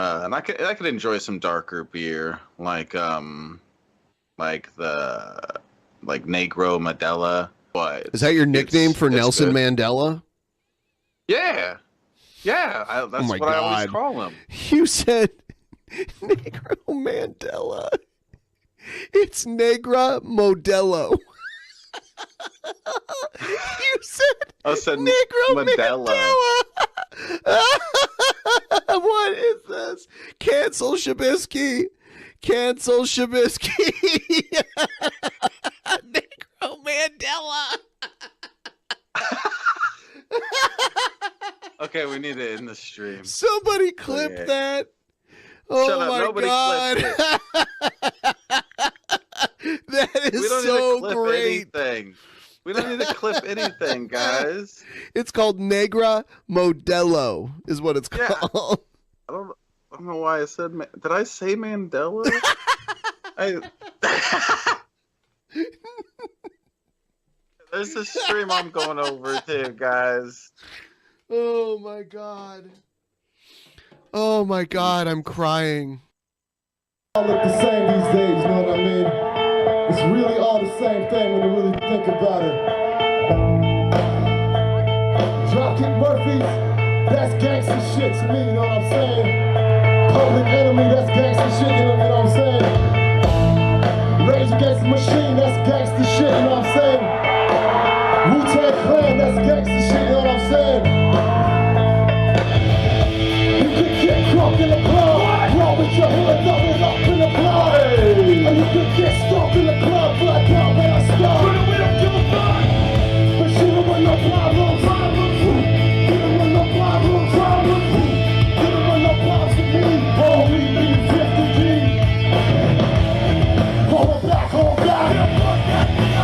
And I could enjoy some darker beer, like Negro Modelo. But is that your nickname for Nelson good. Mandela? Yeah, that's what I always call him. You said Negro Mandela. It's Negra Modelo. You said Negro Mandela. What is this? Cancel Shabisky. Cancel Shabisky. Negro Mandela. Okay, we need it in the stream. Somebody clip that. Oh, shut up. my Nobody God. That is so great. Anything. We don't need to clip anything, guys. It's called Negra Modelo, is what it's called. I don't know why I said. Did I say Mandela? There's a stream I'm going over to, guys. Oh my God. Oh my God, I'm crying. All look the same these days, you know what I mean? It's really all the same thing when you really think about it. Dropkick Murphys, that's gangsta shit to me, you know what I'm saying? Public Enemy, that's gangsta shit, you know what I'm saying? Rage Against the Machine, that's gangsta shit, you know what I'm saying? Wu-Tang Clan, that's gangsta shit, you know what I'm saying? You can get crunk in the club, roll with your hood, throw it up in the club. And you can get stuck in the club, black out when I stop. We don't give a fuck, but you don't want no problems. You don't want no problems. You don't want no problems with me. Oh, we need 50 G. Hold it back, hold back.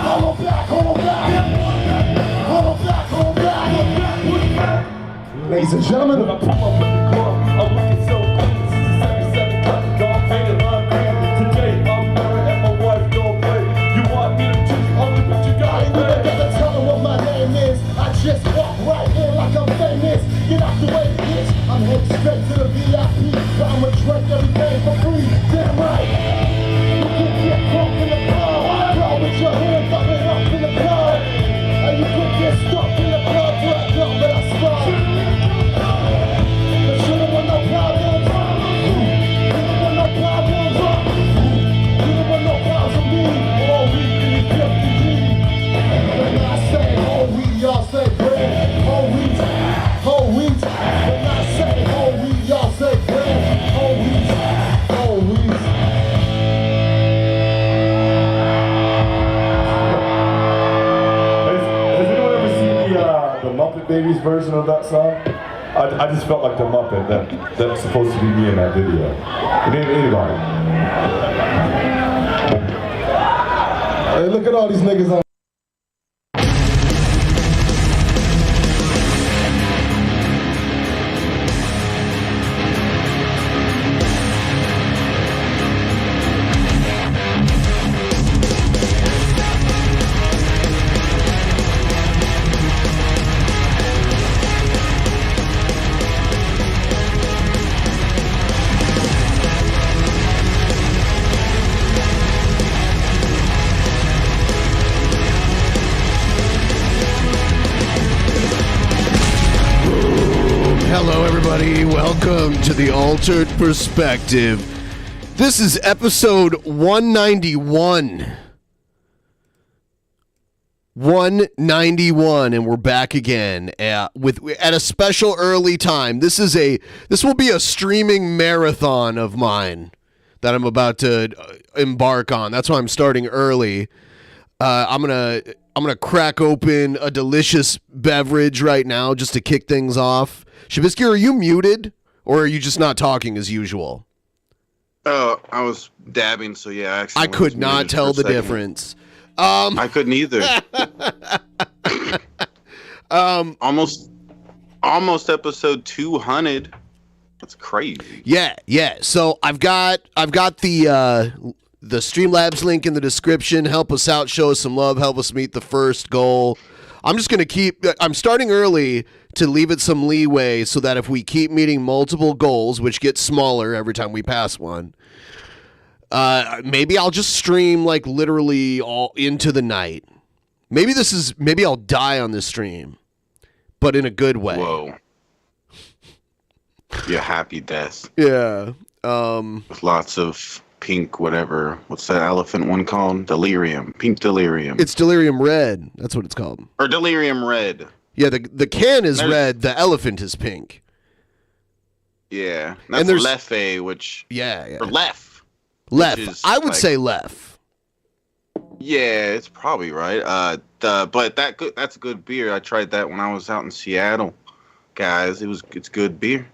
Hold back, hold back. Hold back, hold back. Ladies and gentlemen, when I pull up in the club, I'm looking so good. This is the 77 cut, dog faded line green. Today I'm married and my wife don't play. You want me to choose only, but you got it. I gotta tell them what my name is. I just walk right in like I'm famous. Get out the way, bitch. I'm headed straight to the VIP. But I'ma drink everything for free. Damn right. You can get drunk in the club. Roll with your hands up and up in the club. And you can get stuck in the club. Black up and I start. But you don't want no problems. You don't want no problems. You don't want no problems with me. All we need is 50 G. When I say whole wheat, y'all say bread. Whole wheat, whole wheat. When I say whole wheat, y'all say bread. Whole wheat, whole wheat. Has anyone ever seen the Muppet Babies version of that song? I just felt like the Muppet that's supposed to be me in that video. Anybody? Hey, look at all these niggas on. Hello, everybody. Welcome to the Altered Perspective. This is episode 191. 191, and we're back again at a special early time. This will be a streaming marathon of mine that I'm about to embark on. That's why I'm starting early. I'm gonna crack open a delicious beverage right now just to kick things off. Shabisky, are you muted, or are you just not talking as usual? Oh, I was dabbing, so yeah. I could not tell the difference. I couldn't either. Almost episode 200. That's crazy. Yeah. So I've got the Streamlabs link in the description. Help us out, show us some love, help us meet the first goal. I'm just going to I'm starting early to leave it some leeway so that if we keep meeting multiple goals, which get smaller every time we pass one, maybe I'll just stream like literally all into the night. Maybe I'll die on this stream, but in a good way. Whoa. Your happy death. Yeah. With lots of pink, whatever. What's that elephant one called? Delirium. Pink delirium. It's delirium red. That's what it's called. Or delirium red. Yeah, the can is red. The elephant is pink. Yeah. That's Leffe, which... Yeah. Or Lef. Lef. I would say Lef. Yeah, it's probably right. But that's good beer. I tried that when I was out in Seattle. Guys, it's good beer.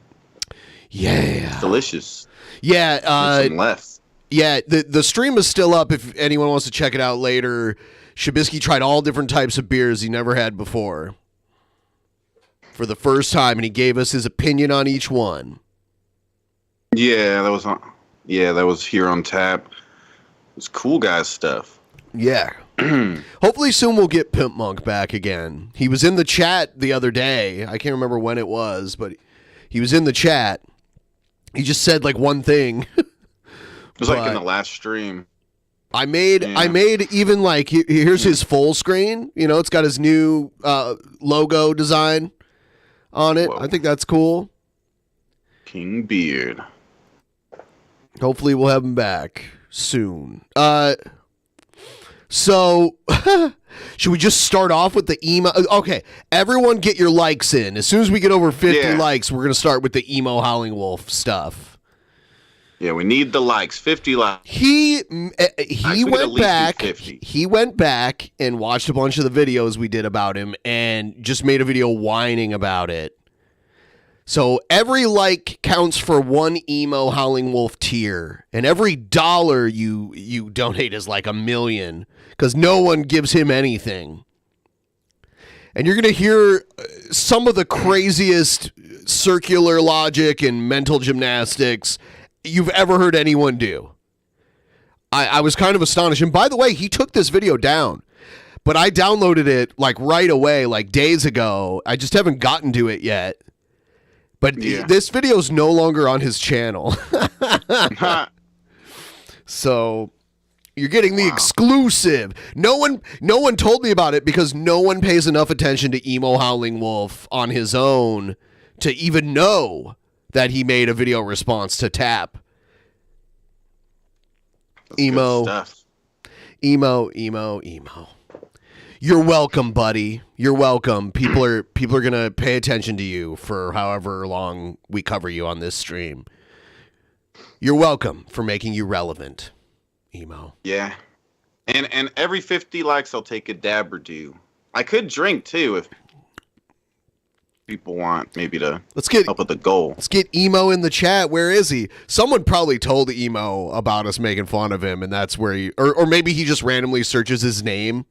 Yeah. It's delicious. Yeah. Some left. Yeah, the stream is still up if anyone wants to check it out later. Shabisky tried all different types of beers he never had before for the first time, and he gave us his opinion on each one. Yeah, that was here on tap. It was cool guys stuff. Yeah. Hopefully soon we'll get PIMPMUNK back again. He was in the chat the other day. I can't remember when it was, but he was in the chat. He just said like one thing. It was like in the last stream. I made even like here's his full screen. You know, it's got his new logo design on it. Whoa. I think that's cool. King Beard. Hopefully we'll have him back soon. So should we just start off with the emo? Okay, everyone get your likes in. As soon as we get over 50 likes, we're gonna start with the emo Howlingwolf stuff. Yeah, we need the likes. 50 likes. He went back. He went back and watched a bunch of the videos we did about him and just made a video whining about it. So every like counts for one emo Howlingwolf tier, and every dollar you donate is like $1 million because no one gives him anything. And you're gonna hear some of the craziest circular logic and mental gymnastics you've ever heard anyone do. I was kind of astonished. And by the way, he took this video down, but I downloaded it like right away, like days ago. I just haven't gotten to it yet. But this video is no longer on his channel. So you're getting the exclusive. No one told me about it because no one pays enough attention to emo Howlingwolf on his own to even know that he made a video response to Tap. Emo. You're welcome, buddy. You're welcome. People are gonna pay attention to you for however long we cover you on this stream. You're welcome for making you relevant, emo. Yeah, and every 50 likes, I'll take a dab or two. I could drink too if people want maybe to help with the goal. Let's get emo in the chat. Where is he? Someone probably told emo about us making fun of him, and that's where or maybe he just randomly searches his name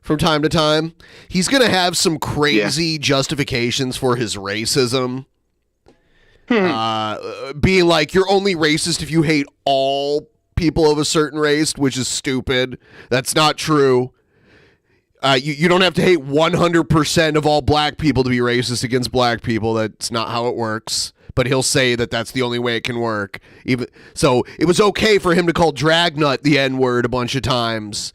from time to time. He's going to have some crazy justifications for his racism. Being like, you're only racist if you hate all people of a certain race, which is stupid. That's not true. You don't have to hate 100% of all black people to be racist against black people. That's not how it works. But he'll say that that's the only way it can work. So it was okay for him to call Dragnut the N-word a bunch of times.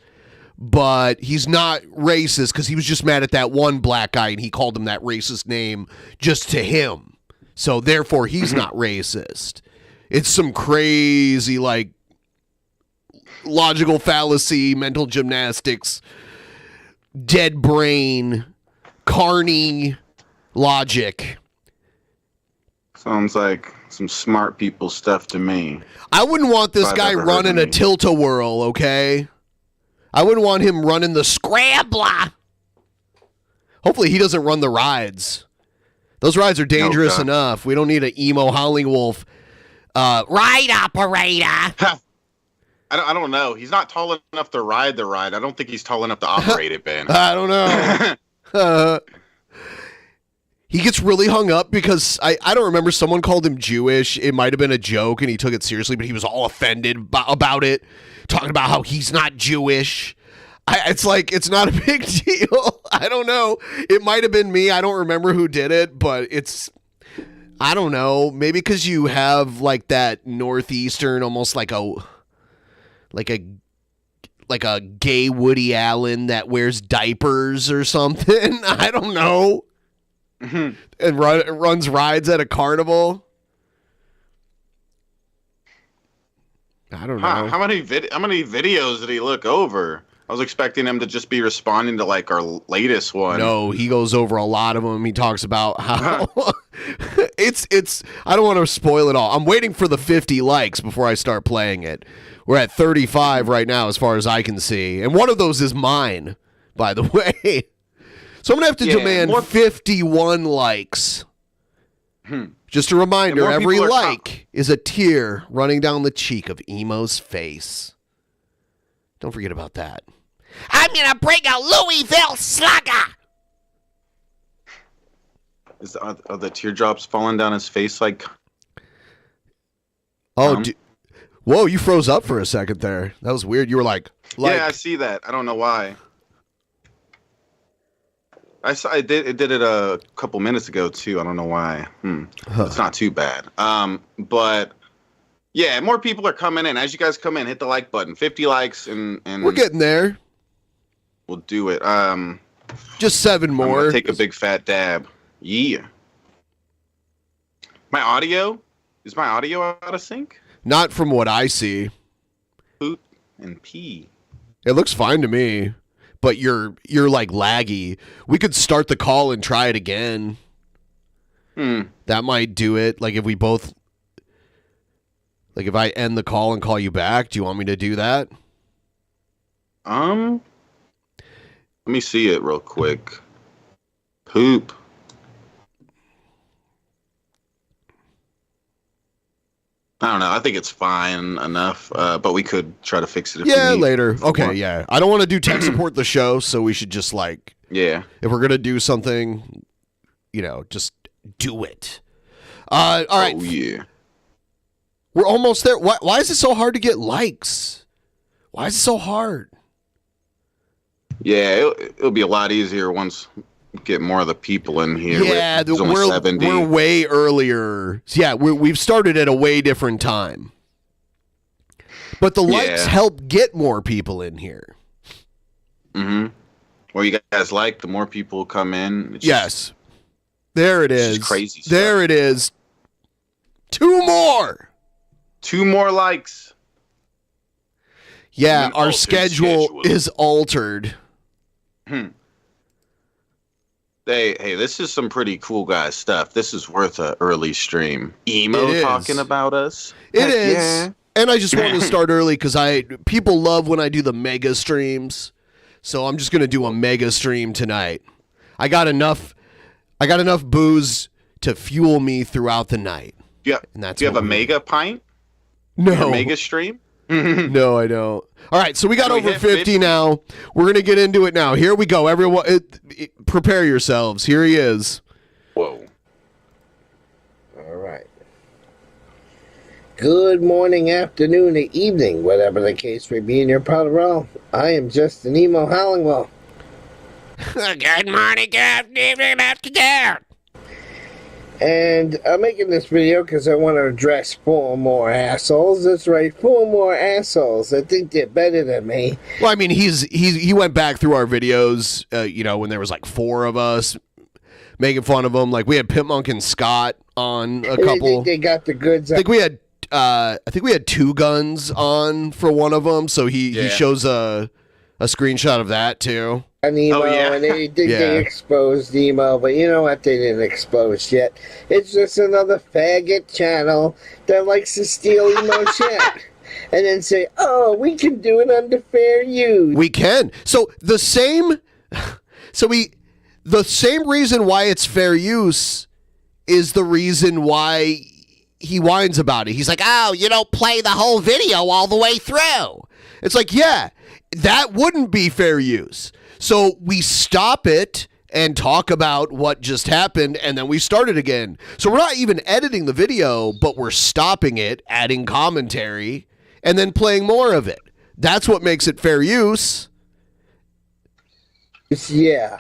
But he's not racist because he was just mad at that one black guy and he called him that racist name just to him. So therefore he's not racist. It's some crazy like logical fallacy, mental gymnastics, dead brain, carny logic. Sounds like some smart people stuff to me. I wouldn't want this guy running a tilt-a-whirl, okay? I wouldn't want him running the scrambler. Hopefully he doesn't run the rides. Those rides are dangerous enough. We don't need an emo Howlingwolf ride operator. I don't know. He's not tall enough to ride the ride. I don't think he's tall enough to operate it, Ben. I don't know. He gets really hung up because I don't remember, someone called him Jewish. It might have been a joke and he took it seriously, but he was all offended about it, talking about how he's not Jewish. It's like, it's not a big deal. I don't know. It might have been me. I don't remember who did it, but I don't know. Maybe because you have like that Northeastern, almost like a gay Woody Allen that wears diapers or something. I don't know. And runs rides at a carnival. I don't know. How many videos did he look over? I was expecting him to just be responding to like our latest one. No, he goes over a lot of them. He talks about how it's. I don't want to spoil it all. I'm waiting for the 50 likes before I start playing it. We're at 35 right now, as far as I can see, and one of those is mine, by the way. So I'm gonna have to demand 51 likes. Just a reminder: every like is a tear running down the cheek of Emo's face. Don't forget about that. I'm gonna bring a Louisville Slugger. Are the teardrops falling down his face like? Oh, whoa! You froze up for a second there. That was weird. You were like yeah, I see that. I don't know why. It did it a couple minutes ago too. I don't know why. It's not too bad. But yeah, more people are coming in. As you guys come in, hit the like button. 50 likes and we're getting there. We'll do it. Just 7 more. I'm gonna take a big fat dab. Yeah. Is my audio out of sync? Not from what I see. Poop and pee. It looks fine to me. But you're like laggy. We could start the call and try it again. That might do it. Like if we both, like if I end the call and call you back, do you want me to do that? Let me see it real quick. Poop. I don't know. I think it's fine enough, but we could try to fix it if we need later. Okay, yeah. I don't want to do tech support the show, so we should just like, if we're going to do something, just do it. All right. Oh, yeah. We're almost there. Why is it so hard to get likes? Why is it so hard? Yeah, it'll be a lot easier once we get more of the people in here. Yeah, we're way earlier. Yeah, we've started at a way different time. But the likes help get more people in here. Well, you guys like, the more people come in. Yes. There it is. Crazy stuff. There it is. 2 more. 2 more likes. Yeah, our schedule is altered. Hey, this is some pretty cool guys stuff. This is worth an early stream. Emo talking about us. It is. Yeah. And I just wanted to start early because people love when I do the mega streams. So I'm just gonna do a mega stream tonight. I got enough booze to fuel me throughout the night. Yeah. Do you have a mega pint? No. Your mega stream? No, I don't. All right, so we got over 50 now. We're going to get into it now. Here we go. Everyone, prepare yourselves. Here he is. Whoa. All right. Good morning, afternoon, or evening, whatever the case may be in your part of the world. I am just an emo Howlingwolf. Good morning, good afternoon. And I'm making this video because I want to address 4 more assholes. That's right, 4 more assholes that think they're better than me. Well, I mean, he went back through our videos, when there was like 4 of us making fun of him. Like we had PIMPMUNK and Scott on a couple. They think they got the goods. I think we had 2 guns on for one of them. So he shows a screenshot of that too. Emo, and they think they exposed Emo, but you know what? They didn't expose yet. It's just another faggot channel that likes to steal Emo shit. And then say, oh, we can do it under fair use. We can. So the same reason why it's fair use is the reason why he whines about it. He's like, oh, you don't play the whole video all the way through. It's like, yeah, that wouldn't be fair use. So we stop it and talk about what just happened, and then we start it again. So we're not even editing the video, but we're stopping it, adding commentary, and then playing more of it. That's what makes it fair use. Yeah.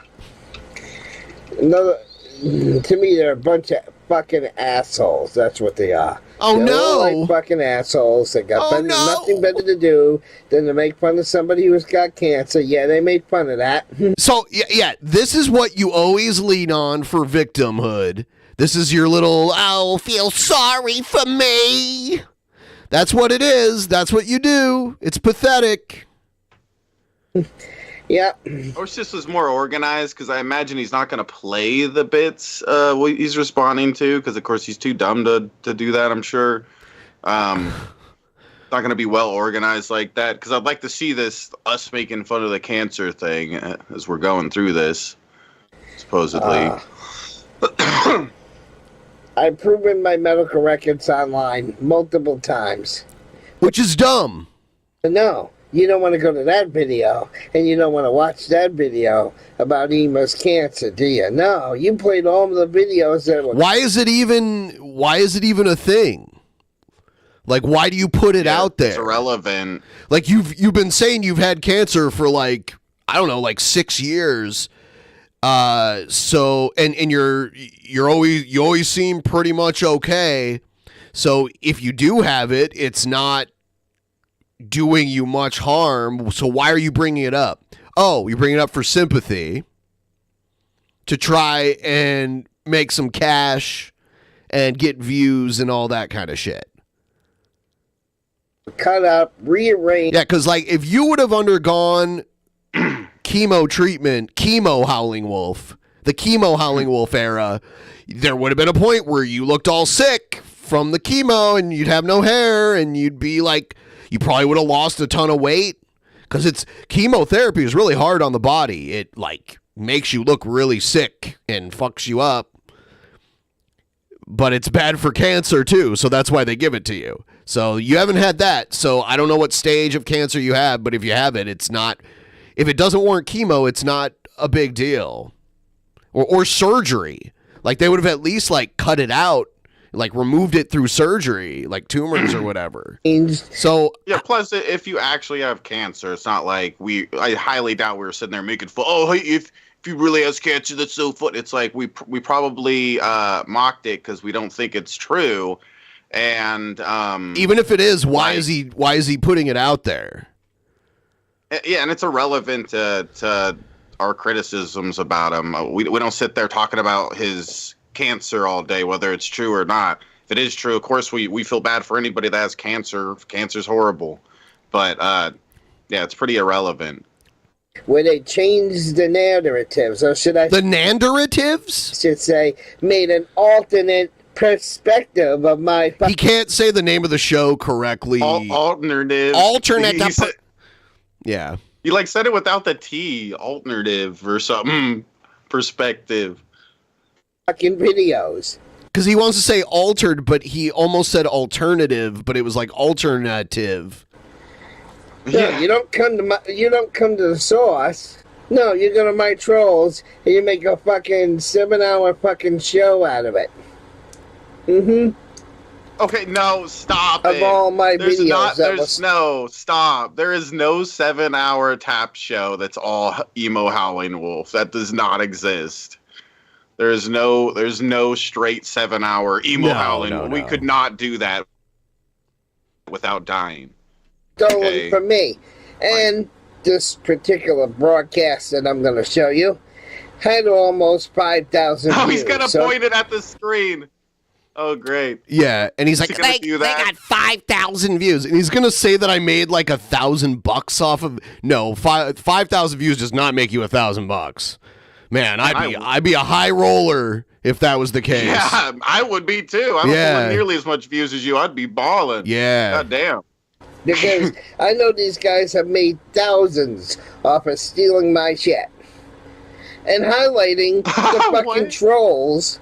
Another. To me, they're a bunch of fucking assholes. That's what they are. Oh, they're no. all like fucking assholes. They got nothing better to do than to make fun of somebody who's got cancer. Yeah, they made fun of that. So, yeah, this is what you always lean on for victimhood. This is your little, oh, feel sorry for me. That's what it is. That's what you do. It's pathetic. Yeah. I wish this was more organized, because I imagine he's not going to play the bits he's responding to, because of course he's too dumb to do that, I'm sure. Not going to be well organized like that, because I'd like to see us making fun of the cancer thing as we're going through this, supposedly. I've proven my medical records online multiple times. Which is dumb. No. You don't want to go to that video, and you don't want to watch that video about Emo's cancer, do you? No, you played all of the videos that were... Why is it even a thing? Like, why do you put it out there? It's irrelevant. Like, you've been saying you've had cancer for, like, I don't know, like 6 years. So and you always seem pretty much okay. So if you do have it, it's not doing you much harm. So why are you bringing it up? Oh, you're bringing it up for sympathy, to try and make some cash and get views and all that kind of shit. Cut up, rearrange. Yeah, because like if you would have undergone chemo treatment, chemo Howlingwolf, the chemo Howlingwolf era, there would have been a point where you looked all sick from the chemo and you'd have no hair and you'd be like, you probably would have lost a ton of weight, because it's chemotherapy is really hard on the body. It like makes you look really sick and fucks you up, but it's bad for cancer too. So that's why they give it to you. So you haven't had that. So I don't know what stage of cancer you have, but if you have it, it's not, if it doesn't warrant chemo, it's not a big deal. Or surgery. Like they would have at least like cut it out, like removed it through surgery, like tumors or whatever. So yeah, plus if you actually have cancer, it's not like I highly doubt we were sitting there making fun. Oh, hey, if he really has cancer, that's so funny. It's like we probably mocked it because we don't think it's true. And even if it is, why is he putting it out there? Yeah, and it's irrelevant to our criticisms about him. We don't sit there talking about his cancer all day, whether it's true or not. If it is true, of course we feel bad for anybody that has cancer. Cancer's horrible, but yeah, it's pretty irrelevant. Where they changed the narratives, or should I? The narratives? Should say made an alternate perspective of my. He can't say the name of the show correctly. Alternative. Yeah. You like said it without the T. Alternative or something. Perspective. Fucking videos. Because he wants to say altered, but he almost said alternative, but it was like alternative. No, yeah. you don't come to the source. No, you go to my trolls and you make a fucking 7-hour fucking show out of it. Mm-hmm. Okay, no, stop of it. all my videos. Stop. There is no 7-hour tap show that's all emo Howlingwolf. That does not exist. There's no straight 7-hour emo Howling. No. We could not do that without dying. Stolen from me. And this particular broadcast that I'm going to show you had almost 5,000 views. Oh, he's going to point it at the screen. Oh, great. Yeah, and he's like, they got 5,000 views. And he's going to say that I made like $1,000 off of... No, 5,000 views does not make you $1,000. Man, I'd be a high roller if that was the case. Yeah, I would be too. I don't pull nearly as much views as you. I'd be balling. Yeah. God damn. Because I know these guys have made thousands off of stealing my shit. And highlighting the fucking trolls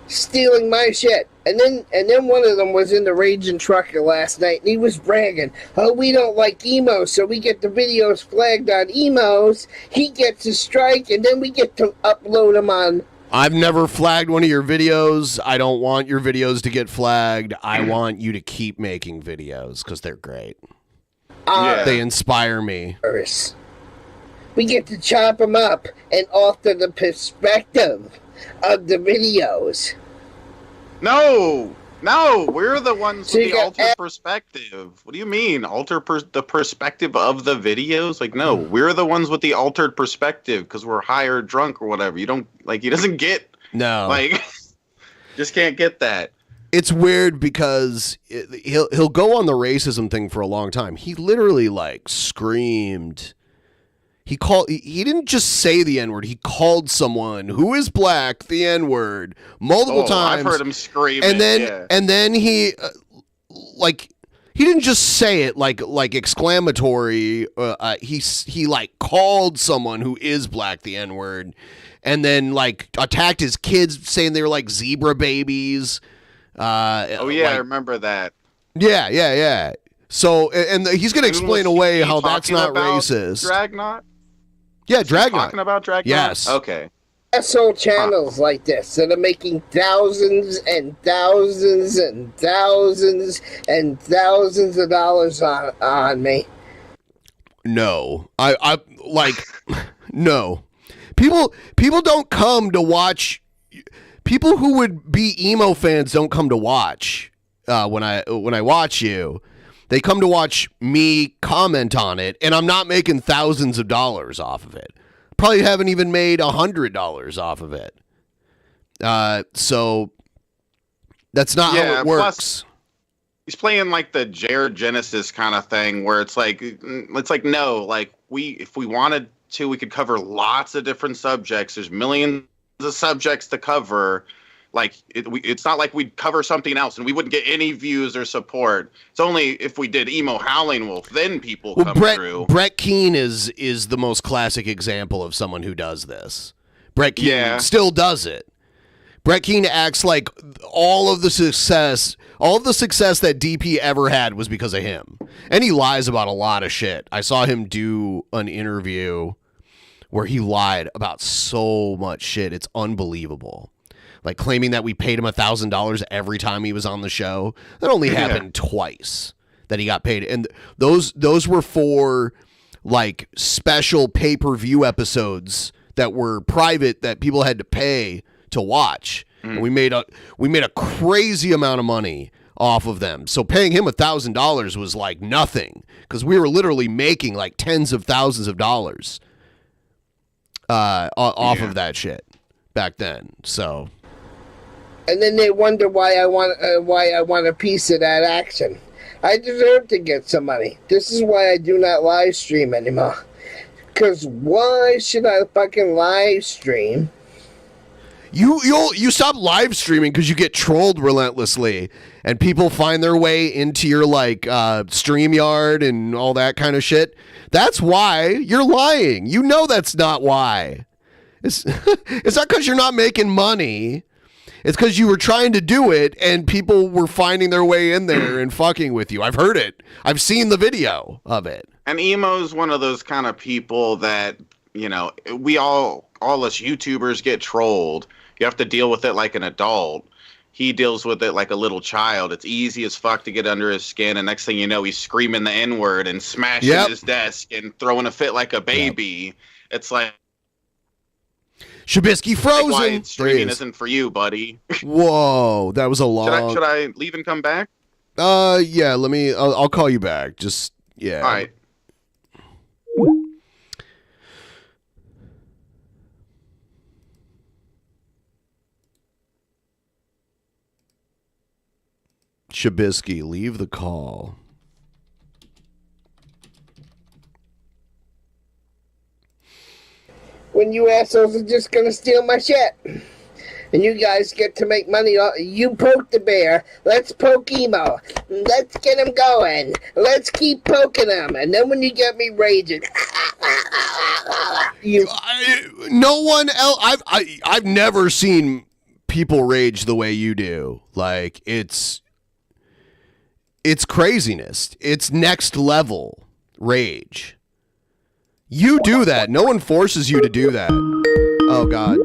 stealing my shit. And then one of them was in the Raging Trucker last night, and he was bragging, oh, we don't like emos, so we get the videos flagged on emos, he gets a strike, and then we get to upload them on... I've never flagged one of your videos. I don't want your videos to get flagged. I want you to keep making videos, because they're great. They inspire me. But we get to chop them up and alter the perspective of the videos. No, we're the ones So with you the got altered perspective. What do you mean, alter the perspective of the videos? Like, no, we're the ones with the altered perspective because we're high or drunk or whatever. You don't like. He doesn't get like, just can't get that. It's weird because he'll go on the racism thing for a long time. He literally like screamed. He didn't just say the N-word. He called someone who is black the N-word multiple times. I've heard him scream. And then he like he didn't just say it like exclamatory. He like called someone who is black the N-word, and then like attacked his kids, saying they were like zebra babies. I remember that. Yeah. So, and he's going to explain away how that's not racist. Dragnet? Yeah, Dragnet. Talking about Dragnet? Yes. Okay. Asshole channels like this that are making thousands and thousands and thousands and thousands of dollars on me. No. I like, no. People don't come to watch. People who would be emo fans don't come to watch when I watch you. They come to watch me comment on it, and I'm not making thousands of dollars off of it. Probably haven't even made $100 off of it. So that's not how it works. Plus, he's playing like the Jared Genesis kind of thing, where it's like no, like if we wanted to, we could cover lots of different subjects. There's millions of subjects to cover. Like it's not like we'd cover something else and we wouldn't get any views or support. It's only if we did emo Howlingwolf, then people come through. Brett Keane is the most classic example of someone who does this. Brett Keane still does it. Brett Keane acts like all of the success that DP ever had was because of him, and he lies about a lot of shit. I saw him do an interview where he lied about so much shit. It's unbelievable. Like claiming that we paid him $1,000 every time he was on the show. That only happened twice that he got paid. And those were for like special pay-per-view episodes that were private that people had to pay to watch. And we made a crazy amount of money off of them. So paying him $1,000 was like nothing because we were literally making like tens of thousands of dollars off of that shit back then. So. And then they wonder why I want a piece of that action. I deserve to get some money. This is why I do not live stream anymore. Because why should I fucking live stream? You stop live streaming because you get trolled relentlessly, and people find their way into your like StreamYard and all that kind of shit. That's why you're lying. You know that's not why. It's not because you're not making money. It's because you were trying to do it and people were finding their way in there and fucking with you. I've heard it. I've seen the video of it. And Emo's one of those kind of people that, you know, we all us YouTubers get trolled. You have to deal with it like an adult. He deals with it like a little child. It's easy as fuck to get under his skin. And next thing you know, he's screaming the N-word and smashing his desk and throwing a fit like a baby. It's like, Shabisky frozen. Why streaming isn't for you, buddy. Whoa, that was a long. Should I leave and come back? Yeah. Let me. I'll call you back. Just yeah. All right. Shabisky, leave the call. When you assholes are just gonna steal my shit. And you guys get to make money. You poke the bear. Let's poke Emo. Let's get him going. Let's keep poking him. And then when you get me raging, no one else. I've never seen people rage the way you do. Like it's craziness. It's next level rage. You do that. No one forces you to do that. Oh, God.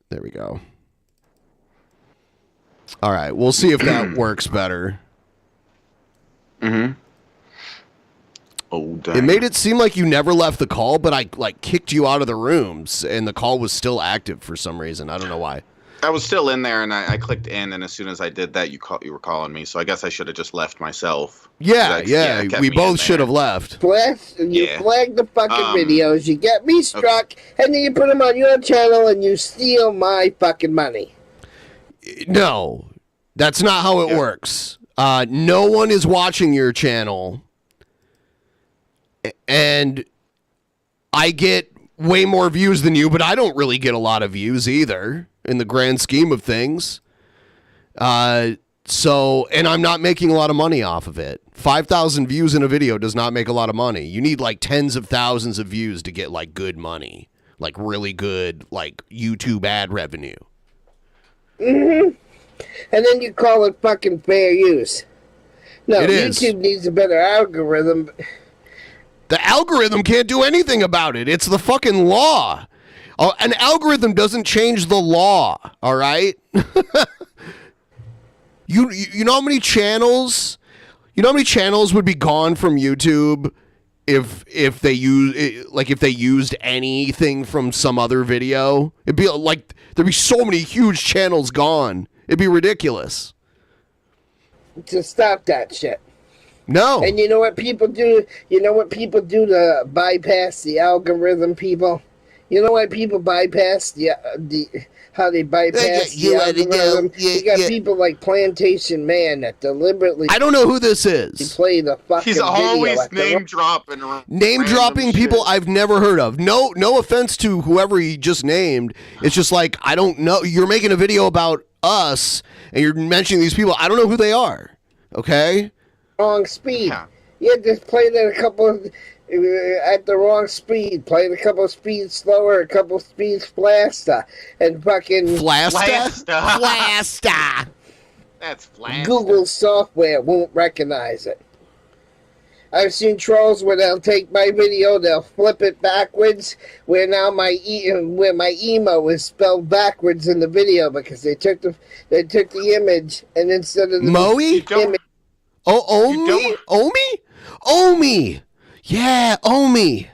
There we go. All right. We'll see if that works better. Mm-hmm. Oh, dang. It made it seem like you never left the call, but I like kicked you out of the rooms, and the call was still active for some reason. I don't know why. I was still in there, and I clicked in, and as soon as I did that, you were calling me. So I guess I should have just left myself. Yeah, It kept we me both in should there. have left. You Yeah. flag the fucking videos, you get me struck, and then you put them on your channel and you steal my fucking money. No, that's not how it works. No one is watching your channel, and I get way more views than you, but I don't really get a lot of views either in the grand scheme of things. And I'm not making a lot of money off of it. 5,000 views in a video does not make a lot of money. You need like tens of thousands of views to get like good money, like really good, like YouTube ad revenue. Mm-hmm. And then you call it fucking fair use. No, It is. YouTube needs a better algorithm. The algorithm can't do anything about it. It's the fucking law. An algorithm doesn't change the law, all right? You know how many channels? You know how many channels would be gone from YouTube if they used anything from some other video? It'd be like there'd be so many huge channels gone. It'd be ridiculous. To stop that shit. No. And you know what people do? You know what people do to bypass the algorithm, people? You know why people bypass how they bypass the algorithm? You got people like Plantation Man that deliberately... I don't know who this is. Play the fucking He's always video name dropping people I've never heard of. No offense to whoever he just named. It's just like, I don't know. You're making a video about us and you're mentioning these people. I don't know who they are. Okay? Wrong speed. Yeah, just play that a couple of, at the wrong speed. Play it a couple of speeds slower, a couple of speeds faster, and fucking Flasta. That's flat. Google software won't recognize it. I've seen trolls where they'll take my video, they'll flip it backwards, where now my emo is spelled backwards in the video because they took the image and instead of the Moe? image. Omi. Yeah, Omi.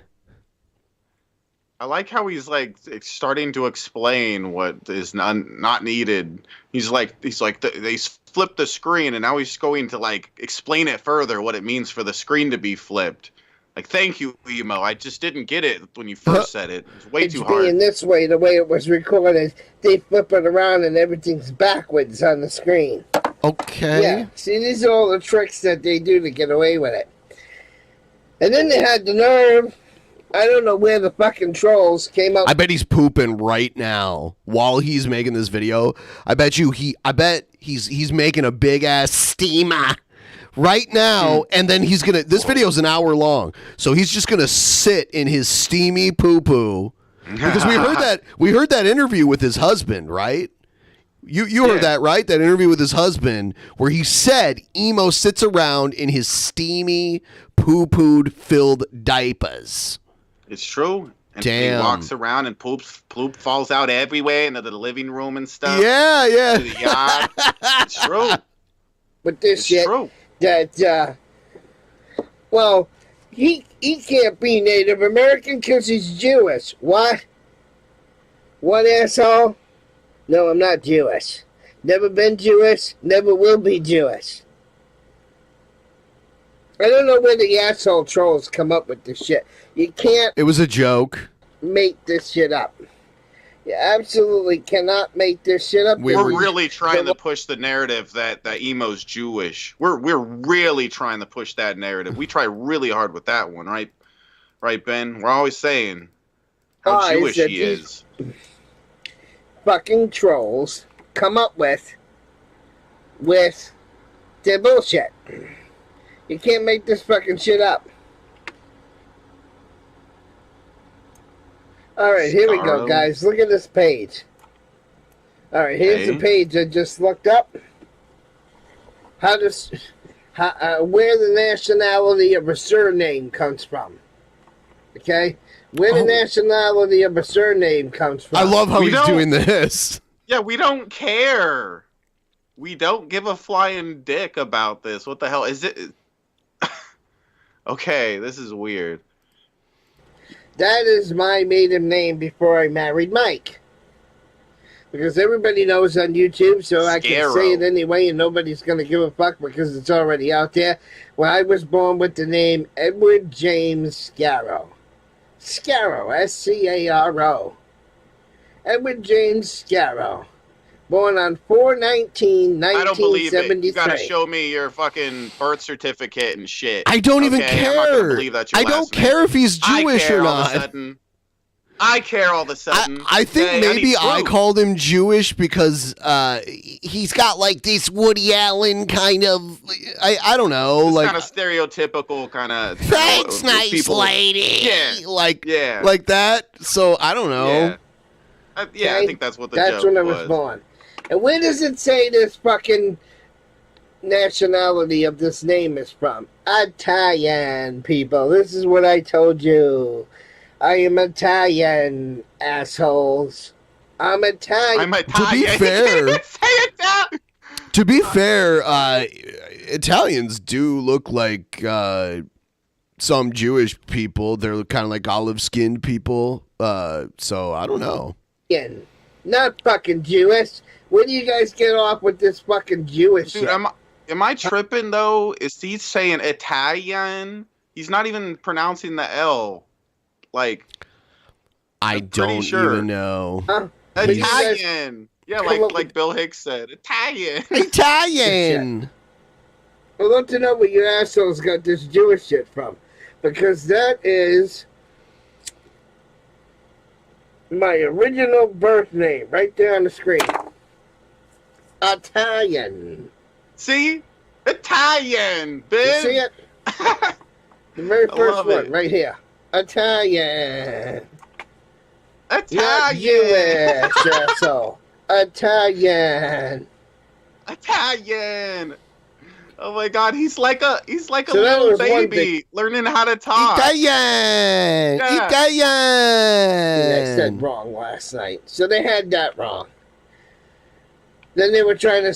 I like how he's like starting to explain what is not needed. He's like they flipped the screen and now he's going to like explain it further what it means for the screen to be flipped. Like, thank you, emo. I just didn't get it when you first said it. It's way too hard. Being this way, the way it was recorded, they flip it around and everything's backwards on the screen. Okay. Yeah. See, these are all the tricks that they do to get away with it. And then they had the nerve. I don't know where the fucking trolls came up. I bet he's pooping right now while he's making this video. I bet he's making a big ass steamer right now, and then he's gonna. This video's an hour long, so he's just gonna sit in his steamy poo poo because we heard that interview with his husband, right? You heard that, right? That interview with his husband where he said emo sits around in his steamy poo pooed filled diapers. It's true. And Damn. he walks around and poop falls out everywhere into the living room and stuff. Yeah. To the yard. It's true. But this It's shit true. that well, he can't be Native American because he's Jewish. What? What, asshole? No, I'm not Jewish. Never been Jewish. Never will be Jewish. I don't know where the asshole trolls come up with this shit. You can't. It was a joke. Make this shit up. You absolutely cannot make this shit up. We're really trying to push the narrative that emo's Jewish. We're really trying to push that narrative. We try really hard with that one, right? Right, Ben? We're always saying how Jewish he is. Fucking trolls come up with their bullshit. You can't make this fucking shit up. Alright, here we go, guys. Look at this page. Alright, here's the page I just looked up. Where the nationality of a surname comes from. Okay? Where the nationality of a surname comes from. I love how he's doing this. Yeah, we don't care. We don't give a flying dick about this. What the hell is it? Okay, this is weird. That is my maiden name before I married Mike. Because everybody knows on YouTube, so I can say it anyway, and nobody's going to give a fuck because it's already out there. Well, I was born with the name Edward James Scarrow. Scarrow, S-C-A-R-O. Edward James Scarrow. Born on 4/19/1973. I don't believe it. You gotta show me your fucking birth certificate and shit. I don't even care. I'm not gonna believe that's your I don't care if he's Jewish or not. I care all of a sudden. I think maybe I called him Jewish because he's got like this Woody Allen kind of. I don't know, it's like kind of stereotypical kind of. Thanks, nice people. Lady. Yeah, like that. So I don't know. Yeah, I think that's what the joke was. That's when I was born. And where does it say this fucking nationality of this name is from? Italian, people. This is what I told you. I am Italian, assholes. I'm Italian. To be fair, to be fair, Italians do look like some Jewish people. They're kind of like olive-skinned people. So I don't know. Not fucking Jewish. When do you guys get off with this fucking Jewish shit? Am I tripping, though? Is he saying Italian? He's not even pronouncing the L. Like, I don't even know. Italian. Yeah, like Bill Hicks said. Italian. Italian. I'd love to know where your assholes got this Jewish shit from. Because that is my original birth name right there on the screen. Italian. See? Italian, bitch. You see it? The very first one, right here. Italian. Not Jewish, asshole. Italian. Italian. Oh my God, he's like a little baby learning how to talk. Italian. Yeah. Italian. I said wrong last night, so they had that wrong. Then they were trying to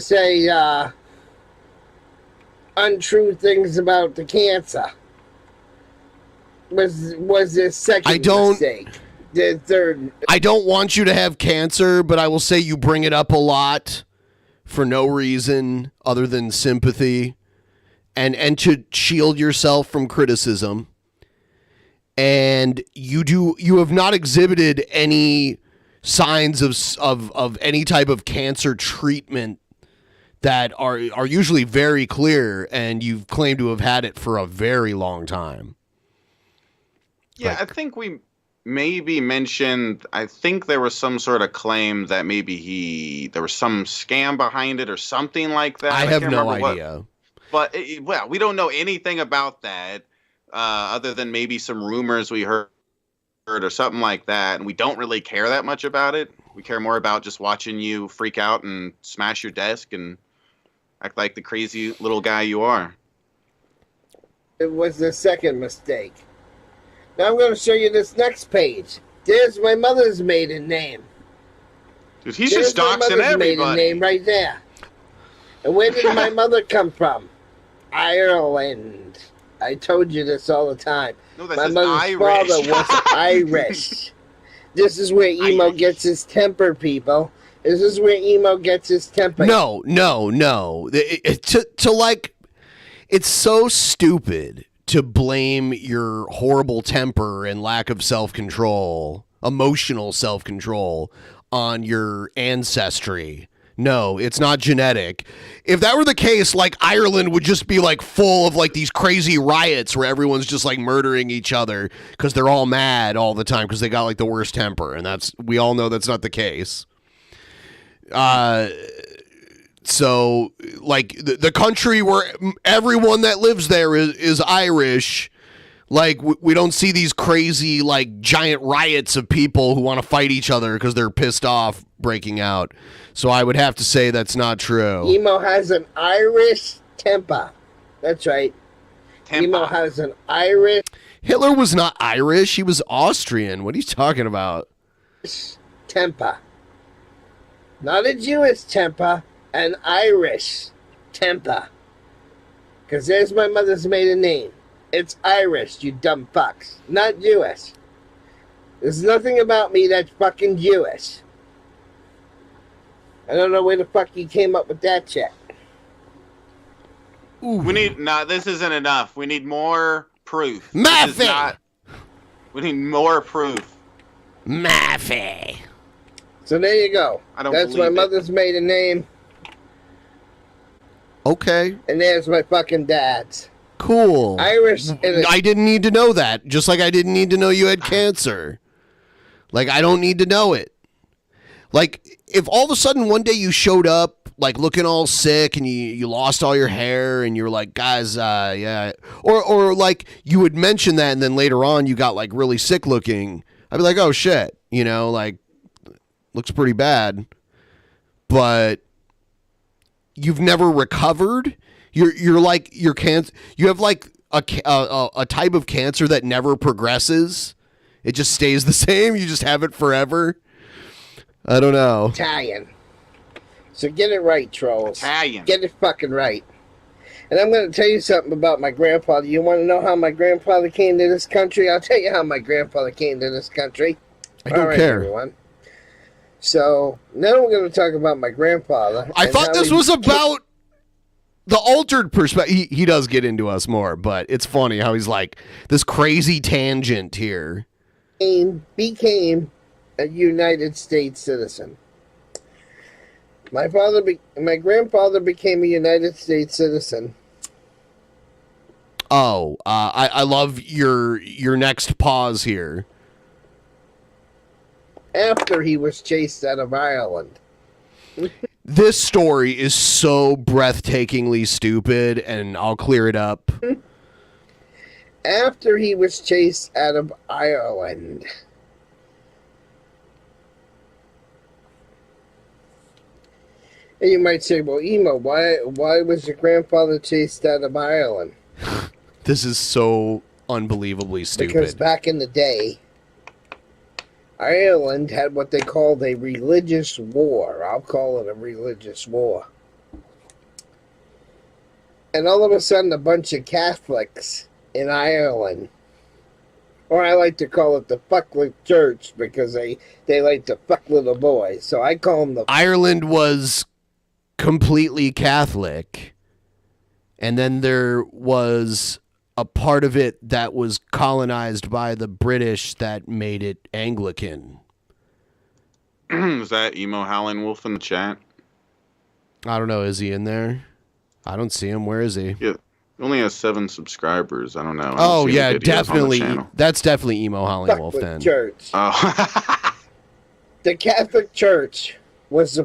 say untrue things about the cancer. Was their second mistake? The third. I don't want you to have cancer, but I will say you bring it up a lot for no reason other than sympathy, and to shield yourself from criticism. And you have not exhibited any signs of any type of cancer treatment that are usually very clear, and you've claimed to have had it for a very long time. Yeah, I think we maybe mentioned, I think there was some sort of claim that maybe there was some scam behind it or something like that. I have no idea. But, well, we don't know anything about that other than maybe some rumors we heard or something like that, and we don't really care that much about it. We care more about just watching you freak out and smash your desk and act like the crazy little guy you are. It was the second mistake. Now I'm going to show you this next page. There's my mother's maiden name. Dude, he's just doxing everybody. Maiden name right there. And where did my mother come from? Ireland. I told you this all the time. No, that my says mother's Irish. father was Irish. This is where emo gets his temper, people. This is where emo gets his temper. No. It's so stupid to blame your horrible temper and lack of self-control, emotional self-control, on your ancestry. No, it's not genetic. If that were the case, like, Ireland would just be like full of like these crazy riots where everyone's just like murdering each other because they're all mad all the time because they got like the worst temper, and we all know that's not the case. So like the country where everyone that lives there is Irish. Like, we don't see these crazy, like, giant riots of people who want to fight each other because they're pissed off breaking out. So I would have to say that's not true. Emo has an Irish temper. That's right. Temper. Emo has an Irish... Hitler was not Irish. He was Austrian. What are you talking about? Temper. Not a Jewish temper, an Irish temper. Because there's my mother's maiden name. It's Irish, you dumb fucks. Not Jewish. There's nothing about me that's fucking Jewish. I don't know where the fuck you came up with that shit. We need... No, this isn't enough. We need more proof. Maffei! We need more proof. Maffei! So there you go. That's my mother's maiden name. Okay. And there's my fucking dad's. Cool. Irish. I didn't need to know that. Just like I didn't need to know you had cancer. Like, I don't need to know it. Like, if all of a sudden one day you showed up, like, looking all sick and you lost all your hair and you're like, guys, yeah. Or like, you would mention that and then later on you got, like, really sick looking. I'd be like, oh, shit. You know, like, looks pretty bad. But you've never recovered. You're like, you have, like, a type of cancer that never progresses. It just stays the same. You just have it forever. I don't know. Italian. So get it right, trolls. Italian. Get it fucking right. And I'm going to tell you something about my grandfather. You want to know how my grandfather came to this country? I'll tell you how my grandfather came to this country. I don't care. Everyone. So now we're going to talk about my grandfather. I thought this was about the altered perspective. He does get into us more, but it's funny how he's like this crazy tangent here. Became a United States citizen. My grandfather became a United States citizen. Oh, I love your next pause here. After he was chased out of Ireland. This story is so breathtakingly stupid, and I'll clear it up. After he was chased out of Ireland. And you might say, well, Emo, why was your grandfather chased out of Ireland? This is so unbelievably stupid. Because back in the day, Ireland had what they called a religious war. I'll call it a religious war. And all of a sudden, a bunch of Catholics in Ireland, or I like to call it the fucklit church because they like to fuck little boys. So I call them the... Ireland was completely Catholic, and then there was a part of it that was colonized by the British that made it Anglican. Is that Emo Howlingwolf in the chat? I don't know. Is he in there? I don't see him. Where is he? Yeah. He only has 7 subscribers. I don't know. Oh, yeah, definitely. That's definitely Emo Howlingwolf then. Church. Oh. The Catholic Church was the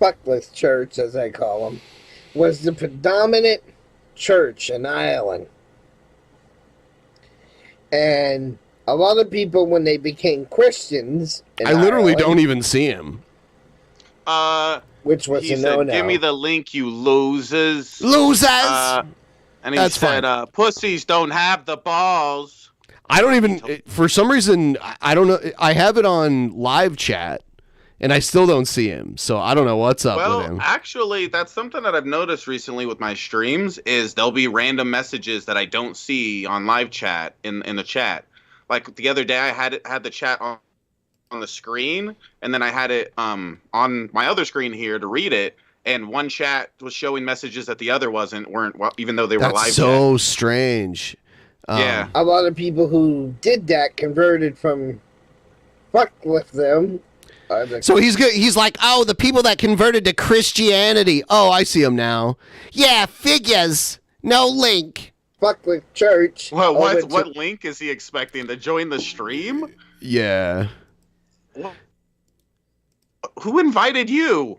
fuckless church, as I call them, was the predominant church in Ireland. And a lot of people, when they became Christians in literally Ireland, don't even see him. Which was He a said, no-no. give me the link, you losers. Losers! And he That's said, fine. Pussies don't have the balls. I don't even, for some reason, I don't know. I have it on live chat, and I still don't see him. So I don't know what's up with him. Well, actually, that's something that I've noticed recently with my streams is there'll be random messages that I don't see on live chat in the chat. Like the other day, I had the chat on the screen, and then I had it on my other screen here to read it. And one chat was showing messages that the other weren't, even though they were live. That's so strange. Yeah. A lot of people who did that converted from fuck with them. So he's good. He's like, oh, the people that converted to Christianity. Oh, I see him now. Yeah, figures. No link. Fuck with church. Well, what link is he expecting to join the stream? Yeah. What? Who invited you?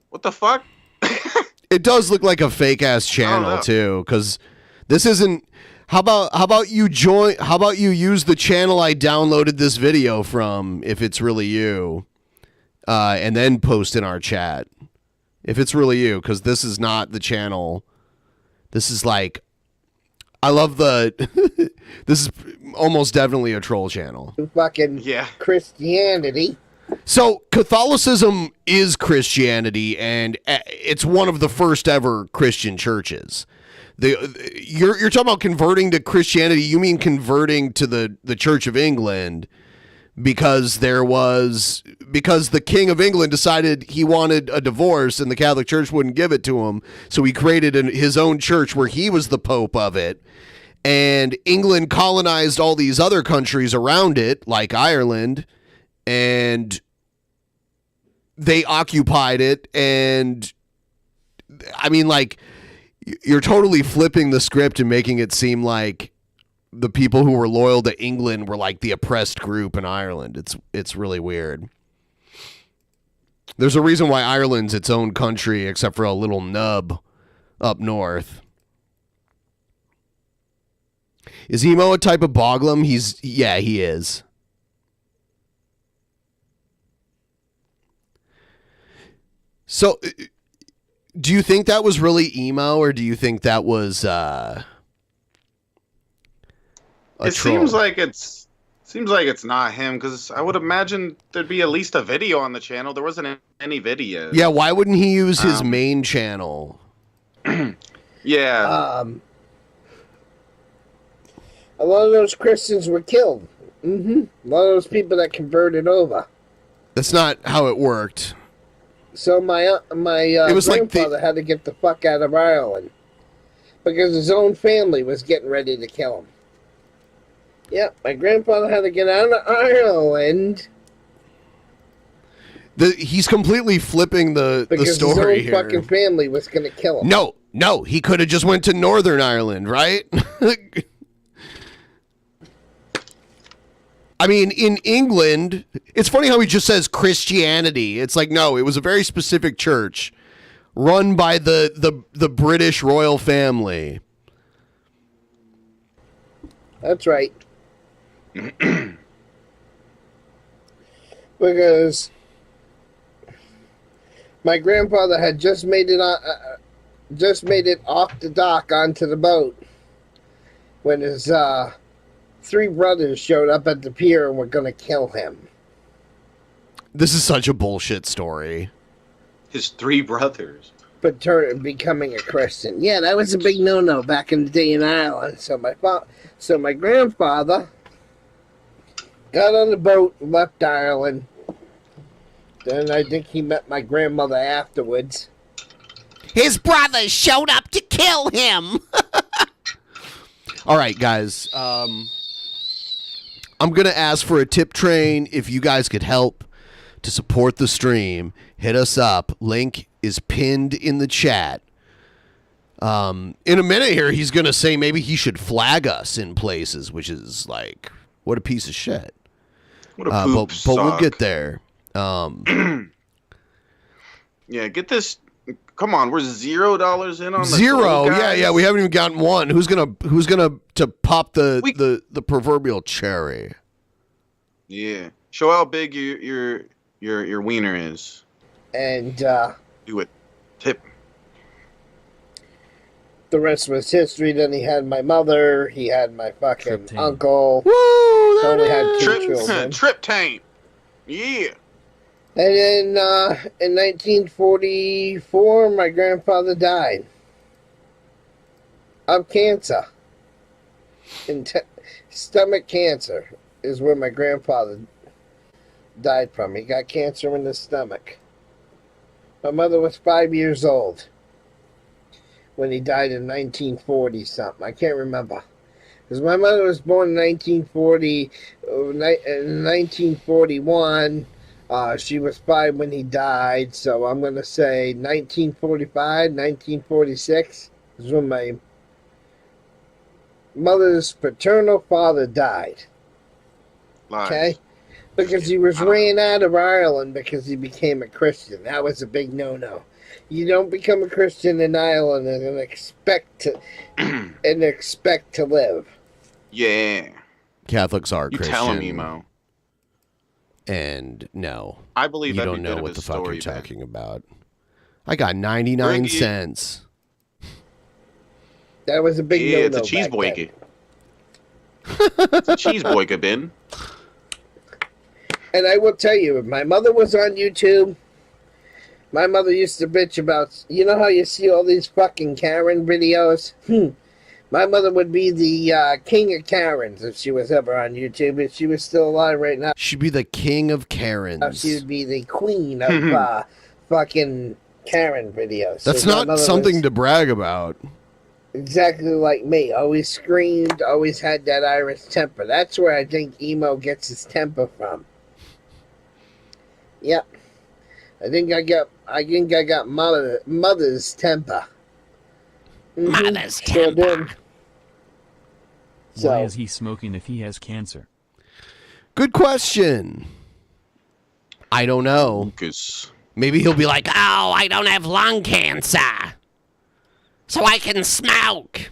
What the fuck? It does look like a fake ass channel too, because this isn't. How about you join? How about you use the channel I downloaded this video from, if it's really you, and then post in our chat if it's really you, because this is not the channel. This is like, I love the. This is almost definitely a troll channel. Fucking Christianity. So Catholicism is Christianity, and it's one of the first ever Christian churches. You're talking about converting to Christianity. You mean converting to the Church of England because the King of England decided he wanted a divorce and the Catholic Church wouldn't give it to him. So he created his own church where he was the Pope of it. And England colonized all these other countries around it, like Ireland, and they occupied it. And I mean, like, you're totally flipping the script and making it seem like the people who were loyal to England were like the oppressed group in Ireland. It's really weird. There's a reason why Ireland's its own country, except for a little nub up north. Is emo a type of boglum? Yeah, he is. So, do you think that was really emo, or do you think that was it troll? seems like it's not him, because I would imagine there'd be at least a video on the channel. There wasn't any video. Yeah, why wouldn't he use his main channel? Yeah. A lot of those Christians were killed. A lot of those people that converted over. That's not how it worked. So my grandfather had to get the fuck out of Ireland because his own family was getting ready to kill him. Yep, my grandfather had to get out of Ireland. He's completely flipping the story because his own here. fucking family was going to kill him. No, he could have just went to Northern Ireland, right? I mean, in England, it's funny how he just says Christianity. It's like, no, it was a very specific church run by the British royal family. That's right. Because my grandfather had just made it off the dock onto the boat when his three brothers showed up at the pier and were going to kill him. This is such a bullshit story. His three brothers. But becoming a Christian. Yeah, that was a big no-no back in the day in Ireland. So my grandfather got on the boat and left Ireland. Then I think he met my grandmother afterwards. His brothers showed up to kill him. All right, guys. I'm going to ask for a tip train. If you guys could help to support the stream, hit us up. Link is pinned in the chat. In a minute here, he's going to say maybe he should flag us in places, which is like, what a piece of shit. What a poop but we'll get there. Yeah, get this. Come on, we're $0 in on the zero. goal, guys. Yeah, we haven't even gotten one. Who's gonna to pop the proverbial cherry? Yeah, show how big your wiener is. And Do it. Tip. the rest was history. Then he had my mother. He had my fucking uncle. Woo! So only had two children. Trip tank. Yeah. And then in 1944, my grandfather died of cancer. Stomach cancer is where my grandfather died from. He got cancer in his stomach. My mother was 5 years old when he died in 1940 something. I can't remember. Because my mother was born in 1940, in 1941. She was 5 when he died, so I'm going to say 1945, 1946 is when my mother's paternal father died. Lies. Okay? Because he was ran out of Ireland because he became a Christian. That was a big no-no. You don't become a Christian in Ireland and expect to live. Yeah. Catholics are You Christian. tell him, Emo. And no, I believe you every don't bit know of what the his fuck story, you're man. talking about. I got 99 cents. That was a big no-no. Yeah, it's a cheese back then. boyka. It's a cheese boyka, Ben. And I will tell you, if my mother was on YouTube, My mother used to bitch about, you know how you see all these fucking Karen videos? My mother would be the king of Karens if she was ever on YouTube. If she was still alive right now, She'd be the king of Karens. she would be the queen of fucking Karen videos. That's So my not mother something was to brag about. exactly like me. Always screamed, always had that Irish temper. That's where I think emo gets his temper from. Yep. I think I got mother's temper. Mother's Sure temper. did. Why is he smoking if he has cancer? Good question. I don't know. Lucas. Maybe he'll be like, Oh, I don't have lung cancer. So I can smoke.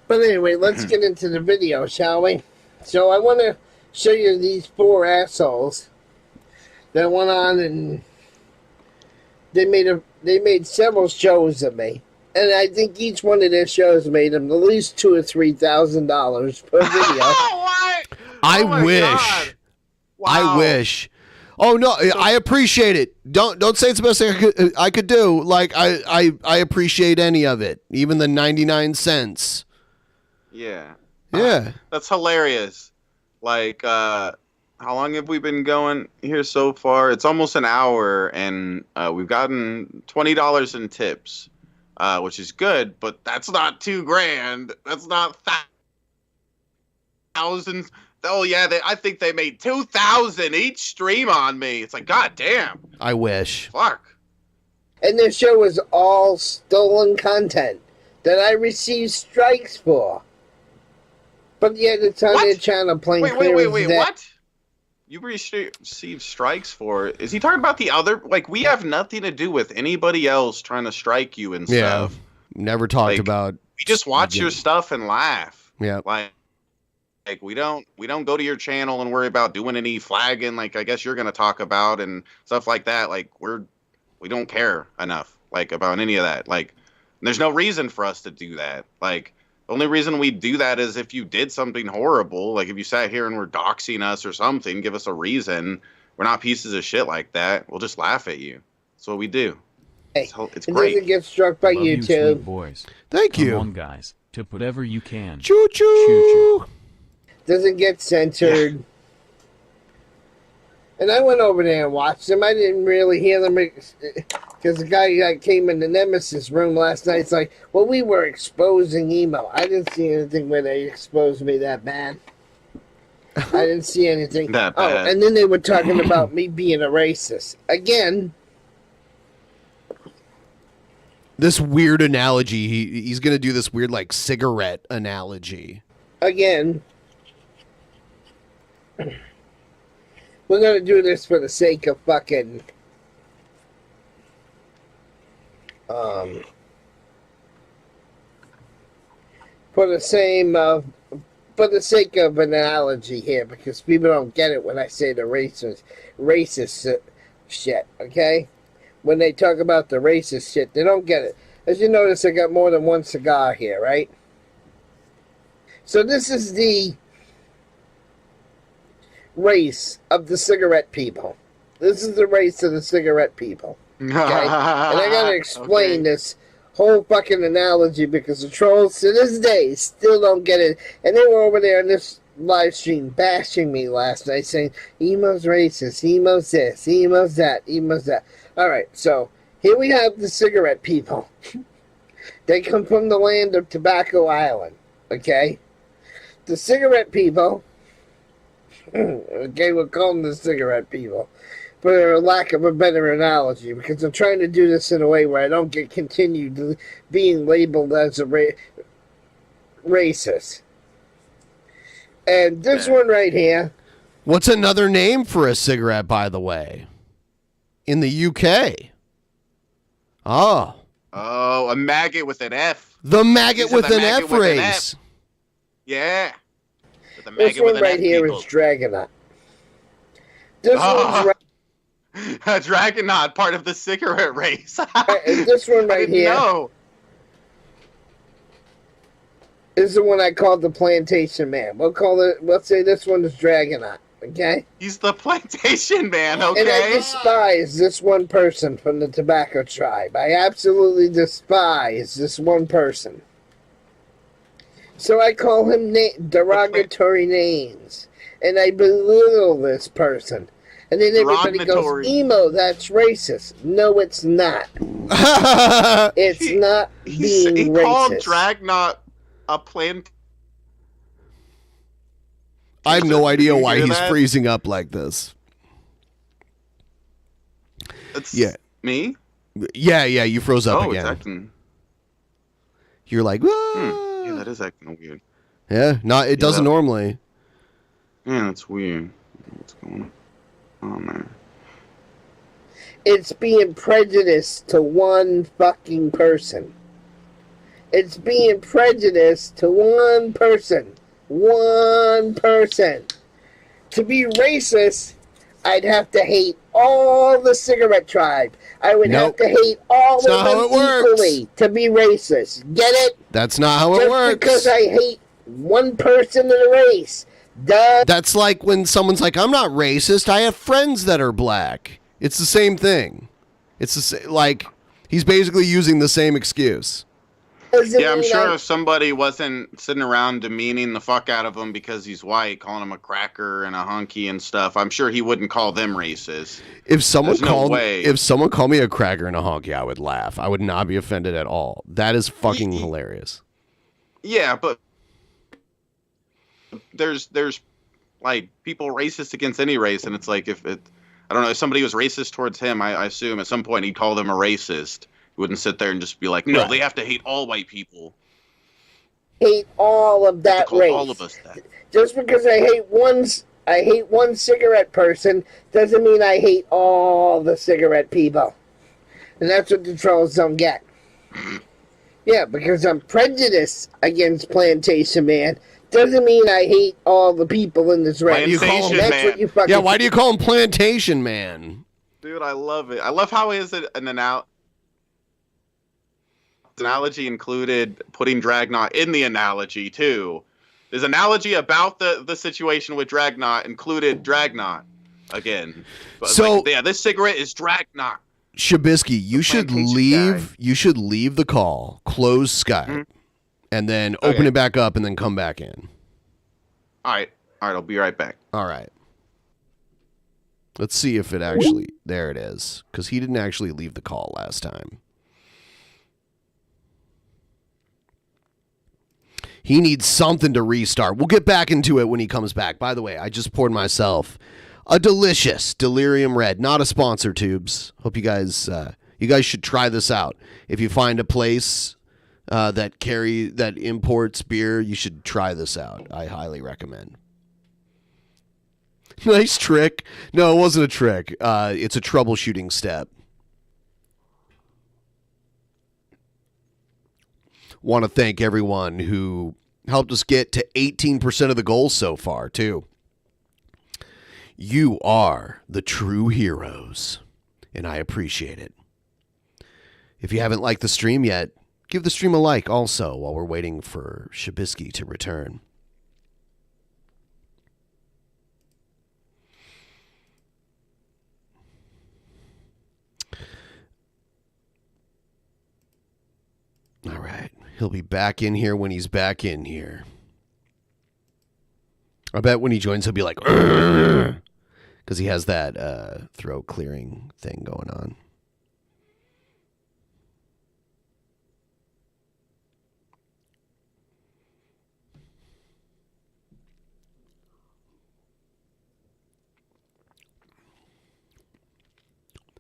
But anyway, let's get into the video, shall we? So I want to show you these 4 assholes that went on and they made several shows of me. And I think each one of their shows made them at least $2,000 or $3,000 per video. I Oh my wish. God. I Wow. wish. Oh no, I appreciate it. Don't say it's the best thing I could do. Like I appreciate any of it, even the 99 cents. Yeah. Yeah. That's hilarious. Like, how long have we been going here so far? It's almost an hour, and we've gotten $20 in tips, which is good, but that's not $2,000. That's not thousands. Oh yeah, I think they made 2,000 each stream on me. It's like, god damn. I wish. Fuck. And their show was all stolen content that I received strikes for. But yet it's on their channel playing Wait, clear as day. what? You received strikes for? Is he talking about the other? Like, we have nothing to do with anybody else trying to strike you and Yeah. stuff. Never talked Like, about. We just watch your stuff and laugh. Yeah. Like we don't go to your channel and worry about doing any flagging like I guess you're gonna talk about and stuff like that. Like we don't care enough like about any of that. Like there's no reason for us to do that. Like the only reason we do that is if you did something horrible. Like if you sat here and were doxing us or something, give us a reason. We're not pieces of shit like that. We'll just laugh at you. That's what we do. Hey, It's it great. doesn't get struck by Love you, YouTube. sweet boys. Thank Come you. on, guys. Tip whatever you can. Choo choo. Choo-choo. Doesn't get censored. And I went over there and watched them. I didn't really hear them because the guy that came in the Nemesis room last night. It's like, well, we were exposing emo. I didn't see anything where they exposed me that bad. I didn't see anything. That Oh, bad. and then they were talking about me being a racist again. This weird analogy. He's gonna do this weird like cigarette analogy. Again. We're gonna do this for the sake of fucking for the sake of an analogy here, because people don't get it when I say the racist shit, okay? When they talk about the racist shit, they don't get it. As you notice, I got more than one cigar here, right? So this is the race of the cigarette people. This is the race of the cigarette people. Okay? And I gotta explain this whole fucking analogy because the trolls to this day still don't get it. And they were over there in this live stream bashing me last night saying, emo's racist, emo's this, emo's that, emo's that. Alright, so here we have the cigarette people. They come from the land of Tobacco Island. Okay? The cigarette people, okay, we'll call them the cigarette people, for lack of a better analogy, because I'm trying to do this in a way where I don't get continued being labeled as a racist. And this one right here. What's another name for a cigarette, by the way? In the UK. Oh. Oh, a maggot with an F. The maggot These are with the an maggot F with an race. Yeah. The This maggot one with an right F, here people. is Dragonaut. This one's right, A Dragonaut, part of the cigarette race. and this one I right didn't here know. is the one I called the Plantation Man. We'll say this one is Dragonaut. Okay? He's the plantation man, okay? And I despise this one person from the tobacco tribe. I absolutely despise this one person. So I call him derogatory names. And I belittle this person. And then everybody goes, emo, that's racist. No, it's not. It's not being racist. He called Dragnot a plant. I have no idea why he's freezing up like this. It's me? Yeah, you froze up again. It's acting... You're like, yeah, that is acting weird. Yeah, it doesn't normally. Yeah, that's weird. What's going on there? It's being prejudiced to one fucking person. It's being prejudiced to one person. One person. To be racist, I'd have to hate all the cigarette tribe. I would have to hate all of them equally to be racist. Get it? That's not how it works. Just because I hate one person in a race. That's like when someone's like, I'm not racist. I have friends that are black. It's the same thing. It's like he's basically using the same excuse. Yeah, I'm sure if somebody wasn't sitting around demeaning the fuck out of him because he's white, calling him a cracker and a hunky and stuff, I'm sure he wouldn't call them racist. If someone called me a cracker and a honky, I would laugh. I would not be offended at all. That is fucking hilarious. Yeah, but there's like people racist against any race, and it's like if somebody was racist towards him, I assume at some point he'd call them a racist. He wouldn't sit there and just be like, no, they have to hate all white people. Hate all of that race. All of us that. Just because I hate one cigarette person doesn't mean I hate all the cigarette people. And that's what the trolls don't get. Yeah, because I'm prejudiced against Plantation Man doesn't mean I hate all the people in this race. Plantation Man. Yeah, why do you call him Plantation Man? Dude, I love it. I love how is it an analogy included putting Dragnot in the analogy too. His analogy about the situation with Dragnot included Dragnot again. But so this cigarette is Dragnot. Shabisky, you should leave. Guy. You should leave the call, close Skype, and then open it back up, and then come back in. All right. I'll be right back. All right. Let's see if it actually. There it is, because he didn't actually leave the call last time. He needs something to restart. We'll get back into it when he comes back. By the way, I just poured myself a delicious Delirium Red. Not a sponsor, Tubes. Hope you guys should try this out. If you find a place that imports beer, you should try this out. I highly recommend. Nice trick. No, it wasn't a trick. It's a troubleshooting step. Want to thank everyone who helped us get to 18% of the goal so far, too. You are the true heroes, and I appreciate it. If you haven't liked the stream yet, give the stream a like also while we're waiting for Shabisky to return. All right. He'll be back in here when he's back in here. I bet when he joins, he'll be like, because he has that throat clearing thing going on.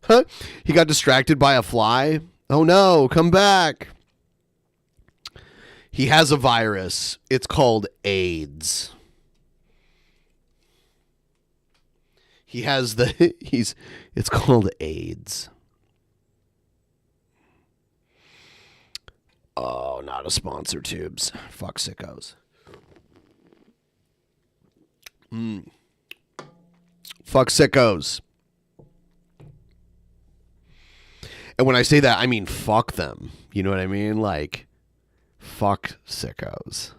Huh? He got distracted by a fly? Oh no, come back. He has a virus. It's called AIDS. He has it's called AIDS. Oh, not a sponsor, Tubes. Fuck sickos. Fuck sickos. And when I say that, I mean fuck them. You know what I mean? Like, fuck sickos.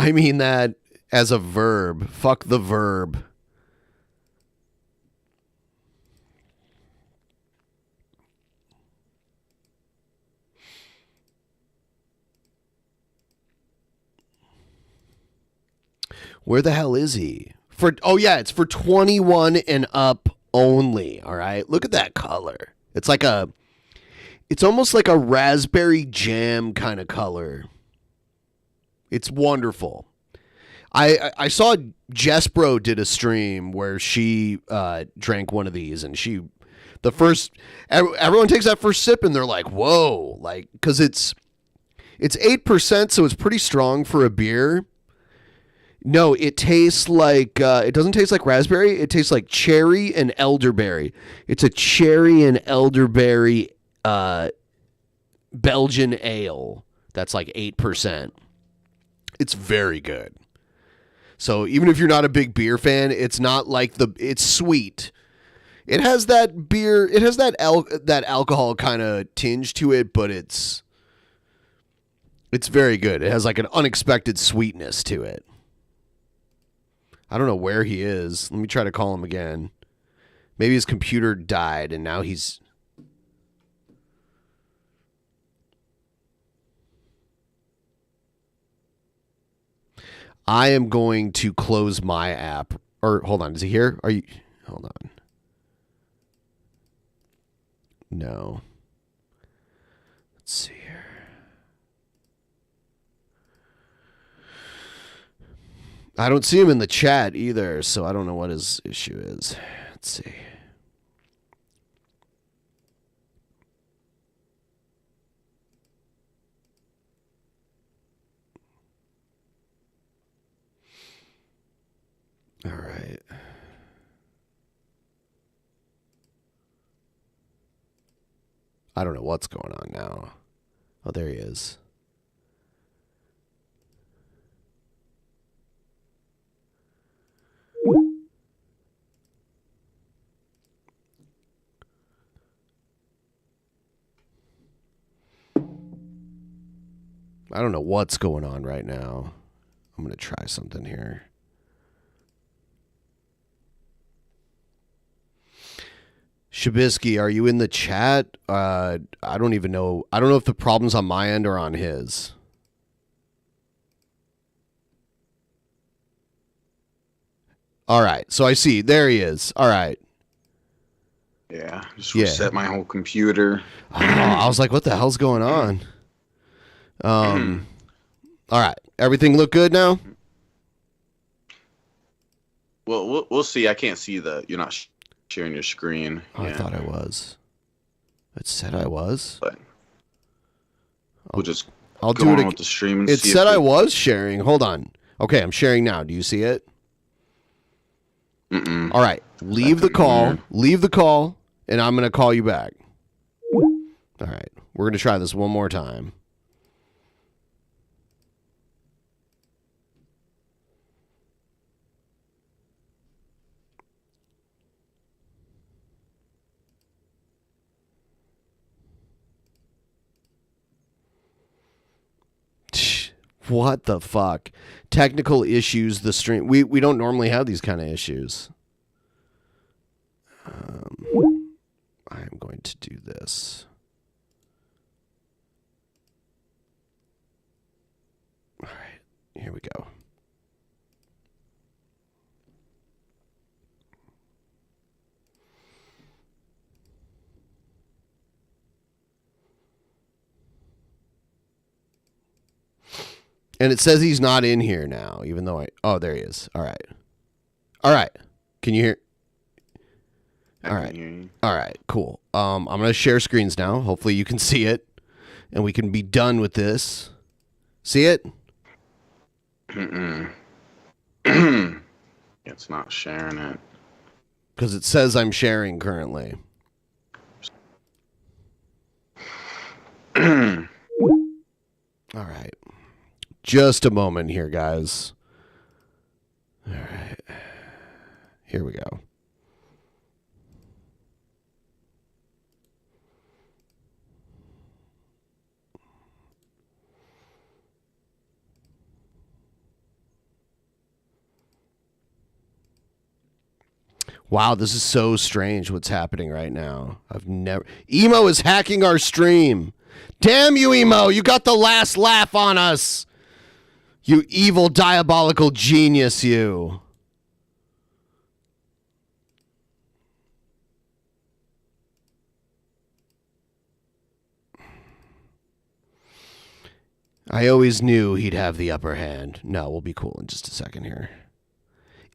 I mean that as a verb. Fuck the verb. Where the hell is he? It's for 21 and up only. All right. Look at that color. It's almost like a raspberry jam kind of color. It's wonderful. I saw Jespro did a stream where she drank one of these, and everyone takes that first sip and they're like, whoa, like, because it's 8%, so it's pretty strong for a beer. No, it tastes like, it doesn't taste like raspberry. It tastes like cherry and elderberry. It's a cherry and elderberry Belgian ale that's like 8%. It's very good. So even if you're not a big beer fan, it's not like it's sweet. It has that beer, it has that alcohol kind of tinge to it, but it's very good. It has like an unexpected sweetness to it. I don't know where he is. Let me try to call him again. Maybe his computer died and now he's... I am going to close my app. Or, hold on. Is he here? Are you... Hold on. No. Let's see here. I don't see him in the chat either, so I don't know what his issue is. Let's see. All right. I don't know what's going on now. Oh, there he is. I don't know what's going on right now. I'm going to try something here. Shabisky, are you in the chat? I don't even know. I don't know if the problem's on my end or on his. All right. So I see. There he is. All right. Yeah. Just reset my whole computer. Oh, I was like, what the hell's going on? All right. Everything look good now? Well, we'll see. I can't see you're not sharing your screen. Oh, yeah. I thought I was. It said I was. But we'll just I'll go do it on with the stream and it see said I was sharing. Hold on. Okay, I'm sharing now. Do you see it? Mm-mm. All right. Leave the call. Weird. Leave the call, and I'm going to call you back. All right. We're going to try this one more time. What the fuck? Technical issues, the stream. We don't normally have these kind of issues. I'm going to do this. All right, here we go. And it says he's not in here now, even though oh, there he is. All right. All right. Can you hear? All right. All right, cool. I'm going to share screens now. Hopefully you can see it and we can be done with this. See it? It's not sharing it. Because it says I'm sharing currently. All right. Just a moment here, guys. All right. Here we go. Wow, this is so strange what's happening right now. Emo is hacking our stream. Damn you, Emo. You got the last laugh on us. You evil, diabolical genius, you. I always knew he'd have the upper hand. No, we'll be cool in just a second here.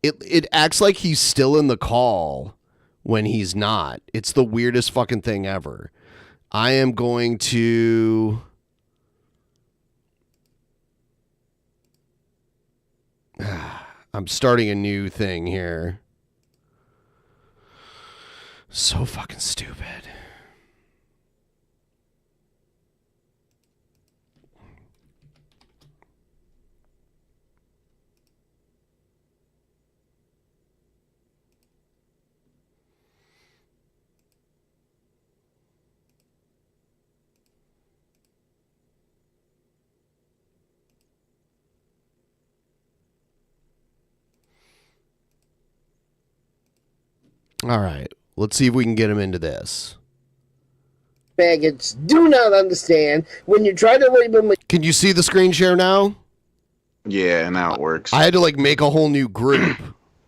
It acts like he's still in the call when he's not. It's the weirdest fucking thing ever. I am going to... I'm starting a new thing here. So fucking stupid. All right, let's see if we can get him into this. Faggots do not understand when you try to label. Can you see the screen share now? Yeah, now it works. I had to like make a whole new group.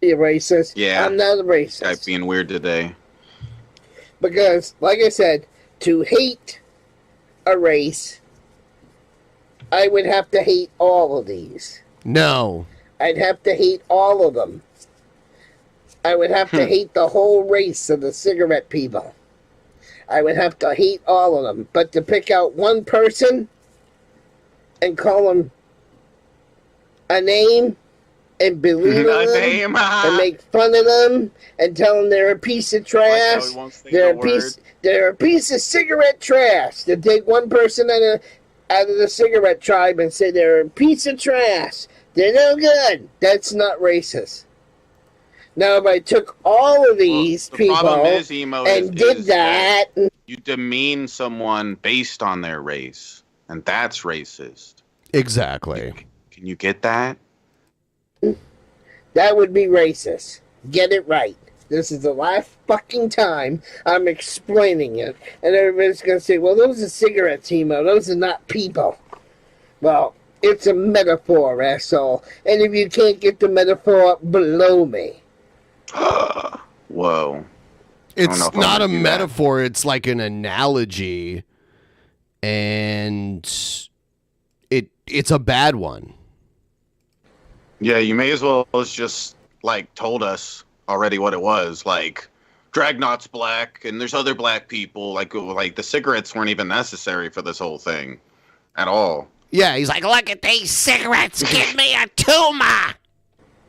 You're racist. Yeah, I'm not a racist. Guy being weird today. Because, like I said, to hate a race, I would have to hate all of these. No. I'd have to hate all of them. I would have to hate the whole race of the cigarette people. I would have to hate all of them. But to pick out one person and call them a name and belittle them and make fun of them and tell them they're a piece of trash. They're a piece of cigarette trash. To take one person out of the cigarette tribe and say they're a piece of trash. They're no good. That's not racist. Now, if I took all of these people and did that... You demean someone based on their race, and that's racist. Exactly. Can you get that? That would be racist. Get it right. This is the last fucking time I'm explaining it. And everybody's going to say, well, those are cigarettes, Emo. Those are not people. Well, it's a metaphor, asshole. And if you can't get the metaphor, below me. Whoa. It's not a metaphor. It's like an analogy. And it's a bad one. Yeah, you may as well have just, like, told us already what it was. Like, Dragnot's black, and there's other black people. Like the cigarettes weren't even necessary for this whole thing at all. Yeah, he's like, look at these cigarettes. Give me a tumor.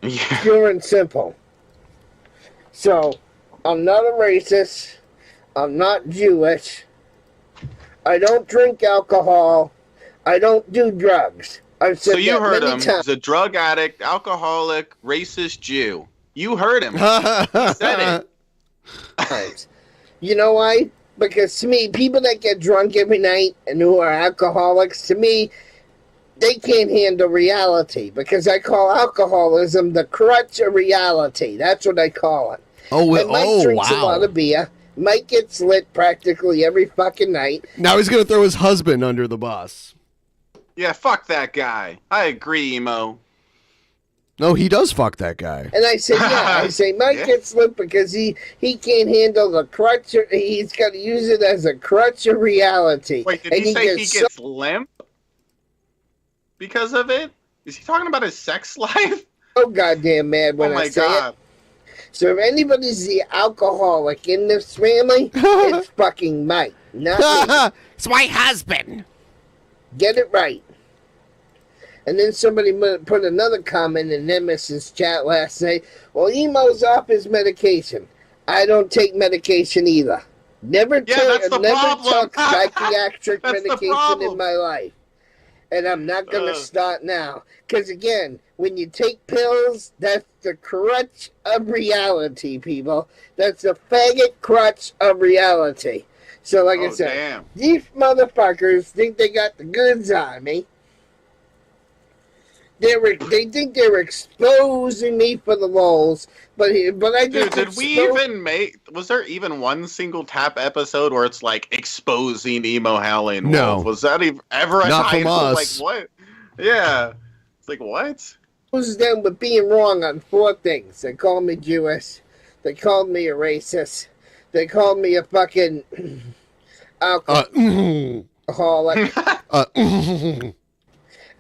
Yeah. Pure and simple. So, I'm not a racist. I'm not Jewish. I don't drink alcohol. I don't do drugs. I've said so you that heard many him. times. He's a drug addict, alcoholic, racist Jew. You heard him. He said it. You know why? Because to me, people that get drunk every night and who are alcoholics, to me, they can't handle reality. Because I call alcoholism the crutch of reality. That's what I call it. And Mike drinks a lot of beer. Mike gets lit practically every fucking night. Now he's going to throw his husband under the bus. Yeah, fuck that guy. I agree, Emo. No, he does fuck that guy. And I said, yeah. I say, Mike gets lit because he can't handle the crutch. He's got to use it as a crutch of reality. Wait, did he say he gets limp because of it? Is he talking about his sex life? Oh, goddamn mad when I say it. So if anybody's the alcoholic in this family, it's fucking Mike, not me. It's my husband. Get it right. And then somebody put another comment in Nemesis's chat last night. Well, Emo's off his medication. I don't take medication either. Never took psychiatric medication in my life. And I'm not going to start now. Because, again, when you take pills, that's the crutch of reality, people. That's the faggot crutch of reality. So, like I said, these motherfuckers think they got the goods on me. They think they're exposing me for the lols, but I just Dude, did we even make? Was there even one single tap episode where it's like exposing emo Howling Wolf? Was that ever a Not title? from us. Like what? Yeah, it's like what? Expose them with being wrong on 4 things. They called me Jewish. They called me a racist. They called me a fucking alcoholic.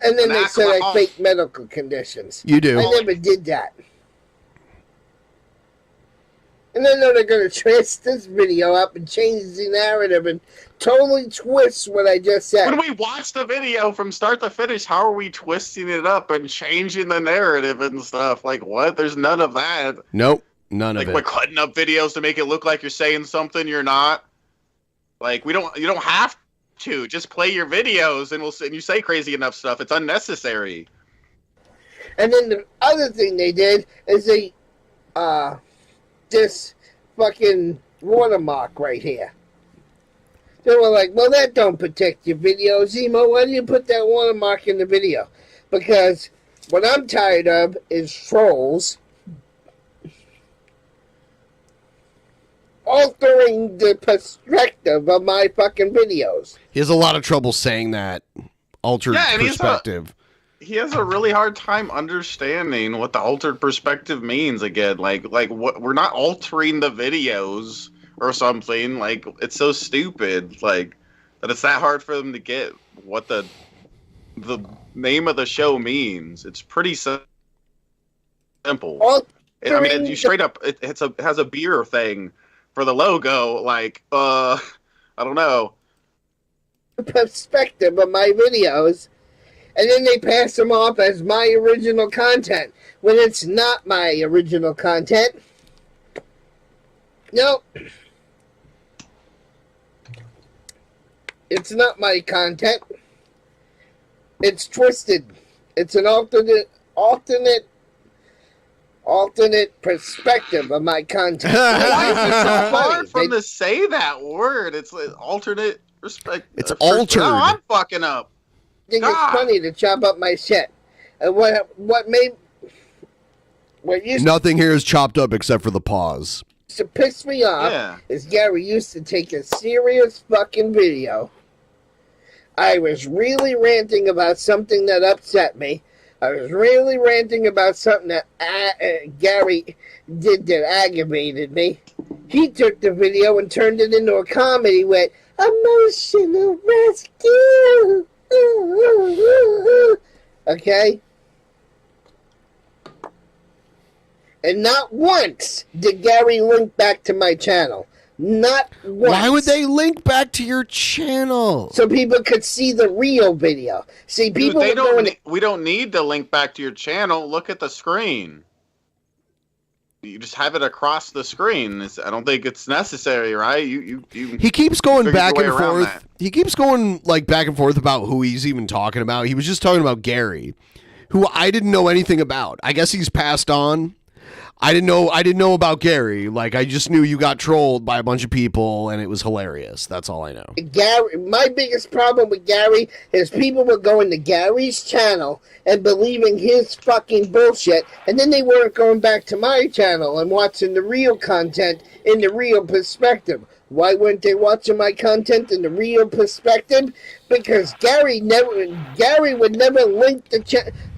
And then they said I fake medical conditions. You do. I never did that. And I know they're going to twist this video up and change the narrative and totally twist what I just said. When we watch the video from start to finish, how are we twisting it up and changing the narrative and stuff? Like what? There's none of that. Nope, none of it. Like we're cutting up videos to make it look like you're saying something you're not. Like you don't have to just play your videos and you say crazy enough stuff. It's unnecessary. And then the other thing they did is they this fucking watermark right here. They were like, well, that don't protect your video, Zemo. Why do you put that watermark in the video? Because what I'm tired of is trolls altering the perspective of my fucking videos. He has a lot of trouble saying that altered and perspective. He has a really hard time understanding what the altered perspective means. Again, like what, we're not altering the videos or something. Like it's so stupid. Like that it's that hard for them to get what the name of the show means. It's pretty simple. I mean, you straight up it has a beer thing for the logo. Like I don't know. Perspective of my videos. And then they pass them off as my original content when it's not my original content. Nope. It's not my content. It's twisted. It's an alternate perspective of my content. Why is it so hard for them to say that word? It's like alternate perspective. It's altered. No, I'm fucking up. I think it's funny to chop up my shit. And what Nothing here is chopped up except for the pause. to piss me off is Gary used to take a serious fucking video. I was really ranting about something that upset me. I was really ranting about something that Gary did that aggravated me. He took the video and turned it into a comedy with emotional rescue. Okay? And not once did Gary link back to my channel. Not once. Why would they link back to your channel? So people could see the real video. See, people. Dude, we don't need to link back to your channel. Look at the screen. You just have it across the screen. I don't think it's necessary, right? He keeps going back and forth. He keeps going like back and forth about who he's even talking about. He was just talking about Gary, who I didn't know anything about. I guess he's passed on. I didn't know about Gary. Like, I just knew you got trolled by a bunch of people, and it was hilarious. That's all I know. Gary, my biggest problem with Gary is people were going to Gary's channel and believing his fucking bullshit, and then they weren't going back to my channel and watching the real content in the real perspective. Why weren't they watching my content in the real perspective? Because Gary would never link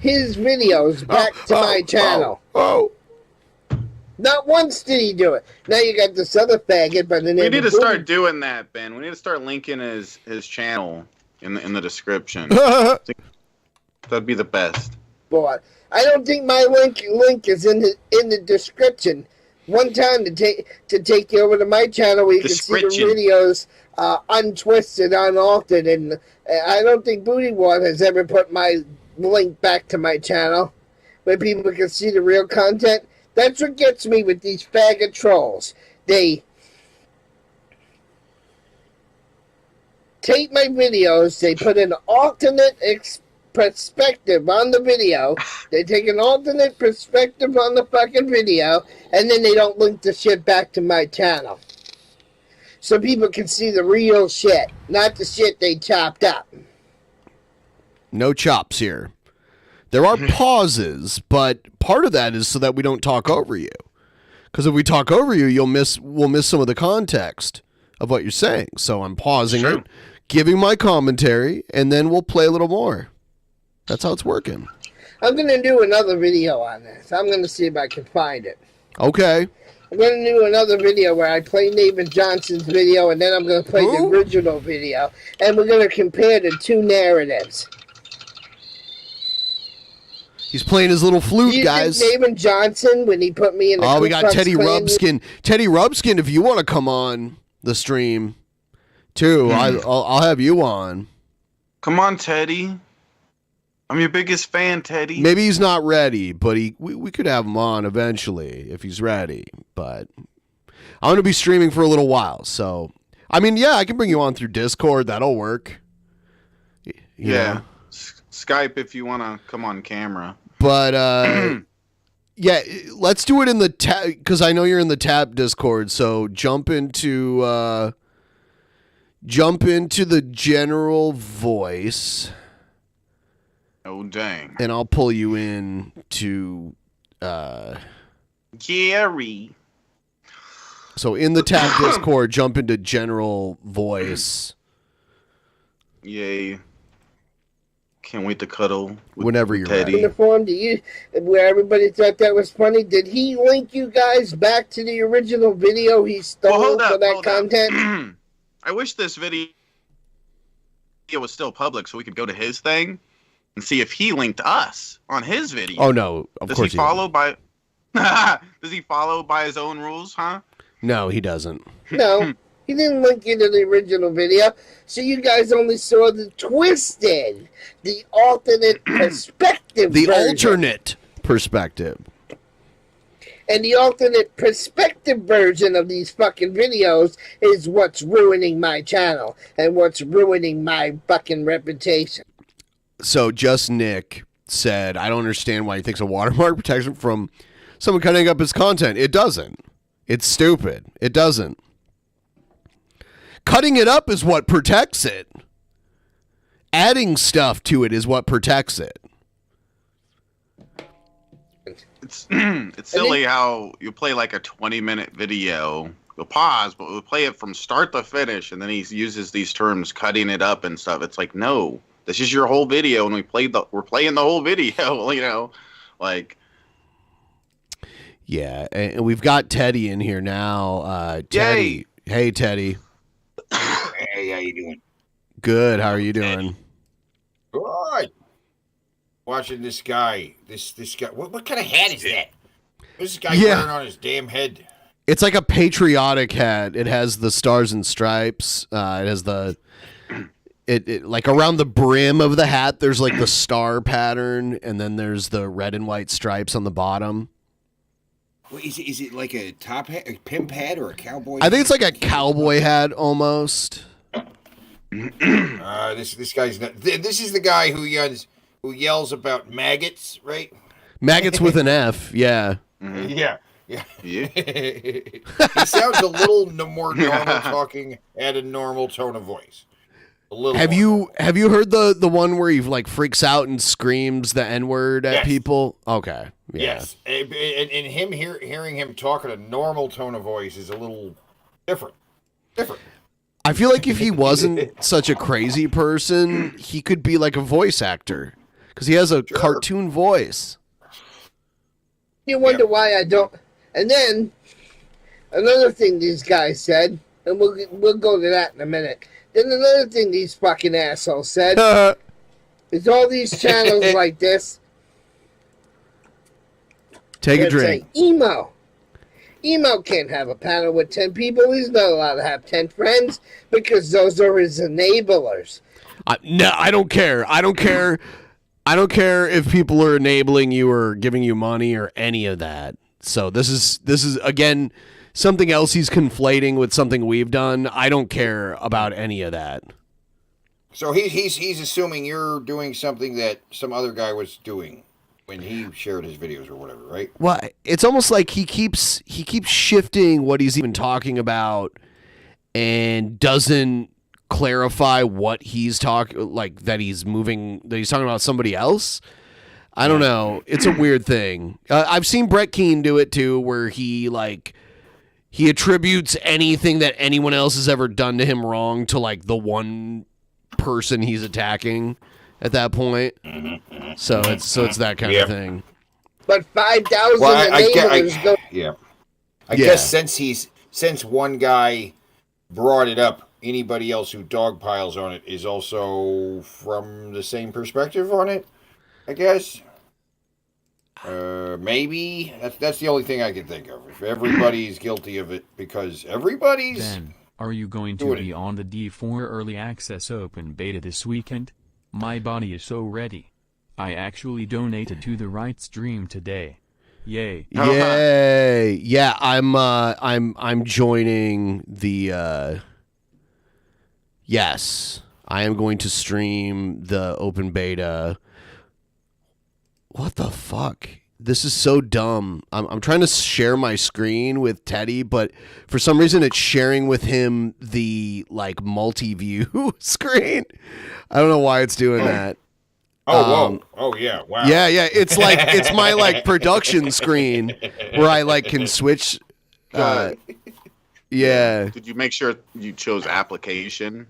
his videos back to my channel. Not once did he do it. Now you got this other faggot by the name of... We need to start doing that, Ben. We need to start linking his channel in the description. That'd be the best. Boy, I don't think my link is in the description. One time to take you over to my channel where you can see the videos untwisted, unaltered, and I don't think Booty Ward has ever put my link back to my channel where people can see the real content. That's what gets me with these faggot trolls. They take my videos, they put an alternate perspective on the video, they take an alternate perspective on the fucking video, and then they don't link the shit back to my channel. So people can see the real shit, not the shit they chopped up. No chops here. There are pauses, but part of that is so that we don't talk over you. Because if we talk over you, we'll miss some of the context of what you're saying. So I'm pausing it, giving my commentary, and then we'll play a little more. That's how it's working. I'm going to do another video on this. I'm going to see if I can find it. Okay. I'm going to do another video where I play Nathan Johnson's video, and then I'm going to play the original video, and we're going to compare the two narratives. He's playing his little flute, guys. Nathan Johnson, when he put me in the we got Teddy Rubskin. Teddy Rubskin, if you want to come on the stream, too, I'll have you on. Come on, Teddy. I'm your biggest fan, Teddy. Maybe he's not ready, but we could have him on eventually if he's ready. But I'm going to be streaming for a little while, so I mean, yeah, I can bring you on through Discord. That'll work. You know? Skype if you want to come on camera. But yeah, let's do it in the tab because I know you're in the tab Discord. So jump into the general voice. Oh dang! And I'll pull you in to Gary. So in the tab Discord, jump into general voice. Yay! Can't wait to cuddle whenever you're Teddy. ready. In the forum, where everybody thought that was funny, did he link you guys back to the original video he stole for that content? I wish this video was still public so we could go to his thing and see if he linked us on his video. Oh no, of course he follow by. Does he follow by his own rules? Huh? No, he doesn't. No. He didn't link you to the original video, so you guys only saw the twisted, the alternate perspective The version. alternate perspective. And the alternate perspective version of these fucking videos is what's ruining my channel and what's ruining my fucking reputation. So Just Nick said, I don't understand why he thinks a watermark protects him from someone cutting up his content. It doesn't. It's stupid. It doesn't. Cutting it up is what protects it. Adding stuff to it is what protects it. It's silly how you play like a 20-minute video. You'll pause, but we'll play it from start to finish, and then he uses these terms, cutting it up and stuff. It's like, no, this is your whole video, and we're playing the whole video. You know, like. Yeah, and we've got Teddy in here now. Teddy, hey Teddy. Hey, how you doing? Good. How are you doing? Good. Watching this guy. This guy. What kind of hat is that? What's this guy wearing on his damn head? It's like a patriotic hat. It has the stars and stripes. It has it like around the brim of the hat. There's like the star pattern, and then there's the red and white stripes on the bottom. Well, is it like a top hat, a pimp hat, or a cowboy? I think it's like a cowboy hat almost. This guy's not. This is the guy who yells about maggots, right? Maggots with an F, yeah. Mm-hmm. Yeah. He sounds a little more normal talking at a normal tone of voice. Have you heard the one where he like freaks out and screams the N-word at people? Okay. Yeah. Yes. And him hearing him talk at a normal tone of voice is a little different. I feel like if he wasn't such a crazy person, he could be like a voice actor because he has a cartoon voice. You wonder why I don't. And then another thing these guys said, and we'll go to that in a minute. Then another thing these fucking assholes said is all these channels like this. Take a drink. Emo can't have a panel with 10 people. He's not allowed to have 10 friends because those are his enablers. No, I don't care. I don't care if people are enabling you or giving you money or any of that. So this is again something else he's conflating with something we've done. I don't care about any of that. So he's assuming you're doing something that some other guy was doing when he shared his videos or whatever, right? Well, it's almost like he keeps shifting what he's even talking about and doesn't clarify what he's talking, like that he's talking about somebody else. I don't know. It's a weird thing. I've seen Brett Keane do it too, where he attributes anything that anyone else has ever done to him wrong to like the one person he's attacking at that point. So it's that kind of thing. But 5,000 enablers go. Yeah. I guess since one guy brought it up, anybody else who dogpiles on it is also from the same perspective on it, I guess. Maybe that's the only thing I can think of. If everybody's guilty of it, because everybody's. Ben, are you going to be on the D4 Early Access Open Beta this weekend? My body is so ready. I actually donated to the right stream today. Yay! Yay! Yeah, I'm joining the. Yes, I am going to stream the open beta. What the fuck? This is so dumb. I'm trying to share my screen with Teddy, but for some reason it's sharing with him the like multi-view screen. I don't know why it's doing that. Oh, whoa. Oh, yeah. Wow. Yeah. It's like it's my like production screen where I like can switch. Yeah. Did you make sure you chose application?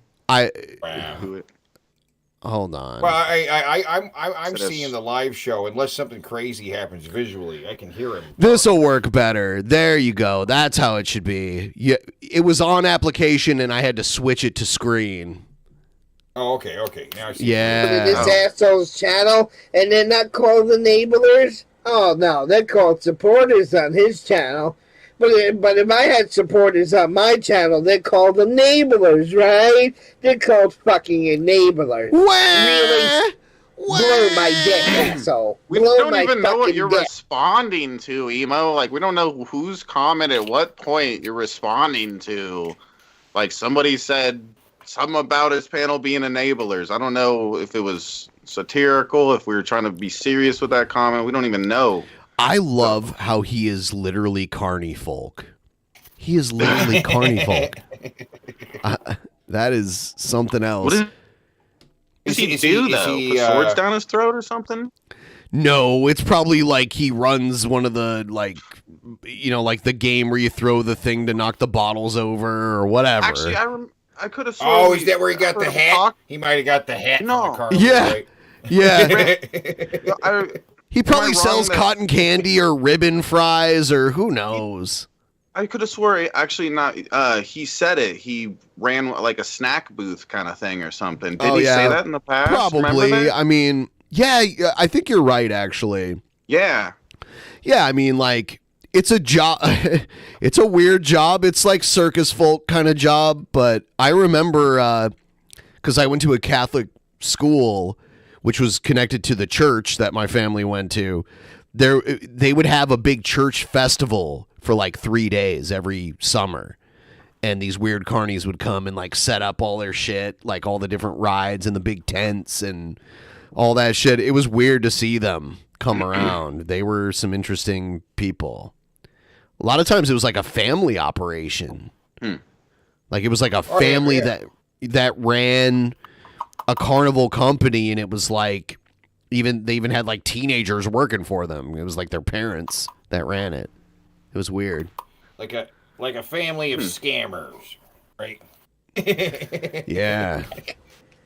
Hold on. Well, I'm seeing the live show. Unless something crazy happens visually, I can hear him. This will work better. There you go. That's how it should be. Yeah, it was on application, and I had to switch it to screen. Oh, okay. Now I see. Yeah. This asshole's channel, and they're not called enablers. Oh no, they're called supporters on his channel. But if I had supporters on my channel, they're called enablers, right? They're called fucking enablers. Really? Blow my dick, asshole. We don't even know what you're responding to, Emo. Like, we don't know whose comment at what point you're responding to. Like, somebody said something about his panel being enablers. I don't know if it was satirical, if we were trying to be serious with that comment. We don't even know. I love how he is literally carny folk. He is literally carny folk. That is something else. What does he do, though? Put swords down his throat or something? No, it's probably like he runs one of the, like, you know, like the game where you throw the thing to knock the bottles over or whatever. Actually, I could have sworn. Oh, is that where he got the hat? He might have got the hat from the car. Yeah. Right? Yeah. He probably sells cotton candy or ribbon fries or who knows. I could have swore actually not. He said it. He ran like a snack booth kind of thing or something. Did he say that in the past? Probably. I mean, yeah, I think you're right, actually. Yeah. Yeah, I mean, like, it's a job. It's a weird job. It's like circus folk kind of job. But I remember, because I went to a Catholic school, which was connected to the church that my family went to. They would have a big church festival for like 3 days every summer. And these weird carnies would come and like set up all their shit, like all the different rides and the big tents and all that shit. It was weird to see them come around. They were some interesting people. A lot of times it was like a family operation. Like it was like a family that ran a carnival company, and it was like they even had like teenagers working for them. It was like their parents that ran it. It was weird. Like a family of scammers, right? Yeah.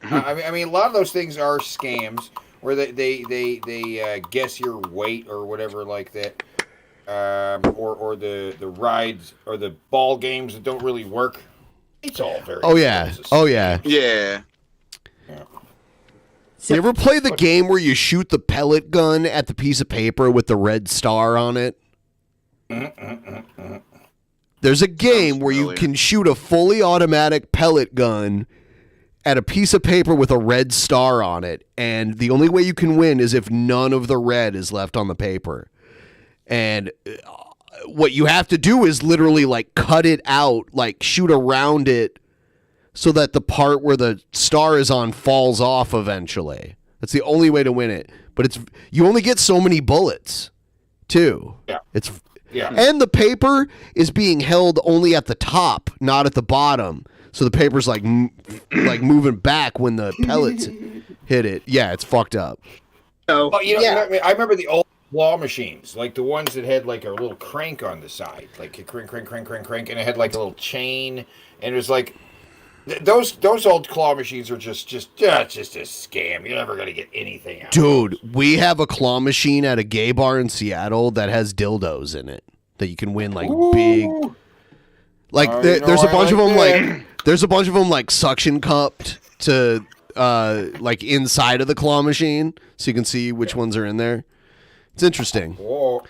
I mean, a lot of those things are scams where they guess your weight or whatever like that, or the rides or the ball games that don't really work. It's all very. Oh yeah. Yeah. You ever play the game where you shoot the pellet gun at the piece of paper with the red star on it? There's a game where you can shoot a fully automatic pellet gun at a piece of paper with a red star on it, and the only way you can win is if none of the red is left on the paper. And what you have to do is literally like cut it out, like shoot around it, so that the part where the star is on falls off eventually. That's the only way to win it. But you only get so many bullets, too. Yeah. And the paper is being held only at the top, not at the bottom. So the paper's like moving back when the pellets hit it. Yeah, it's fucked up. So, Oh, yeah. I remember the old claw machines, like the ones that had like a little crank on the side, like a crank, crank, crank, crank, crank, and it had like a little chain, and it was like those old claw machines are just a scam. You're never gonna get anything out. Dude, of those. we have a claw machine at a gay bar in Seattle that has dildos in it that you can win like big. Like there's a bunch of them there's a bunch of them like suction cupped to like inside of the claw machine, so you can see which ones are in there. It's interesting. Whoa.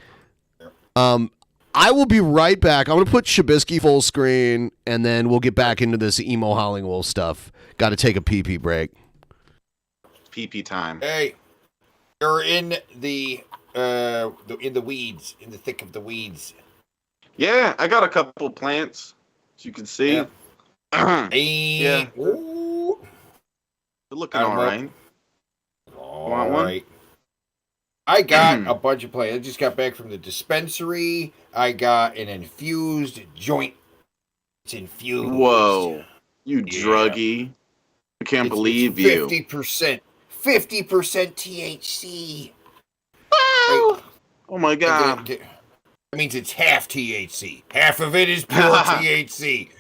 I will be right back. I'm going to put Shabisky full screen, and then we'll get back into this emo Howlingwolf stuff. Got to take a pee-pee break. Pee-pee time. Hey, you're in the weeds, in the thick of the weeds. Yeah, I got a couple plants, as you can see. Yeah. Yeah. Ooh. They're looking all right. All Want one? right. I got a bunch of plants. I just got back from the dispensary. I got an infused joint. It's infused. Whoa. You druggie. I can't believe you. 50% THC. Oh, oh my God. That means it's half THC. Half of it is pure THC.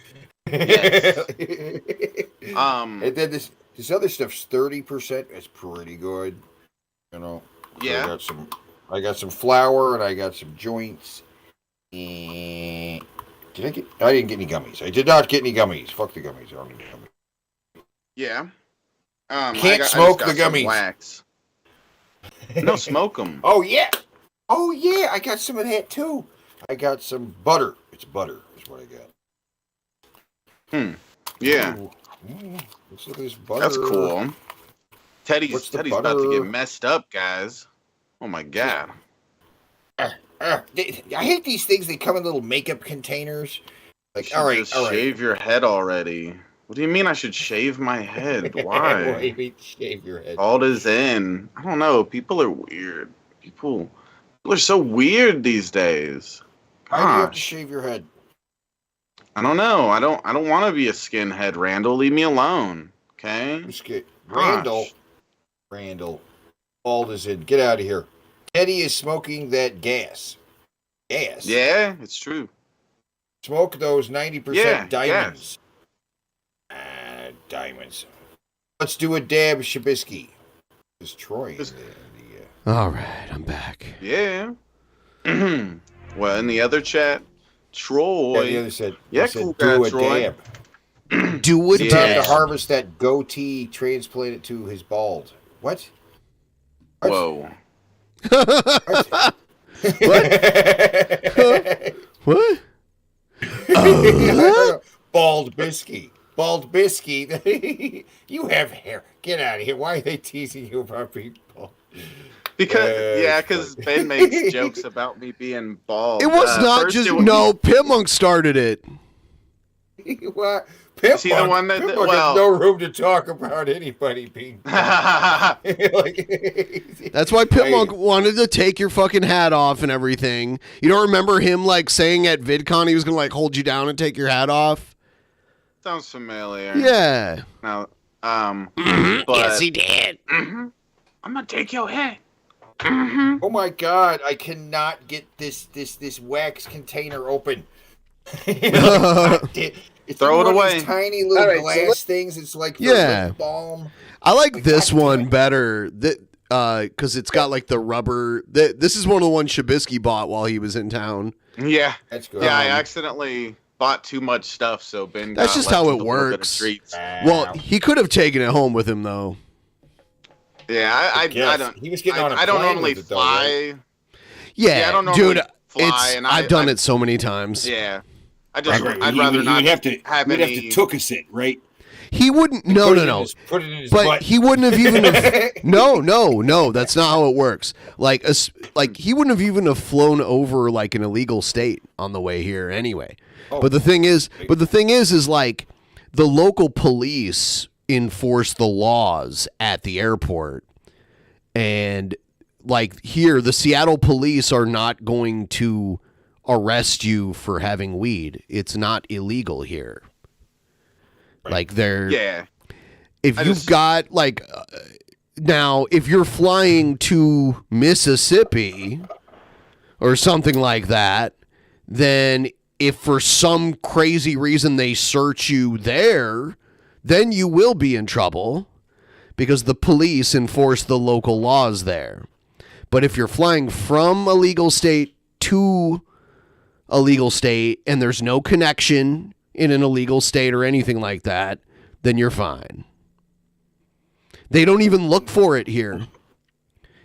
And then this other stuff's 30%. That's pretty good. You know. Yeah. I got some flour and I got some joints. And I didn't get any gummies. I did not get any gummies. Fuck the gummies. I don't need gummies. Yeah. Can't smoke the gummies. Wax. No, smoke them. Oh yeah. I got some of that too. I got some butter. It's butter. Is what I got. Yeah. Let's look at this butter. That's cool. Teddy's butter? about to get messed up, guys. Oh my God. I hate these things. They come in little makeup containers. Like, all right. Shave your head already. What do you mean I should shave my head? Why? What do you mean shave your head? Bald is in. I don't know. People are weird. People are so weird these days. Why do you have to shave your head? I don't know. I don't want to be a skinhead, Randall. Leave me alone. Okay? Randall. Bald is in. Get out of here. Teddy is smoking that gas. Gas? Yeah, it's true. Smoke those 90% diamonds. Yes. Diamonds. Let's do a dab, Shabisky. Is Troy in there? All right, I'm back. Yeah. Well, in the other chat, Troy. Yeah, the other said, cool do guy, a Troy. dab. Do a He's about to dab. harvest that goatee, transplant it to his bald. What? Whoa. What? Bald Bisky. Bald Bisky. You have hair. Get out of here. Why are they teasing you about being bald? Because Ben makes jokes about me being bald. It was not just PIMPMUNK started it. What? Is he the one that? Pimp-Monk has no room to talk about anybody being. That's why PIMPMUNK wanted to take your fucking hat off and everything. You don't remember him like saying at VidCon he was gonna like hold you down and take your hat off? Sounds familiar. Yeah. Now, yes, he did. I'm gonna take your hat. Oh my God! I cannot get this wax container open. It's throw it away. These tiny little glass things. It's like lip balm. I like this one better. Because it's got like the rubber. This is one of the ones Shabisky bought while he was in town. Yeah, that's good. Yeah, I accidentally bought too much stuff, so Ben. That's just how it works. Well, he could have taken it home with him though. Yeah, I don't. He was getting on a I don't plane normally with it, though, fly. right? Yeah, I don't normally dude. fly, I've done it so many times. Yeah, I'd rather not have to have we'd any. have to took us it, right? He wouldn't. No. Put it in his But butt. he wouldn't have even. No. That's not how it works. Like he wouldn't have even have flown over like an illegal state on the way here anyway. Oh. But the thing is like the local police enforce the laws at the airport, and like here, the Seattle police are not going to arrest you for having weed. It's not illegal here. Like they're Yeah. If you've got like Now, if you're flying to Mississippi or something like that, then if for some crazy reason they search you there, then you will be in trouble because the police enforce the local laws there. But if you're flying from a legal state to a legal state and there's no connection in an illegal state or anything like that, then you're fine. They don't even look for it here.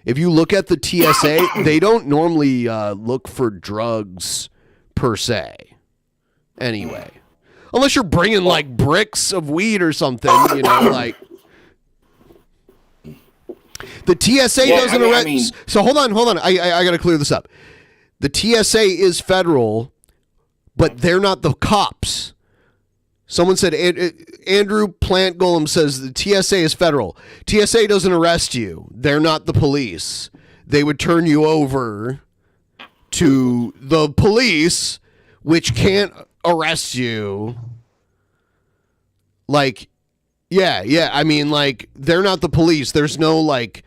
If you look at the TSA, they don't normally look for drugs per se. Anyway, unless you're bringing like bricks of weed or something, you know, like the TSA doesn't arrest. So hold on. I got to clear this up. The TSA is federal, but they're not the cops. Someone said, Andrew Plant Golem says the TSA is federal. TSA doesn't arrest you. They're not the police. They would turn you over to the police, which can't arrest you. Like, yeah. I mean, like, they're not the police. There's no, like,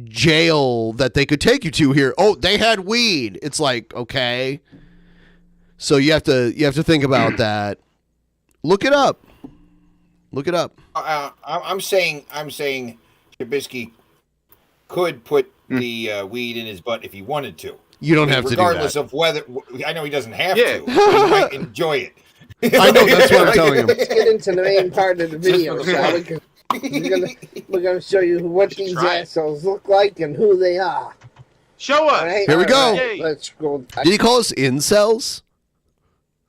jail that they could take you to here. Oh, they had weed. It's like, okay. So you have to think about that. Look it up. I'm saying Trubisky could put the weed in his butt if he wanted to. You don't have to do that. Regardless of whether, I know he doesn't have to. He might enjoy it. I know, that's what I'm telling him. Let's get into the main part of the video, shall we? We're gonna show you what these assholes look like and who they are. Show us. Right? Here we go. Right. Let's go. Did he call us incels?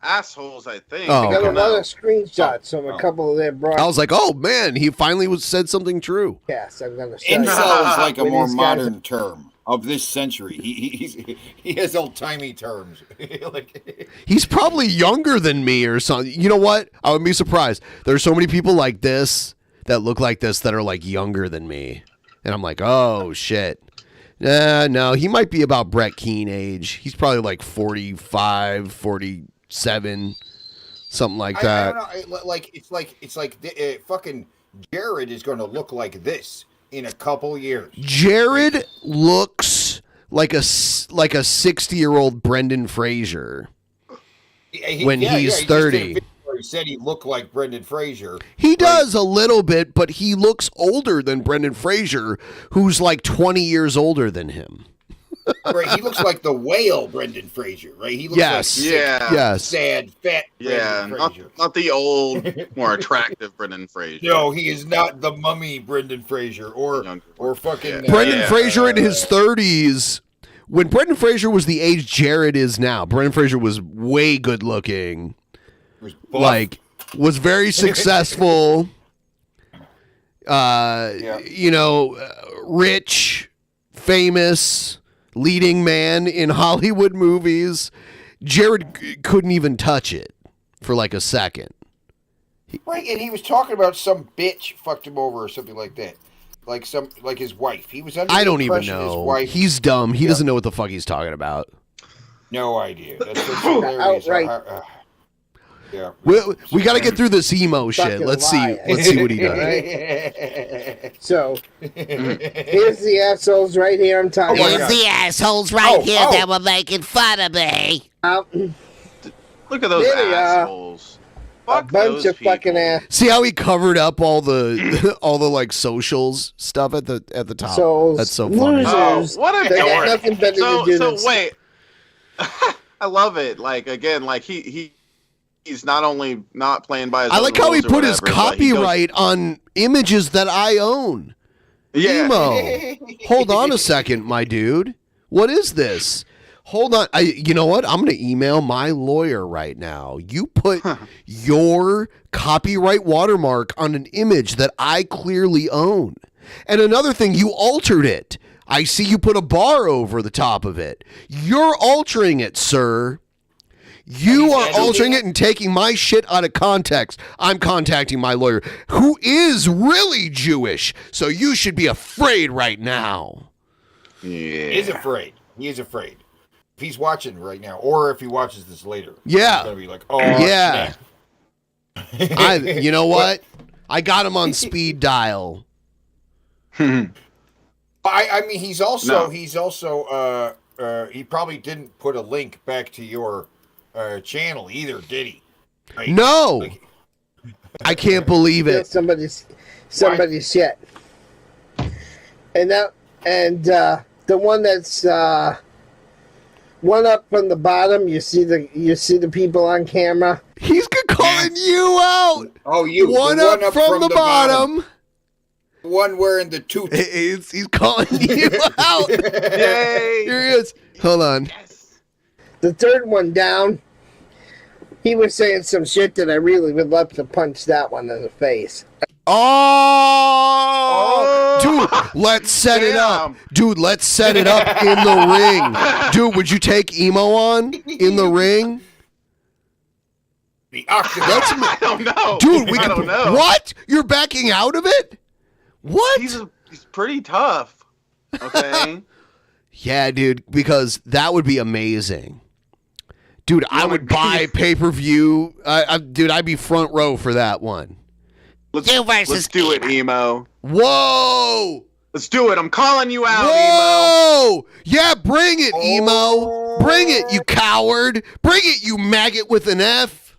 Assholes, I think. Oh, I got okay. another screenshot from a couple of their broadcasts. I was like, oh man, he finally said something true. Yes, I'm gonna show you. Incel is like a With more these guys- modern term of this century. He has old timey terms. Like, He's probably younger than me or something. You know what? I would be surprised. There's so many people like this that look like this that are like younger than me. And I'm like, oh shit. No, he might be about Brett Keane age. He's probably like 45, 47, something like that. I don't know. It's like fucking Jared is going to look like this in a couple years. Jared looks like a 60-year-old Brendan Fraser when he's 30. He said he looked like Brendan Fraser. He does a little bit, but he looks older than Brendan Fraser, who's like 20 years older than him. Right, he looks like the whale Brendan Fraser, right? He looks Yes. like Yes. sad, fat Yeah, Brendan Fraser. not the old, more attractive Brendan Fraser. No, he is not the mummy Brendan Fraser or fucking Brendan Fraser in his 30s. When Brendan Fraser was the age Jared is now, Brendan Fraser was way good looking. Like, was very successful. You know, rich, famous, leading man in Hollywood movies. Jared couldn't even touch it for like a second. Right, and he was talking about some bitch fucked him over or something like that. Like his wife. He was under I the don't even impression his know. wife, He's dumb. He doesn't know what the fuck he's talking about. no idea. That's hilarious. Outright. Yeah. We got to get through this emo shit. Fucking Let's see. liar. Let's see what he does. So, here's the assholes right here I'm talking Here's about. the assholes right here that were making fun of me. Look at those There we are. assholes. A Fuck bunch those of people. fucking ass. See how he covered up all the all the like socials stuff at the top. Souls. That's so funny. Losers. Oh, what a They got dork. nothing better to do So than wait. I love it. Like, again, like he's not only not playing by his I own like how he rules or put his whatever, but he goes- copyright on images that I own. Yeah. Emo. Hold on a second, my dude. What is this? Hold on. You know what? I'm going to email my lawyer right now. You put your copyright watermark on an image that I clearly own. And another thing, you altered it. I see you put a bar over the top of it. You're altering it, sir. You are altering it and taking my shit out of context. I'm contacting my lawyer, who is really Jewish. So you should be afraid right now. Yeah. He is afraid. He is afraid. If he's watching right now, or if he watches this later, Yeah. he's gonna be like, "Oh, Yeah. snap." You know what? I got him on speed dial. I mean, he's also No. he probably didn't put a link back to your channel either, did he? Right? No, Like, I can't believe Steal it. somebody's shit. And the one that's one up from the bottom. You see the people on camera. He's calling you out. oh, you One the up from the bottom. The one wearing the tooth. He's calling you out. Yay! Here he is. Hold on. The third one down. He was saying some shit that I really would love to punch that one in the face. Oh, dude, let's set it up. Dude, let's set it up in the ring. Dude, would you take Emo on in the ring? The octagon. I don't know. Dude, I don't know. What? You're backing out of it? What? He's pretty tough. Okay. Yeah, dude, because that would be amazing. Dude, I would buy pay-per-view. Dude, I'd be front row for that one. Let's versus do it, Emo. Whoa! Let's do it. I'm calling you out, Whoa! Yeah, bring it, Emo. Bring it, you coward. Bring it, you maggot with an F.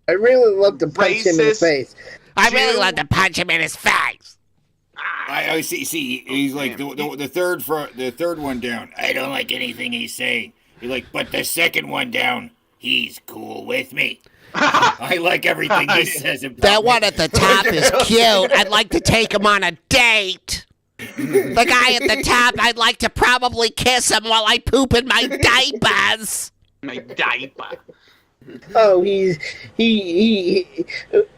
I really love to punch him in the Racist. face. I really love to punch him in his face. I see. He's like the third one down. I don't like anything he's saying. You're like, but the second one down, he's cool with me. I like everything he says about That me. one at the top is cute. I'd like to take him on a date. The guy at the top, I'd like to probably kiss him while I poop in my diapers. My diaper. Oh, he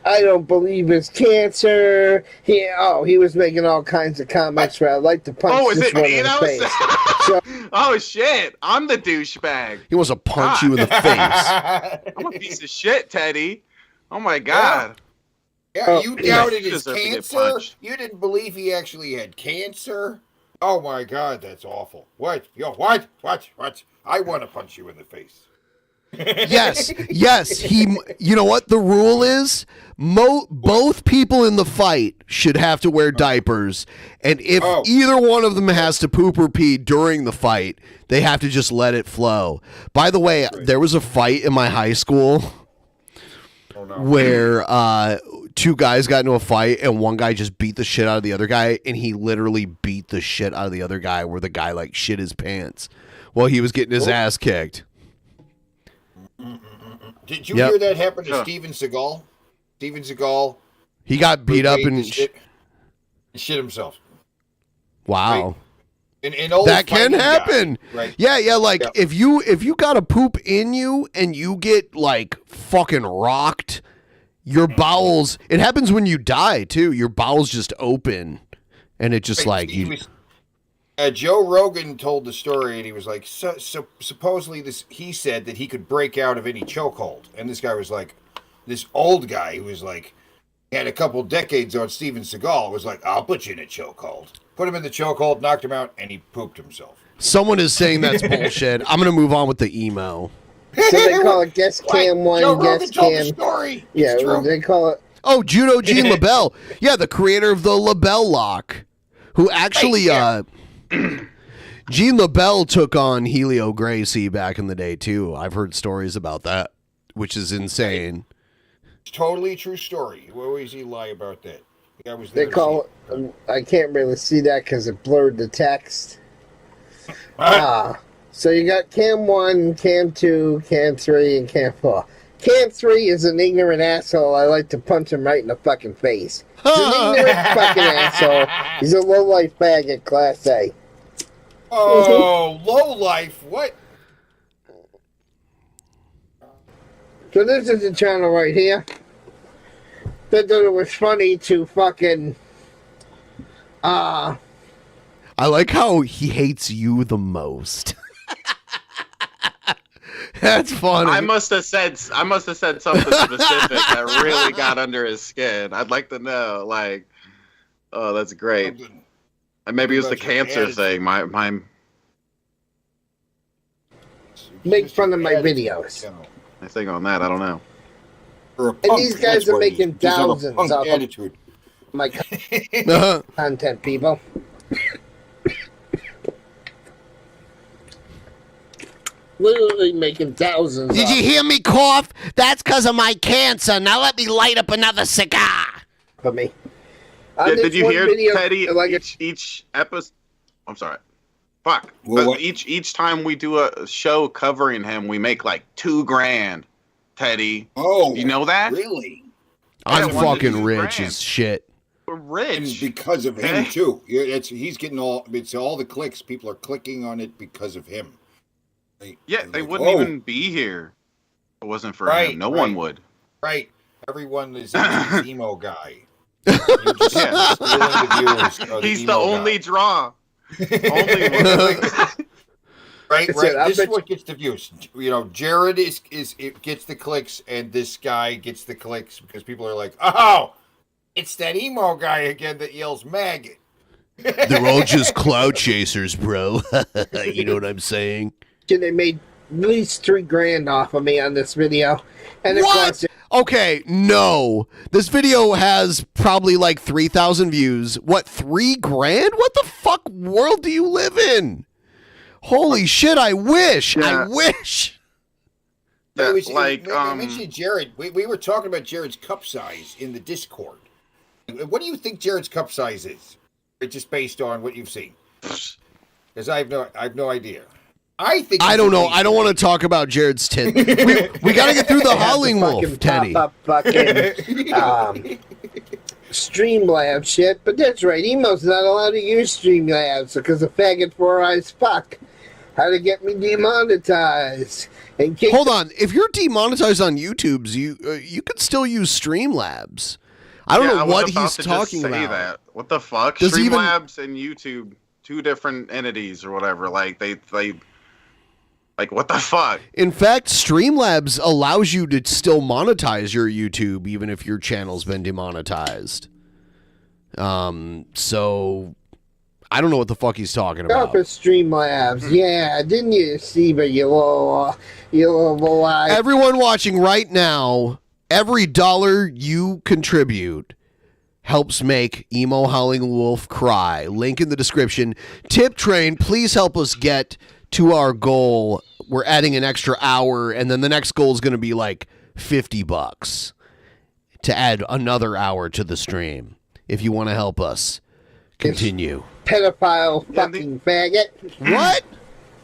I don't believe it's cancer. He was making all kinds of comments where I'd like to punch Oh, is this it one me? in the That face. was. Oh shit! I'm the douchebag. He wants to punch you in the face. I'm a piece of shit, Teddy. Oh my god. Yeah, you doubted You his deserve to get cancer. punched. You didn't believe he actually had cancer. Oh my God, that's awful. What? Yo, what? I want to punch you in the face. Yes. You know what the rule is? Both people in the fight should have to wear diapers, and if either one of them has to poop or pee during the fight, they have to just let it flow. By the way, there was a fight in my high school where two guys got into a fight, and one guy just beat the shit out of the other guy, and he literally beat the shit out of the other guy, where the guy like shit his pants while he was getting his ass kicked. Did you hear that happen to Steven Seagal? Steven Seagal. He got beat up and shit himself. Wow. An old That can fighting happen. guy, right? Yeah. Like if you got a poop in you and you get like fucking rocked, your bowels. It happens when you die too. Your bowels just open, and it just like you. Joe Rogan told the story, and he was like, so supposedly he said that he could break out of any chokehold, and this guy was like, this old guy who was like, had a couple decades on Steven Seagal, was like, I'll put you in a chokehold. Put him in the chokehold, knocked him out, and he pooped himself. Someone is saying that's bullshit. I'm gonna move on with the emo. So they call it guest cam one, Joe Rogan guest told the cam. story. Yeah, It's true. they call it. Oh, Judo Gene LaBelle. Yeah, the creator of the LaBelle lock, who actually Gene LaBelle took on Helio Gracie back in the day too. I've heard stories about that, which is insane. It's totally true story. Why would he lie about that? The guy was there They to call see it. I can't really see that because it blurred the text. So you got cam 1, cam 2, cam 3, and cam 4. Cam 3 is an ignorant asshole. I like to punch him right in the fucking face. He's an ignorant fucking asshole. He's a low-life bag at Class A. Oh, low life. What? So this is the channel right here. They thought it was funny to fucking I like how he hates you the most. That's funny. I must have said something specific that really got under his skin. I'd like to know, like, oh, that's great. And maybe it was the cancer thing. My make fun of my videos. I think on that, I don't know. And these guys are making thousands off of attitude. my content, people. literally making thousands. Did you hear me cough? That's because of my cancer. Now let me light up another cigar. For me. Did you hear, Teddy? Like each episode. I'm sorry. Fuck. Well, But each time we do a show covering him, we make like $2,000. Teddy. Oh, you know that? Really? I'm Yeah, fucking rich $1,000. as shit. We're rich. And because of him too. He's getting it's all the clicks. People are clicking on it because of him. They like, wouldn't even be here if it wasn't for him. No one would. Right. Everyone is this emo guy. You're just stealing the viewers of He's the emo only guy. draw. Only one. Right. That's it. This is what gets the views. You know, Jared it gets the clicks, and this guy gets the clicks because people are like, oh, it's that emo guy again that yells maggot. They're all just cloud chasers, bro. You know what I'm saying? they made at least $3,000 off of me on this video. And of What? course, Okay, no. This video has probably like 3,000 views. What, $3,000? What the fuck world do you live in? Holy shit, I wish. Yeah. I wish. Yeah, I mentioned Jared. We were talking about Jared's cup size in the Discord. What do you think Jared's cup size is? It's just based on what you've seen. Because I have no idea. I think I don't know. I don't want to talk about Jared's tit. We got to get through the Howlingwolf, Teddy. Pop up fucking Streamlabs shit, but that's right. Emo's not allowed to use Streamlabs because the faggot 4 eyes fuck. How to get me demonetized? And Hold on. If you're demonetized on YouTube's, you could still use Streamlabs. I don't know what he's talking about. That. What the fuck? Does Streamlabs and YouTube, two different entities or whatever. Like they like what the fuck? In fact, Streamlabs allows you to still monetize your YouTube even if your channel's been demonetized. So I don't know what the fuck he's talking about. for Streamlabs, yeah, didn't you see? But you little lie. Everyone watching right now, every dollar you contribute helps make Emo Howling Wolf cry. Link in the description. Tip Train, please help us get to our goal. We're adding an extra hour, and then the next goal is going to be like $50 to add another hour to the stream. If you want to help us continue. Pedophile fucking faggot. What?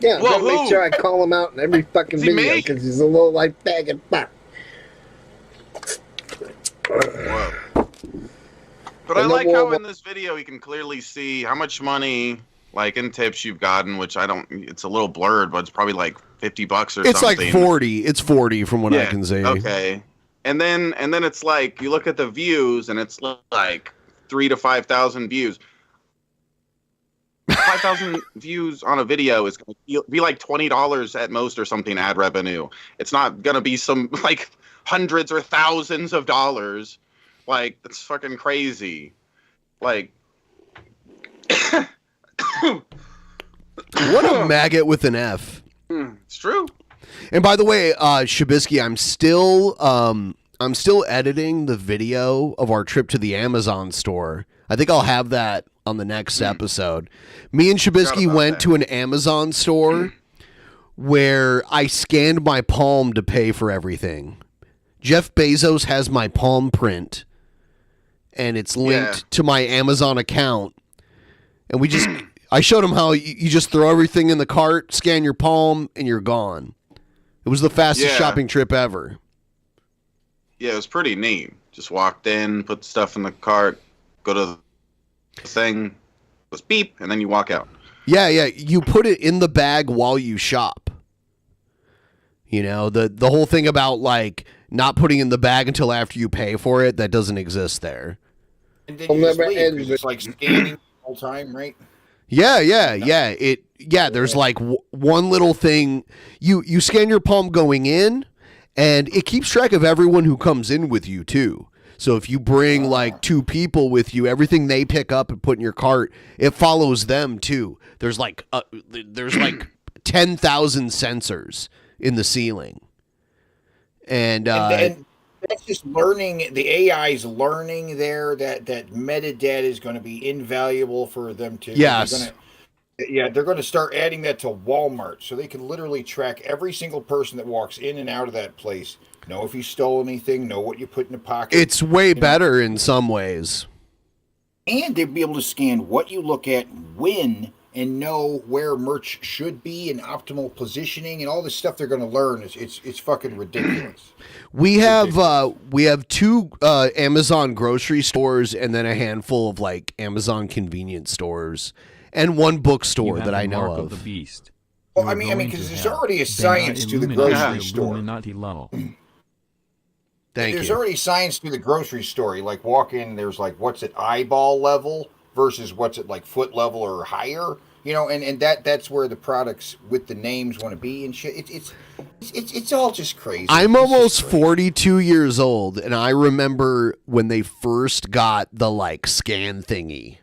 Yeah, I'm Whoa, gonna make sure I call him out in every fucking Is he video me? because he's a low life faggot fuck. Whoa. But I like how in this video you can clearly see how much money, like in tips, you've gotten. Which I don't. It's a little blurred, but it's probably like $50 or something. It's like 40. It's 40 from what I can see. Okay. And then it's like you look at the views and it's like 3,000 to 5,000 views. 5,000 views on a video is going to be like $20 at most or something ad revenue. It's not going to be some like hundreds or thousands of dollars. Like, that's fucking crazy. Like, What a maggot with an F. it's true. And by the way, Shabisky, I'm still editing the video of our trip to the Amazon store. I think I'll have that on the next episode. Me and Shabisky went to an Amazon store where I scanned my palm to pay for everything. Jeff Bezos has my palm print, and it's linked to my Amazon account. And I showed him how you just throw everything in the cart, scan your palm, and you're gone. It was the fastest shopping trip ever. Yeah, it was pretty neat. Just walked in, put the stuff in the cart, go to the thing, goes beep, and then you walk out. Yeah. You put it in the bag while you shop. You know, the whole thing about like not putting in the bag until after you pay for it, that doesn't exist there. And then you just leave, 'cause it's like scanning the whole time, right? Yeah. There's like one little thing. You scan your palm going in, and it keeps track of everyone who comes in with you too. So if you bring like 2 people with you, everything they pick up and put in your cart, it follows them too. There's like 10,000 sensors in the ceiling, and that's just learning. The AI's learning there that metadata is going to be invaluable for them to. Yes. Yeah, they're going to start adding that to Walmart, so they can literally track every single person that walks in and out of that place. Know if you stole anything, know what you put in the pocket. It's way better in some ways. And they'd be able to scan what you look at, when, and know where merch should be and optimal positioning and all this stuff they're going to learn. It's fucking ridiculous. We have 2 Amazon grocery stores and then a handful of like Amazon convenience stores and 1 bookstore that I know of. The beast. Well, I mean, because there's already a science to the grocery store. There's already science to the grocery store. You like walk in, there's like what's at eyeball level versus what's at like foot level or higher. You know, and that's where the products with the names want to be and shit. It's all just crazy. I'm almost 42 years old, and I remember when they first got the like scan thingy.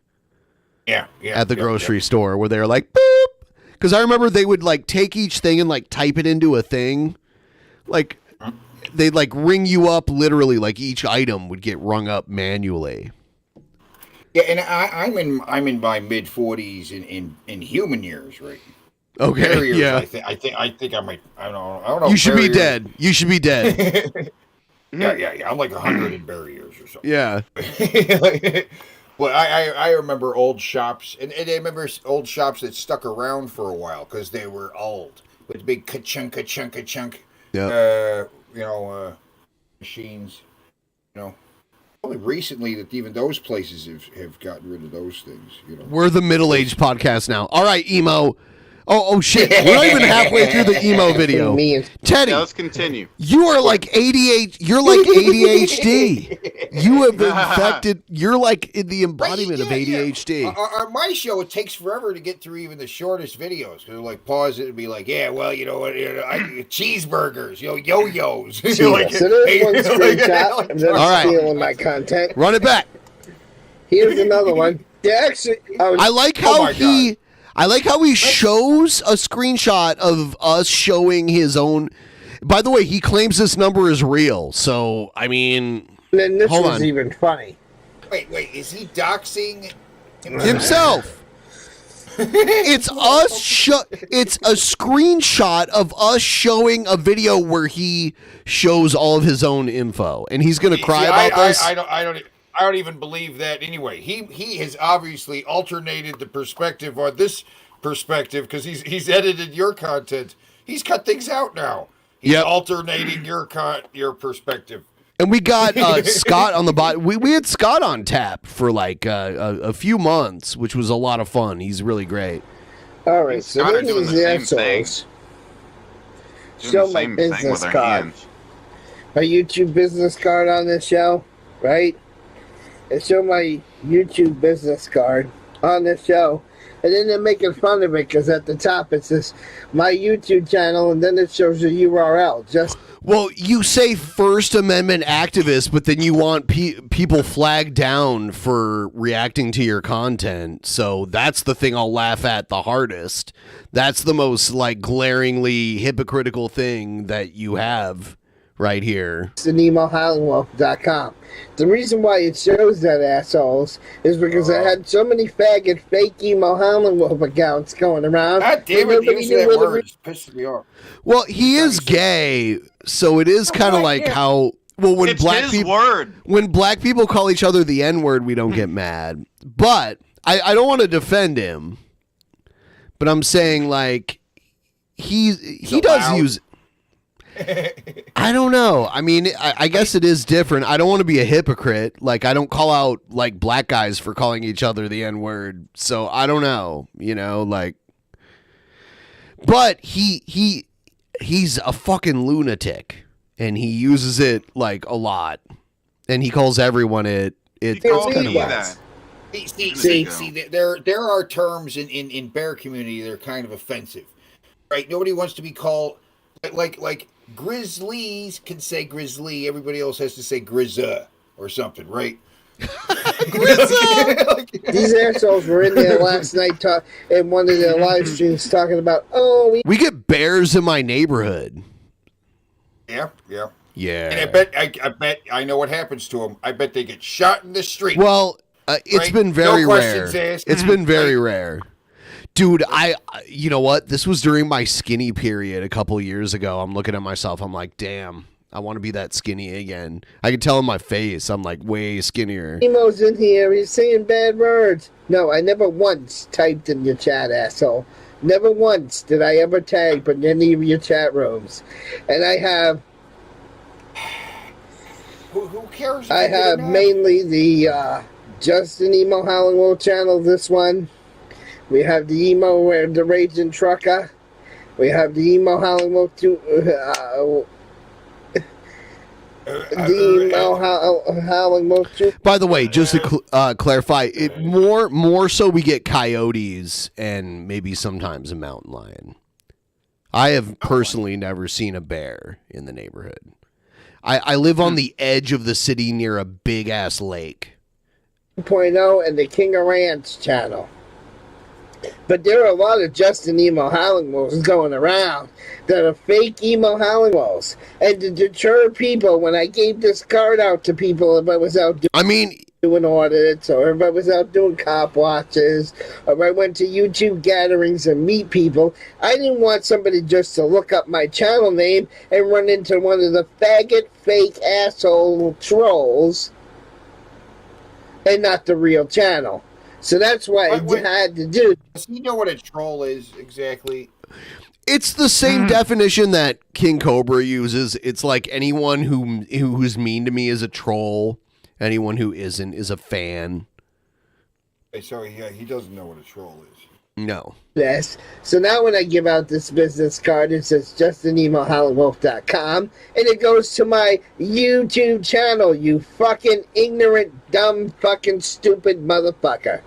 Yeah. At the grocery store, where they're like, boop. Because I remember they would like take each thing and like type it into a thing. Like, they'd like ring you up literally, like each item would get rung up manually. Yeah, and I'm in my mid 40s in human years, right? Okay, years, yeah. I think I might. I don't know. You should be dead. You should be dead. yeah. I'm like 100 in berry years or something. Yeah. Well, I remember old shops, and I remember old shops that stuck around for a while because they were old with big ka-chunk, machines. You know, only recently that even those places have gotten rid of those things. You know, we're the middle-aged podcast now. All right, emo. Oh shit! We're not even halfway through the emo video. Teddy, let's continue. You are like ADHD. You're like ADHD. You have infected. You're like in the embodiment of ADHD. Yeah. On my show, it takes forever to get through even the shortest videos. Because like pause it and be like, yeah, well, you know what? Cheeseburgers, yo-yos. So there's one screenshot. I'm just stealing my content. Run it back. Here's another one. I like how I like how he shows a screenshot of us showing his own. By the way, he claims this number is real. So, I mean, then this hold was on. even funny. Wait, is he doxing himself? It's us. It's a screenshot of us showing a video where he shows all of his own info, and he's going to cry about this. I don't even believe that anyway. He has obviously alternated the perspective on this perspective because he's edited your content. He's cut things out now. He's alternating your perspective. And we got Scott on the bot. We had Scott on tap for like a few months, which was a lot of fun. He's really great. All right, so then these assholes show my business card. My YouTube business card on this show, right? And show my YouTube business card on this show. And then they're making fun of it because at the top it says my YouTube channel and then it shows the URL. Well, you say First Amendment activist, but then you want people flagged down for reacting to your content. So that's the thing I'll laugh at the hardest. That's the most like glaringly hypocritical thing that you have right here. It's Howlingwolf.com. The reason why it shows that, assholes, is because I had so many faggot fake emo Howlingwolf accounts going around. God damn it, you say that word. It's pissing me off. Well, he is gay, so it is kind of like how... Well, when it's black his people word. When black people call each other the N-word, we don't get mad. But I don't want to defend him, but I'm saying like he does use... I don't know. I mean, I guess it is different. I don't want to be a hypocrite. Like, I don't call out like black guys for calling each other the N-word. So I don't know, like. But he's a fucking lunatic, and he uses it like a lot, and he calls everyone it. It's kind of that. See, there are terms in bear community that are kind of offensive, right? Nobody wants to be called like. Grizzlies can say grizzly. Everybody else has to say grizza or something, right? These assholes were in there last night in one of their live streams talking about, we get bears in my neighborhood. Yeah. And I bet I know what happens to them. I bet they get shot in the street. Well, it's been very no rare. questions asked. It's been very rare. Dude, you know what? This was during my skinny period a couple years ago. I'm looking at myself. I'm like, damn, I want to be that skinny again. I can tell in my face. I'm like way skinnier. Emo's in here. He's saying bad words. No, I never once typed in your chat, asshole. Never once did I ever type in any of your chat rooms. And I have... Who cares? I have mainly the Justin Emo Howlingwolf channel, this one. We have the Emo where the Raging Trucker. We have the Emo Howlingwolf Howlingwolf 2. By the way, just to clarify, it more so we get coyotes and maybe sometimes a mountain lion. I have personally never seen a bear in the neighborhood. I live on the edge of the city near a big-ass lake. 2.0 and the King of Rants channel. But there are a lot of Justin Emo Howlingwolves going around that are fake Emo Howlingwolves. And to deter people, when I gave this card out to people, if I was out doing audits, or if I was out doing cop watches, or if I went to YouTube gatherings and meet people, I didn't want somebody just to look up my channel name and run into one of the faggot, fake, asshole trolls and not the real channel. So that's what I had to do. Does he know what a troll is exactly? It's the same definition that King Cobra uses. It's like anyone who's mean to me is a troll. Anyone who isn't is a fan. Hey, sorry, yeah, he doesn't know what a troll is. No. Yes. So now when I give out this business card, it says JustinEmoHowlingwolf.com, and it goes to my YouTube channel, you fucking ignorant, dumb, fucking stupid motherfucker.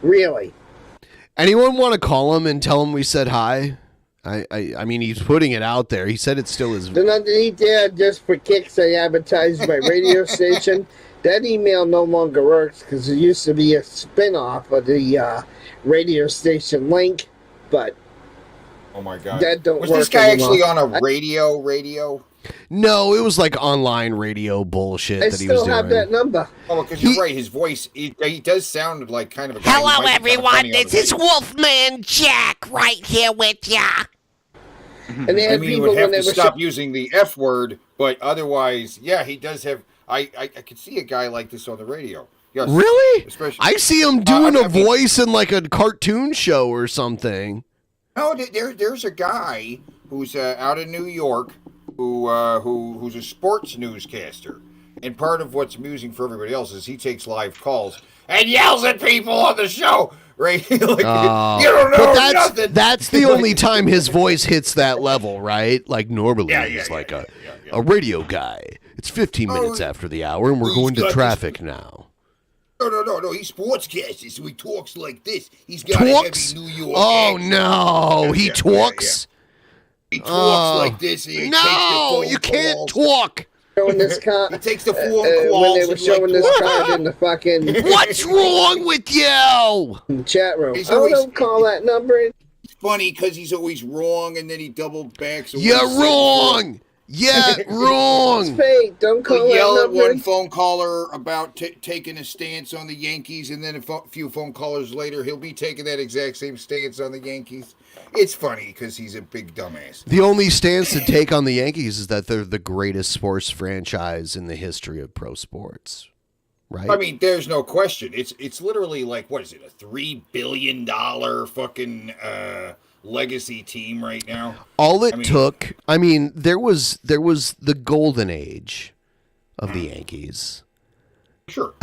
Really. Anyone want to call him and tell him we said hi? I mean, he's putting it out there. He said it still is. Then underneath there, just for kicks, I advertise my radio station. That email no longer works because it used to be a spin-off of the radio station link, but oh my god, that don't was work this guy anymore. actually on a radio? No, it was like online radio bullshit I that he was still doing. have that number. Oh, because you're right. His voice, he does sound like kind of a guy who Hello, might be kind of everyone. funny on This the is radio. Wolfman Jack right here with ya. And they I had mean, he people would have when to they were stop using the F word, but otherwise, yeah, he does have. I could see a guy like this on the radio. Yes, Really? Especially, I see him doing I a mean- voice in like a cartoon show or something. No, there's a guy who's out in New York who's a sports newscaster, and part of what's amusing for everybody else is he takes live calls and yells at people on the show. Right? Like, you don't know But nothing. that's the only time his voice hits that level, right? Like normally he's like a radio guy. It's 15 minutes after the hour and we're going to traffic now. No. He's sportscaster, so he talks like this. He's got Talks? a heavy New York Oh accent. no, he talks? He talks like this. And he takes the No, phone you can't calls. talk. Showing this card, He takes the phone when calls. they were and, showing like, this card in the fucking What's wrong with you? chat room. He's Oh, always- don't call that number. It's funny because he's always wrong, and then he double backs. away. You're wrong. Yeah, It's wrong. fake. Don't call He'll that yell at number. one phone caller about taking a stance on the Yankees, and then a few phone callers later, he'll be taking that exact same stance on the Yankees. It's funny because he's a big dumbass. The only stance to take on the Yankees is that they're the greatest sports franchise in the history of pro sports. Right? I mean, there's no question. It's literally like, what is it, a $3 billion fucking legacy team right now? All it took, I mean, there was the golden age of the Yankees. Sure.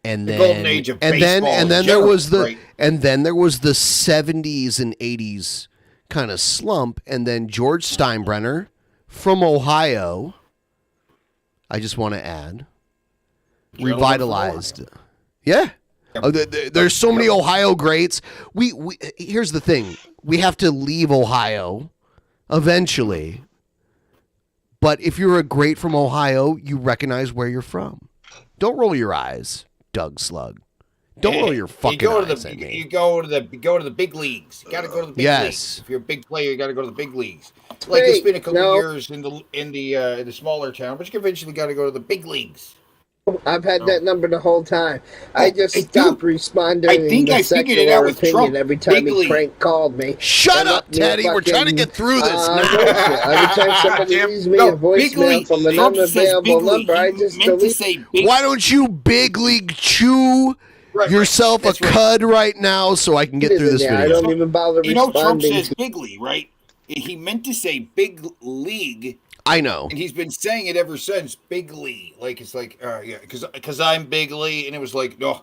And The then golden age of and then baseball and in then there general, was the right. and then there was the 70s and 80s kind of slump, and then George Steinbrenner from Ohio, I just want to add, revitalized. Yeah. Oh, there's so many Ohio greats. We here's the thing. We have to leave Ohio eventually. But if you're a great from Ohio, you recognize where you're from. Don't roll your eyes, Doug Slug. Don't roll your fucking eyes at me. You go to the big leagues. You got to go to the big leagues. If you're a big player, you got to go to the big leagues. Like it's been a couple years in the smaller town, but you eventually got to go to the big leagues. I've had that number the whole time. I just I stopped do. responding I think in I the figured it secular out with opinion Trump. every time Bigly. he crank called me. Shut And up, left me a Teddy. We're trying to fucking, get through this now. voicemail. Every time somebody leaves me a voicemail from an Trump says unavailable Bigly. number, I He just meant to delete. say Big. Why don't you big league chew yourself That's a right. cud right now so I can get through this I video? don't even bother You know, Trump responding. says Bigly, right? He meant to say Big League, I know. and he's been saying it ever since. Bigly, like it's like, yeah, because I'm Bigly, and it was like, no,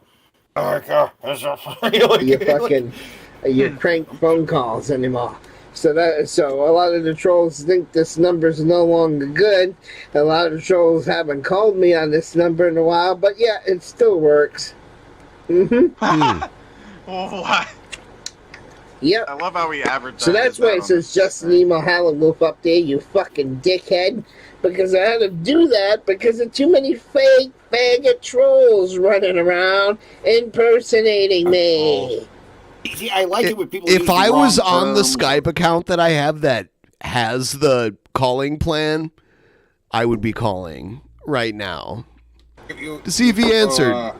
You fucking you crank phone calls anymore. So a lot of the trolls think this number's no longer good. A lot of the trolls haven't called me on this number in a while, but yeah, it still works. What? Yep. I love how we advertise. So that's why it says just an email Howlingwolf update, you fucking dickhead. Because I had to do that because of too many fake faggot trolls running around impersonating me. See, I like it when people. If use the I was wrong on the term. Skype account that I have that has the calling plan, I would be calling right now to see if he answered.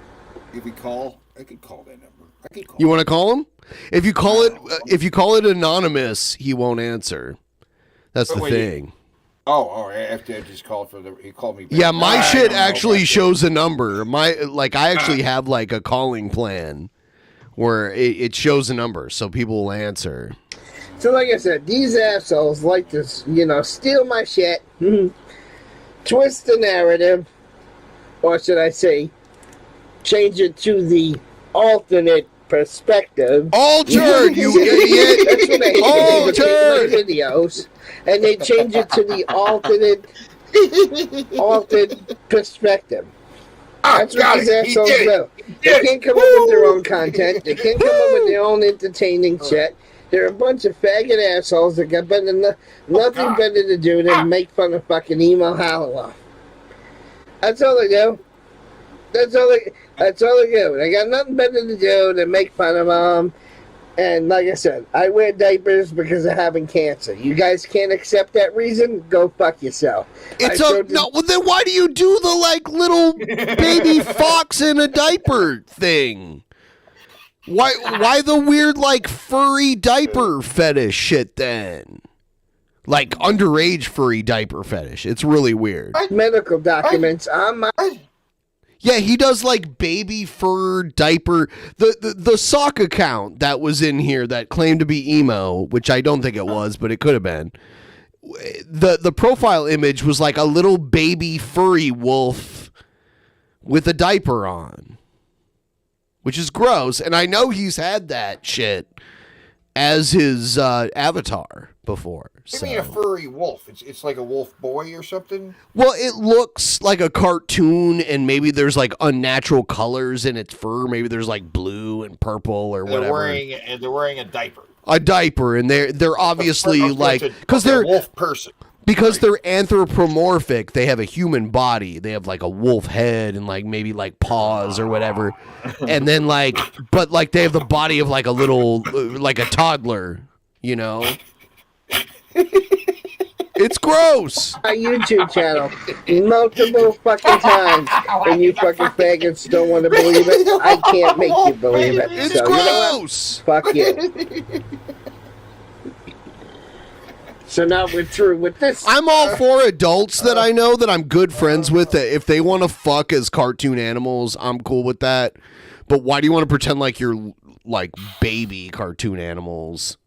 If we call, I could call that number. I could call. You want to call him? If you call it anonymous, he won't answer. That's the thing. I have to just call for the. He called me back. Yeah, my shit I actually shows a number. I actually have like a calling plan where it shows a number, so people will answer. So like I said, these assholes like to, steal my shit, twist the narrative, or should I say, change it to the alternate perspective. Altered, you idiot! That's what they Altered! my videos, and they change it to the altered perspective. That's what these assholes do. They can't come up with their own content. They can't come up with their own entertaining shit. They're a bunch of faggot assholes that got nothing better to do than make fun of fucking emo Halloween. That's all they do. That's all they do. They got nothing better to do than make fun of them. And like I said, I wear diapers because of having cancer. You guys can't accept that reason? Go fuck yourself. No. Well, then why do you do the like little baby fox in a diaper thing? Why the weird like furry diaper fetish shit then? Like underage furry diaper fetish. It's really weird. Medical documents on my. Yeah, he does like baby fur diaper. The sock account that was in here that claimed to be emo, which I don't think it was, but it could have been. The profile image was like a little baby furry wolf with a diaper on, which is gross. And I know he's had that shit as his avatar before. What do you mean a furry wolf? It's like a wolf boy or something? Well, it looks like a cartoon, and maybe there's like unnatural colors in its fur. Maybe there's like blue and purple or whatever. They're wearing a diaper. A diaper, and they're obviously because they're a wolf person. Because they're anthropomorphic. They have a human body. They have like a wolf head and like maybe like paws or whatever, and then but they have the body of like a little like a toddler. It's gross. My YouTube channel multiple fucking times, and you fucking faggots don't want to believe it. I can't make you believe it. It's so, gross. Fuck you. So now we're through with this. I'm all for adults that I know that I'm good friends with. That if they want to fuck as cartoon animals, I'm cool with that. But why do you want to pretend like you're like baby cartoon animals?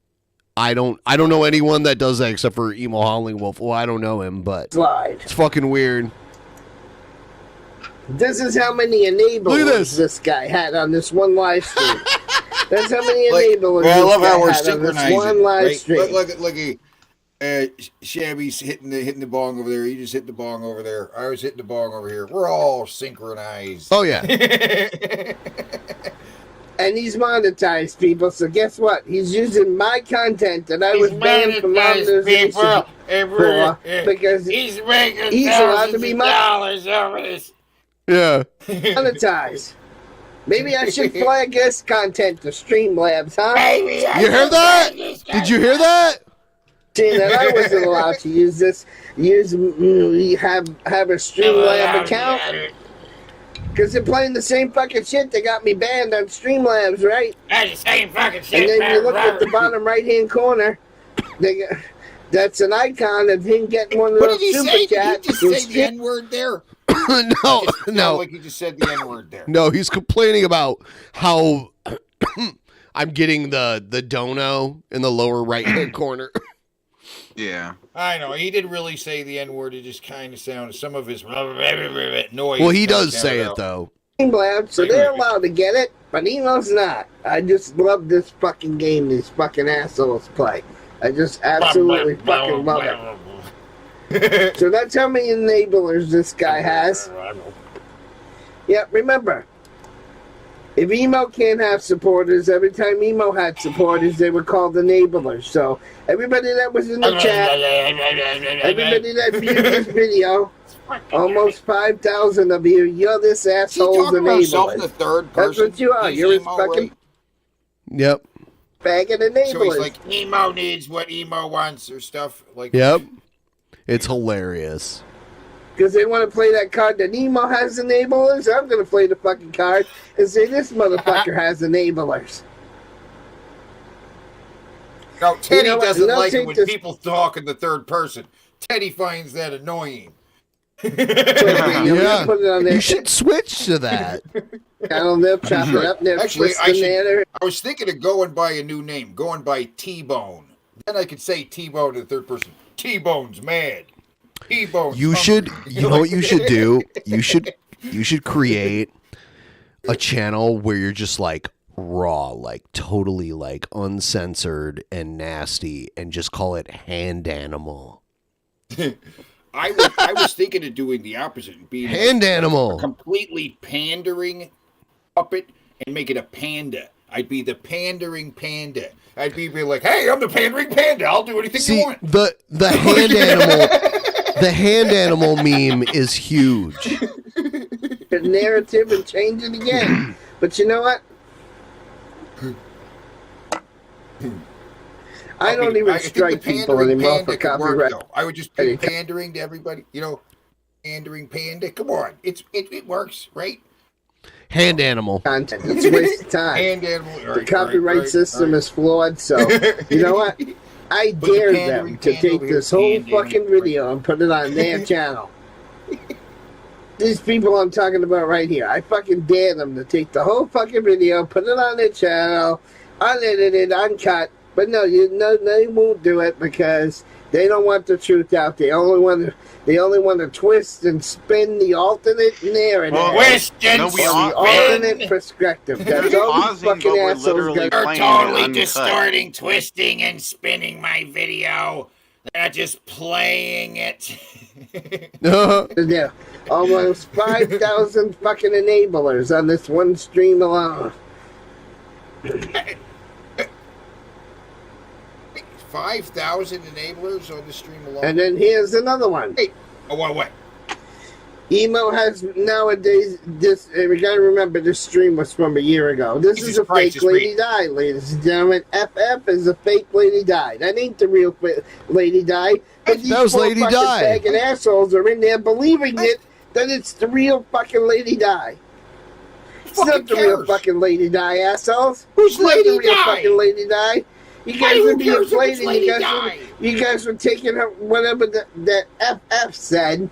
I don't know anyone that does that except for emo Howlingwolf. Well, I don't know him, but it's fucking weird. This is how many enablers this guy had on this one live stream. That's how many enablers I love how we're had on this synchronizing. one live stream. Look, Shabby's hitting the bong over there. You just hit the bong over there. I was hitting the bong over here. We're all synchronized. Oh yeah. And he's monetized, people. So guess what? He's using my content that I was banned from monetization for because he's allowed to be dollars over this. Yeah. Monetized. Maybe I should flag this content to Streamlabs, huh? You heard that? Did you hear that? Seeing that I wasn't allowed to use this, have a Streamlab account. Because they're playing the same fucking shit that got me banned on Streamlabs, right? That's the same fucking shit. And then you look at the bottom right-hand corner, that's an icon of him getting one of What those did he super say? chats. Did he just say the N-word there? No. Like he just said the N-word there. No, he's complaining about how I'm getting the dono in the lower right-hand corner. Yeah. I know. He didn't really say the N-word. It just kind of sounded, some of his noise. Well, he does say it, though. So they're allowed to get it, but Emo's not. I just love this fucking game these fucking assholes play. I just absolutely fucking love it. So that's how many enablers this guy has. Yeah, remember, if Emo can't have supporters, every time Emo had supporters, they were called enablers. So everybody that was in the chat, everybody that viewed this video, almost 5,000 of you, you're this asshole's enabler. The third person. That's what you are. You're his fucking Yep. faggot enablers. So he's like, Emo needs what Emo wants or stuff like. Yep. It's hilarious. Because they want to play that card that Emo has enablers. I'm going to play the fucking card and say this motherfucker has enablers. No, Teddy You know what? doesn't They'll like it take when this- people talk in the third person. Teddy finds that annoying. Yeah. Put it on there. You should switch to that. Channel nip, chop it up, nip, Actually, twist I the nanner. was thinking of going by a new name, going by T-Bone. Then I could say T-Bone in the third person. T-Bone's mad. T-Bone's You hungry. should. You know what you should do? You should create a channel where you're just like raw, like totally like uncensored and nasty, and just call it Hand Animal. I was thinking of doing the opposite, and being Hand a Animal. completely pandering puppet and make it a panda. I'd be the pandering panda. I'd be like, hey, I'm the pandering panda. I'll do anything you See, want. the hand animal. The hand animal meme is huge. The narrative and change it again. But you know what? I don't even strike people anymore for copyright. I would just be pandering to everybody. You know, pandering panda. Come on, it works, right? Hand animal. Content. It's a waste of time. Hand animal. The copyright system is flawed, so you know what? I dare them to take this whole fucking video and put it on their channel. These people I'm talking about right here, I fucking dare them to take the whole fucking video, put it on their channel, unedited, uncut. But no, they won't do it because they don't want the truth out. They only want to twist and spin the alternate narrative. Twist and No, we the are- alternate perspective. That's all these Pausing, but fucking we're assholes literally got. playing They're totally uncut. distorting, twisting, and spinning my video. They're not just playing it. to do. Almost 5,000 fucking enablers on this one stream alone. 5,000 enablers on the stream alone. And then here's another one. Hey, oh, what? Emo has nowadays this. We gotta remember this stream was from a year ago. This Jesus is a Christ, fake Lady Di, ladies and gentlemen. FF is a fake Lady Di. That ain't the real Lady Di. But these That was poor Lady fucking Di. faggot assholes are in there believing it that it's the real fucking Lady Di. It's not the real fucking Lady Di, assholes. Who's It's not Lady the real Di? fucking Lady Di. You guys Who were being cares if played it's and Lady Di? you guys were taking her whatever that FF said.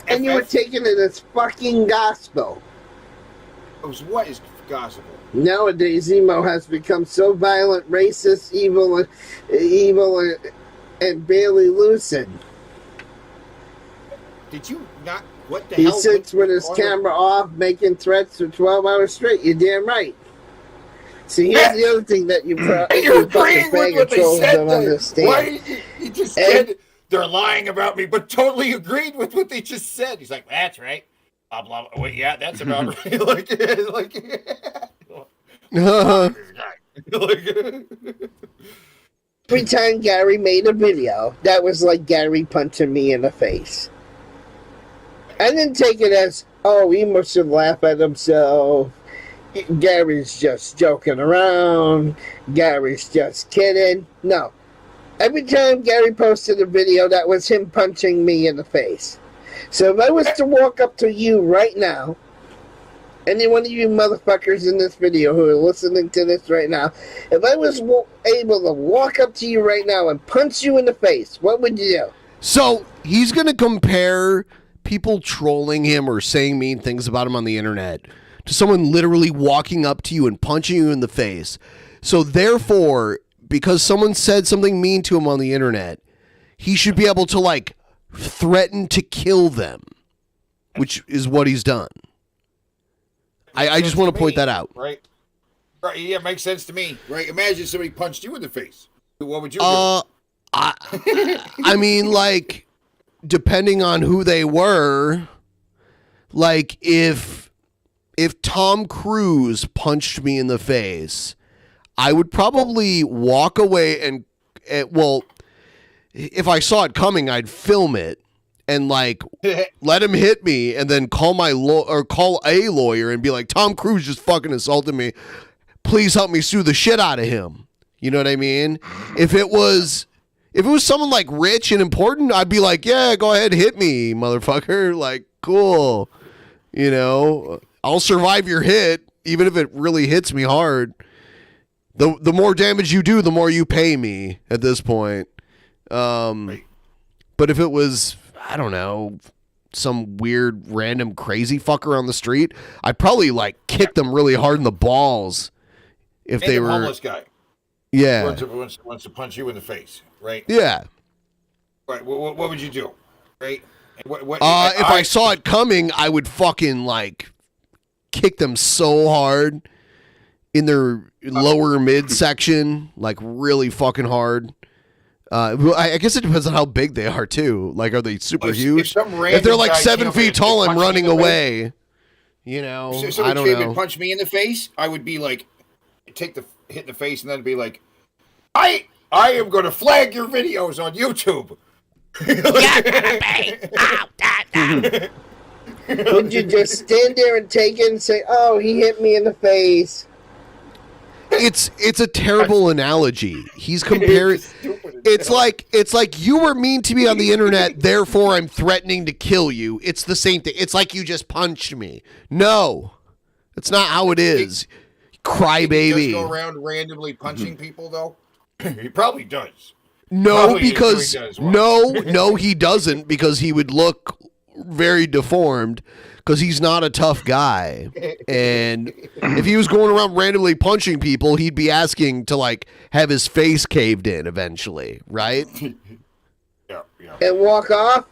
And you were taking it as fucking gospel. What is gospel? Nowadays, Emo has become so violent, racist, evil, and barely lucid. Did you not? What the He hell? sits with his camera off, making threats for 12 hours straight. You're damn right. See, here's the other thing that you You're fucking agreeing with faggot what they trolls said. don't Though. understand. Why you just said they're lying about me, but totally agreed with what they just said. He's like, that's right. Blah blah. Blah. Wait, yeah, that's about right. like, this guy. Every time Gary made a video, that was like Gary punching me in the face. I didn't take it as, oh, Emo should laugh at himself. Gary's just joking around. Gary's just kidding. No. Every time Gary posted a video, that was him punching me in the face. So if I was to walk up to you right now any one of you motherfuckers in this video who are listening to this right now, if I was able to walk up to you right now and punch you in the face, what would you do? So he's going to compare people trolling him or saying mean things about him on the internet to someone literally walking up to you and punching you in the face. So therefore, because someone said something mean to him on the internet, he should be able to like threaten to kill them, which is what he's done. I just want to point that out. Right. Right. Yeah, it makes sense to me. Right. Imagine somebody punched you in the face. What would you do? I mean, like, depending on who they were, like if Tom Cruise punched me in the face, I would probably walk away and well, if I saw it coming, I'd film it and like let him hit me and then call call a lawyer and be like, Tom Cruise just fucking assaulted me. Please help me sue the shit out of him. You know what I mean? If it was someone like rich and important, I'd be like, yeah, go ahead, hit me, motherfucker. Like, cool. You know, I'll survive your hit, even if it really hits me hard. The more damage you do, the more you pay me at this point. But if it was, I don't know, some weird, random, crazy fucker on the street, I'd probably like kick them really hard in the balls if they were homeless guy. Yeah. Wants to punch you in the face, right? Yeah. Right. What would you do? Right. If I saw it coming, I would fucking like kick them so hard in their lower midsection, like really fucking hard. I guess it depends on how big they are too. Like, are they super huge? If they're like 7 feet tall, I'm running away. You know, I don't know. Punch me in the face, I would be like, take the hit in the face, and then be like, I am going to flag your videos on YouTube. Would you just stand there and take it and say, "Oh, he hit me in the face"? It's a terrible analogy. He's comparing. It's like you were mean to me on the internet, therefore I'm threatening to kill you. It's the same thing. It's like you just punched me. No, that's not how it is. Crybaby. He does go around randomly punching people, though. He probably does. No, because no, he doesn't, because he would look very deformed. Because he's not a tough guy. And if he was going around randomly punching people, he'd be asking to, like, have his face caved in eventually, right? Yeah. And walk off?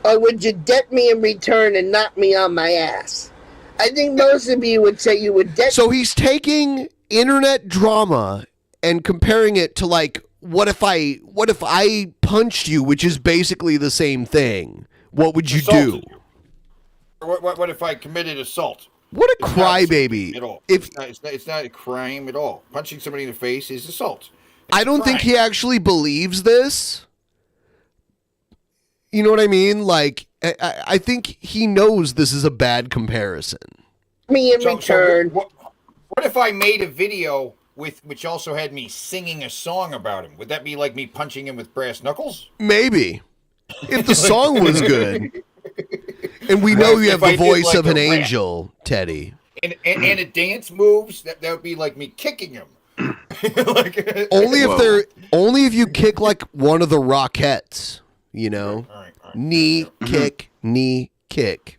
Or would you debt me in return and knock me on my ass? I think most of you would say you would debt. So he's taking internet drama and comparing it to, like, what if I punched you, which is basically the same thing? What would you do? What if I committed assault? What a crybaby! At all. It's not a crime at all. Punching somebody in the face is assault. I don't think he actually believes this. You know what I mean? Like, I think he knows this is a bad comparison. Me in return. What if I made a video which also had me singing a song about him? Would that be like me punching him with brass knuckles? Maybe. If the song was good. And we know you have the voice of an angel, Teddy. And a dance moves, that would be like me kicking him. Only if you kick like one of the Rockettes, you know? All right. Knee kick.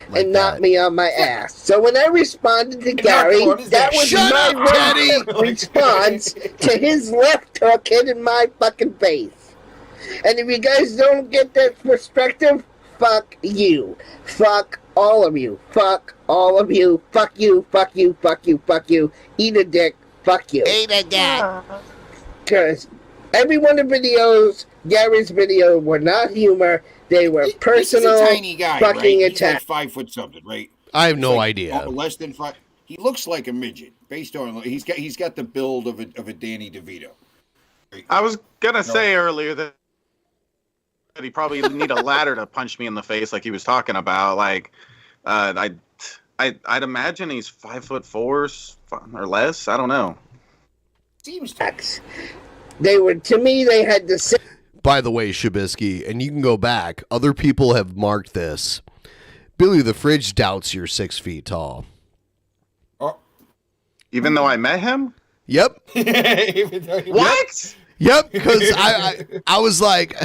Like and knock me on my ass. So when I responded to Gary, that was my response to his left hook hitting my fucking face. And if you guys don't get that perspective, fuck you. Fuck all of you. Fuck all of you. Fuck you. Fuck you. Fuck you. Fuck you. Eat a dick. Fuck you. Eat a dick. Because every one of the videos, Gary's video, were not humor. They were personal. He's a tiny guy, fucking right? attack. He's like 5 foot something, right? I have no idea. Less than 5. He looks like a midget. Based on he's got the build of a Danny DeVito. Right? I was gonna say earlier that he probably need a ladder to punch me in the face, like he was talking about. Like, I'd imagine he's 5'4" or less. I don't know. Seems they were, to me, they had the same. By the way, Shabisky, and you can go back, other people have marked this Billy the Fridge doubts you're 6 feet tall. Oh. Even though I met him? Yep. What? Yep, because I was like,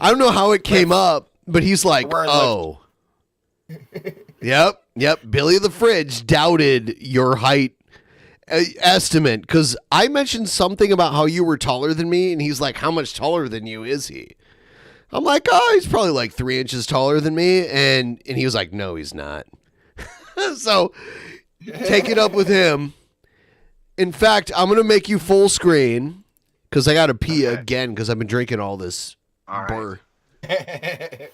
I don't know how it came up, but he's like, oh. Yep. Billy the Fridge doubted your height estimate because I mentioned something about how you were taller than me, and he's like, how much taller than you is he? I'm like, oh, he's probably like 3 inches taller than me, and he was like, no, he's not. So take it up with him. In fact, I'm gonna make you full screen because I gotta pee again because I've been drinking all this burr. Yeah,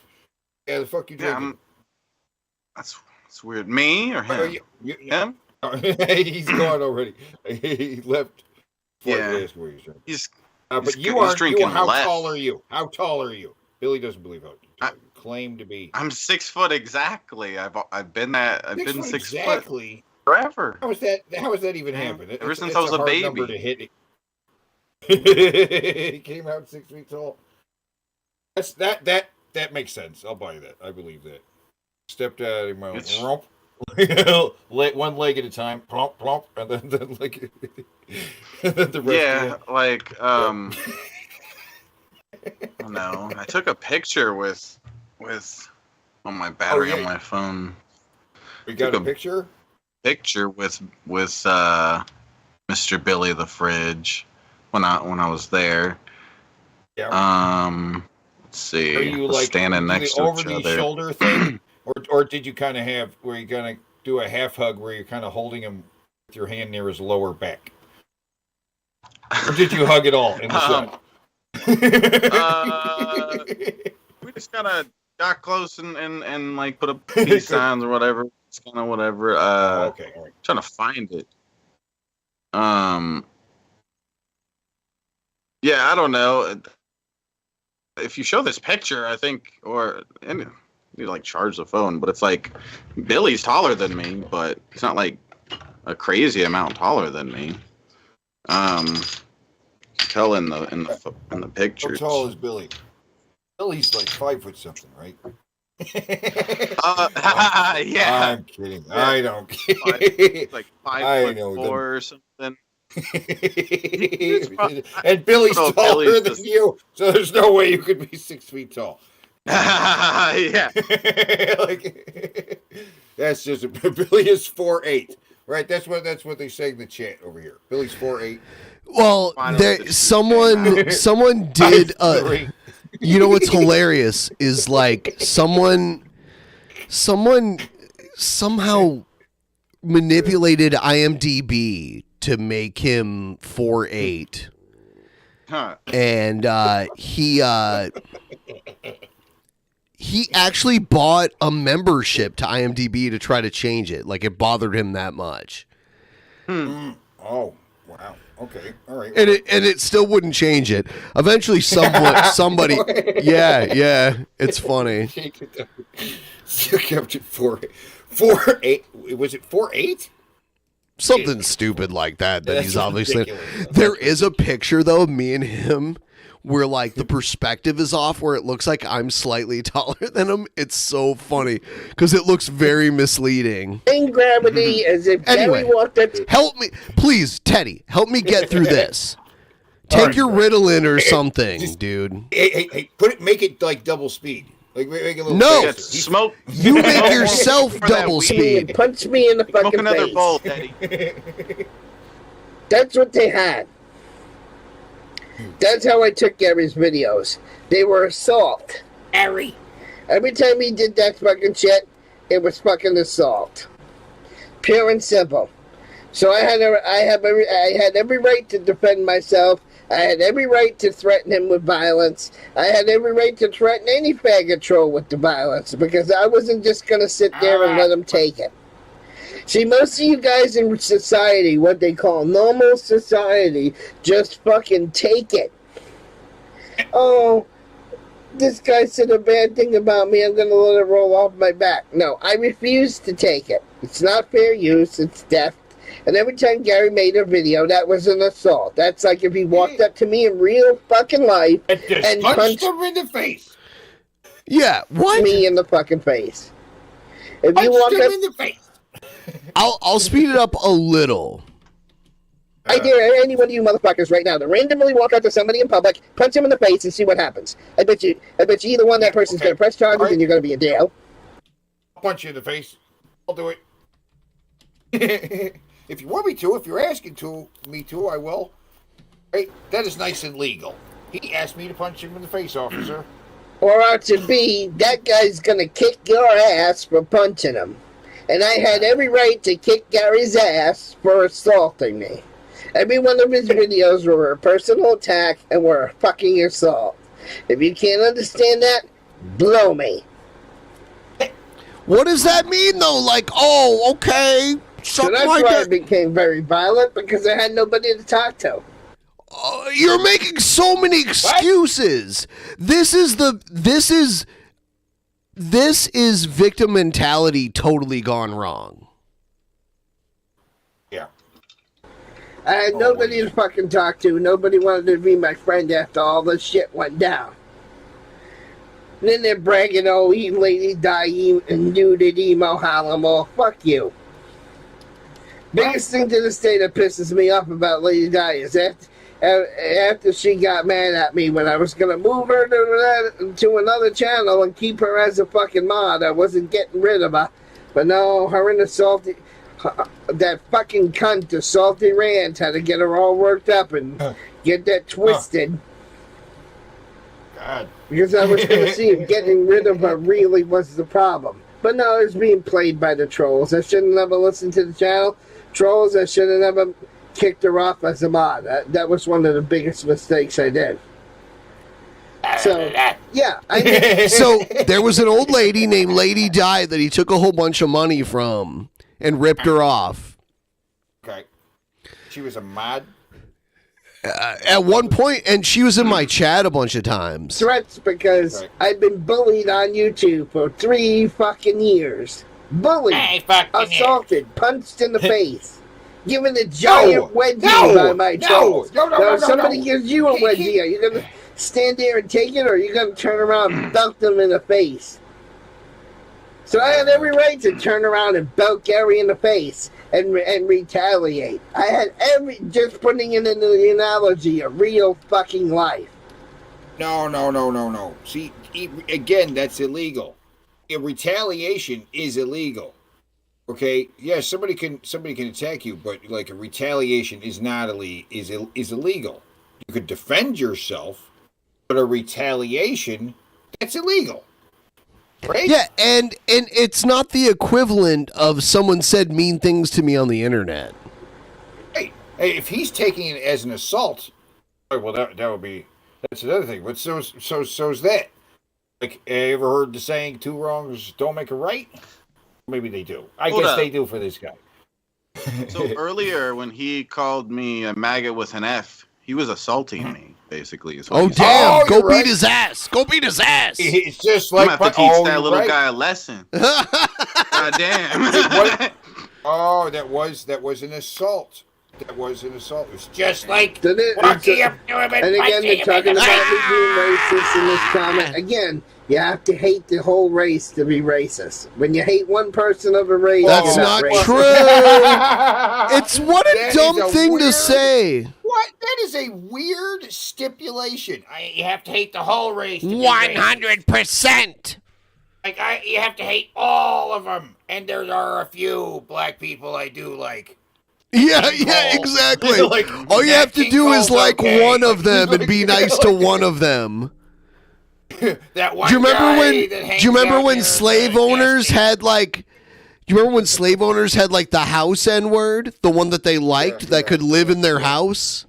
the fuck you drinking? That's weird. Me or him? Him? He's gone already. He left. Yeah. But you are drinking. How tall are you? How tall are you? Billy doesn't believe how you claim to be. I'm 6 foot exactly. I've been that. I've been 6 foot exactly forever. How is that even happened? Ever since I was a baby. Number to hit it. He came out 6 feet tall. That makes sense. I'll buy that. I believe that. Stepped out of my romp. One leg at a time, plomp, plomp, and then like the rest. Yeah, like no, I took a picture with on my battery on my phone. We got a picture. Picture with Mr. Billy the Fridge when I was there. Yeah. Let's see. Are you like standing next to over each the other? shoulder thing, or did you kind of have where you're gonna do a half hug where you're kind of holding him with your hand near his lower back, or did you hug it all in the we just kind of got close and like put up peace signs or whatever. It's kind of whatever. Okay. All right. Trying to find it. Yeah, I don't know. If you show this picture, I think, you like charge the phone, but it's like Billy's taller than me, but he's not like a crazy amount taller than me. Tell in the pictures. How tall is Billy? Billy's like 5 foot something, right? Yeah. I'm kidding. Yeah. I don't care. Like 5'4" or something. And Billy's taller than you, so there's no way you could be 6 feet tall. Yeah. Like, that's just Billy is 4'8". Right, that's what they say in the chat over here. Billy's 4'8". Well, someone did. You know what's hilarious is like someone somehow manipulated IMDb to make him 4'8". Huh. And he actually bought a membership to IMDb to try to change it. Like it bothered him that much. Oh, wow. Okay. All right. And it still wouldn't change it. Eventually somebody yeah, it's funny. You kept it 4'8". Was it 4'8"? Something stupid like that he's obviously ridiculous. There is a picture though of me and him where like the perspective is off where it looks like I'm slightly taller than him. It's so funny because it looks very misleading. In gravity, as if Anyway, Gary walked up. help me, please, Teddy. Help me get through this. Take your Ritalin or something, dude. Hey, make it like double speed. Like make it a little No. faster. Smoke. You make yourself For that double weed. speed. Punch me in the Smoke fucking another face. bowl, Daddy. That's what they had. That's how I took Gary's videos. They were assault. Gary. Every time he did that fucking shit, it was fucking assault. Pure and simple. So I had every right to defend myself. I had every right to threaten him with violence. I had every right to threaten any faggot troll with the violence because I wasn't just going to sit there and let him take it. See, most of you guys in society, what they call normal society, just fucking take it. Oh, this guy said a bad thing about me, I'm going to let it roll off my back. No, I refuse to take it. It's not fair use, it's theft. And every time Gary made a video, that was an assault. That's like if he walked up to me in real fucking life and punched him in the face. Yeah, what? me in the fucking face. If you walk Punched him up, in the face. I'll speed it up a little. I dare any one of you motherfuckers right now to randomly walk up to somebody in public, punch him in the face, and see what happens. I bet you either one that person's going to press charges and you're going to be in jail. I'll punch you in the face. I'll do it. If you want me to, if you're asking me to, I will. Hey, that is nice and legal. He asked me to punch him in the face, officer. Or ought to be, that guy's going to kick your ass for punching him. And I had every right to kick Gary's ass for assaulting me. Every one of his videos were a personal attack and were a fucking assault. If you can't understand that, blow me. What does that mean, though? Like, oh, okay, So something that's like why I that. became very violent, because I had nobody to talk to. You're making so many excuses. This is victim mentality totally gone wrong. Yeah. I had nobody to fucking talk to. Nobody wanted to be my friend after all this shit went down. And then they're bragging, oh, Lady Di and Nuded Emo Howlingwolf. Fuck you. Biggest thing to this day that pisses me off about Lady Di is after she got mad at me when I was going to move her to another channel and keep her as a fucking mod. I wasn't getting rid of her. But no, her and the Salty... that fucking cunt, the Salty Rant, had to get her all worked up and get that twisted. God. Because I was going to see if getting rid of her really was the problem. But no, it was being played by the trolls. I should have never listened to the channel. Trolls, I should have never kicked her off as a mod. That was one of the biggest mistakes I did. So, yeah. So there was an old lady named Lady Di that he took a whole bunch of money from and ripped her off. Okay. She was a mod? At one point, and she was in my chat a bunch of times. Threats because I've been bullied on YouTube for 3 fucking years. Bullied, assaulted, punched in the face, given a giant wedgie by my trolls. Now, if somebody gives you a wedgie, are you going to stand there and take it, or are you going to turn around and belt them in the face? So I had every right to turn around and belt Gary in the face and retaliate. I had just putting it in the analogy of real fucking life. No. See, again, that's illegal. Retaliation is illegal. Okay, yeah, somebody can attack you, but like a retaliation is not is illegal. You could defend yourself, but a retaliation, that's illegal. Right? Yeah, and it's not the equivalent of someone said mean things to me on the internet. Hey, if he's taking it as an assault, well, that's another thing. But so's that. Like, ever heard the saying, 2 wrongs don't make a right? Maybe they do. I guess they do for this guy. So earlier, when he called me a maggot with an F, he was assaulting me, basically. Oh, damn. Go beat his ass. Go beat his ass. It's just I'm like... going to have to teach that little guy a lesson. God damn. That was an assault. That was an assault. It was just like... And again, they're talking about me being racist in this comment. Again, you have to hate the whole race to be racist. When you hate one person of a race, that's you're not racist. true. It's what a dumb thing to say. What? That is a weird stipulation. You have to hate the whole race. 100%. Like you have to hate all of them. And there are a few black people I do like. Yeah, exactly. Like, all you have to do is like okay. one of them and be nice to one of them. That one Do you remember when there, slave owners had like? Do you remember when slave owners had like the house N-word, the one that they liked that could live in their house?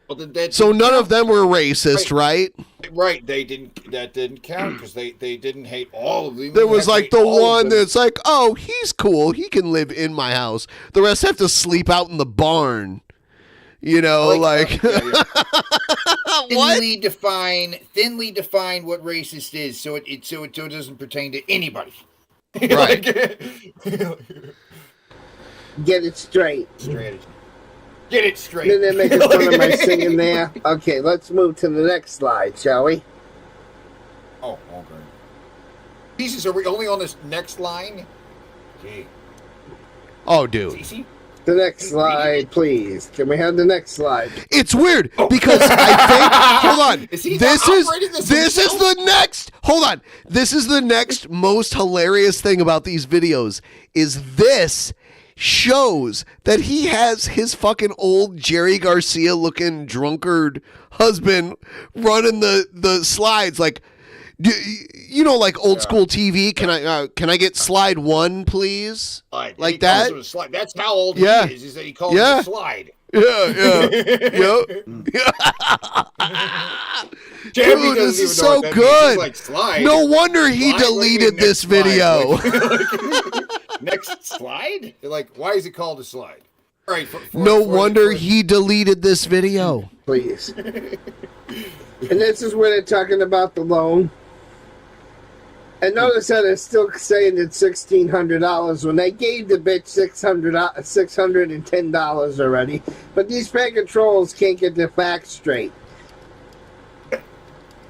Well, so none of them were racist, right? Right, they didn't. That didn't count because they didn't hate all of them. There was like the one that's like, oh, he's cool, he can live in my house. The rest have to sleep out in the barn. You know, thinly define what racist is, so it doesn't pertain to anybody. Right. Get it straight. Strategy. Get it straight. Then they're making fun of my singing there. Okay, let's move to the next slide, shall we? Oh, okay. Jesus, are we only on this next line? Gee. Oh, dude. CC? The next slide, please. Can we have the next slide? It's weird because I think. Hold on. Is he This not is operating this this is himself? the next. Hold on. This is the next most hilarious thing about these videos. Is this shows that he has his fucking old Jerry Garcia looking drunkard husband running the slides like. You know, like old school TV. Can I get slide 1, please? Slide. Like He calls that? it a slide. That's how old Yeah. he is that he calls Yeah. it a slide. Yeah. Jeremy Dude, doesn't this even is know so what that means. good. He's like, slide. No wonder he Slide? What do you deleted mean this next slide? video. Like, next slide? Like, why is it called a slide? All right. No wonder he deleted this video. Please. And this is where they're talking about the loan. And notice that it's still saying it's $1,600 when they gave the bitch $610 already. But these fucking trolls can't get their facts straight.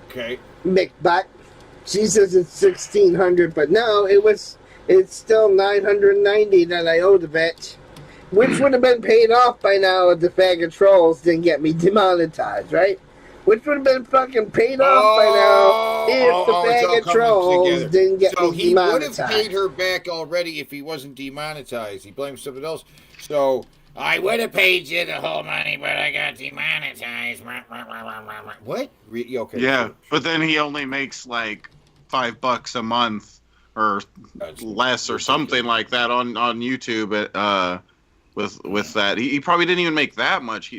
Okay. McButt. She says it's $1,600, but no, it's still $990 that I owe the bitch. Which would have been paid off by now if the faggot trolls didn't get me demonetized, right? Which would have been fucking paid off by now if the faggot trolls didn't get so me he would have demonetized. paid her back already if he wasn't demonetized. He blames something else. So I would have paid you the whole money, but I got demonetized. What? Okay. Yeah, sure. but then he only makes like $5 a month or less or something like that on YouTube. With that, he probably didn't even make that much.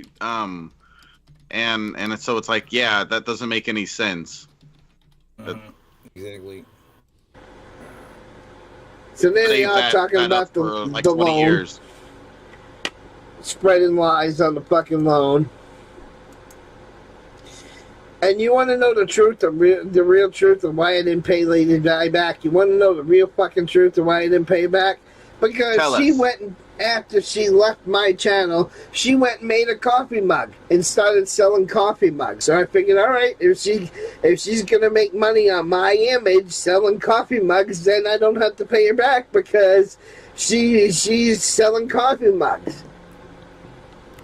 And so it's like, yeah, that doesn't make any sense. Exactly. So then they are talking about the loan, years. spreading lies on the fucking loan. And you want to know the truth, the real truth of why I didn't pay Lady Di back? You want to know the real fucking truth of why I didn't pay back? Because she went and, after she left my channel, she went and made a coffee mug and started selling coffee mugs. So I figured, all right, if she's gonna make money on my image selling coffee mugs, then I don't have to pay her back because she's selling coffee mugs.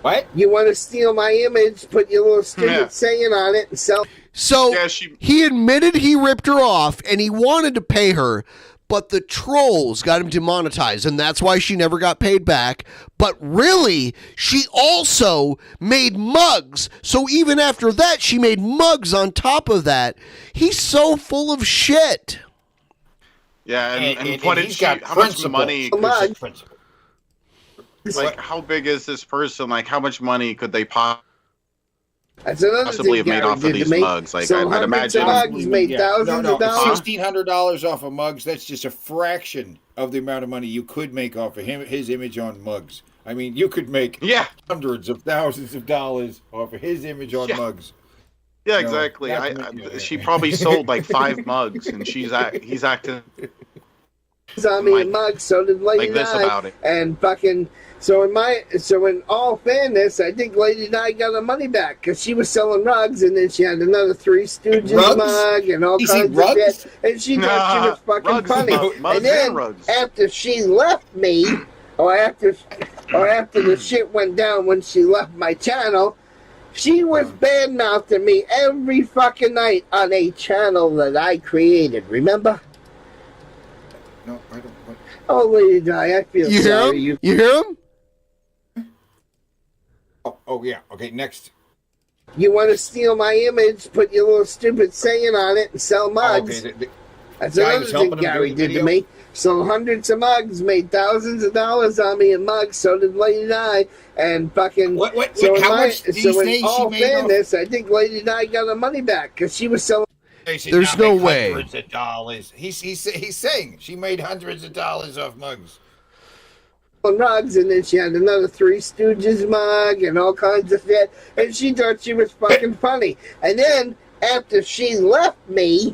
What? You want to steal my image, put your little stupid saying on it, and sell. So he admitted he ripped her off and he wanted to pay her, but the trolls got him demonetized, and that's why she never got paid back. But really, she also made mugs. So even after that, she made mugs on top of that. He's so full of shit. Yeah, and what did she? How much money? Like, how big is this person? Like, how much money could they possibly have made off of these mugs? Like, I'd imagine. Mugs made thousands of dollars. $1,600 off of mugs. That's just a fraction of the amount of money you could make off of his image on mugs. I mean, you could make hundreds of thousands of dollars off of his image on mugs. Yeah, exactly. She probably sold like 5 mugs, and he's acting. On me in mugs, so did Lady like this Di, about it. and fucking. So in all fairness, I think Lady Di got her money back because she was selling rugs, and then she had another Three Stooges mug and all kinds of shit, and she thought she was fucking funny. And then after she left me, or after the shit went down when she left my channel, she was bad mouthing me every fucking night on a channel that I created. Remember? No, I don't. Oh, Lady Di, I feel sorry. You hear him? Oh, yeah. Okay, next. You want to steal my image, put your little stupid saying on it, and sell mugs. Okay. That's another thing Gary did to me. Sold hundreds of mugs, made thousands of dollars on me in mugs, so did Lady Di, and fucking... How much do you say in all she made fairness, I think Lady Di got her money back, because she was selling... There's no way. Hundreds of dollars. He's saying she made hundreds of dollars off mugs. Rugs, and then she had another Three Stooges mug and all kinds of shit, and she thought she was fucking funny. And then after she left me,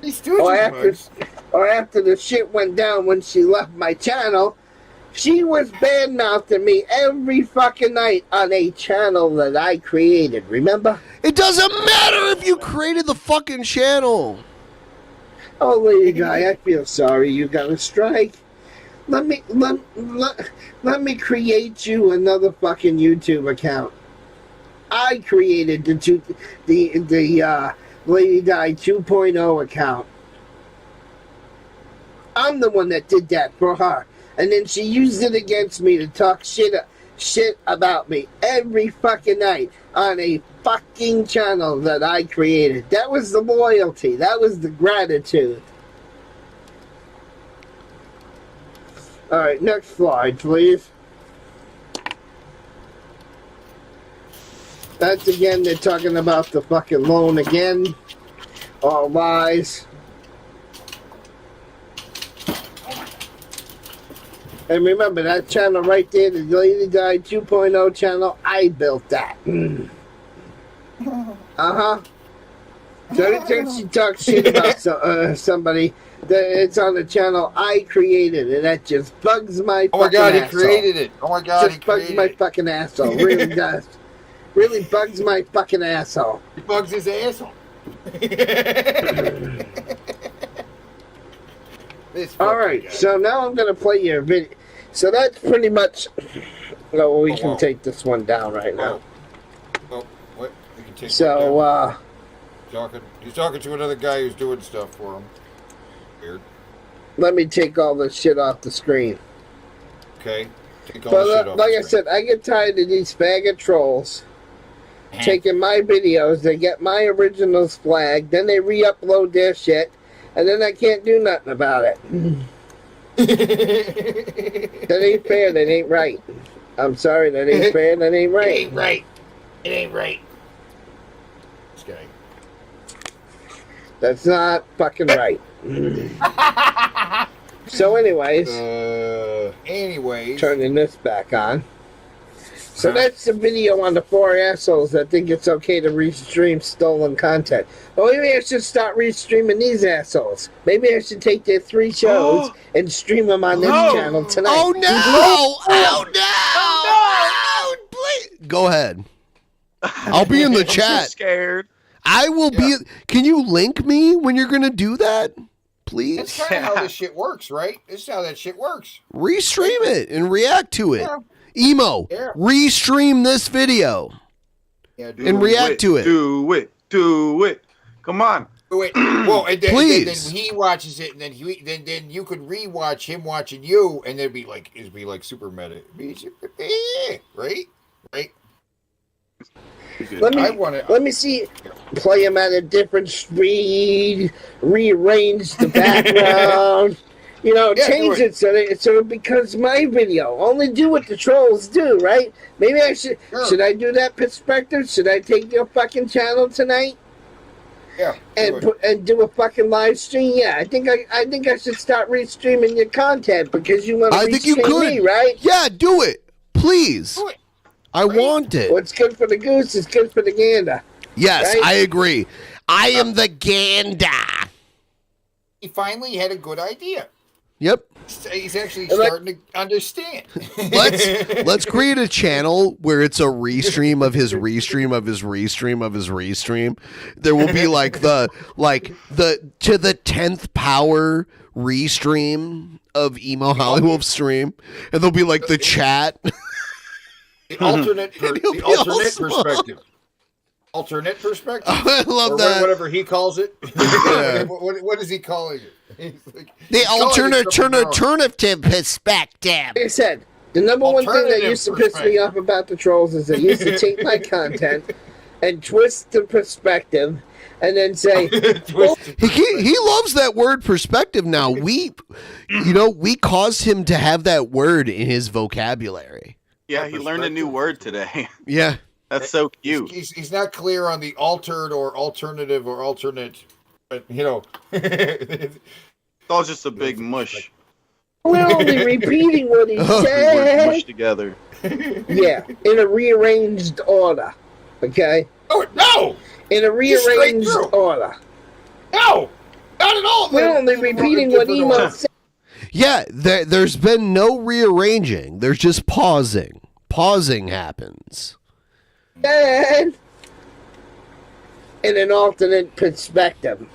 or after the shit went down when she left my channel, she was bad mouthing me every fucking night on a channel that I created. Remember? It doesn't matter if you created the fucking channel. Oh, Lady Di, I feel sorry you got a strike. let me create you another fucking YouTube account. I created the Lady Di 2.0 account. I'm the one that did that for her. And then she used it against me to talk shit about me every fucking night on a fucking channel that I created. That was the loyalty. That was the gratitude. Alright, next slide, please. That's again, they're talking about the fucking loan again. All lies. And remember, that channel right there, the Lady Di 2.0 channel, I built that. Uh-huh. So anytime she talks shit about somebody, it's on the channel I created, and that just bugs my fucking asshole. Oh my god, he created it. Oh my god, just bugs my fucking asshole. Really does. Really bugs my fucking asshole. He bugs his asshole. Alright, so now I'm going to play your video. So that's pretty much... Oh, we can take this one down right now. Oh, what? We can take so, he's talking to another guy who's doing stuff for him. Weird. Let me take all this shit off the screen. Okay. Take all the shit off like the I screen. said, I get tired of these faggot trolls taking my videos, they get my originals flagged, then they re-upload their shit, and then I can't do nothing about it. That ain't fair, that ain't right. I'm sorry, that ain't fair, that ain't right. It ain't right. It ain't right. This guy. That's not fucking right. So anyways, turning this back on. So that's the video on the 4 assholes that think it's okay to restream stolen content. Well, maybe I should start restreaming these assholes. Maybe I should take their 3 shows and stream them on this channel tonight. Oh no! Oh no! Oh no! Please. Go ahead. I'll be in the chat. I'm so scared. I will be. Can you link me when you're going to do that? Please. That's kind of how this shit works, right? This is how that shit works. Restream it and react to it. Yeah. Emo, restream this video and react to it. Do it. Come on. Do it. Well, and then, please. then he watches it, and then you could rewatch him watching you, and it'd be like super meta. It'd be super, right? Let me see. Play him at a different speed. Rearrange the background. You know, change it so it becomes my video. Only do what the trolls do, right? Maybe I should. Sure. Should I do that perspective? Should I take your fucking channel tonight? Yeah. And do a fucking live stream? Yeah, I think I should start restreaming your content because you want to restream me, right? Yeah, do it, please. Do it. I want it. What's good for the goose is good for the gander. Yes, right? I agree. I am the gander. He finally had a good idea. Yep. He's actually starting to understand. Let's create a channel where it's a restream of his restream of his restream of his restream. There will be like the to the 10th power restream of Emo Howlingwolf stream, and there'll be like the chat. The alternate perspective. Alternate perspective. I love or that. Whatever he calls it. Yeah. What is he calling it? The alternative perspective. Like I said, the number one thing that used to piss me off about the trolls is they used to take my content and twist the perspective and then say, well, he loves that word perspective now. We caused him to have that word in his vocabulary. Yeah, he learned a new word today. Yeah. That's so cute. He's not clear on the altered or alternative or alternate, but, you know. It's all just a big mush. we're only repeating what he said. Mush together. Yeah, in a rearranged order. Okay? Oh, no! In a rearranged order. No! Not at all! We're only repeating what Emo said. Yeah, there's been no rearranging. There's just pausing. Pausing happens. And in an alternate perspective.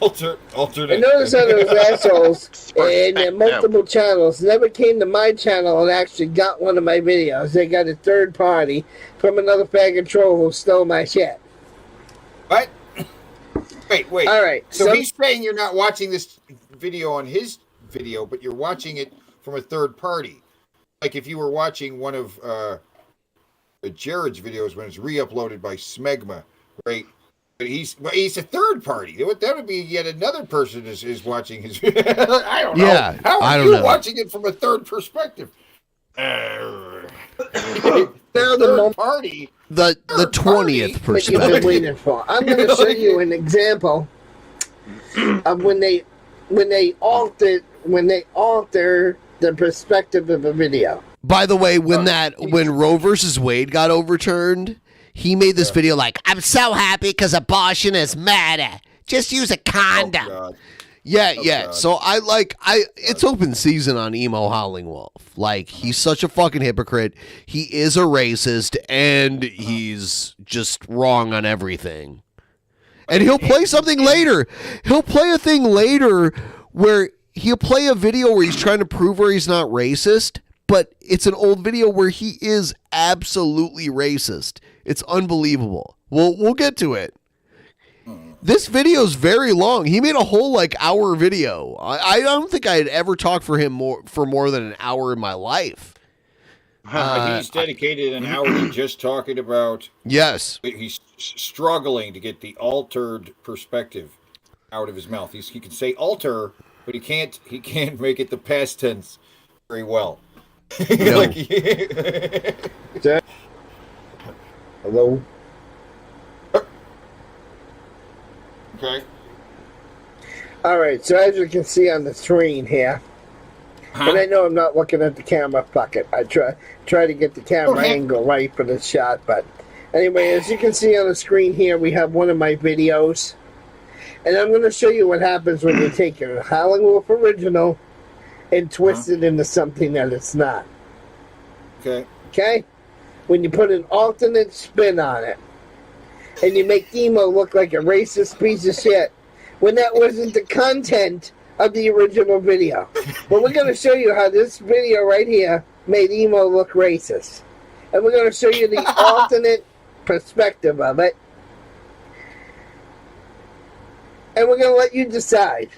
alternate. And notice how those assholes in Tech multiple channels never came to my channel and actually got one of my videos. They got a third party from another faggot troll who stole my shit. What? Wait. All right. So he's saying you're not watching this video on his video, but you're watching it from a third party. Like if you were watching one of Jared's videos when it's re-uploaded by Smegma, right? But he's a third party. That would be yet another person is watching his. I don't know. Yeah, How I are don't you know. watching it from a third perspective? Now the party. The 20th that you've been perspective. waiting for. I'm going to show you an example of when they alter the perspective of a video. By the way, when Roe versus Wade got overturned, he made this video like, I'm so happy because abortion is murder. Just use a condom. God. yeah. God. So it's open season on emo Howlingwolf. Like, he's such a fucking hypocrite. He is a racist, and he's just wrong on everything. And he'll play something later. He'll play a thing later where he'll play a video where he's trying to prove where he's not racist, but it's an old video where he is absolutely racist. It's unbelievable. We'll get to it. This video is very long. He made a whole hour video. I don't think I had ever talked for more than an hour in my life. He's dedicated an hour to just talking about. Yes. He's struggling to get the altered perspective out of his mouth. He can say alter, but he can't make it the past tense very well. No. Hello? Okay. Alright, so as you can see on the screen here, and I know I'm not looking at the camera bucket. I try to get the camera angle right for the shot, but anyway, as you can see on the screen here, we have one of my videos. And I'm going to show you what happens when you take your Howlingwolf original and twist it into something that it's not. Okay. Okay? When you put an alternate spin on it, and you make Emo look like a racist piece of shit, when that wasn't the content of the original video. But we're going to show you how this video right here made Emo look racist. And we're going to show you the alternate perspective of it. And we're going to let you decide.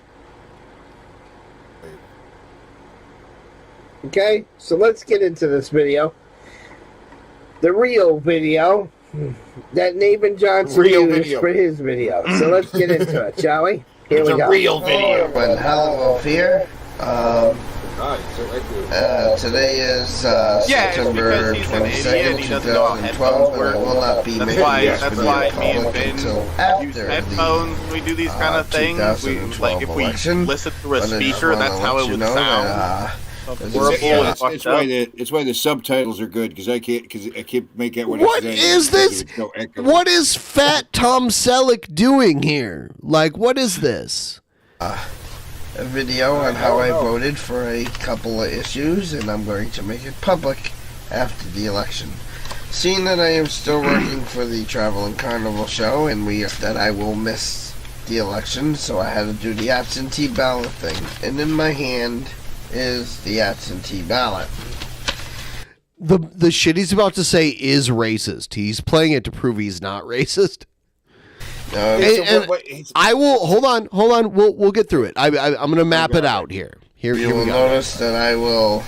Okay? So let's get into this video. The real video that Nathan Johnson used for his video. So let's get into it, shall we? Here we go. Real video. When Howlingwolf here. Today is September 22nd, 2012, and I will not be making this video public until after headphones. We do these kind of things. We if we listen through a speaker, that's how it would sound. It's why the subtitles are good because I can't make out what What it's is this? What is Fat Tom Selleck doing here? What is this? A video on how I voted for a couple of issues, and I'm going to make it public after the election. Seeing that I am still working for the Traveling Carnival show, and that I will miss the election, so I had to do the absentee ballot thing. And in my hand is the absentee ballot. The shit he's about to say is racist. He's playing it to prove he's not racist. I will hold on. We'll get through it. I'm gonna map it out here. Here You we will go. notice that I will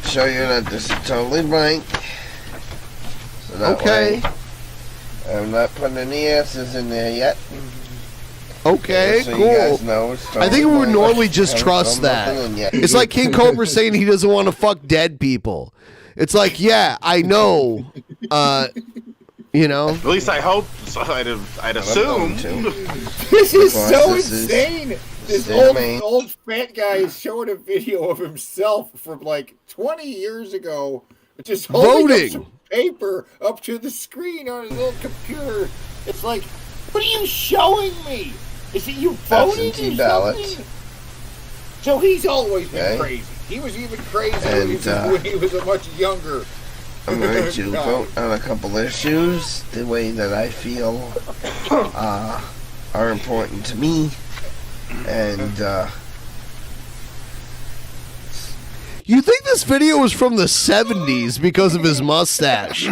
show you that this is totally blank. So that Okay. way, I'm not putting any S's in there yet. Okay, So cool. you guys know it's I think we would totally normally blank. just I haven't trust done that. nothing in yet. It's like King Cobra saying he doesn't want to fuck dead people. It's like, yeah, I know. At least I hope. So I'd assume. This is so This is insane. This main. old fat guy is showing a video of himself from 20 years ago, just holding Voting. up some paper up to the screen on his little computer. It's like, what are you showing me? Is it you voting Absentee or ballots. something? So he's always been Okay. crazy. He was even crazier And, when he was a much younger. I'm going to vote on a couple issues the way that I feel are important to me, and You think this video was from the 70s because of his mustache,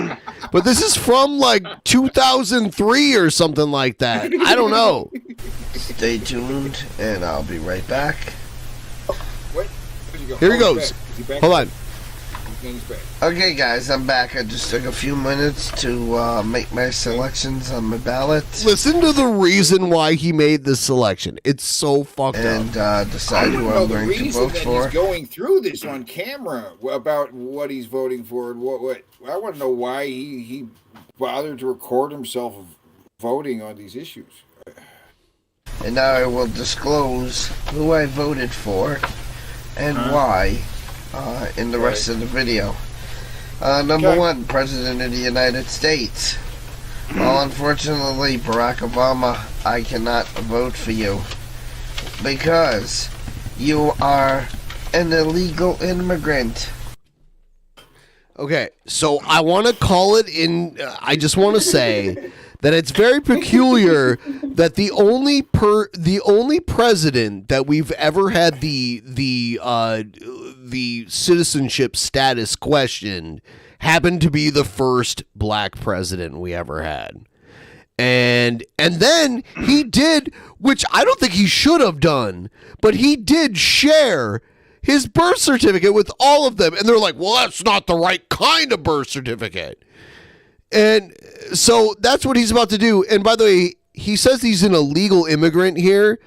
but this is from like 2003 or something like that. I don't know. stay tuned, and I'll be right back. Wait, where'd you go? Here he Oh, goes. he's back. Is he back? Hold on. He's back. Okay, guys, I'm back. I just took a few minutes to make my selections on my ballot Listen to the reason why he made this selection. It's so fucked and up. decide who know I'm the going to reason vote that for. he's going through this on camera about what he's voting for and what. I want to know why he bothered to record himself voting on these issues. And now I will disclose who I voted for and why in the rest of the video. Number one, President of the United States. Well, unfortunately, Barack Obama, I cannot vote for you because you are an illegal immigrant. Okay, so I want to call it in. I just want to say that it's very peculiar that the only president that we've ever had the citizenship status questioned happened to be the first black president we ever had. And then he did, which I don't think he should have done, but he did share his birth certificate with all of them. And they're like, well, that's not the right kind of birth certificate. And so that's what he's about to do. And by the way, he says he's an illegal immigrant here.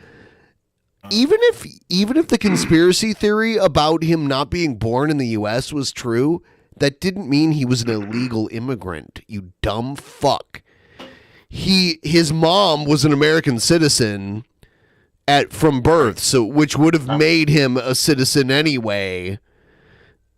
Even if the conspiracy theory about him not being born in the U.S. was true, that didn't mean he was an illegal immigrant, you dumb fuck. His mom was an American citizen from birth, so which would have made him a citizen anyway.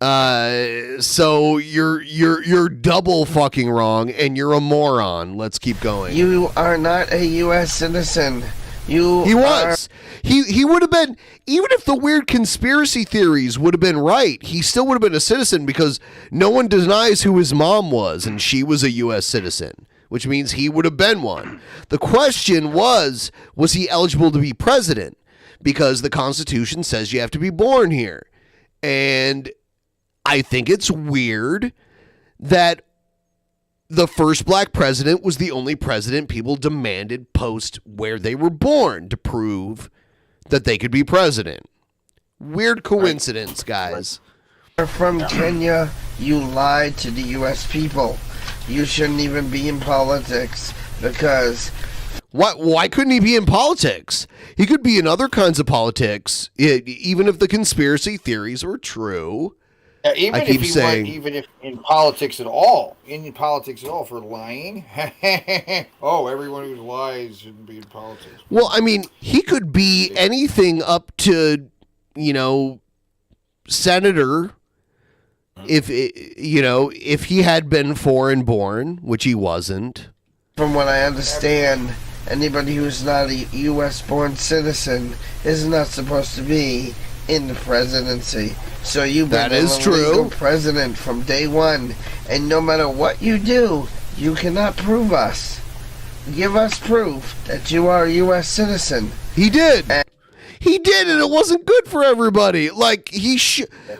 So you're double fucking wrong, and you're a moron. Let's keep going. You are not a U.S. citizen. He was. He would have been, even if the weird conspiracy theories would have been right, he still would have been a citizen because no one denies who his mom was, and she was a U.S. citizen, which means he would have been one. The question was he eligible to be president? Because the Constitution says you have to be born here. And I think it's weird that the first black president was the only president people demanded post where they were born to prove that they could be president. Weird coincidence, guys. You're from Kenya. You lied to the U.S. people. You shouldn't even be in politics because... Why couldn't he be in politics? He could be in other kinds of politics, even if the conspiracy theories were true. Even if in politics at all, for lying. Oh, everyone who lies shouldn't be in politics. Well, I mean, he could be anything up to, senator. If he had been foreign born, which he wasn't. From what I understand, anybody who's not a U.S. born citizen is not supposed to be in the presidency. So you've been an illegal president from day one, and no matter what you do, you cannot prove us. Give us proof that you are a U.S. citizen. He did. He did, and it wasn't good for everybody. Like,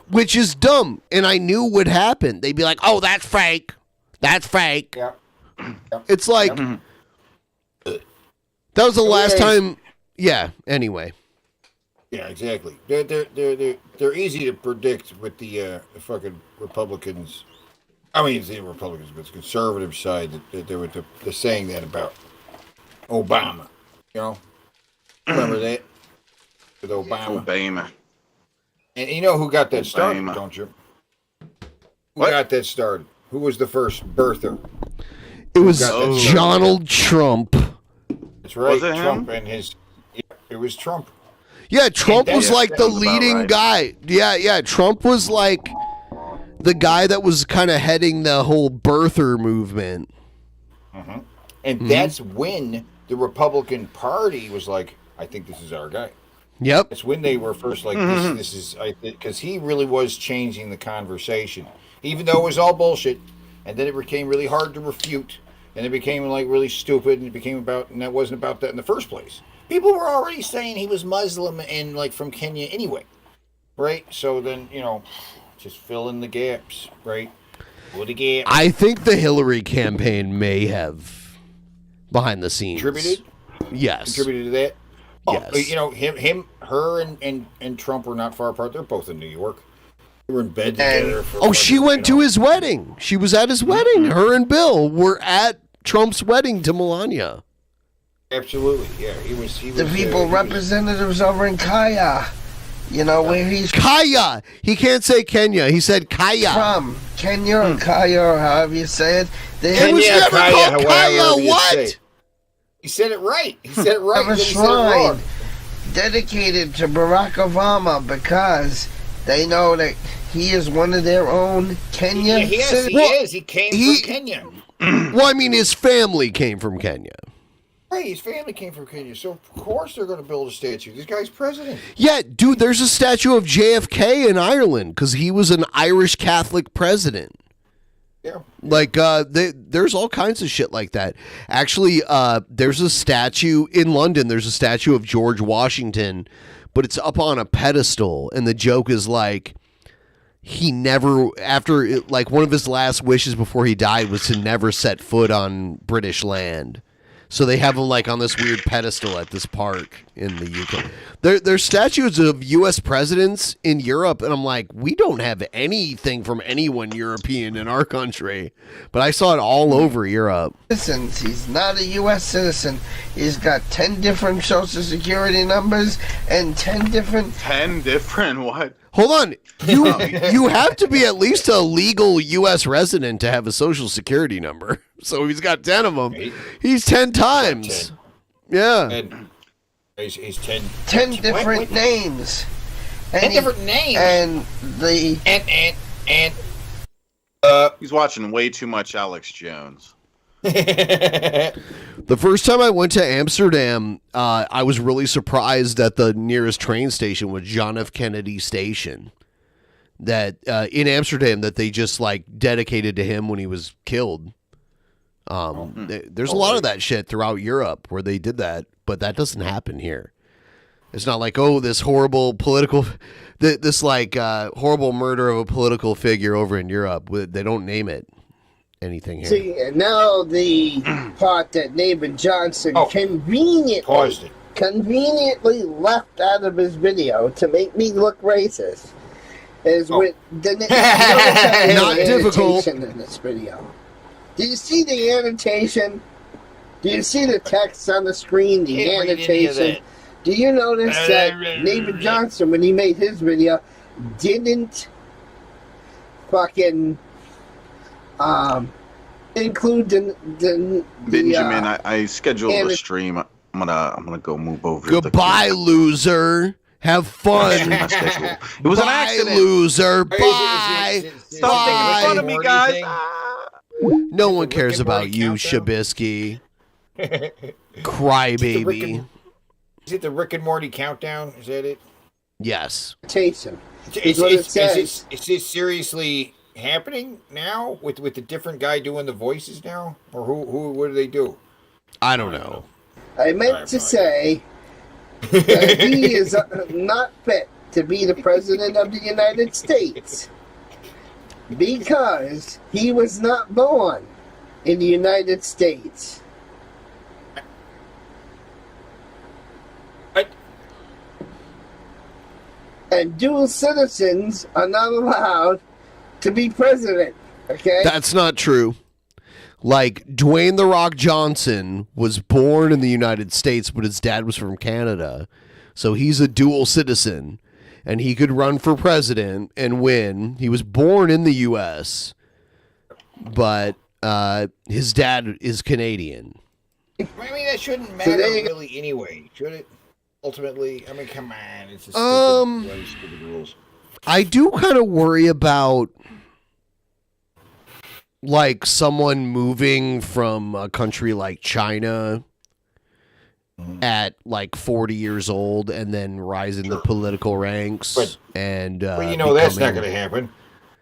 which is dumb, and I knew would happen. They'd be like, oh, that's fake. That's fake. Yeah. It's like, that was the last time. Yeah, anyway. Yeah, exactly. They're easy to predict with the fucking Republicans. I mean, it's the Republicans, but it's the conservative side that they're saying that about Obama. Remember that with Obama. And you know who got that started, don't you? Who got that started? Who was the first birther? It was Donald Trump. That's right. Was it Trump him? and his. It was Trump. Yeah, Trump was like the leading guy. Yeah. Trump was like the guy that was kind of heading the whole birther movement. Mm-hmm. And that's when the Republican Party was like, I think this is our guy. Yep. It's when they were first like, this is, because he really was changing the conversation, even though it was all bullshit. And then it became really hard to refute and it became like really stupid, and it became about, and that wasn't about that in the first place. People were already saying he was Muslim and like from Kenya anyway, right? So then just fill in the gaps, right? Fill the gaps. I think the Hillary campaign may have behind the scenes Contributed to that. Oh, Yes. Her and Trump were not far apart. They're both in New York. They were in bed together. She went to his wedding. She was at his wedding. Her and Bill were at Trump's wedding to Melania. Absolutely, yeah. He was the people representatives over in Kaya. Where he's Kaya. He can't say Kenya. He said Kaya. From Kenya or Kaya or however you say it. It was never called Kaya. What? He said it right. He said it right. Have a shrine dedicated to Barack Obama because they know that he is one of their own Kenya. Yes, he is. He came from Kenya. Well, I mean, his family came from Kenya. Right, his family came from Kenya, so of course they're going to build a statue. This guy's president. Yeah, dude, there's a statue of JFK in Ireland because he was an Irish Catholic president. Yeah. Like, there's all kinds of shit like that. Actually, there's a statue in London. There's a statue of George Washington, but it's up on a pedestal. And the joke is like, he never, like one of his last wishes before he died was to never set foot on British land. So they have him like on this weird pedestal at this park in the UK. There's statues of U.S. presidents in Europe, and I'm like, we don't have anything from anyone European in our country. But I saw it all over Europe. He's not a U.S. citizen. He's got 10 different social security numbers and 10 different... 10 different what? Hold on. You have to be at least a legal U.S. resident to have a social security number. So he's got 10 of them. He's 10 times. 10. Yeah. And he's 10. 10 different names. 10 different names. And the... He's watching way too much Alex Jones. The first time I went to Amsterdam, I was really surprised that the nearest train station was John F. Kennedy Station. That in Amsterdam, that they just like dedicated to him when he was killed. There's a lot of that shit throughout Europe where they did that, but that doesn't happen here. It's not like, oh, this horrible political, this like horrible murder of a political figure over in Europe. They don't name it anything here. See, and now the part that David Johnson conveniently left out of his video to make me look racist is with the not difficult in this video. Do you see the annotation? Do you see the text on the screen? The annotation. Do you notice that David Johnson, when he made his video, didn't fucking include the Benjamin, I scheduled a stream. I'm gonna go move over. Goodbye, loser. Have fun. It was an accident. Loser. Bye. Stop making fun of me, guys. No one cares about you, Shabisky. Crybaby. Is it the Rick and Morty countdown? Is that it? Yes. Is this seriously happening now with the different guy doing the voices now, or what do they do? I don't know. I meant to say that he is not fit to be the president of the United States because he was not born in the United States. And dual citizens are not allowed to be president, okay? That's not true. Like, Dwayne "The Rock" Johnson was born in the United States, but his dad was from Canada. So he's a dual citizen, and he could run for president and win. He was born in the U.S., but his dad is Canadian. I mean, that shouldn't matter really anyway, should it? Ultimately, I mean, come on. It's a stupid rules. I do kind of worry about like someone moving from a country like China at like 40 years old and then rising the political ranks. But and you know that's not going to happen.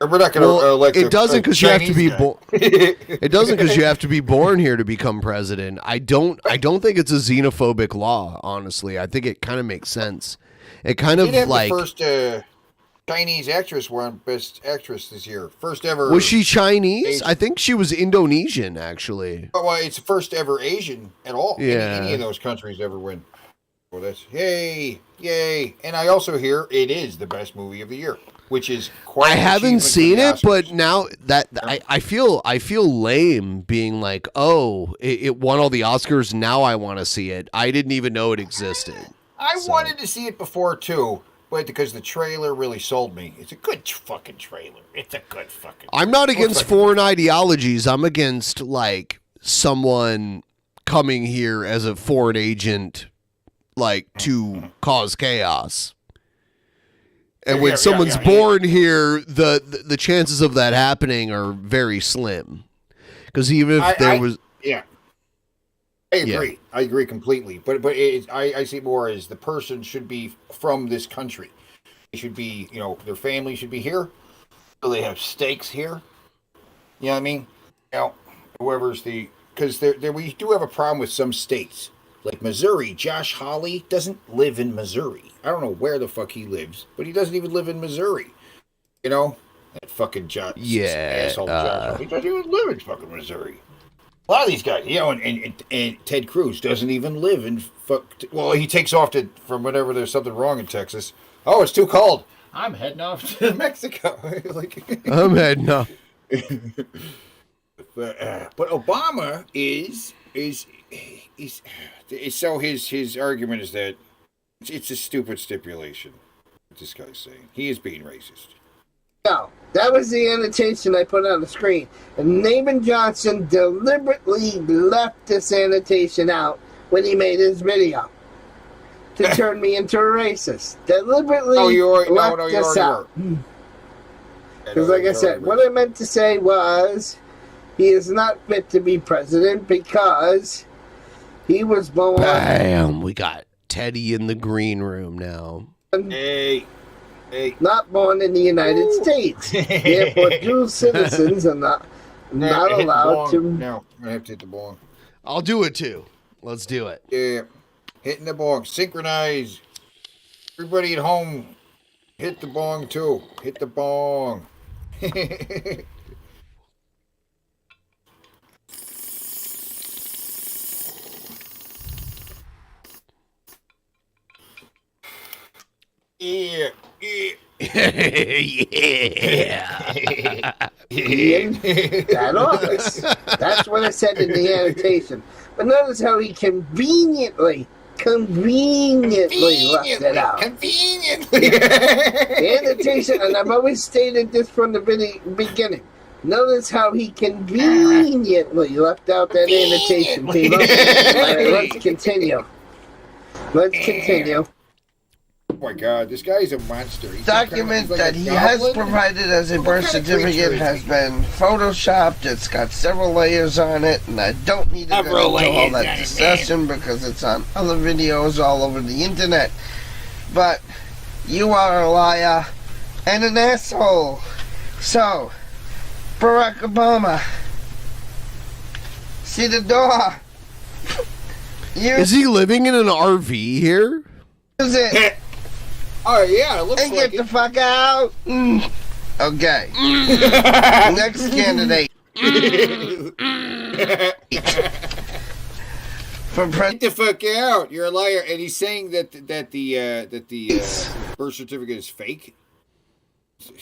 We're not going to elect. It doesn't because you have to be born. born. It doesn't because you have to be born here to become president. I don't think it's a xenophobic law. Honestly, I think it kind of makes sense. It kind of like the first Chinese actress won Best Actress this year. First ever. Was she Chinese? Asian. I think she was Indonesian, actually. Well, it's the first ever Asian at all. Yeah. Any of those countries ever win. Well, that's yay. And I also hear it is the best movie of the year, which is quite. I haven't seen it, Oscars. but now that I feel lame being like, oh, it won all the Oscars. Now I want to see it. I didn't even know it existed. I wanted to see it before too, but because the trailer really sold me. It's a good fucking trailer. It's a good fucking. I'm not against foreign ideologies. I'm against like someone coming here as a foreign agent, like to cause chaos. And when someone's born here, the chances of that happening are very slim. Because even if there was, I agree. Yeah. I agree completely. But I see more as the person should be from this country. They should be, their family should be here. So they have stakes here. You know what I mean? Whoever's because we do have a problem with some states. Like Missouri, Josh Hawley doesn't live in Missouri. I don't know where the fuck he lives, but he doesn't even live in Missouri. That fucking Josh. Asshole Josh. He doesn't even live in fucking Missouri. A lot of these guys, and Ted Cruz doesn't even live in well, he takes off from whenever there's something wrong in Texas. Oh, it's too cold. I'm heading off to Mexico. I'm heading off. But Obama is so his argument is that it's a stupid stipulation. What this guy's saying, he is being racist. No, that was the annotation I put on the screen. And Naaman Johnson deliberately left this annotation out when he made his video to turn me into a racist. Deliberately left this out. Because like I said, what I meant to say was he is not fit to be president because he was born... Bam, we got Teddy in the green room now. Hey. Not born in the United States. Therefore, dual citizens are not allowed to... No, I have to hit the bong. I'll do it too. Let's do it. Yeah. Hitting the bong. Synchronize. Everybody at home, hit the bong too. Hit the bong. Yeah. In that office. That's what I said in the annotation. But notice how he conveniently left it out. Conveniently. The annotation, and I've always stated this from the beginning. Notice how he conveniently left out that annotation, people. All right, let's continue. Oh my God, this guy is a monster. Document that he has provided as a birth certificate has been photoshopped. It's got several layers on it, and I don't need to go into all that discussion because it's on other videos all over the internet. But you are a liar and an asshole. So, Barack Obama, see the door. Is he living in an RV here? Use it. Oh yeah, it looks and like get the fuck out. Okay. Next candidate. Get the fuck out! You're a liar, and he's saying that the birth certificate is fake.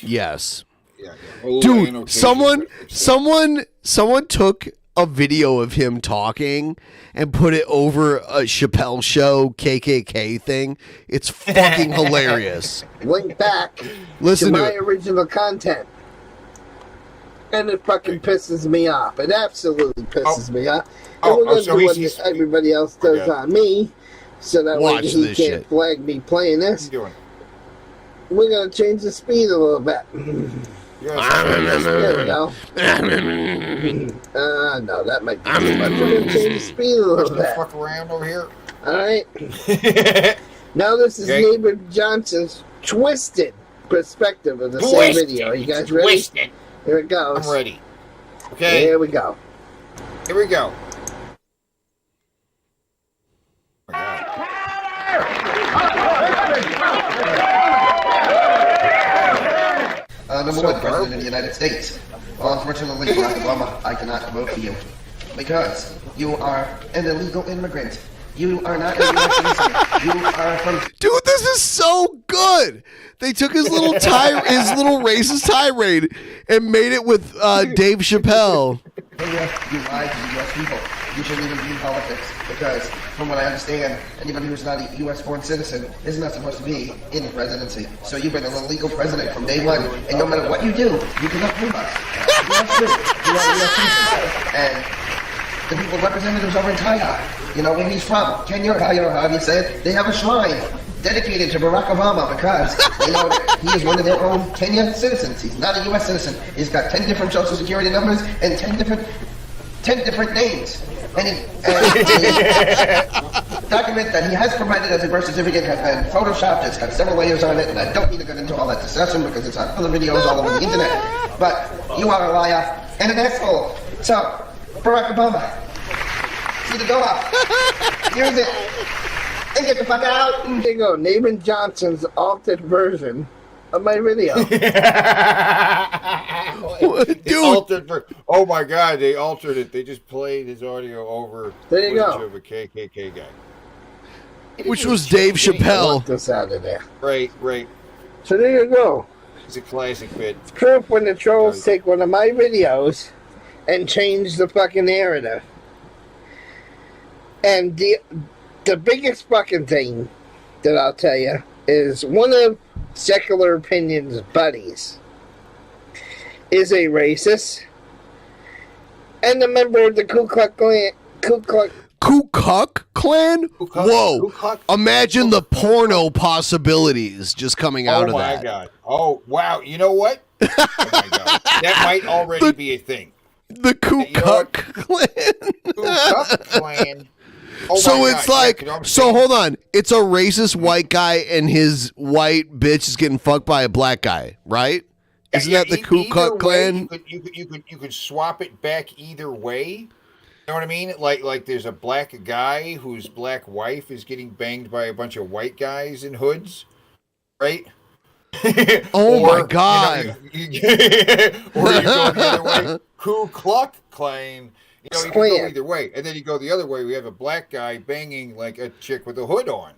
Yes. Yeah. Dude, someone took a video of him talking and put it over a Chappelle Show KKK thing. It's fucking hilarious. Link back Listen to to my it. original content. And it fucking pisses me off. It absolutely pisses me off. And we're going to do what everybody else does on me, so that way he can't flag me playing this. We're going to change the speed a little bit. There we go. No, that might be too much. We're going to change the speed a little bit. Fuck around over here. All right. Now this is Neighbor Johnson's twisted perspective of the Twist same video. it. You guys ready? Twist it. Here it goes. I'm ready. Okay. Here we go. Here we go. Oh my God. Number one, President of the United States. Well, unfortunately, Barack Obama, I cannot vote for you. Because you are an illegal immigrant. You are not a U.S. citizen. You are from... Dude, this is so good. They took his little racist tirade and made it with Dave Chappelle. Kenya, you lied to the U.S. people. You shouldn't even be in politics. Because, from what I understand, anybody who's not a U.S.-born citizen is not supposed to be in the presidency. So you've been an illegal president from day one. And no matter what you do, you cannot move us. You are true. You are a U.S. citizen. And the people representatives over in Thailand, you know, where he's from, Kenya, or however you say it, they have a shrine dedicated to Barack Obama because they know that he is one of their own Kenyan citizens. He's not a U.S. citizen. He's got 10 different social security numbers and 10 different names. And the document that he has provided as a birth certificate has been photoshopped. It's got several layers on it, and I don't need to get into all that discussion because it's on other videos all over the internet. But you are a liar and an asshole. So, Barack Obama, see the door. Use it. And get the fuck out. There you go. Naaman Johnson's altered version of my video. Dude. Oh my God, they altered it. They just played his audio over There you go. of a KKK guy. Which was Dave Chappelle. Get this out of there. Right. So there you go. It's a classic bit. Proof when the trolls take one of my videos and change the fucking narrative. And the biggest fucking thing that I'll tell you is one of Secular Opinion's buddies is a racist and a member of the Ku Klux Klan. Ku Klux Klan? Whoa. Imagine the porno possibilities just coming out of that. Oh my God. Oh, wow. You know what? Oh my God. That might already be a thing. The Ku Klux Klan. Ku Klux Klan. Oh so it's like, so hold on. It's a racist white guy and his white bitch is getting fucked by a black guy, right? Isn't that the Ku Klux Klan? You could swap it back either way. You know what I mean? Like there's a black guy whose black wife is getting banged by a bunch of white guys in hoods, right? Oh my God! Or you go the other way, Ku Klux Klan. You know, you can go either way, and then you go the other way. We have a black guy banging like a chick with a hood on,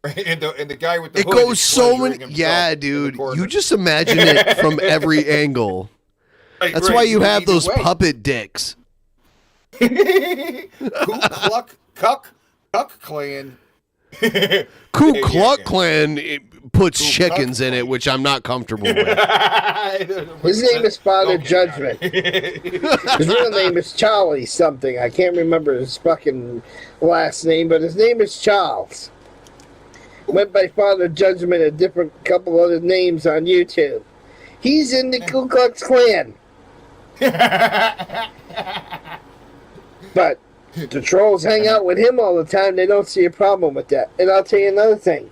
right? And the guy with the hood goes so many. Yeah, dude, you just imagine it from every angle. That's why you have those puppet dicks. Ku Klux Klan. Ku Klux Klan puts chickens in it, which I'm not comfortable with. His name is Father Judgment. His real name is Charlie something. I can't remember his fucking last name, but his name is Charles. Went by Father Judgment, a different couple other names on YouTube. He's in the Ku Klux Klan. But the trolls hang out with him all the time. They don't see a problem with that. And I'll tell you another thing.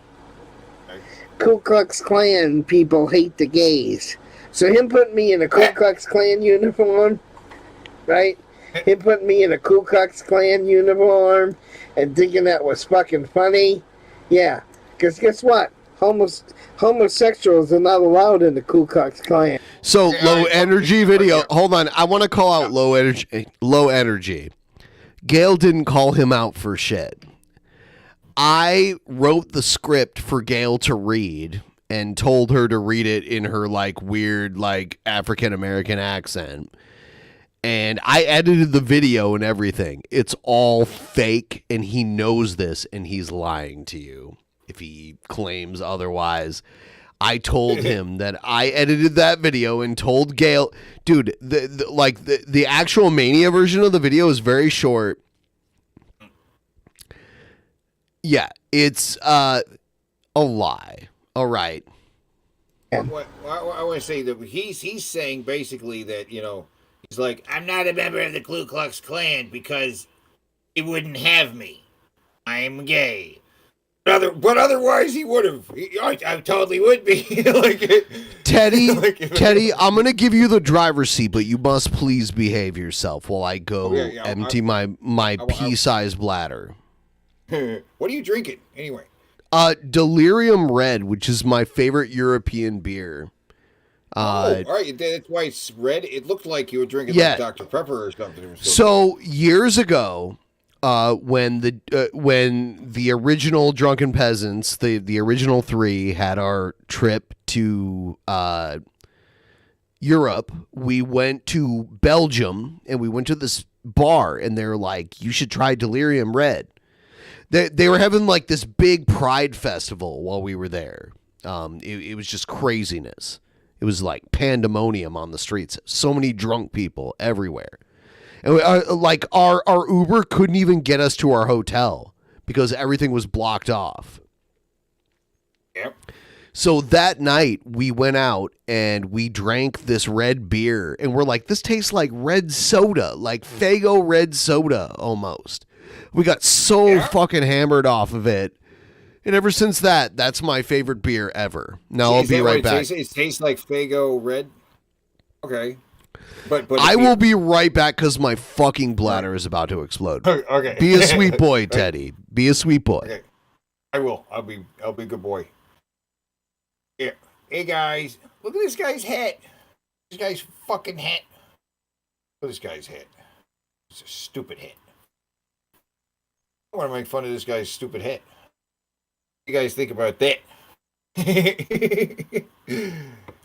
Ku Klux Klan people hate the gays. So him putting me in a Ku Klux Klan uniform, right? Him putting me in a Ku Klux Klan uniform and thinking that was fucking funny. Yeah. Because guess what? Homosexuals are not allowed in the Ku Klux Klan. So low energy video. Hold on. I want to call out low energy. Gail didn't call him out for shit. I wrote the script for Gail to read and told her to read it in her like weird like African American accent. And I edited the video and everything. It's all fake and he knows this and he's lying to you if he claims otherwise. I told him that I edited that video and told Gail, dude, the actual Mania version of the video is very short. Yeah, it's a lie. All right. I want to say that he's saying basically that, you know, he's like, I'm not a member of the Ku Klux Klan because he wouldn't have me. I'm gay. But otherwise, he would have. I totally would be. Teddy, Teddy, I'm gonna give you the driver's seat, but you must please behave yourself while I go empty my pea-sized bladder. What are you drinking anyway? Delirium Red, which is my favorite European beer. All right, that's why it's red. It looked like you were drinking like Dr. Pepper or something. So years ago, when the original Drunken Peasants, the original three, had our trip to Europe, we went to Belgium and we went to this bar, and they're like, "You should try Delirium Red." They were having like this big Pride festival while we were there. It was just craziness. It was like pandemonium on the streets. So many drunk people everywhere. And like our Uber couldn't even get us to our hotel because everything was blocked off. Yep. So that night we went out and we drank this red beer, and we're like, this tastes like red soda, like Faygo red soda almost. We got so fucking hammered off of it. And ever since that's my favorite beer ever. Now I'll be right back. It tastes like Faygo red. Okay. But I will be right back because my fucking bladder is about to explode. Okay. Be a sweet boy, Teddy. Be a sweet boy. Okay. I will. I'll be a good boy. Yeah. Hey guys, look at this guy's hat. This guy's fucking hat. Look at this guy's hat. It's a stupid hat. I want to make fun of this guy's stupid hat. What do you guys think about that?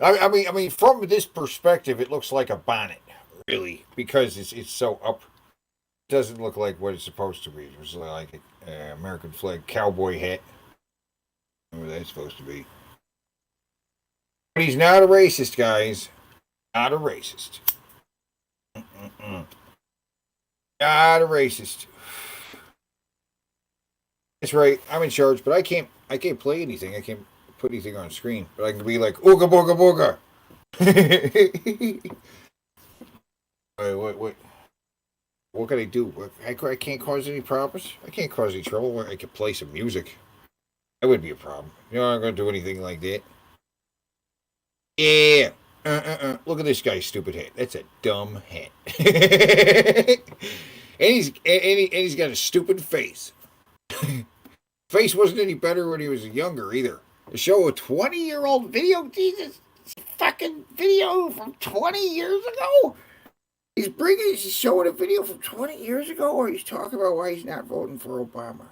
I mean, from this perspective, it looks like a bonnet, really, because it's so up. It doesn't look like what it's supposed to be. It's like an American flag cowboy hat. What that's supposed to be. But he's not a racist, guys. Not a racist. Not a racist. That's right. I'm in charge, but I can't play anything. I can't put anything on screen. But I can be like, ooga booga booga. What can I do? I can't cause any problems. I can't cause any trouble. I can play some music. That wouldn't be a problem. You know, I'm not going to do anything like that. Yeah. Look at this guy's stupid hat. That's a dumb hat. and he's got a stupid face. Face wasn't any better when he was younger either. To show a 20-year-old video, Jesus, fucking video from 20 years ago. He's showing a video from 20 years ago, or he's talking about why he's not voting for Obama.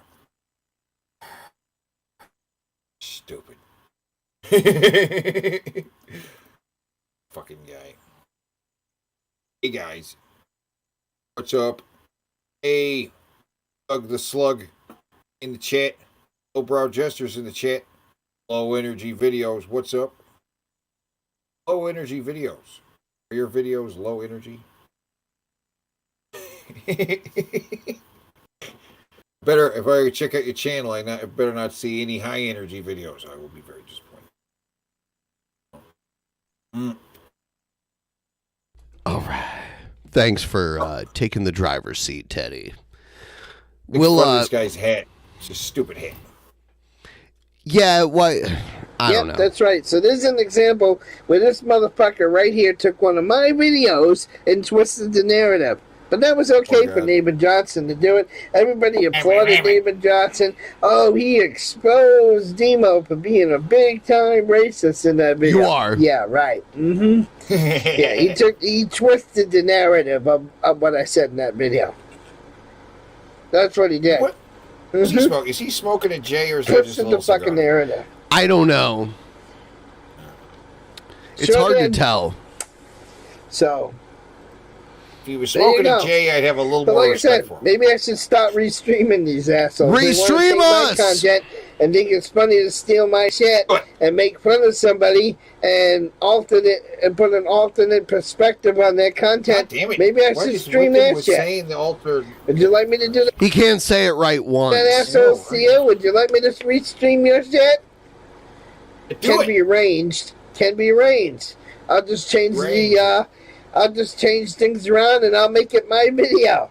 Stupid. Fucking guy. Hey guys, what's up? Hey, Doug the Slug in the chat. Lowbrow Jesters in the chat. Low energy videos. What's up? Low energy videos. Are your videos low energy? Better if I check out your channel, I better not see any high energy videos. I will be very disappointed. All right. Thanks for taking the driver's seat, Teddy. This guy's hat. It's a stupid hat. Yeah, why? I don't know. That's right. So this is an example where this motherfucker right here took one of my videos and twisted the narrative. But that was okay for Nathan Johnson to do it. Everybody applauded Nathan Johnson. Oh, he exposed Demo for being a big-time racist in that video. You are. Yeah, right. Mm-hmm. Yeah, he twisted the narrative of what I said in that video. That's what he did. What? Is he smoking a J or is that just a little the fucking narrative? I don't know. It's hard to tell. So, if he was smoking a J, I'd have a little more respect for him. Maybe I should stop restreaming these assholes. Restream us! My content and think it's funny to steal my shit and make fun of somebody and put an alternate perspective on their content. God damn it. Maybe I should stream that shit. Would you like me to do that? He can't say it right once. That asshole CEO, would you like me to restream your shit? Can be arranged. I'll just change I'll just change things around and I'll make it my video.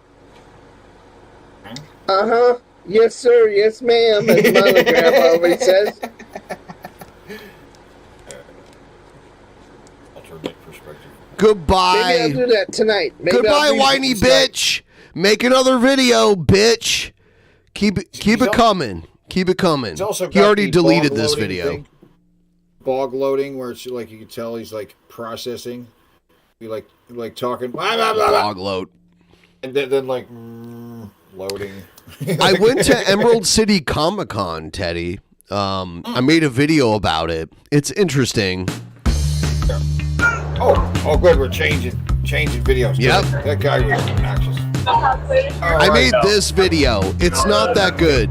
Yes, sir. Yes, ma'am. As Monogram always says. Alternate perspective. Goodbye. Maybe I'll do that tonight. Maybe Goodbye, I'll do whiny tonight. bitch. Make another video, bitch. Keep it coming. Keep it coming. He's also He got already the deleted bog this loading video. thing. Bog loading, where it's like you can tell he's like processing. Be like talking. Blah, blah, blah, blah. Bog load. And then like loading. I went to Emerald City Comic Con, Teddy. I made a video about it. It's interesting. Oh, good. We're changing videos. Yep. That guy was obnoxious. I made this video. It's not that good.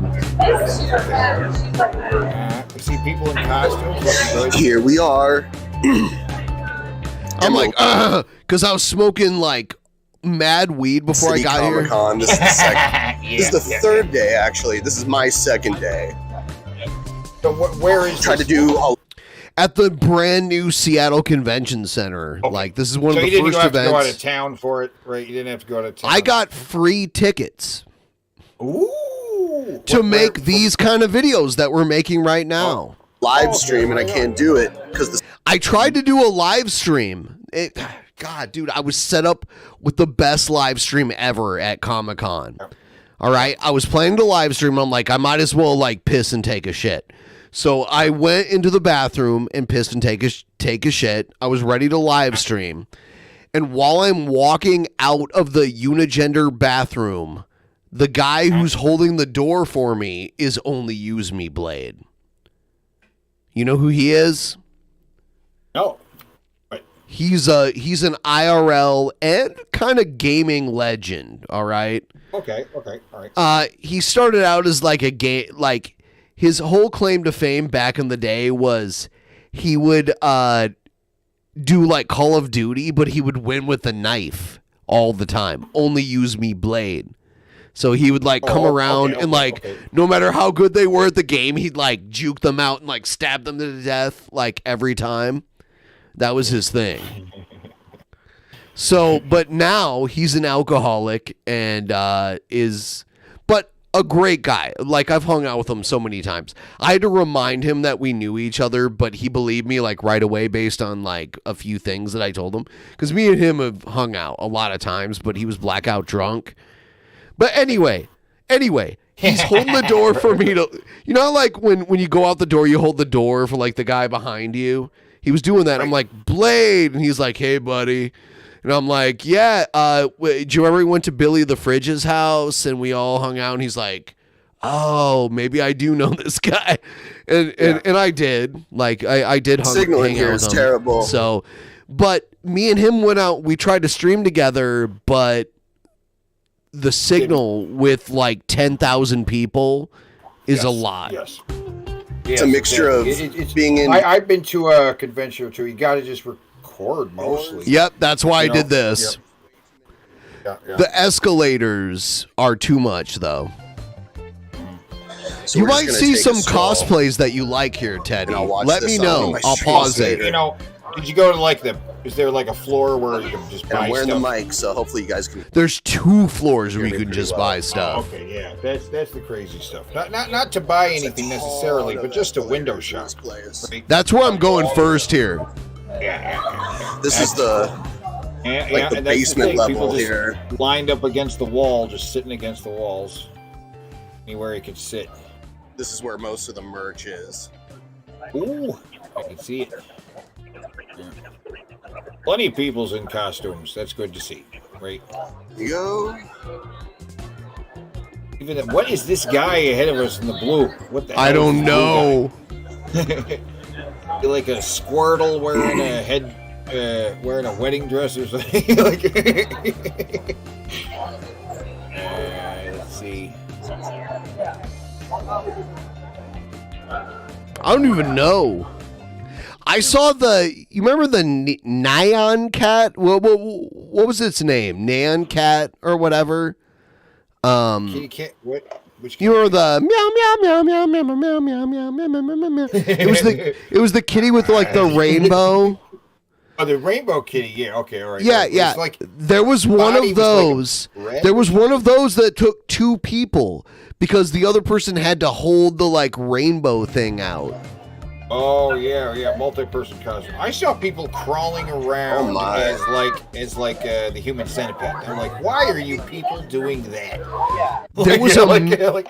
See people in costumes looking good. Here we are. I'm like, because I was smoking like mad weed before City I got here. Comic-Con. This is the second. This is the third day, actually. This is my second day. So where is Tried to do a At the brand new Seattle Convention Center. Okay. Like, this is one So of you the didn't first have to go out events. of town for it, right? You didn't have to go out of town. I got free tickets Ooh. to make these kind of videos that we're making right now. live stream, and I can't do it because the I tried to do a live stream. God, dude, I was set up with the best live stream ever at Comic-Con. All right, I was planning to live stream. I'm like, I might as well like piss and take a shit. So I went into the bathroom and pissed and take a shit. I was ready to live stream. And while I'm walking out of the unigender bathroom, the guy who's holding the door for me is Only Use Me Blade. You know who he is? No. He's an IRL and kind of gaming legend, all right? Okay, all right. He started out as like a game, like his whole claim to fame back in the day was he would do like Call of Duty, but he would win with a knife all the time. Only Use Me Blade. So he would like come around and like no matter how good they were at the game, he'd like juke them out and like stab them to death like every time. That was his thing. So, but now he's an alcoholic and but a great guy. Like I've hung out with him so many times. I had to remind him that we knew each other, but he believed me like right away based on like a few things that I told him. Because me and him have hung out a lot of times, but he was blackout drunk. But anyway, he's holding the door for me to, you know, like when you go out the door, you hold the door for like the guy behind you. He was doing that. I'm like, Blade. And he's like, hey, buddy. And I'm like, yeah. Do you remember we went to Billy the Fridge's house and we all hung out? And he's like, oh, maybe I do know this guy. And I did. Like, I did hang out here with is him. terrible. So, but me and him went out. We tried to stream together, but the signal with like 10,000 people is a lot. Yes. It's a mixture of being in. I've been to a convention or two. You got to just record mostly. Yep, that's why I did this. Yeah. The escalators are too much, though. So you we're just might gonna see take some a stroll. cosplays that you like here, Teddy. And I'll watch Let this me on know. my I'll stream pause later. it. You know, did you go to like is there like a floor where you can just And buy I'm wearing stuff? the mic, so hopefully you guys can. There's 2 floors where you Hear me can pretty just well. buy stuff. Okay, yeah, that's the crazy stuff. Not to buy anything necessarily, but just to window shop. Right? That's where I'm going first here. Yeah. This is the like the and that's basement thing. level People just here. lined up against the wall, just sitting against the walls, anywhere you could sit. This is where most of the merch is. Ooh, I can see it. Yeah. Plenty of people's in costumes. That's good to see, right? Here you go. Even what is this guy ahead of us in the blue? What the? I hell don't is know. this blue guy? You're like a Squirtle wearing a wearing a wedding dress or something. Like, let's see. I don't even know. I saw you remember the Nyan cat? What was its name? Nyan cat or whatever? You can't. What? Which? You were the meow meow meow meow meow meow meow meow meow meow meow meow. It was the kitty with like the rainbow. Oh, the Rainbow Kitty. Yeah. Okay. All right. Yeah, It's yeah. like There was one body of was like those. red? There was one of those that took two people because the other person had to hold the like rainbow thing out. Oh yeah, multi-person costume. I saw people crawling around as like the human centipede. I'm like, why are you people doing that?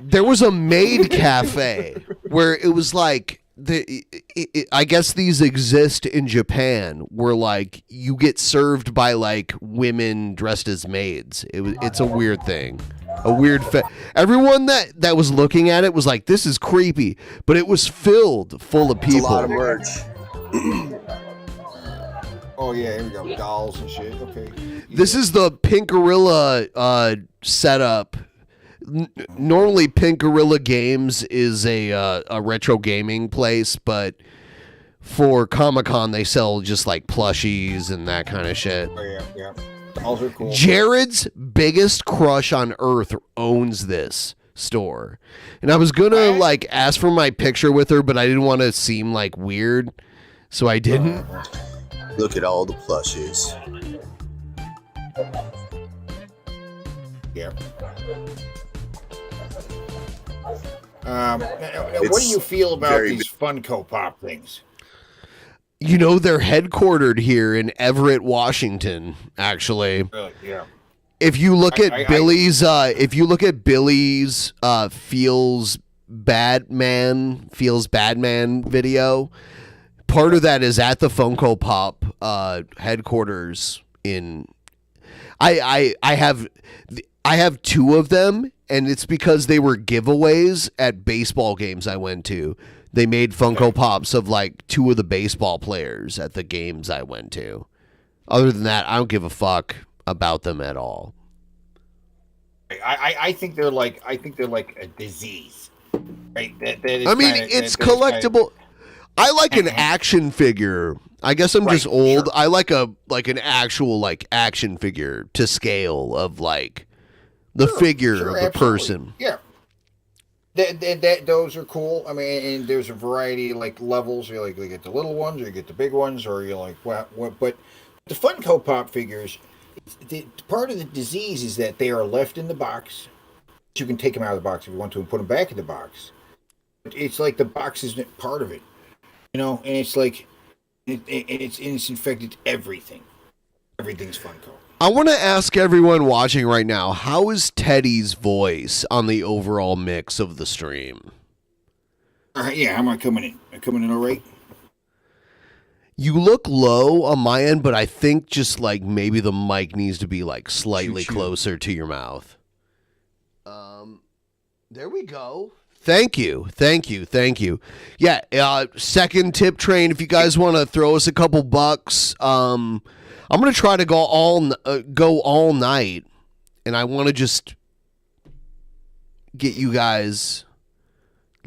There was a maid cafe where it was like I guess these exist in Japan, where like you get served by like women dressed as maids. It's a weird thing. A weird everyone that was looking at it was like, this is creepy, but it was filled full of people. It's a lot of merch. Oh yeah, here we go, dolls and shit. Okay. This is the Pink Gorilla setup. Normally, Pink Gorilla Games is a retro gaming place, but for Comic-Con they sell just like plushies and that kind of shit. Oh yeah. Dolls are cool. Jared's biggest crush on earth owns this store. And I was going to like ask for my picture with her, but I didn't want to seem like weird, so I didn't. Look at all the plushies. Yeah. What do you feel about these Funko Pop things? You know, they're headquartered here in Everett, Washington, actually. Really? Yeah. If you look at Billy's Feels Badman video, part of that is at the Funko Pop headquarters in. I have two of them, and it's because they were giveaways at baseball games I went to. They made Funko Pops of like two of the baseball players at the games I went to. Other than that, I don't give a fuck about them at all. I think they're like a disease, right? It's collectible. I like an action figure. I guess I'm just old. Sure. I like an actual like action figure to scale of like the figure of the person. Yeah. Those are cool. I mean, and there's a variety like levels. You like you get the little ones, or you get the big ones, or you're like what? But the Funko Pop figures, part of the disease is that they are left in the box. You can take them out of the box if you want to and put them back in the box. It's like the box isn't part of it, and it's like it's infected everything. Everything's Funko. I want to ask everyone watching right now, how is Teddy's voice on the overall mix of the stream? Yeah, how am I coming in? Am I coming in all right? You look low on my end, but I think just like maybe the mic needs to be like slightly closer to your mouth. There we go. Thank you. Yeah, second tip train. If you guys want to throw us a couple bucks, I'm gonna try to go all night, and I want to just get you guys.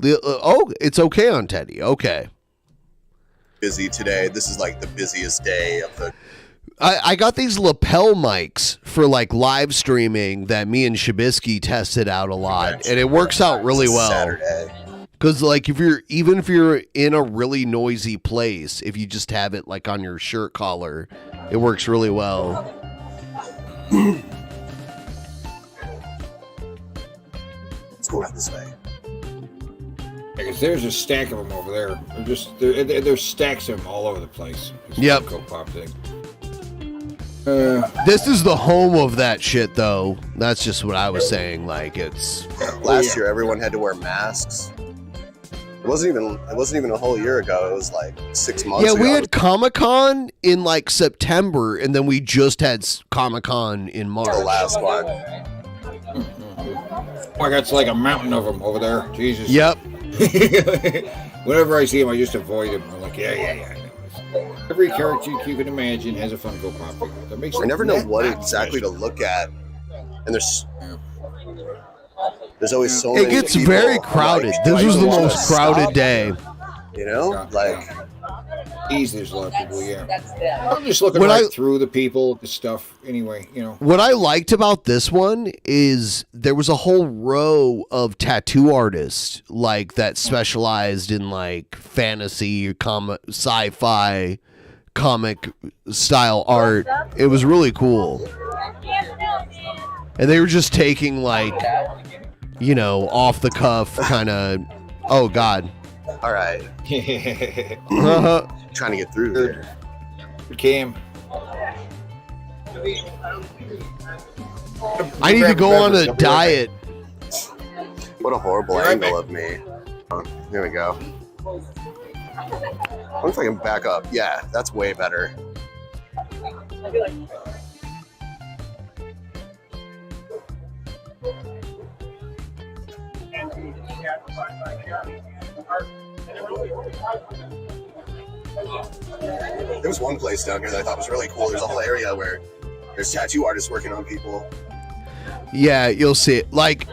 It's okay on Teddy. Okay. Busy today. This is like the busiest day of the. I got these lapel mics for like live streaming that me and Shabisky tested out a lot, and it works out really well. Saturday. Because like if you're in a really noisy place, if you just have it like on your shirt collar, it works really well. Let's go out this way. Because there's a stack of them over there. There's stacks of them all over the place. Yep. Funko Pop thing. This is the home of that shit, though. That's just what I was saying. Like it's last year, everyone had to wear masks. It wasn't even a whole year ago. It was like 6 months ago. Yeah, we had Comic-Con in like September, and then we just had Comic-Con in March. The last one. Oh, I got like a mountain of them over there. Jesus. Yep. Whenever I see them, I just avoid them. I'm like, yeah. Every character you can imagine has a Funko Pop figure. That makes I never know what exactly to look at, and there's always so many. It gets people. very crowded. Like, this was the most crowded day. You know, like easy. There's a lot of people. Yeah, I'm just looking through the people, the stuff. Anyway, What I liked about this one is there was a whole row of tattoo artists like that specialized in like fantasy, sci-fi, comic style art. It was really cool. And they were just taking like, you know, off the cuff kind of. Oh God. All right. Trying to get through here. Cam. I need to go on a diet. What a horrible angle of me. Here we go. I wonder if I can back up. Yeah, that's way better. There was one place down here that I thought was really cool. There's a whole area where there's tattoo artists working on people. Yeah, you'll see it. Like,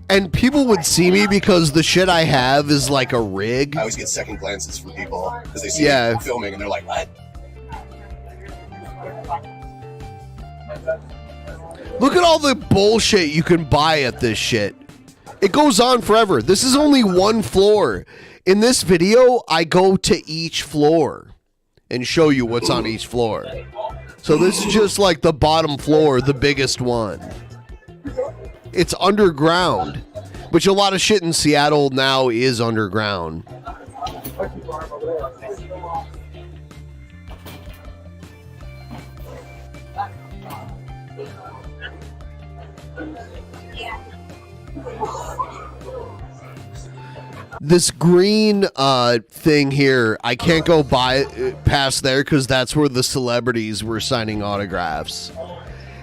and people would see me because the shit I have is like a rig. I always get second glances from people because they see me filming and they're like, what? Look at all the bullshit you can buy at this shit. It goes on forever. This is only one floor. In this video, I go to each floor and show you what's on each floor. So this is just like the bottom floor, the biggest one. It's underground, which a lot of shit in Seattle now is underground. This green thing here, I can't go past there because that's where the celebrities were signing autographs.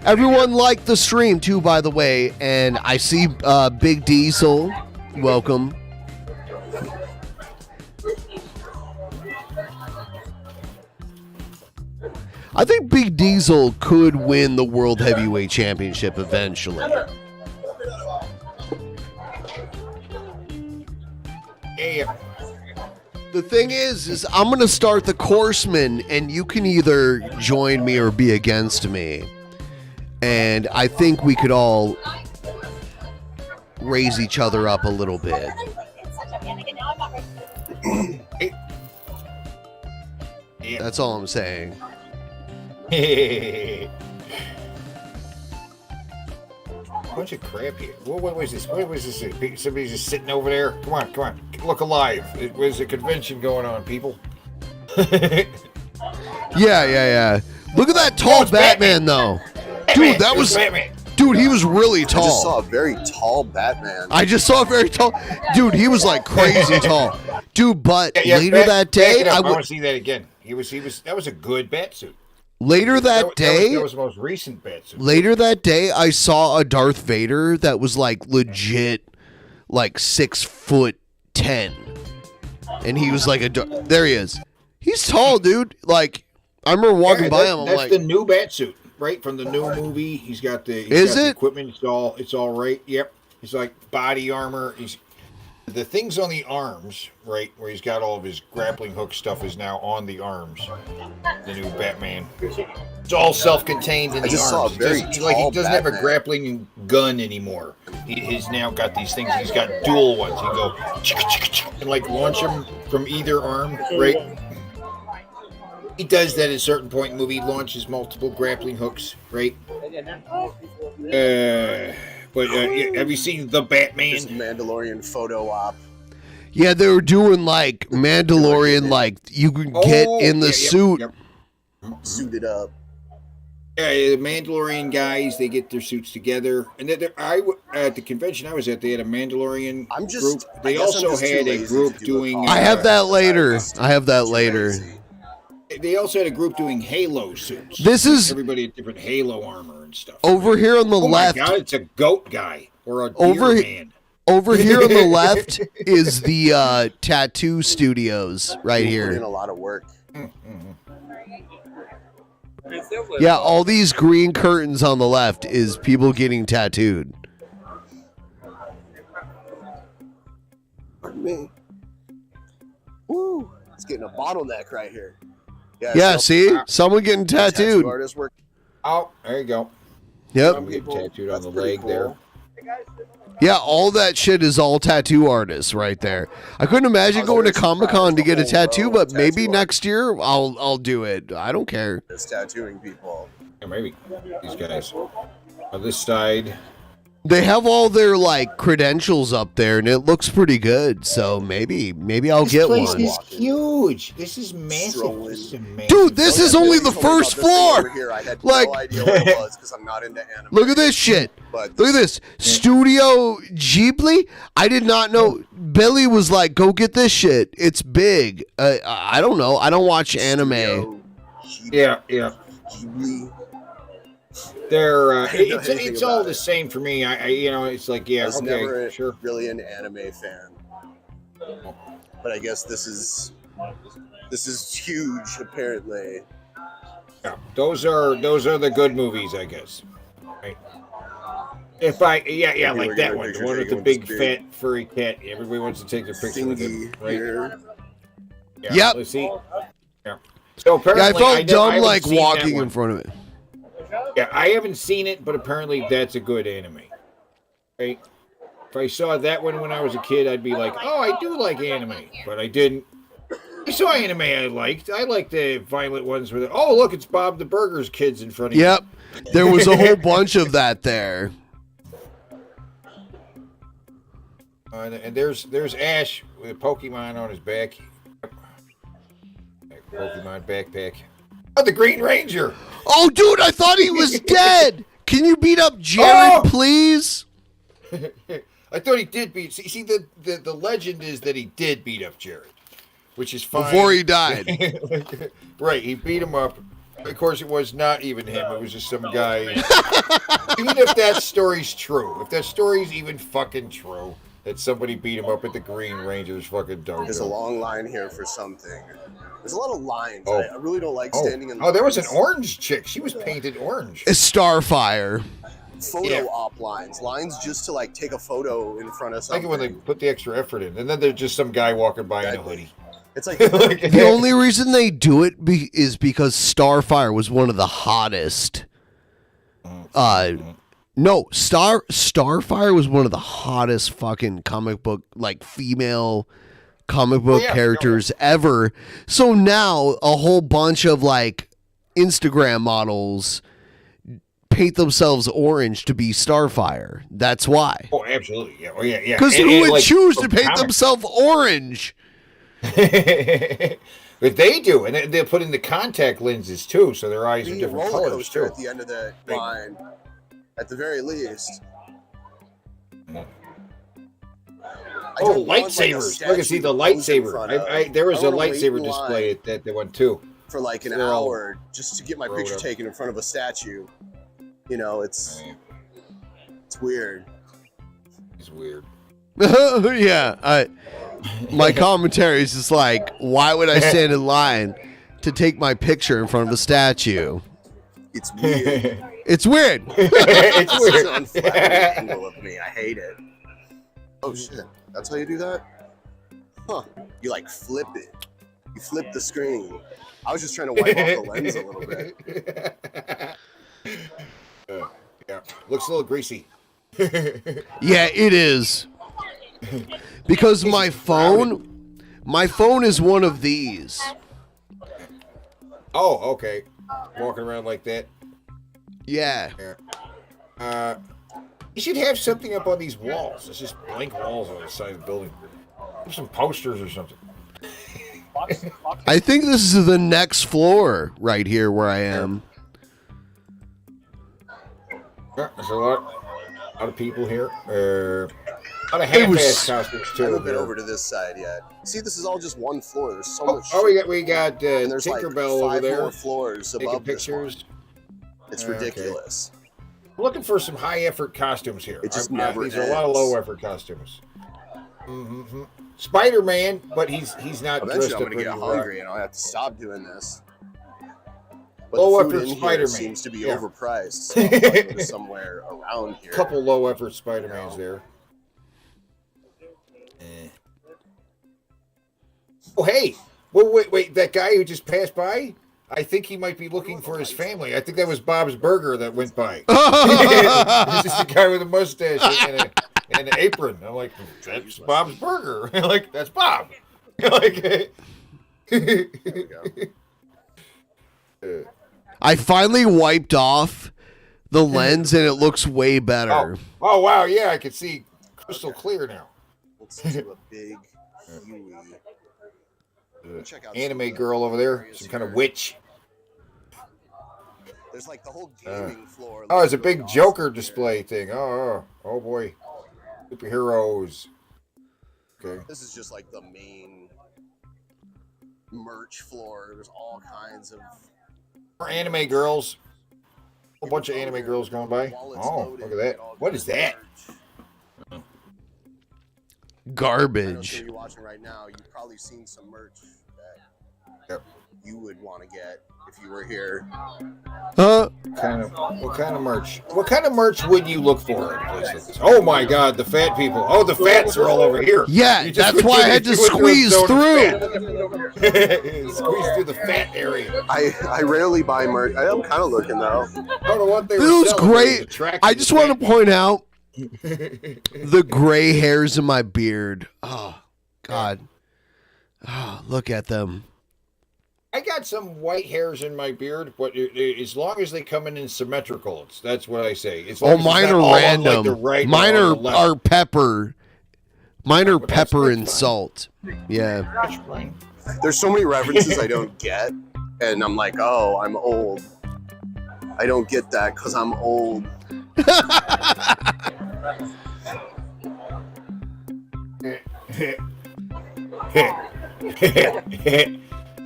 Everyone liked the stream too, by the way, and I see Big Diesel. Welcome. I think Big Diesel could win the World Heavyweight Championship eventually. Yeah. The thing is I'm going to start the Courseman, and you can either join me or be against me. And I think we could all raise each other up a little bit. That's all I'm saying. Bunch of crap here. What was this? What was this? Somebody's just sitting over there. Come on. Look alive. It was a convention going on, people. Yeah. Look at that tall Batman, though. Dude, that was Batman. Dude, he was really tall. I just saw a very tall Batman. Dude, he was like crazy tall. Dude, but later that day, I want to see that again. That was a good Batsuit. Later that day, that was the most recent Batsuit. Later that day, I saw a Darth Vader that was like legit, like 6'10", and he was like there he is. He's tall, dude. Like I remember walking by him. I'm that's like, the new Batsuit, right from the new movie. He's got the equipment. It's all right. Yep. It's like body armor. The things on the arms, right, where he's got all of his grappling hook stuff is now on the arms. The new Batman. It's all self-contained in the arms. Saw a very he doesn't have a grappling gun anymore. He's now got these things. He's got dual ones. He can go and like launch them from either arm, right? He does that at a certain point in the movie. He launches multiple grappling hooks, right? But have you seen The Batman? This Mandalorian photo op. Yeah, they were doing like Mandalorian, like you could get in the suit. Suited up. Yeah, the Mandalorian guys, they get their suits together. And at the convention I was at, they had a Mandalorian group. They also had a group doing... I have that later. They also had a group doing Halo suits. This is everybody had different Halo armor and stuff. Over here on the left. Oh my God, it's a goat guy or a deer man. Over here on the left is the tattoo studios right here. Doing a lot of work. Yeah, all these green curtains on the left is people getting tattooed. Pardon me. Woo! It's getting a bottleneck right here. Yeah, see? Someone getting tattooed. Oh, there you go. Yep. I'm getting tattooed on the leg there. Yeah, all that shit is all tattoo artists right there. I couldn't imagine going to Comic-Con to get a tattoo, but maybe next year I'll do it. I don't care. It's tattooing people. Yeah, maybe these guys on this side. They have all their like credentials up there, and it looks pretty good. So maybe I'll get one. This place is huge. This is massive. This is amazing. Dude, this is only the first floor. I had Like, no idea what it was because I'm not into anime. look at this shit. But Look at this. Studio Ghibli. I did not know. Billy was like, "Go get this shit. It's big." I don't know. I don't watch anime. Yeah. Ghibli. They're I didn't know it's anything all about the it. same for me. I it's like I was okay, never sure. really an anime fan, but I guess this is huge apparently. Yeah, those are the good movies, I guess. Right. If I Maybe like we're that getting a one, the picture one with the taken big with this fat furry cat. Everybody wants to take their picture with him, Thingy right? here. Yeah, Yep. Let's see. Yeah. So Yeah, apparently, I felt dumb haven't like seen that walking one. in front of it. Yeah, I haven't seen it, but apparently that's a good anime. Right? If I saw that one when I was a kid, I'd be like, "Oh, I do like anime," but I didn't. I saw anime I liked. I liked the violent ones where, oh, look, it's Bob the Burger's kids in front of you. Yep. There was a whole bunch of that there. And there's Ash with a Pokemon on his back. Pokemon backpack. Oh, the Green Ranger. Oh, dude, I thought he was dead. Can you beat up Jared, Oh! please? I thought he did beat. See, the legend is that he did beat up Jared, which is fine. Before he died. Right, he beat him up. Of course, it was not even him. It was just some guy. Even if that story's true, if that story's even fucking true, that somebody beat him up at the Green Ranger's fucking dojo. There's a long line here for something. There's a lot of lines. Oh. I really don't like standing in. Oh, there was an orange chick. She was painted orange. It's Starfire. photo op lines just to like take a photo in front of I something. like it when they put the extra effort in, and then there's just some guy walking by in a hoodie. It's like The only reason they do it is because Starfire was one of the hottest. No, Starfire was one of the hottest fucking comic book, like female comic book characters ever. So now a whole bunch of like Instagram models paint themselves orange to be Starfire. That's why. Oh, absolutely. Yeah. Oh, yeah. Because And- who and, would like, choose to from paint comics. themselves orange? But they do, and they put in the contact lenses too, so their eyes are the different roller colors coaster too. at the end of the line, at the very least. Oh, lightsabers! Look and see the lightsaber. There was a lightsaber display at that one too. For like an They're all hour just to get my rolled picture up. taken in front of a statue. You know, it's weird. It's weird. Yeah, my commentary is just like, why would I stand in line to take my picture in front of a statue? It's weird. It's weird. It's Such weird. an unflattering angle of me. I hate it. Oh shit! That's how you do that? Huh? You like flip it. You flip the screen. I was just trying to wipe off the lens a little bit. Yeah, looks a little greasy. Yeah, it is. Because my phone is one of these. Oh, okay. Walking around like that. Yeah. You should have something up on these walls. It's just blank walls on the side of the building. Have some posters or something. I think this is the next floor right here where I am. Yeah, there's a lot of people here. A lot of It was- half-ass costumes I too. haven't been here. over to this side yet. See, this is all just one floor. There's so much. Oh, we got and there's like Tinkerbell 5 over there more floors taking above this one. pictures. It's Okay. ridiculous. We're looking for some high-effort costumes here. It just never These are a lot of ends. low-effort costumes. Mm-hmm. Spider-Man, but he's not Eventually, dressed I'm up gonna get pretty hungry and I'll have to stop doing this. But Low the food effort in here Spider-Man. seems to be Yeah. overpriced. So I'll probably go to somewhere around here. Couple low-effort Spider-Mans there. Oh, hey! Well, wait! That guy who just passed by? I think he might be looking for his family. I think that was Bob's Burger that went by. It's just a guy with a mustache and an apron. I'm like, that's Bob's Burger. Like, that's Bob. Like, I finally wiped off the lens and it looks way better. oh wow, yeah, I can see crystal clear now. Let's do a big Huey. Check out Anime girl over there, some kind of witch. There's like the whole gaming floor. Oh, it's a big Joker display thing. Oh boy, superheroes. Okay. This is just like the main merch floor. There's all kinds of More anime girls. A whole bunch of anime girls going by. Oh, look at that. What is that? Garbage. You're watching right now. You've probably seen some merch that you would want to get if you were here. Huh? What kind of merch? What kind of merch would you look for in a place like this? Oh my God, the fat people! Oh, the fats are all over here. Yeah, that's why I had to squeeze through. Squeeze through the fat area. I rarely buy merch. I am kind of looking though. I don't know what they were It was selling. great. I just want to point out the gray hairs in my beard. Oh, God. Oh, look at them. I got some white hairs in my beard, but as long as they come in symmetrical, that's what I say. As long as it's Mine not are all on, random. like, the right Mine or on the are left. pepper. Mine are pepper and salt. Yeah. There's so many references I don't get, and I'm like, oh, I'm old. I don't get that because I'm old.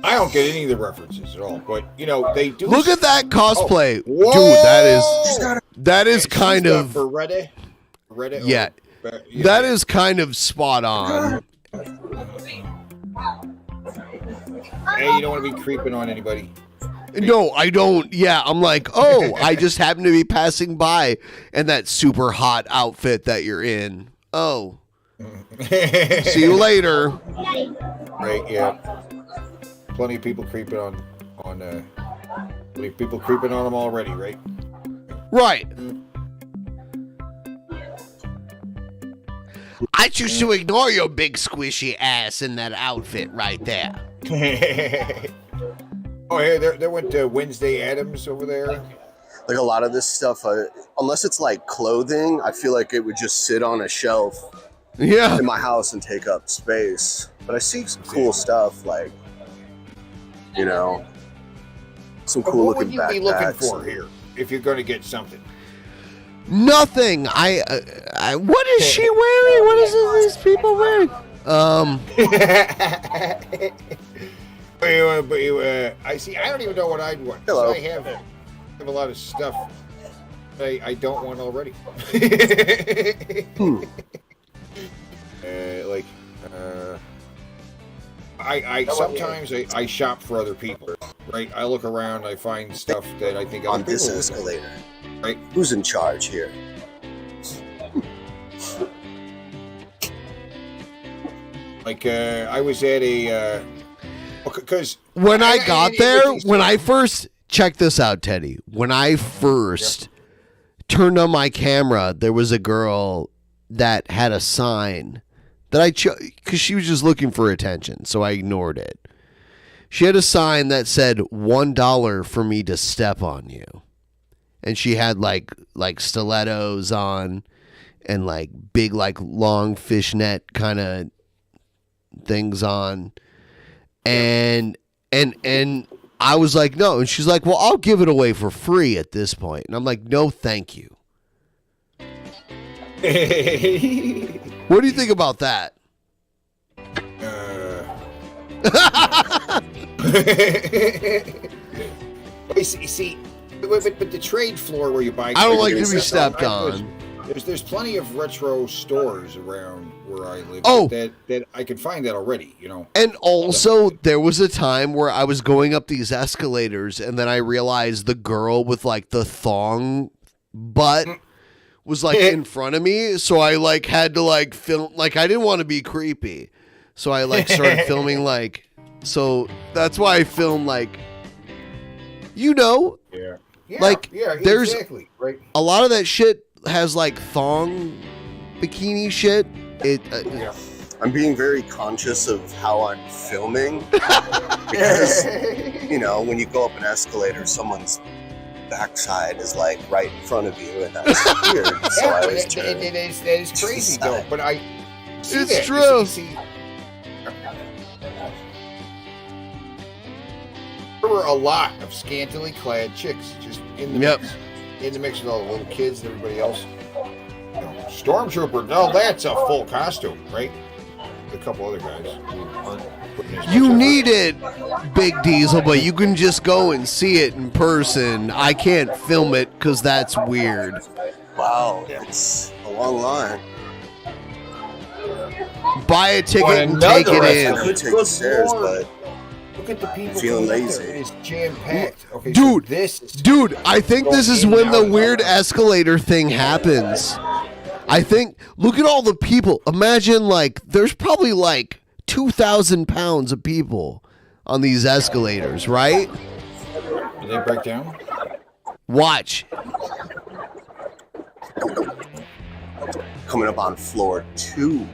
I don't get any of the references at all, but you know they do. Look at that cosplay, whoa! dude. That is kind of Beretta. yeah. That is kind of spot on. Hey, you don't want to be creeping on anybody. No, I don't. Yeah, I'm like, oh, I just happen to be passing by, and that super hot outfit that you're in. Oh, see you later. Right? Yeah. Plenty of people creeping on plenty of people creeping on them already, right? Right. I choose to ignore your big squishy ass in that outfit right there. Oh, hey, there went Wednesday Addams over there. Like a lot of this stuff, unless it's like clothing, I feel like it would just sit on a shelf in my house and take up space. But I see some cool stuff, like, you know, some cool What looking would you be looking backpacks. for here if you're going to get something? Nothing. I what is she wearing? What is these people wearing? I see. I don't even know what I'd want. Hello. I have a lot of stuff I don't want already. I sometimes I shop for other people. Right. I look around. I find stuff that I think On other this people would escalator. Right. Who's in charge here? Like I was at a because when I got there, when I first check this out, Teddy. When I first turned on my camera, there was a girl that had a sign that I because she was just looking for attention, so I ignored it. She had a sign that said $1 for me to step on you. And she had like stilettos on and like big like long fishnet kind of things on. And I was like, no. And she's like, well, I'll give it away for free at this point. And I'm like, no, thank you. What do you think about that? See, but the trade floor where you buy, I don't like to be stepped on. There's plenty of retro stores around where I live. Oh, that I can find that already. You know. And also, there was a time where I was going up these escalators, and then I realized the girl with like the thong butt was like in front of me, so I like had to like film. Like I didn't want to be creepy, so I like started filming like. So that's why I filmed like You know, Yeah. Yeah. Like, yeah, there's- exactly. Right. a lot of that shit has like thong bikini shit. Yeah. I'm being very conscious of how I'm filming because, you know, when you go up an escalator, someone's backside is like right in front of you, and that's weird. So I always try to- that is crazy though. But I see It's that. true. You see, there were a lot of scantily clad chicks just in the Yep. mix. In the mix with all the little kids and everybody else. You know, Stormtrooper, no, that's a full costume, right? A couple other guys who aren't putting as much You effort. need it, Big Diesel, but you can just go and see it in person. I can't film it because that's weird. Wow, it's a long line. Buy a ticket Well, and take another it I in. could take the stairs, Lord. but Look at the people Feeling coming up lazy. there. It's jam packed. Okay, Dude, so this is Dude, I think this is Going in when and the out and weird out. escalator thing happens. I think, look at all the people. Imagine, like, there's probably like 2,000 pounds of people on these escalators, right? Did they break down? Watch. coming up on floor 2.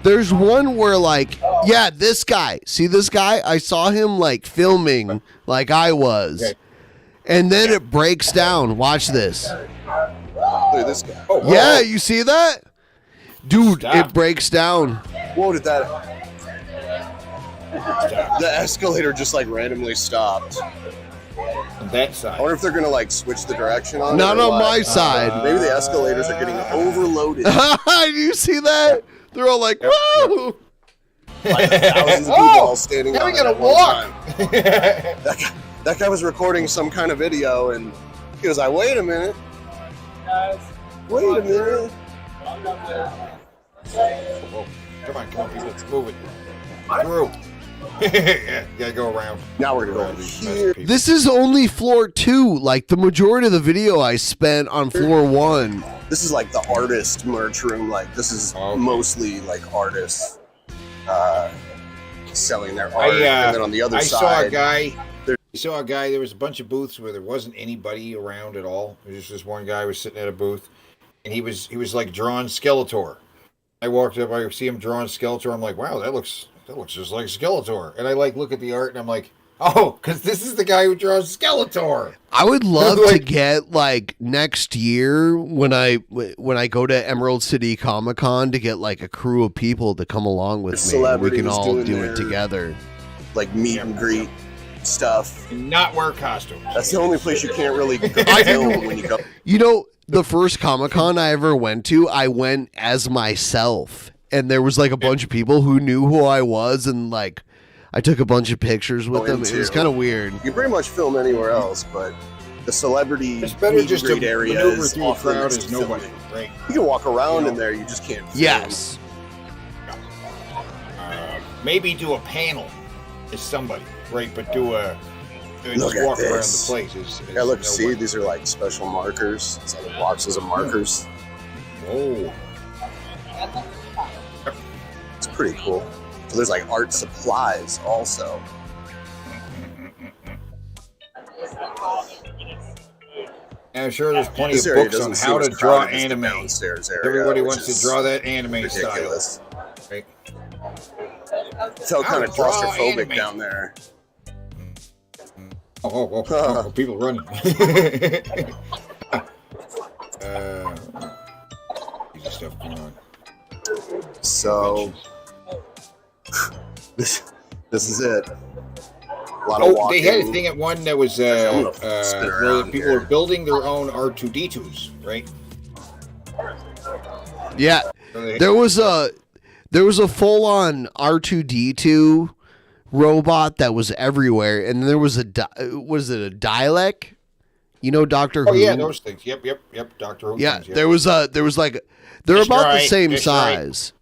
There's one where, like, yeah, this guy. See this guy? I saw him, like, filming like I was. Okay. And then it breaks down. Watch this. Look at this guy. Oh, whoa, Yeah, whoa. you see that? Dude, Stop. it breaks down. Whoa, did that... Stop. The escalator just like randomly stopped. On that side. I wonder if they're gonna like switch the direction on it. Not or on what. my side. Maybe the escalators are getting overloaded. Do you see that? They're all like, Yep, whoa! Like thousands of people all standing now on we it gotta at one walk. time. That guy was recording some kind of video, and he was like, "Wait a minute, wait a minute." Whoa. Come on, people, let's move it. Through. Yeah, you gotta go around. Now we're gonna go over here. This is only floor 2. Like, the majority of the video I spent on floor 1. This is like the artist merch room. Like this is Okay. mostly like artists selling their art, and then on the other I side, saw a guy. There was a bunch of booths where there wasn't anybody around at all. There was just this one guy was sitting at a booth, and he was like drawing Skeletor. I walked up, I see him drawing Skeletor. I'm like, wow, that looks just like Skeletor. And I like look at the art, and I'm like, oh, because this is the guy who draws Skeletor. I would love to Like- get, like, next year when I go to Emerald City Comic Con to get, like, a crew of people to come along with There's me. And we can celebrities all doing do it their- together. like meet and greet stuff. And not wear costumes. That's the only place you can't really go I film when you go. You know, the first Comic Con I ever went to, I went as myself. And there was, like, a bunch of people who knew who I was, and, like, I took a bunch of pictures with them. It was kind of weird. You can pretty much film anywhere else, but the celebrity It's better meet just and to greet area maneuver is through the off crowd limits as to nobody, filming. right? You can walk around You in know. there, you just can't film. Yes. Maybe do a panel as somebody, right? But do a Look just at walk around the this. place. Yeah, look, no see, way. these are like special markers. It's like boxes of markers. Whoa. It's pretty cool. So there's like art supplies also. And I'm sure there's plenty This of area books on doesn't how seem to as draw crowded as the anime. downstairs area, Everybody which wants to is draw that anime ridiculous. style. Right? It felt How kind to of draw claustrophobic anime. down there. Oh, people running. Easy stuff going on. So this is it. A lot of Oh, walking. they had a thing at one that was I'm gonna spin where around people here. were building their own R2D2s, right? Yeah. So they- There was a full-on R2D2 robot that was everywhere, and there was was it a Dalek? You know, Doctor Oh Who? yeah, those things. Yep. Doctor Who. Yeah, things, yep. there was like they're That's about the right, same that's right. size.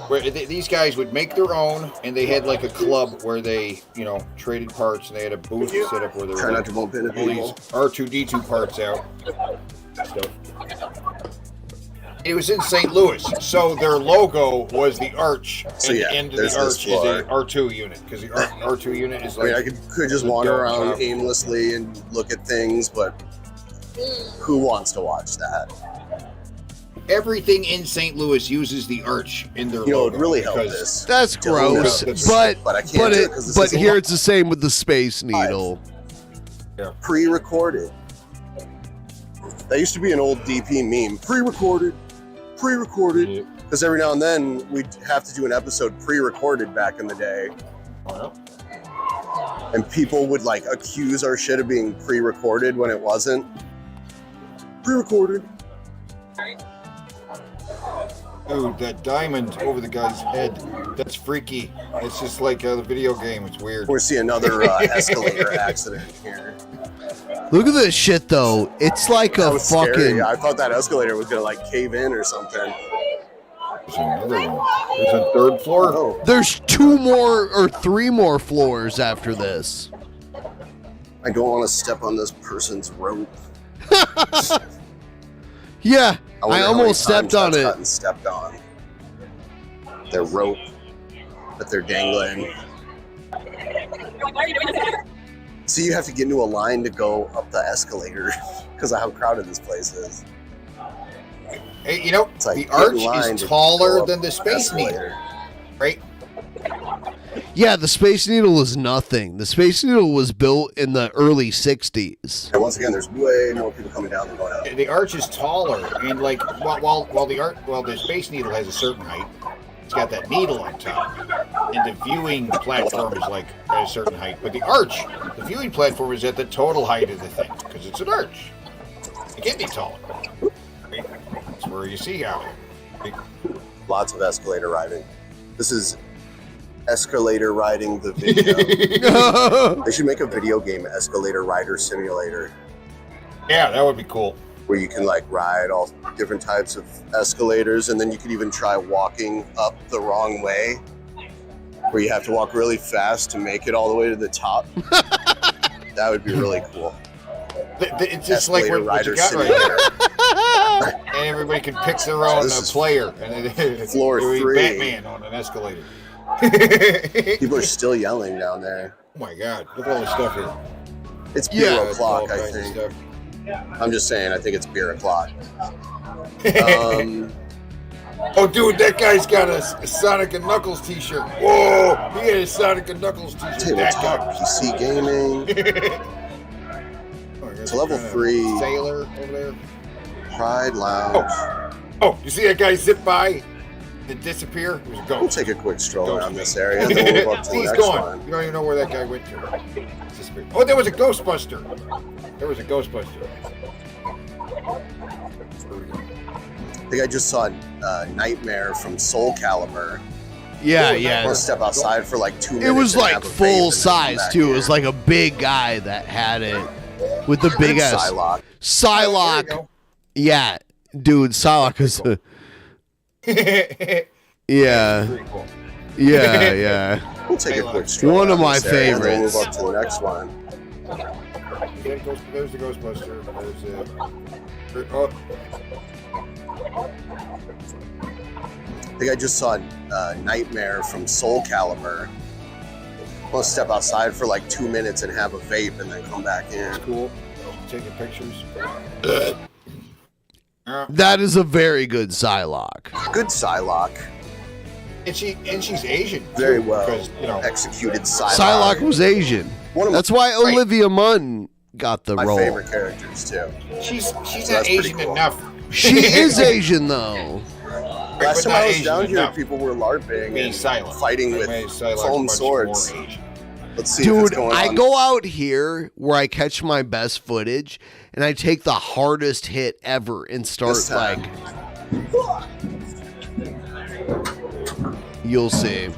Where these guys would make their own, and they had like a club where they, traded parts, and they had a booth set up where they Try were not to bump into all these people. R2D2 parts out. Stuff. It was in St. Louis, so their logo was the arch, So, and yeah, the end of there's the this arch is a floor. R2 unit, because the R2 unit is I mean, like... I could just wander around aimlessly and look at things, but who wants to watch that? Everything in St. Louis uses the arch in their You know, logo. it really helped because- this. That's gross, But I can't do it 'cause this is here a it's the same with the Space Needle. Pre-recorded. That used to be an old DP meme. Pre-recorded. Because every now and then we'd have to do an episode pre-recorded back in the day. And people would like accuse our shit of being pre-recorded when it wasn't. Pre-recorded. Dude, that diamond over the guy's head, that's freaky. It's just like the video game, it's weird. We're seeing another escalator accident here. Look at this shit though. It's like That a was fucking. scary. I thought that escalator was gonna like cave in or something. There's another one. There's a third floor. Oh, There's 2 more or 3 more floors after this. I don't want to step on this person's rope. Yeah, I wonder how many almost stepped times on that's it. gotten stepped on. Their rope that they're dangling. So you have to get into a line to go up the escalator because of how crowded this place is. Hey, you know, It's like the get in arch line is to taller go up than the the Space Needle, escalator. right? Yeah, the Space Needle is nothing. The Space Needle was built in the early 60s. And once again, there's way more people coming down than going up. The arch is taller, and like while the Space Needle has a certain height, it's got that needle on top, and the viewing platform is like at a certain height. But the arch, the viewing platform is at the total height of the thing because it's an arch. It can't be taller. That's where you see how. Lots of escalator riding. This is escalator riding the video. They should make a video game escalator rider simulator Yeah, that would be cool. where you can like ride all different types of escalators, and then you could even try walking up the wrong way, where you have to walk really fast to make it all the way to the top. That would be really cool. It's just like Escalator what you rider got right simulator. there. And everybody can pick their own This is player. And it floor would be 3. Batman on an escalator. People are still yelling down there. Oh my god, look at all this stuff here. It's beer Yeah. o'clock, All I kinds of think. stuff. I'm just saying, I think it's beer o'clock. Oh, dude, that guy's got a Sonic and Knuckles t-shirt. Whoa, he had a Sonic and Knuckles t-shirt. That Tabletop PC gaming. guy. It's level 3. Sailor over there. Pride Lounge. Oh, you see that guy zip by and disappear? It was a We'll ghost. take a quick stroll Ghost. around this area, and then we'll move up to the He's next gone. one. You don't even know where that guy went to. Disappeared. Oh, there was a Ghostbuster. There was a Ghostbuster. I think I just saw Nightmare from Soul Calibur. Yeah, Oh, I yeah. want to step outside for like 2 minutes. It was and like have a vape full and then come size back too. It in. was like a big guy that had it with the big ass Psylocke. Psylocke. Yeah, dude, Psylocke is a, yeah, Pretty cool. yeah. We'll take a quick stroll. One of around my this area, and then we'll favorites. move up to the next one. There's the Ghostbuster. There's oh, I think I just saw Nightmare from Soul Calibur. I want to step outside for like 2 minutes and have a vape and then come back in. that's cool. Taking pictures. That is a very good Psylocke. Good Psylocke. And she's Asian. too, Very well because, you know, executed Psylocke. Psylocke was Asian. One of That's why Olivia Munn got the my role. favorite characters too. she's So not that's pretty Asian cool. enough. She is Asian though. Last time not I was Asian down here, enough. people were LARPing Being and silent. fighting with Psylocke's foam much swords. more Asian. Let's see if it's Dude, going I on. go out here where I catch my best footage and I take the hardest hit ever and start This time. like you'll see.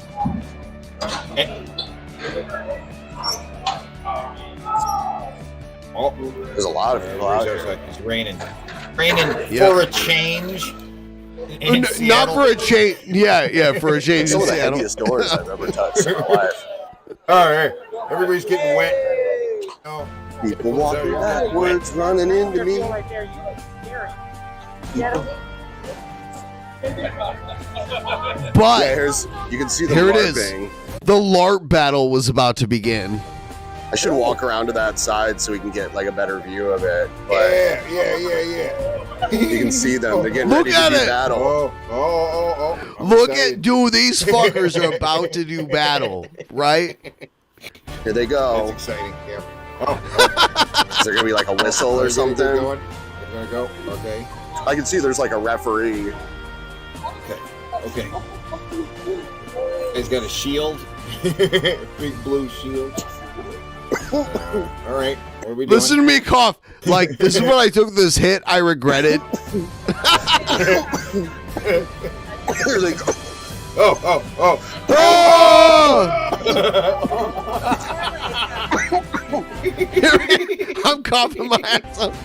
Oh, There's a lot of people out here. it's raining. Raining Yeah. for a change. In Not Seattle. for a change. Yeah, for a change Some in of the Seattle. heaviest doors I've ever touched in my life. All right, everybody's getting wet. Oh, People walking backwards, running into me. People, But Yeah, you can see the here it LARPing. is. The LARP battle was about to begin. I should walk around to that side so we can get like a better view of it. But Yeah. you can see them. They're getting Look ready to at do it. battle. I'm Look excited. at, dude, these fuckers are about to do battle, right? Here they go. That's exciting. Yeah. Is there gonna be like a whistle or something? They're gonna go. Okay. I can see there's like a referee. Okay. He's got a shield. Big blue shield. All right. What are we doing? Listen to me cough. Like, this is when I took this hit. I regret it. Here they go. Oh! I'm coughing my ass off.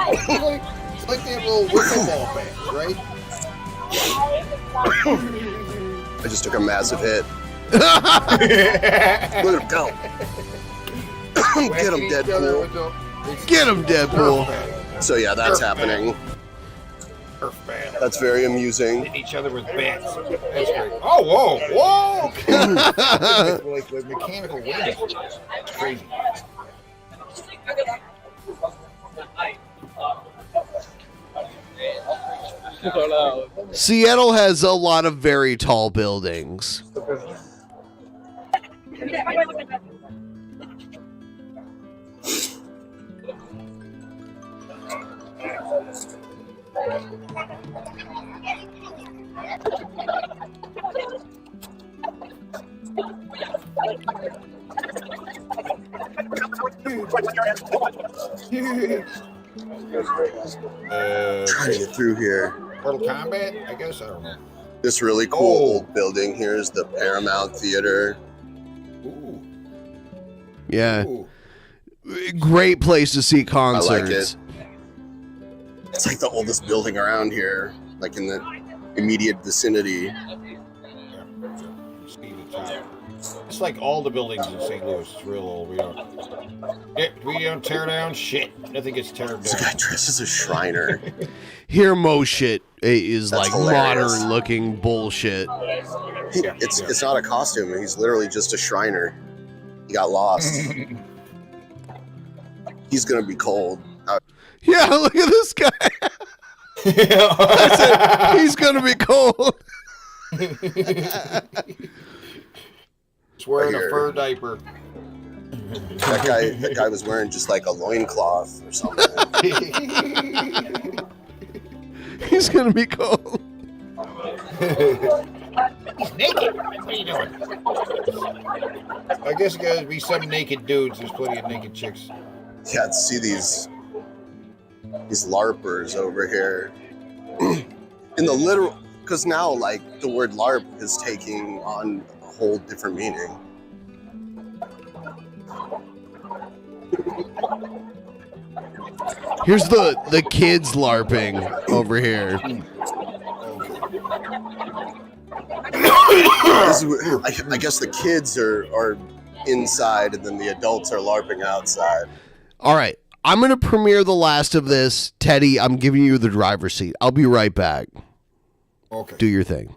It's like they have little wiffle ball fans, right? I just took a massive hit. Look at him go. Get him, Deadpool. Get him, Deadpool. So yeah, that's happening. That's very amusing. Hit each other with bats. That's great. Oh, whoa! like mechanical wind. It's crazy. Seattle has a lot of very tall buildings. Trying to get through here. Mortal Kombat? I guess, I don't know. This really cool old building here is the Paramount Theater. Ooh. Yeah. Great place to see concerts. I like it. It's like the oldest building around here, like in the immediate vicinity. It's like all the buildings in St. Louis. It's real old. We don't tear down shit. Nothing gets teared down. This guy dressed as a Shriner. Here, most shit is That's like hilarious. modern looking bullshit. It's not a costume. He's literally just a Shriner. He got lost. He's gonna be cold. Yeah, look at this guy. I said, he's gonna be cold. He's wearing a fur diaper. That guy was wearing just like a loincloth or something. He's gonna be cold. He's naked. What are you doing? I guess it gotta be some naked dudes. There's plenty of naked chicks. Yeah, to see these LARPers over here. In the literal, because now like the word LARP is taking on a whole different meaning. Here's the kids LARPing over here. I guess the kids are inside and then the adults are LARPing outside. All right, I'm gonna premiere the last of this. Teddy, I'm giving you the driver's seat. I'll be right back. Okay. Do your thing.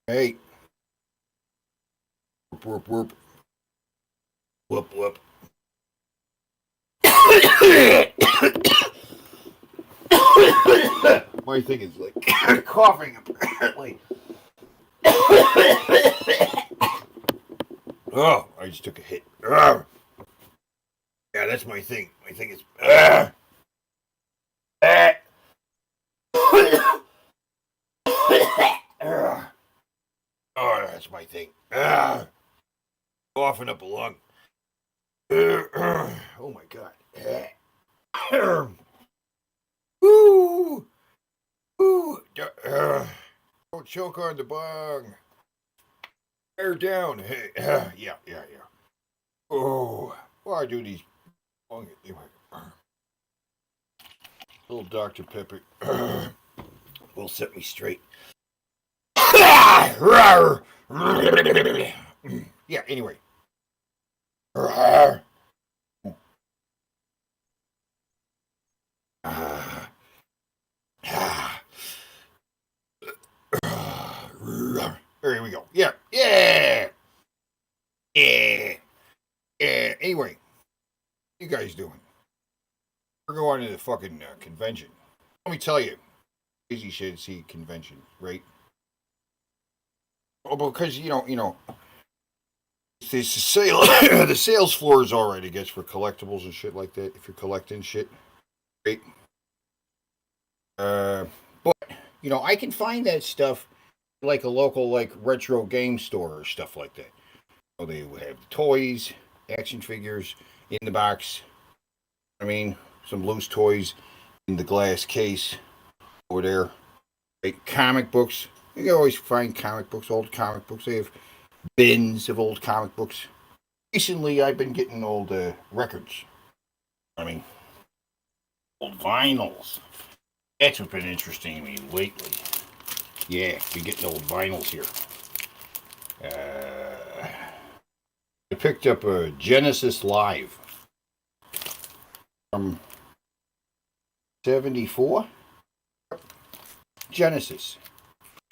Hey. Whoop, whoop. Whoop, whoop. My thing is like coughing apparently. Oh, I just took a hit. Yeah, that's my thing. My thing is. Oh, that's my thing. Coughing up a lung. Oh my god. Woo! Woo! Don't choke on the bong. Bear down. Hey, yeah. Oh, why do these? Little Dr. Pepper will set me straight. Yeah. Anyway, There we go. Yeah. Yeah. Yeah. Yeah. Anyway, what you guys doing? We're going to the fucking convention. Let me tell you, crazy shit. See convention, right? Oh, because you know, the sale, the sales floor is already gets for collectibles and shit like that. If you're collecting shit, right? But I can find that stuff like a local like retro game store or stuff like that. They would have toys, action figures in the box. I mean, some loose toys in the glass case over there. Like comic books. You can always find comic books, old comic books. They have bins of old comic books. Recently, I've been getting old records. I mean, old vinyls. That's what's been interesting to me lately. Yeah, been getting old vinyls here. I picked up a Genesis Live from 74. Genesis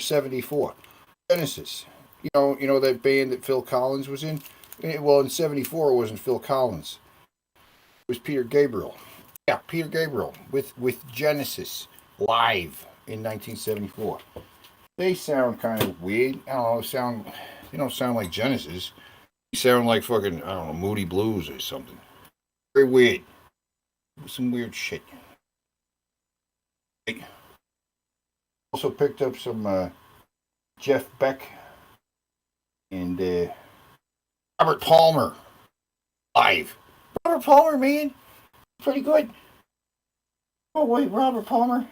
74. Genesis. You know that band that Phil Collins was in? Well, in 74 it wasn't Phil Collins. It was Peter Gabriel. Yeah, Peter Gabriel with Genesis Live in 1974. They sound kind of weird. I don't know, they don't sound like Genesis. They sound like fucking, I don't know, Moody Blues or something. Very weird. Some weird shit. Also picked up some Jeff Beck and Robert Palmer live. Robert Palmer, man, pretty good. Oh wait, Robert Palmer.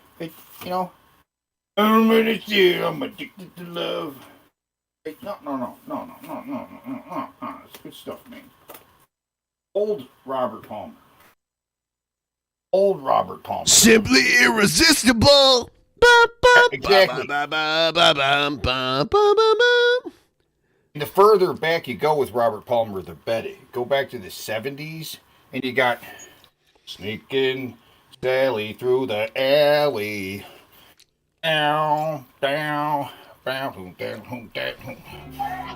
I'm addicted to love. Wait, no. It's good stuff, man. Old Robert Palmer. Simply irresistible. Exactly. The further back you go with Robert Palmer, the better. Go back to the 70s, and you got Sneaking Sally through the alley. Down.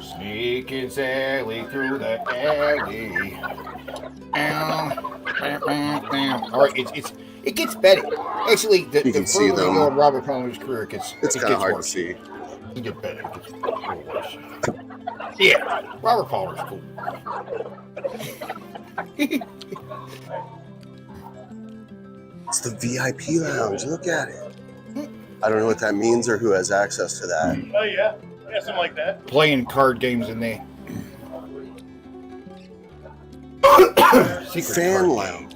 Sneaking Sally through the alley. All right, it gets better. Actually, the further you go in Robert Palmer's career, it gets hard worse. to see. It gets better. It gets a little worse. Yeah, Robert Palmer's cool. It's the VIP lounge. Look at it. I don't know what that means or who has access to that. Oh yeah, something like that. Playing card games in there. Fan lounge.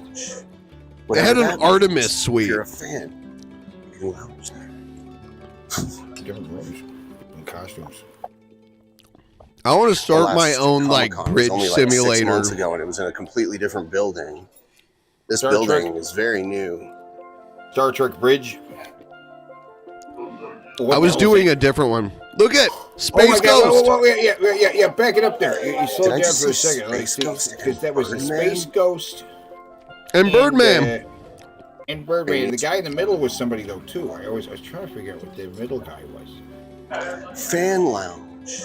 They had an Artemis suite. If you're a fan, you can lounge there. Different rooms and costumes. I want to start my own Comic-Con was bridge only simulator. Like 6 months ago, and it was in a completely different building. This Star building Trek? is very new. Star Trek Bridge. I was doing a different one. Look at Space Ghost. Whoa, yeah. Back it up there. You slow Did I down just for a say second, Space Ghost because that was the Birdman? Space Ghost And Birdman. And Birdman. The guy in the middle was somebody though too. I was trying to figure out what the middle guy was. Fan lounge.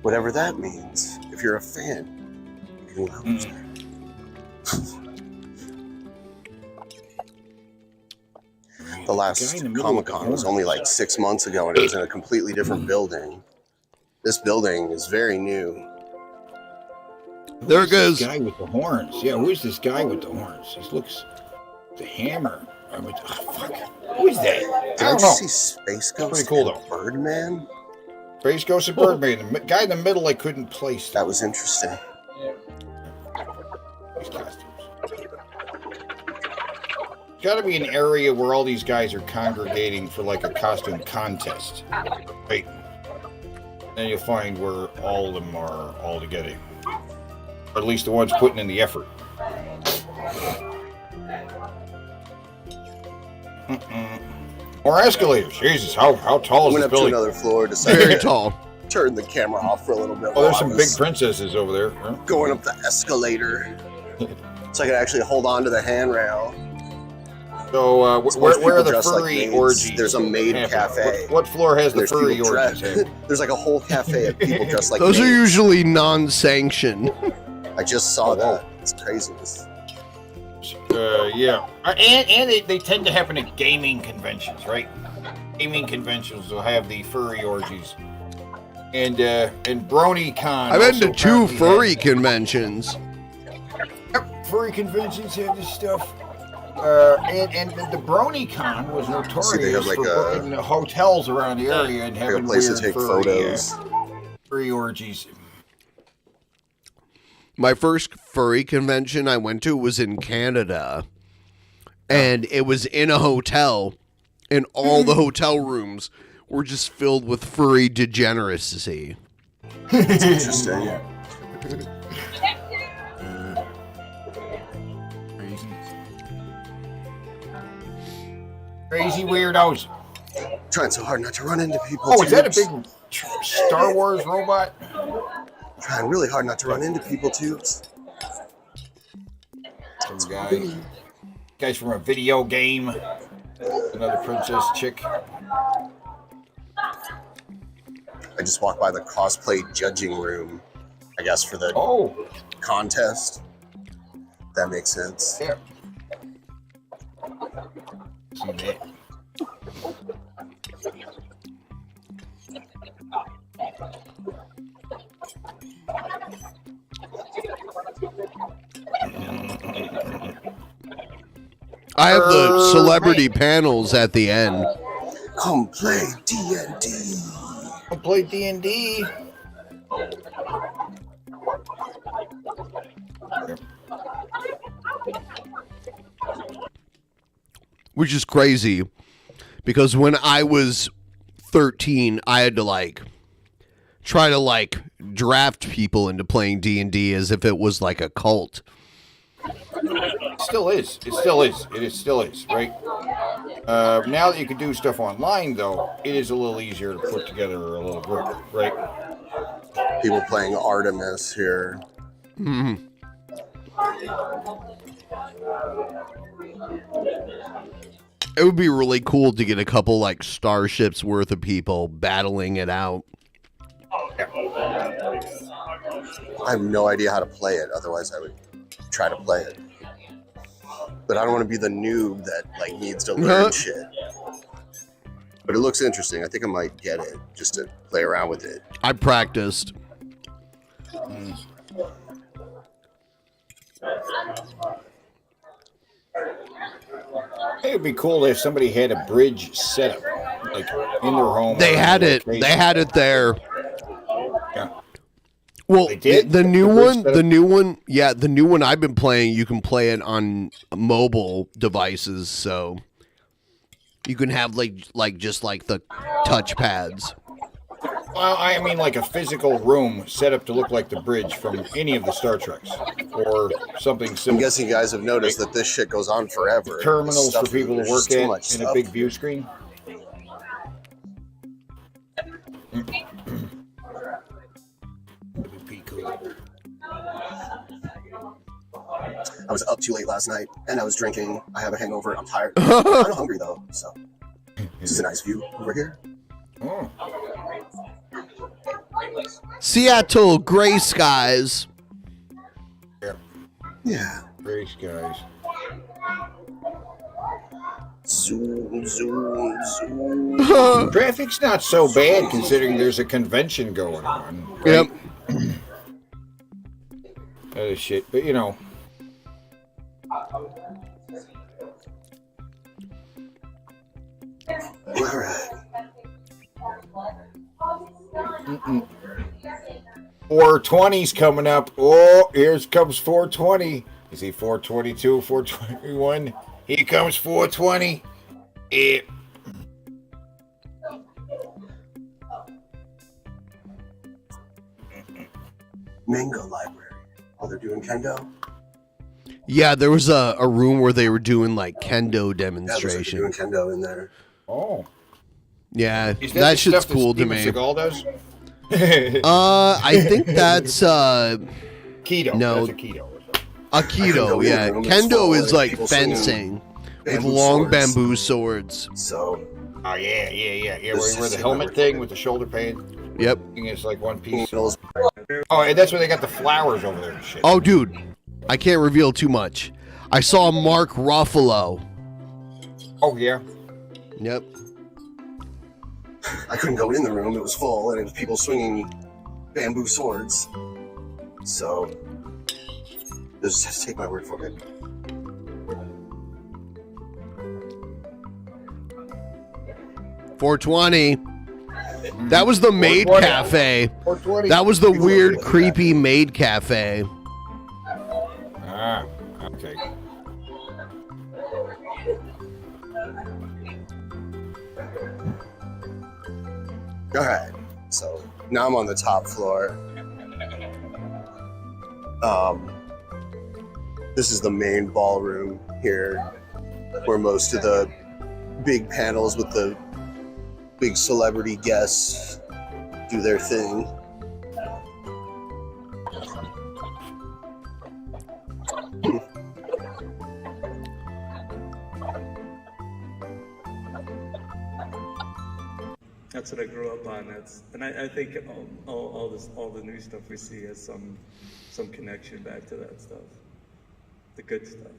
Whatever that means. If you're a fan, you can lounge there. The last Comic-Con was only like 6 months ago, and it was in a completely different building. This building is very new. There it goes. This guy with the horns. Yeah, who's this guy with the horns? He looks the hammer. Fuck. Who is that? Did I just see Space Ghost pretty cool, and Birdman? Space Ghost and Birdman. The guy in the middle I couldn't place. That was interesting. These costumes. Got to be an area where all these guys are congregating for like a costume contest. Right. Then you'll find where all of them are all together. Or at least the ones putting in the effort. More escalators. Jesus, how tall is Went this up to building? another floor, decided Very to tall. turned the camera off for a little bit. Oh, there's while I some big was princesses over there. Huh? going up the escalator, so I could actually hold on to the handrail. So, Most where people are the dress like furry maids. orgies? There's a maid happening? cafe. What floor has the There's furry people orgies? dressed. There's like a whole cafe of people dressed like Those are maids. usually non-sanctioned. I just saw that. It's craziness. Yeah. And they tend to happen at gaming conventions, right? Gaming conventions will have the furry orgies. And BronyCon. I've been to also 2 apparently furry conventions. Yep, furry conventions have this stuff. And the BronyCon was See, they have notorious like for a- booking hotels around the area and Like a having place to weird take furry, photos. furry orgies. My first furry convention I went to was in Canada, and it was in a hotel, and all the hotel rooms were just filled with furry degeneracy. It's interesting. Crazy weirdos. Trying so hard not to run into people. Oh, is that a tubes. big Star Wars robot? Trying really hard not to run into people tubes. Some guys from a video game. Another princess chick. I just walked by the cosplay judging room, I guess, for the contest. That makes sense. Yeah. See that? I have the celebrity panels at the end. Come play D&D. Come play D&D. Which is crazy, because when I was 13, I had to try to draft people into playing D&D as if it was like a cult. It still is. It still is. It still is, right? Now that you can do stuff online, though, it is a little easier to put together a little group, right? People playing Artemis here. Mm-hmm. It would be really cool to get a couple starships worth of people battling it out. I have no idea how to play it. Otherwise, I would try to play it. But I don't want to be the noob that needs to learn shit. But it looks interesting. I think I might get it just to play around with it. I practiced. It would be cool if somebody had a bridge set up, in their home. They had it. They had it there. Yeah. Well, They did? the new The bridge one, setup? the new one, yeah, the new one I've been playing, you can play it on mobile devices, so you can have just the touch pads. Well, I mean like a physical room set up to look like the bridge from any of the Star Treks or something I'm similar. guessing you guys have noticed that this shit goes on forever. Terminals This for stuff- people there's to work just too at much and a stuff. big view screen. I was up too late last night, and I was drinking. I have a hangover. I'm tired. I'm kind of hungry, though, so... This is a nice view over here. Oh. Seattle, gray skies. Yeah. Gray skies. Zoom, zoom, zoom. Traffic's not so bad considering there's a convention going on. Right? Yep. That is shit, but you know. All right. 420's coming up. Oh, here comes 420. Is he 422, 421? Here comes 420. Yeah. Mango Library. Oh, they're doing kendo? Yeah, there was a room where they were doing kendo Yeah, looks like they're demonstration. doing kendo in there. Oh. Yeah, Is that the shit's stuff cool to Steven me. Seagal does? I think that's keto. No, That's a keto. Aikido, yeah. Kendo is like fencing with long bamboo swords. So. Oh yeah. Where the helmet thing with the shoulder pad. Yep. It's like one piece. Oh, and that's where they got the flowers over there and shit. Oh, dude, I can't reveal too much. I saw Mark Ruffalo. Oh yeah. Yep. I couldn't go in the room; it was full, and it was people swinging bamboo swords. So, just take my word for it. .420. That was the maid cafe. That was the weird, creepy maid cafe. Ah, okay. All right. So now I'm on the top floor. This is the main ballroom here, where most of the big panels with the big celebrity guests do their thing. That's what I grew up on. I think all the new stuff we see has some connection back to that stuff, the good stuff.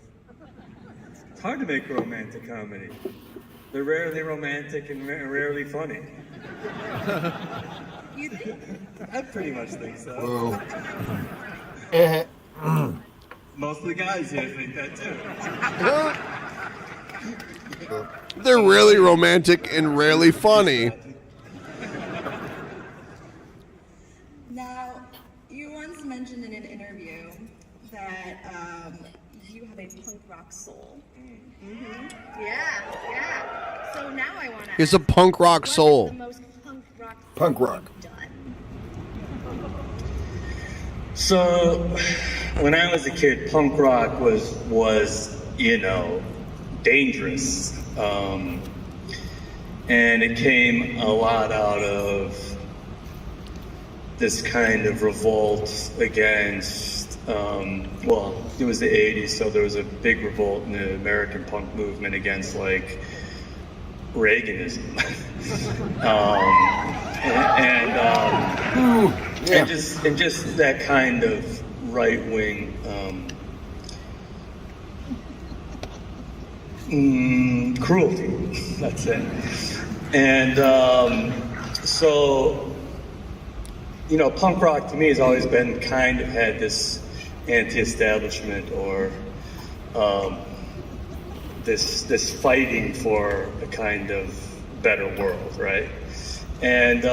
It's hard to make a romantic comedy. They're rarely romantic and rarely funny. You think? I pretty much think so. Most of the guys here think that too. They're really romantic and rarely funny. Now, you once mentioned in an interview that you have a punk rock soul. Mm-hmm. Yeah. So now I want to. It's a punk rock soul. What is the most punk rock done? So, when I was a kid, punk rock was dangerous, and it came a lot out of this kind of revolt against. It was the '80s, so there was a big revolt in the American punk movement against Reaganism, and just that kind of right wing cruelty. That's it. And so, punk rock to me has always been kind of had this anti-establishment or this fighting for a kind of better world, right? And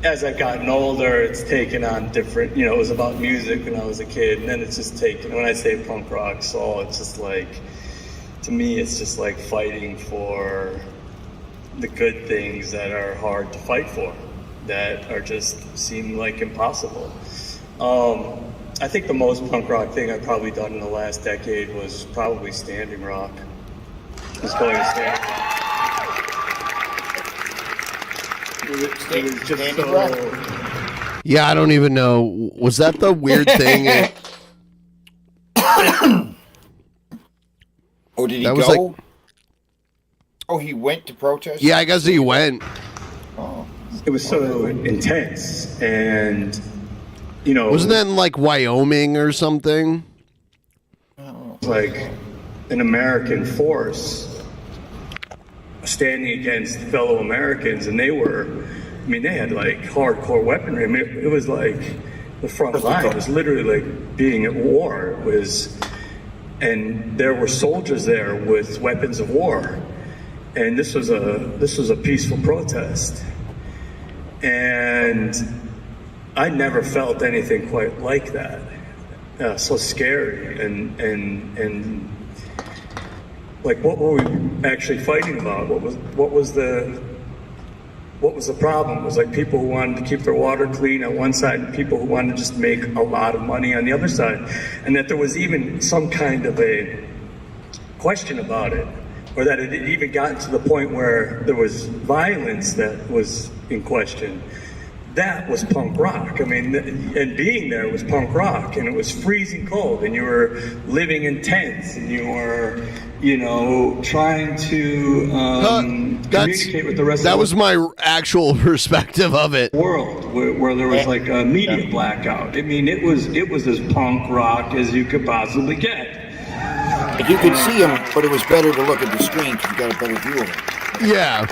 as I've gotten older, it's taken on different, it was about music when I was a kid, and then it's just taken, when I say punk rock soul, it's just to me, it's just like fighting for the good things that are hard to fight for, that are just seem like impossible. I think the most punk rock thing I've probably done in the last decade was probably Standing Rock. Just going to Standing Rock. It was just so... Yeah, I don't even know. Was that the weird thing? Oh, did he that go? Was oh, he went to protest? Yeah, I guess he went. Oh. It was so intense, and wasn't that in Wyoming or something? Like an American force standing against fellow Americans, and they had hardcore weaponry. I mean, it was like the front line. It was literally like being at war. And there were soldiers there with weapons of war, and this was a peaceful protest. And I never felt anything quite like that. So scary and what were we actually fighting about? What was the problem? It was people who wanted to keep their water clean on one side and people who wanted to just make a lot of money on the other side. And that there was even some kind of a question about it, or that it had even gotten to the point where there was violence that was in question. that was punk rock. I mean, and being there was punk rock, and it was freezing cold, and you were living in tents, and you were, you know, trying to communicate with the rest of the That was my actual perspective of it. world, where there was like a media blackout. I mean, it was as punk rock as you could possibly get. And you could see him, but it was better to look at the screen because you got a better view of him. Yeah.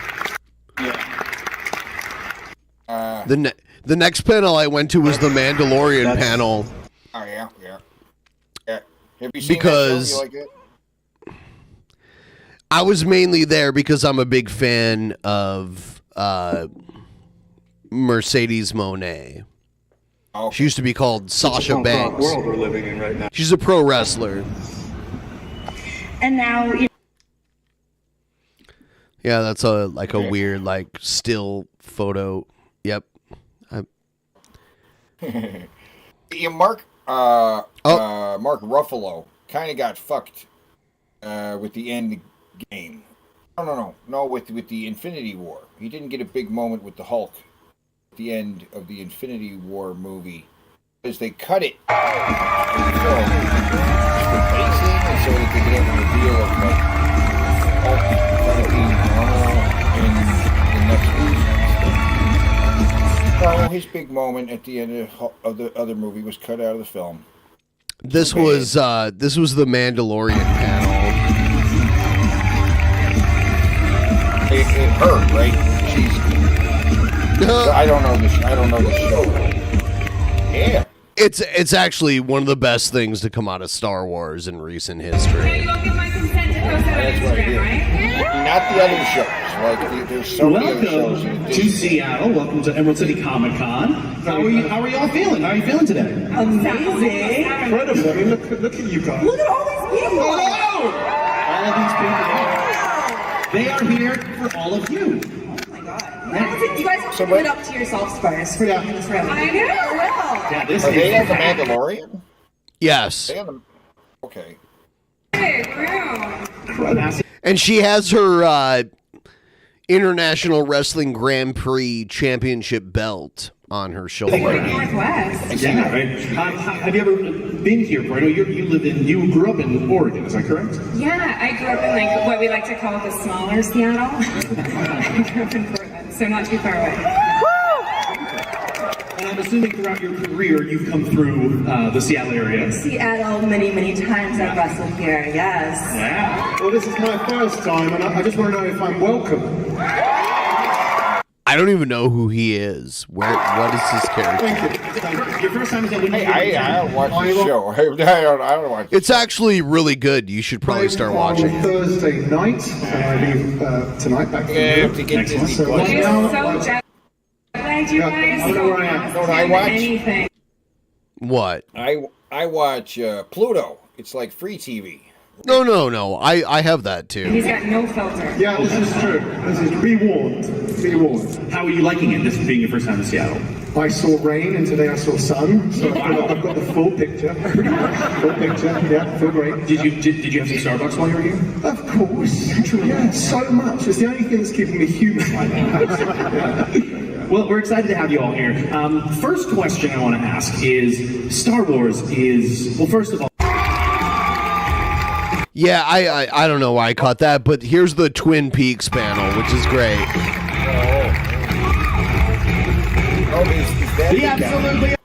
The next panel I went to was the Mandalorian panel. Oh yeah. Have you seen Because that show? You like it? I was mainly there because I'm a big fan of Mercedes Moné. Oh. She used to be called Sasha punk rock Banks. world we're living in right now. She's a pro wrestler. And now, Yeah, that's a weird still photo. Yep. Yeah, Mark Ruffalo kind of got fucked with the end game. No, with the Infinity War. He didn't get a big moment with the Hulk at the end of the Infinity War movie because they cut it in the film just with pacing, and so that they could have a reveal of Hulk kind of being normal in the next movie. No, his big moment at the end of the other movie was cut out of the film. This was the Mandalorian panel. It hurt, right? She's. I don't know the show. Yeah. It's actually one of the best things to come out of Star Wars in recent history. you'll give my consent to post that on Instagram, right? Not the other shows. Like there's so many other shows. Welcome to Seattle. Welcome to Emerald City Comic Con. How are you all feeling? How are you feeling today? Amazing. Incredible. I mean, look at you guys. Look at all these people. Hello! All of these people. They are here for all of you. Oh my god. You guys have to give it up to yourselves first for being in this room. I know. Yeah, this Are is they on the Mandalorian? Yes. They on the... Okay. And she has her International Wrestling Grand Prix Championship belt on her shoulder. Northwest. Yeah, right. Have you ever been here, Bruno? You grew up in Oregon, is that correct? Yeah, I grew up in like what we like to call the smaller Seattle. I grew up in Portland, so not too far away. And I'm assuming throughout your career you've come through the Seattle area. Seattle, many, many times I've wrestled here, yes. Yeah. Well, this is my first time, and I just want to know if I'm welcome. I don't even know who he is. What is his character? Your first time is at Hey, I don't watch the show. I don't watch. It's actually really good. You should probably start watching it. Thursday night, and I leave tonight back to Yeah, you have to get Disney So Plus. You're so jet lagged, you guys. I don't know where I am. No, I watch. Anything. What? I watch Pluto. It's like free TV. No. I have that He's too. got no filter. Yeah, this is true. This is be warned. Be warned. How are you liking it, this being your first time in Seattle? I saw rain, and today I saw sun. So I've got the full picture. Full picture. Yeah, feel great. Did you have some Starbucks while you were here? Of course. Yeah, so much. It's the only thing that's keeping me human right now. Well, we're excited to have you all here. First question I want to ask is, Star Wars is, well, first of all, Yeah, I don't know why I caught that, but here's the Twin Peaks panel, which is great. absolutely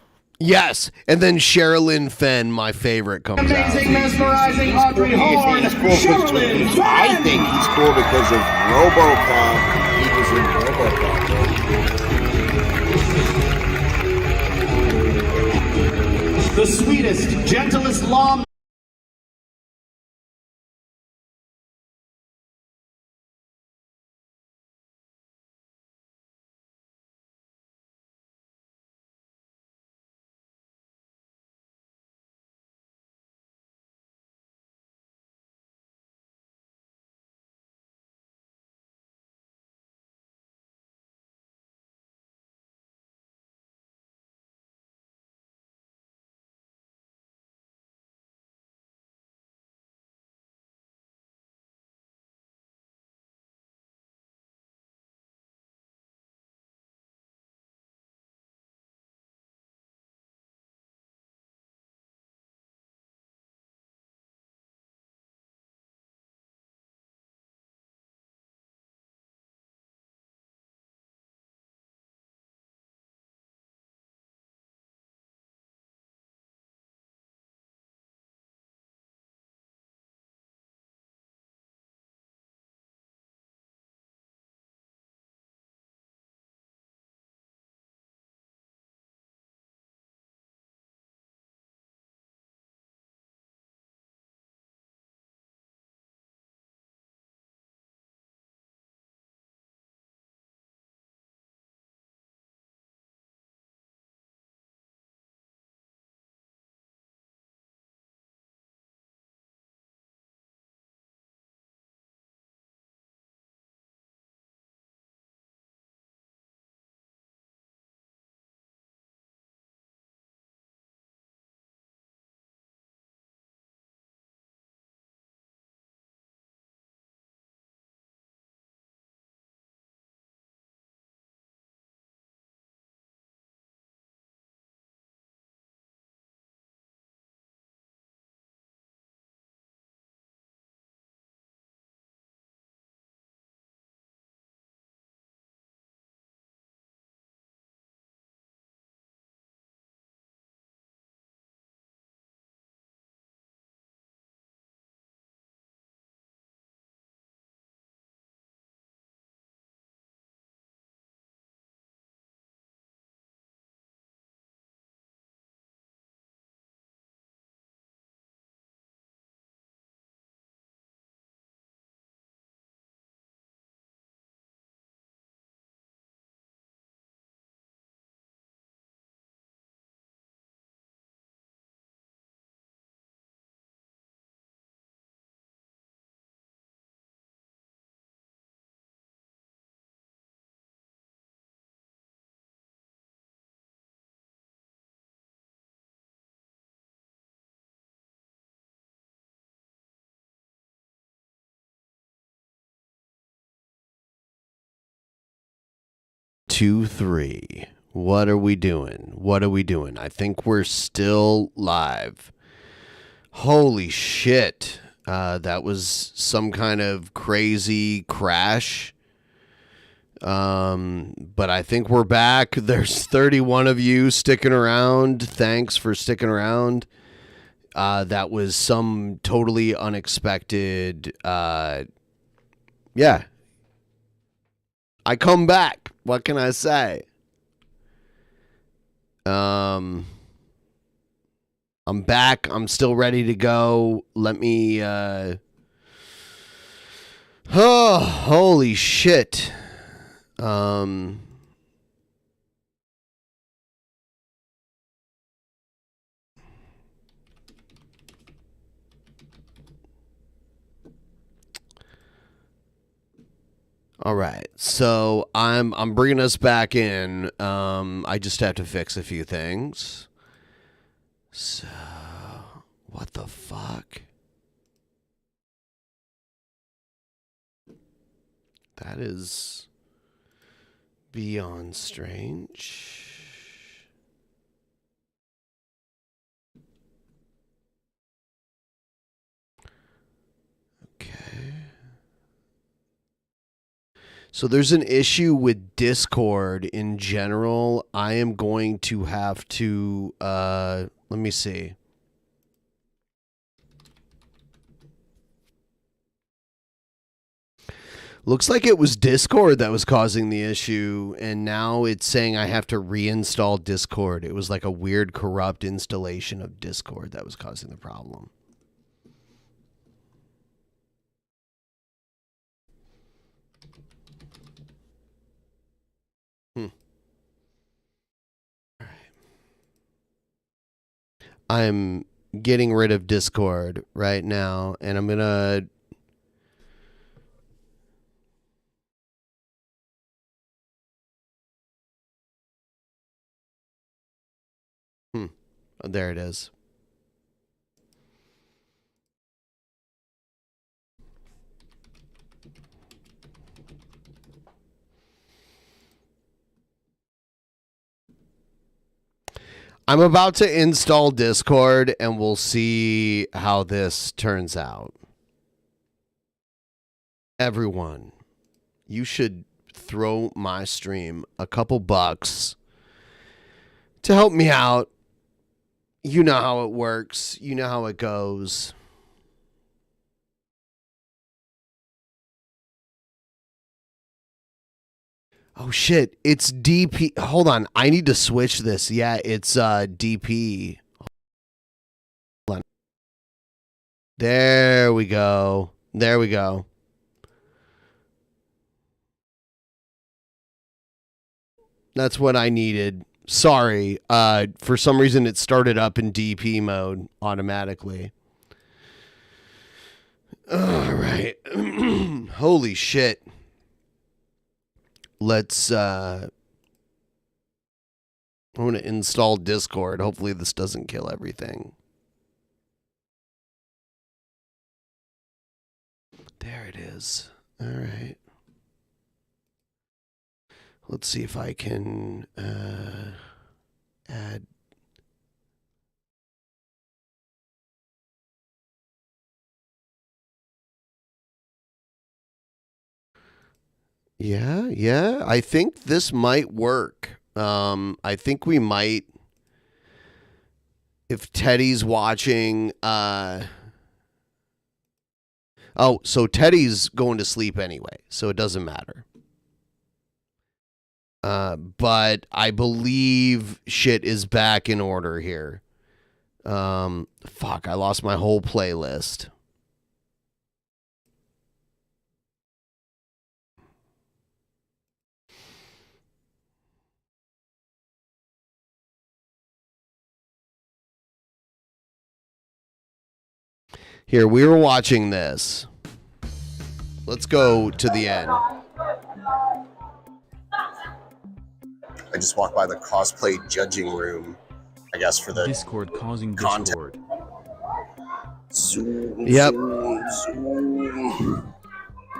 Yes, and then Sherilyn Fenn, my favorite, comes out. amazing, mesmerizing Audrey Horne. He's cool because I think he's cool because of RoboCop. He was in RoboCop. The sweetest, gentlest law. 2, 3. What are we doing? What are we doing? I think we're still live. Holy shit. That was some kind of crazy crash. But I think we're back. There's 31 of you sticking around. Thanks for sticking around. That was some totally unexpected. Yeah. I come back. What can I say? I'm back. I'm still ready to go. Let me, oh, holy shit. All right, so I'm bringing us back in. I just have to fix a few things. So, what the fuck? That is beyond strange. So there's an issue with Discord in general. I am going to have to, let me see. Looks like it was Discord that was causing the issue, and now it's saying I have to reinstall Discord. It was like a weird corrupt installation of Discord that was causing the problem. I'm getting rid of Discord right now, and I'm gonna oh, there it is. I'm about to install Discord, and we'll see how this turns out. Everyone, you should throw my stream a couple bucks to help me out. You know how it works. You know how it goes. Oh shit, it's DP. Hold on, I need to switch this. Yeah, it's DP. Hold on. There we go. There we go. That's what I needed. Sorry. For some reason it started up in DP mode automatically. All right. Holy shit. Let's I'm going to install Discord. Hopefully this doesn't kill everything. There it is. All right. Let's see if I can add. Yeah, I think this might work. I think we might, if Teddy's watching, oh, so Teddy's going to sleep anyway, so it doesn't matter. But I believe shit is back in order here. Fuck, I lost my whole playlist. Here, we were watching this. Let's go to the end. I just walked by the cosplay judging room, I guess, for the Discord causing content. Discord. Zoom, Yep. zoom, zoom,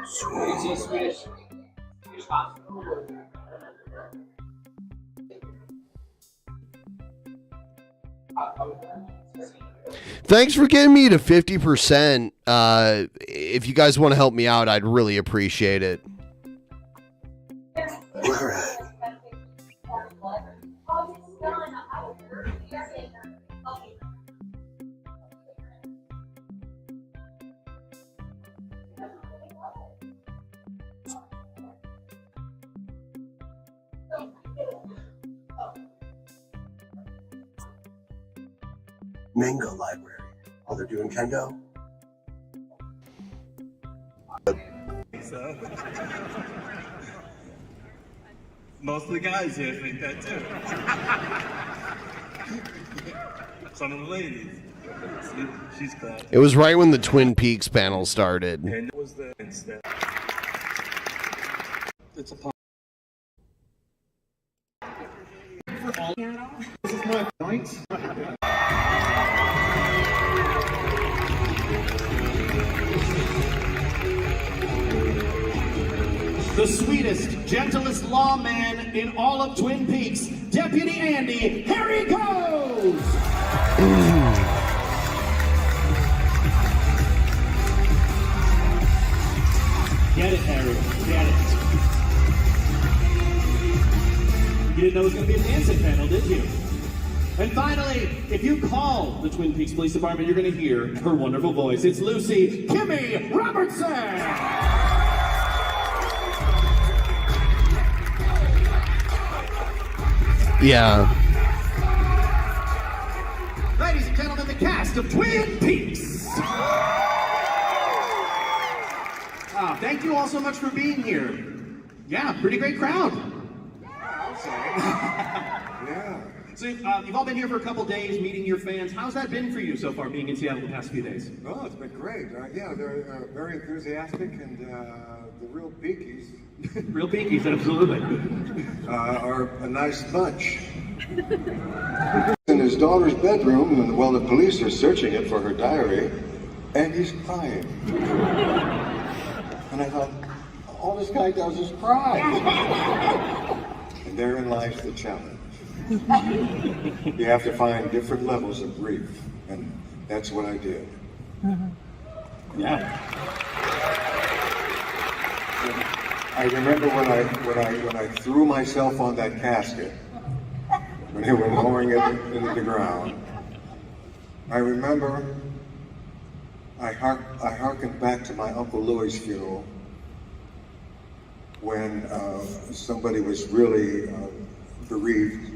zoom. Thanks for getting me to 50%. If you guys want to help me out, I'd really appreciate it. All right. Mango Library. Oh, they're doing kendo? So, most of the guys here think that too. Some of the ladies. See, she's clapping. It was right when the Twin Peaks panel started. And it was the instead. It's a This is my point. The sweetest, gentlest lawman in all of Twin Peaks, Deputy Andy. Here he goes! Get it, Harry. Get it. You didn't know it was going to be a dancing panel, did you? And finally, if you call the Twin Peaks Police Department, you're going to hear her wonderful voice. It's Lucy Kimmy Robertson! Yeah. Ladies and gentlemen, the cast of Twin Peaks! Thank you all so much for being here. Yeah, pretty great crowd. Yeah. So you've all been here for a couple days, meeting your fans. How's that been for you so far, being in Seattle the past few days? Oh, it's been great. Yeah, they're very enthusiastic, and the real peakies. Real peakies, absolutely. Are a nice bunch. In his daughter's bedroom, and while the police are searching it for her diary, and he's crying. And I thought, all this guy does is cry. And therein lies the challenge. You have to find different levels of grief, and that's what I did. Yeah. I remember when I threw myself on that casket, when they were lowering it into the ground. I remember I harkened back to my Uncle Louis' funeral when somebody was really bereaved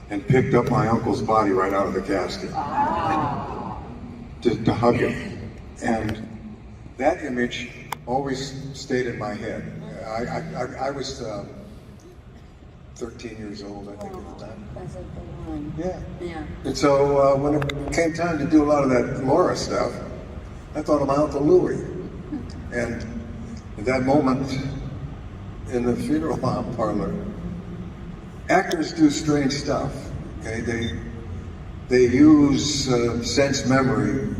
and picked up my uncle's body right out of the casket to hug him. And that image always stayed in my head. I was 13 years old, I think, at the time. That's a good one. Yeah. Yeah. And so when it came time to do a lot of that Laura stuff, I thought of my Uncle Louis. And at that moment in the funeral parlor, actors do strange stuff. Okay, they use sense memory.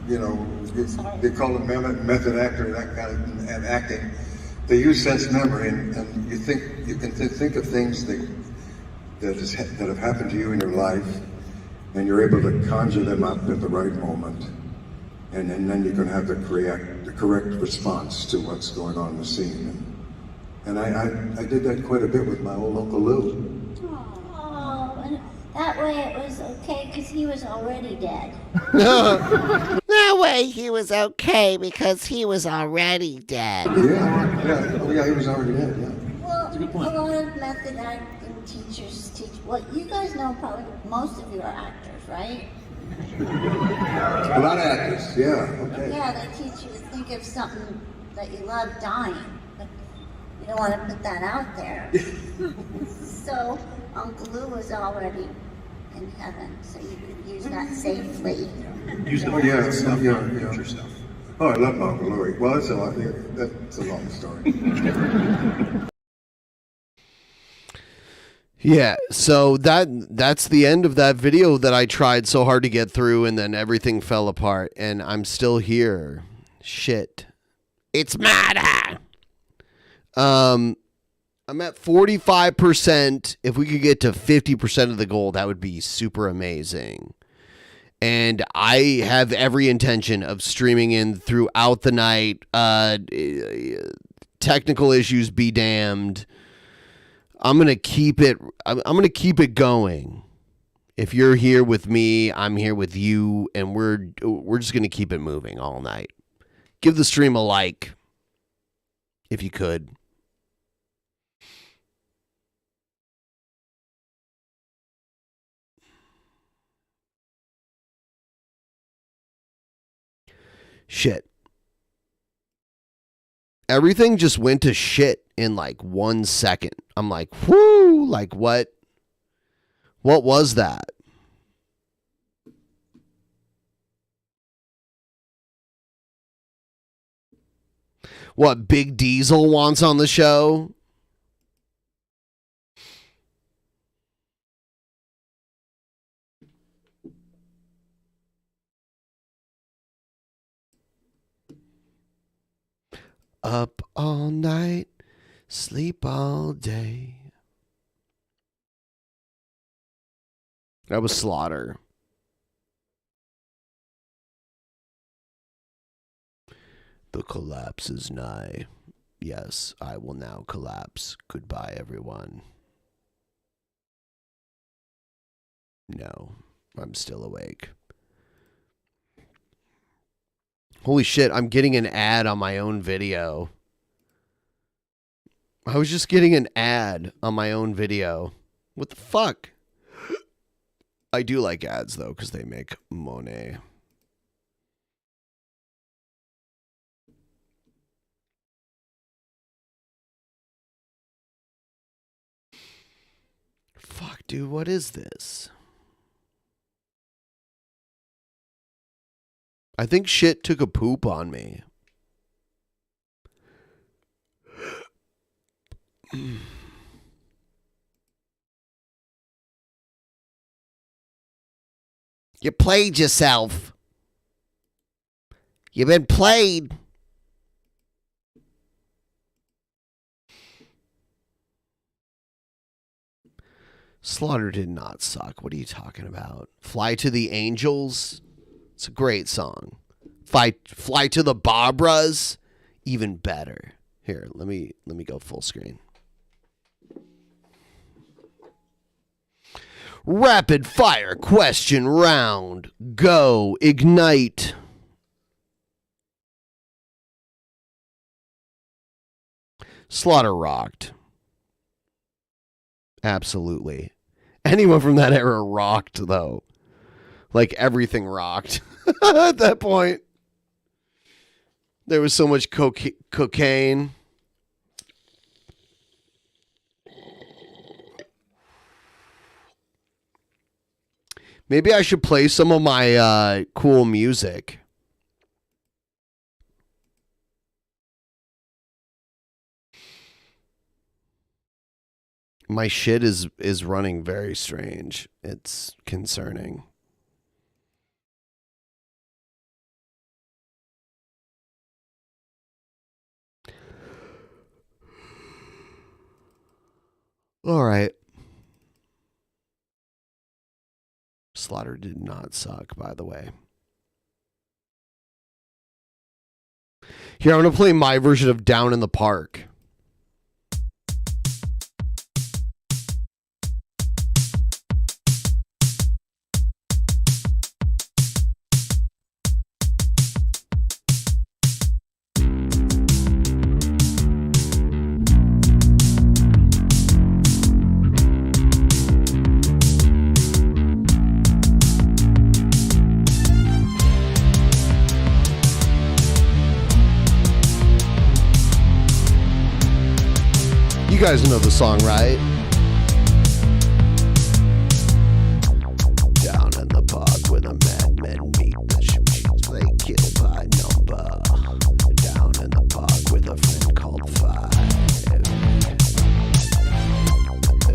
They call it method actor, that kind of acting. They use sense memory, and you can think of things that have happened to you in your life, and you're able to conjure them up at the right moment, and then you can have the correct response to what's going on in the scene. And I did that quite a bit with my old Uncle Lou. Oh, and that way it was okay because he was already dead. That way he was okay because he was already dead. Yeah, he was already dead, yeah. Well, a lot of method acting teachers teach. Well, you guys know probably most of you are actors, right? A lot of actors, yeah, okay. Yeah, they teach you to think of something that you love dying, but you don't want to put that out there. So Uncle Lou was already in heaven, so you could use that safely. Yeah. Oh, I love Uncle Louis. Well, that's a long story. Yeah, so that's the end of that video that I tried so hard to get through, and then everything fell apart, and I'm still here. Shit. It's murder. I'm at 45%. If we could get to 50% of the goal, that would be super amazing. And I have every intention of streaming in throughout the night. Technical issues be damned. I'm gonna keep it. I'm gonna keep it going. If you're here with me, I'm here with you, and we're just gonna keep it moving all night. Give the stream a like, if you could. Shit. Everything just went to shit in like 1 second. I'm like, whoo, like what? What was that? What Big Diesel wants on the show? Up all night, sleep all day. That was Slaughter. The collapse is nigh. Yes, I will now collapse. Goodbye, everyone. No, I'm still awake. Holy shit, I'm getting an ad on my own video. I was just getting an ad on my own video. What the fuck? I do like ads, though, because they make money. Fuck, dude, what is this? I think shit took a poop on me. You played yourself. You've been played. Slaughter did not suck. What are you talking about? Fly to the Angels? It's a great song. Fly to the Barbaras? Even better. Here, let me go full screen. Rapid fire question round. Go. Ignite. Slaughter rocked. Absolutely. Anyone from that era rocked, though. Like, everything rocked at that point. There was so much cocaine. Maybe I should play some of my cool music. My shit is running very strange. It's concerning. All right. Slaughter did not suck, by the way. Here, I'm going to play my version of Down in the Park. You guys know the song, right? Down in the park where the madmen meet, the shootings play kill by number. Down in the park with a friend called Five.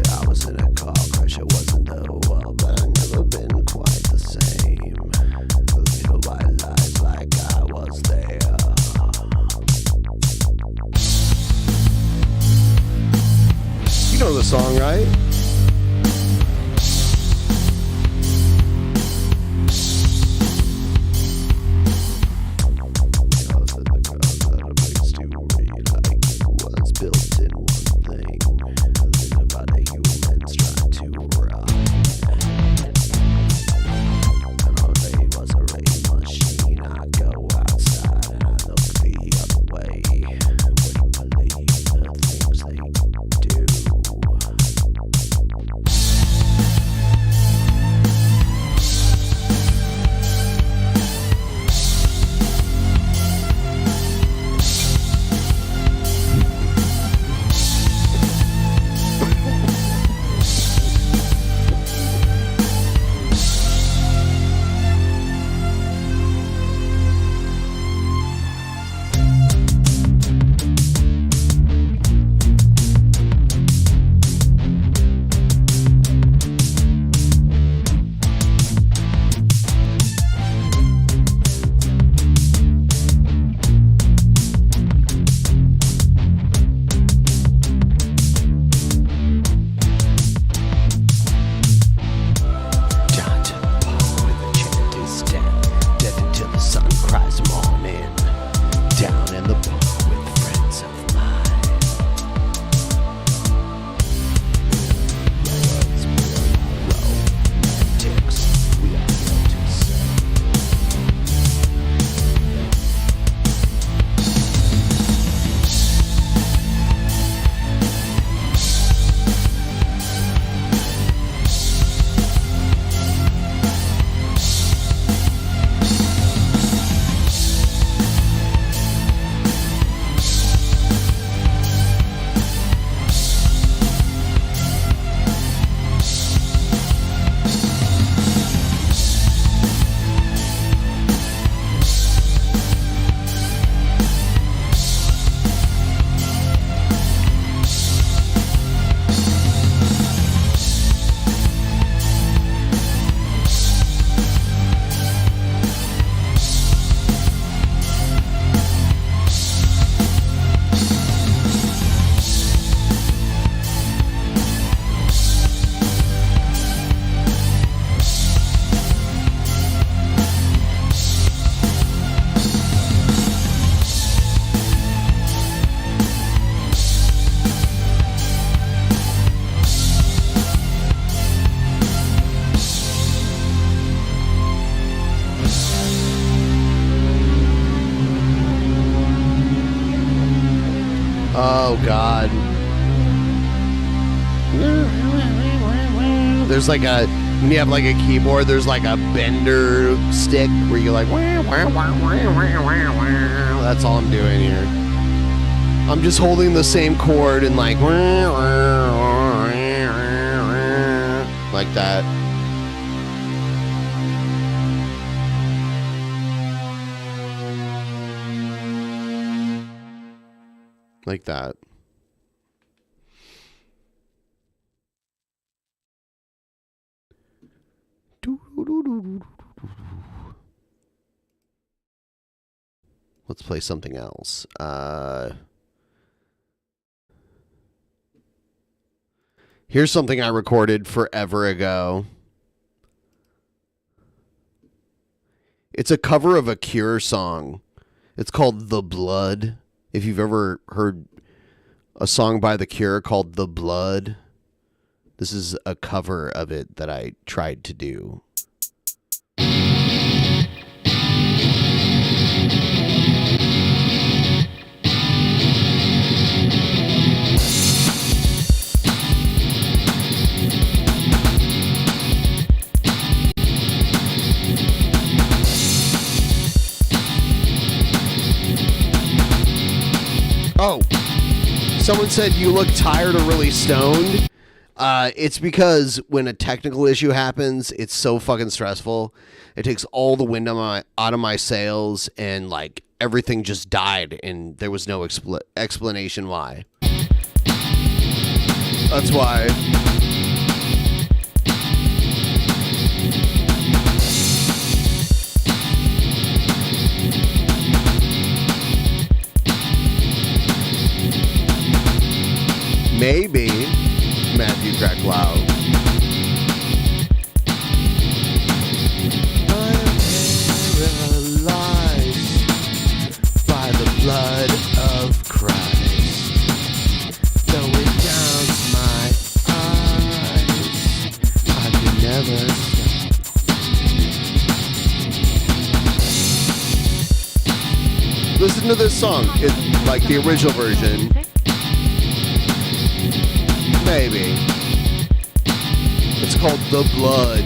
I was in a car crash, it wasn't the world, but I've never been quite the same. Little white lies like I was. song, right? Built in one thing. Think about a humans trying to run. They was a rain machine. I go outside and I look the other way. Wouldn't believe the things they do. Oh God. There's like a, when you have like a keyboard, there's like a bender stick where you're like, that's all I'm doing here. I'm just holding the same chord and like that. Like that. Let's play something else. Here's something I recorded forever ago. It's a cover of a Cure song. It's called The Blood. If you've ever heard a song by The Cure called The Blood, this is a cover of it that I tried to do. Oh, someone said you look tired or really stoned. It's because when a technical issue happens, it's so fucking stressful. It takes all the wind out of my sails, and like everything just died, and there was no explanation why. That's why. Maybe Matthew Cracklow. Paralyzed by the blood of Christ, though it downs my eyes, I can never stop. Listen to this song. It's like the original version. Maybe. It's called The Blood.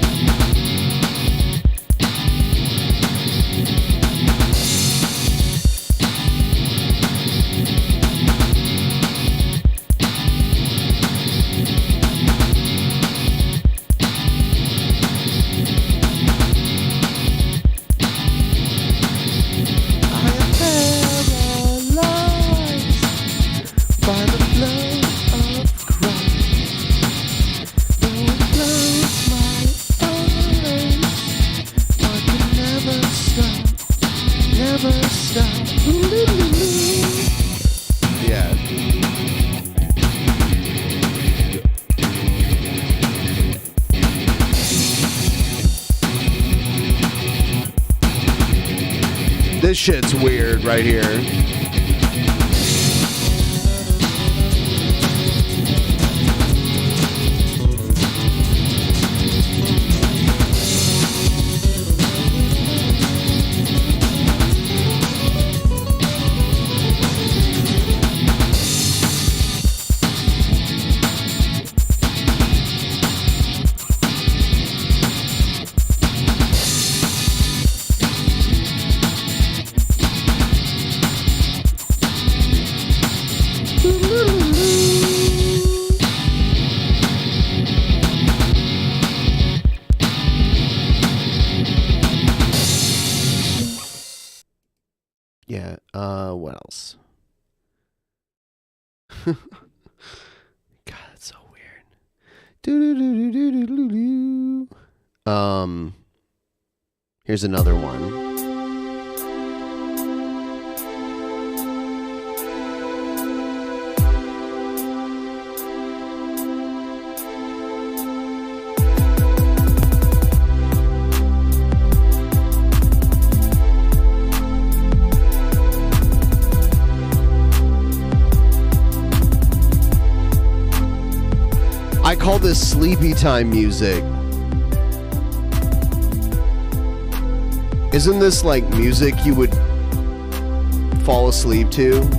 Yeah. This shit's weird right here. Yeah, what else? God, that's so weird. Here's another one. I call this sleepy time music. Isn't this like music you would fall asleep to?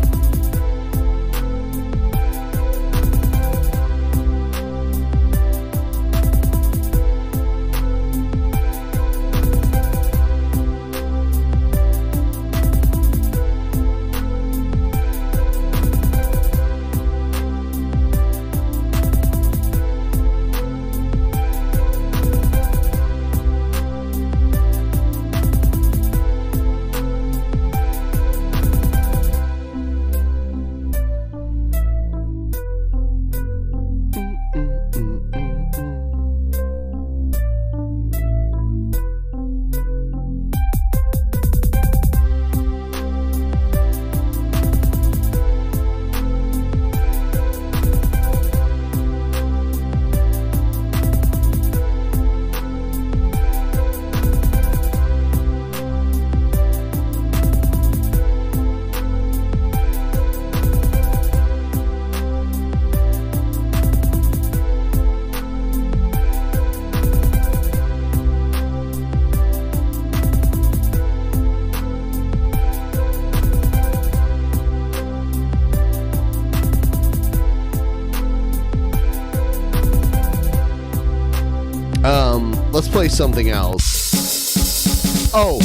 Let's play something else. Oh,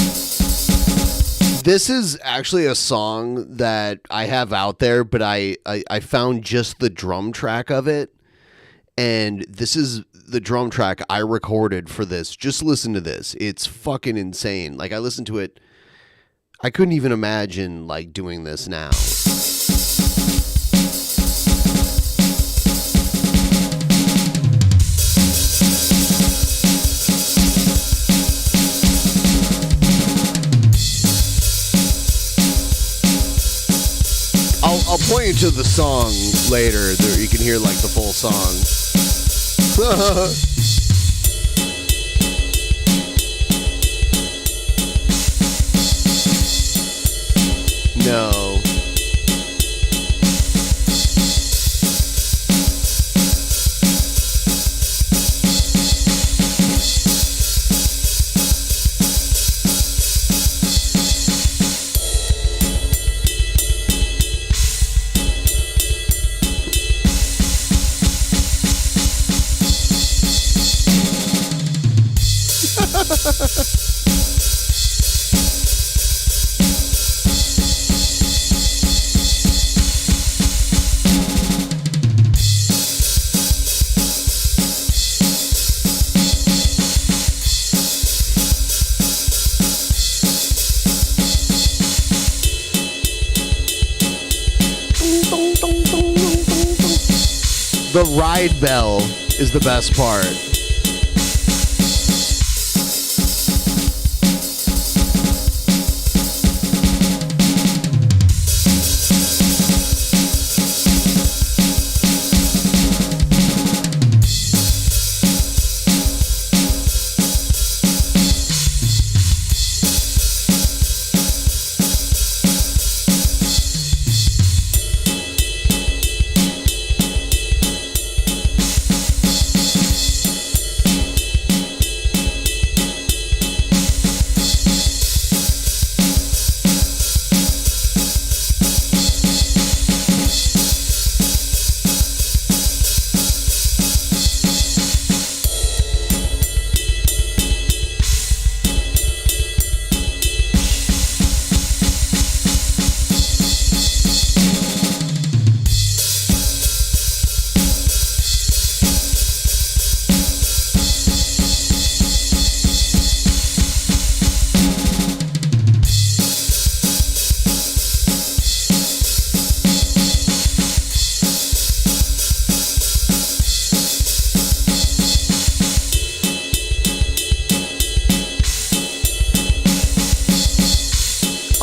this is actually a song that I have out there, but I found just the drum track of it, and this is the drum track I recorded for this. Just listen to this. It's fucking insane. Like, I listened to it. I couldn't even imagine like doing this now. I'll point you to the song later. There, you can hear like the full song. No. The ride bell is the best part.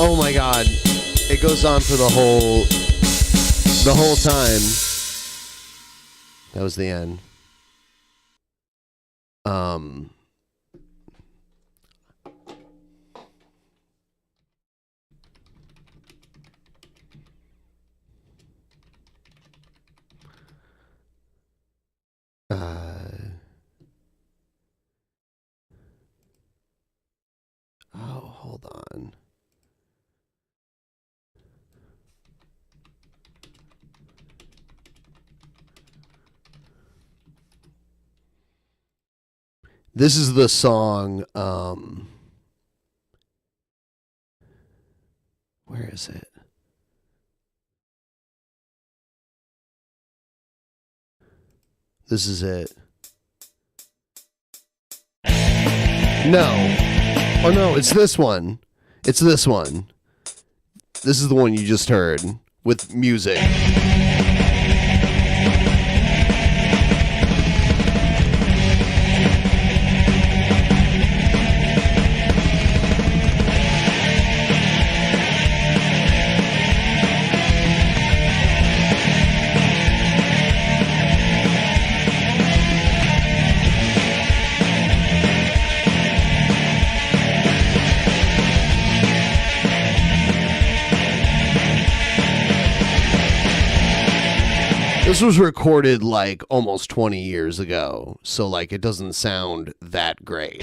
Oh my god. It goes on for the whole time. That was the end. Oh, hold on. This is the song, where is it? This is it. No. Oh no, it's this one. It's this one. This is the one you just heard with music. This was recorded like almost 20 years ago, so like it doesn't sound that great.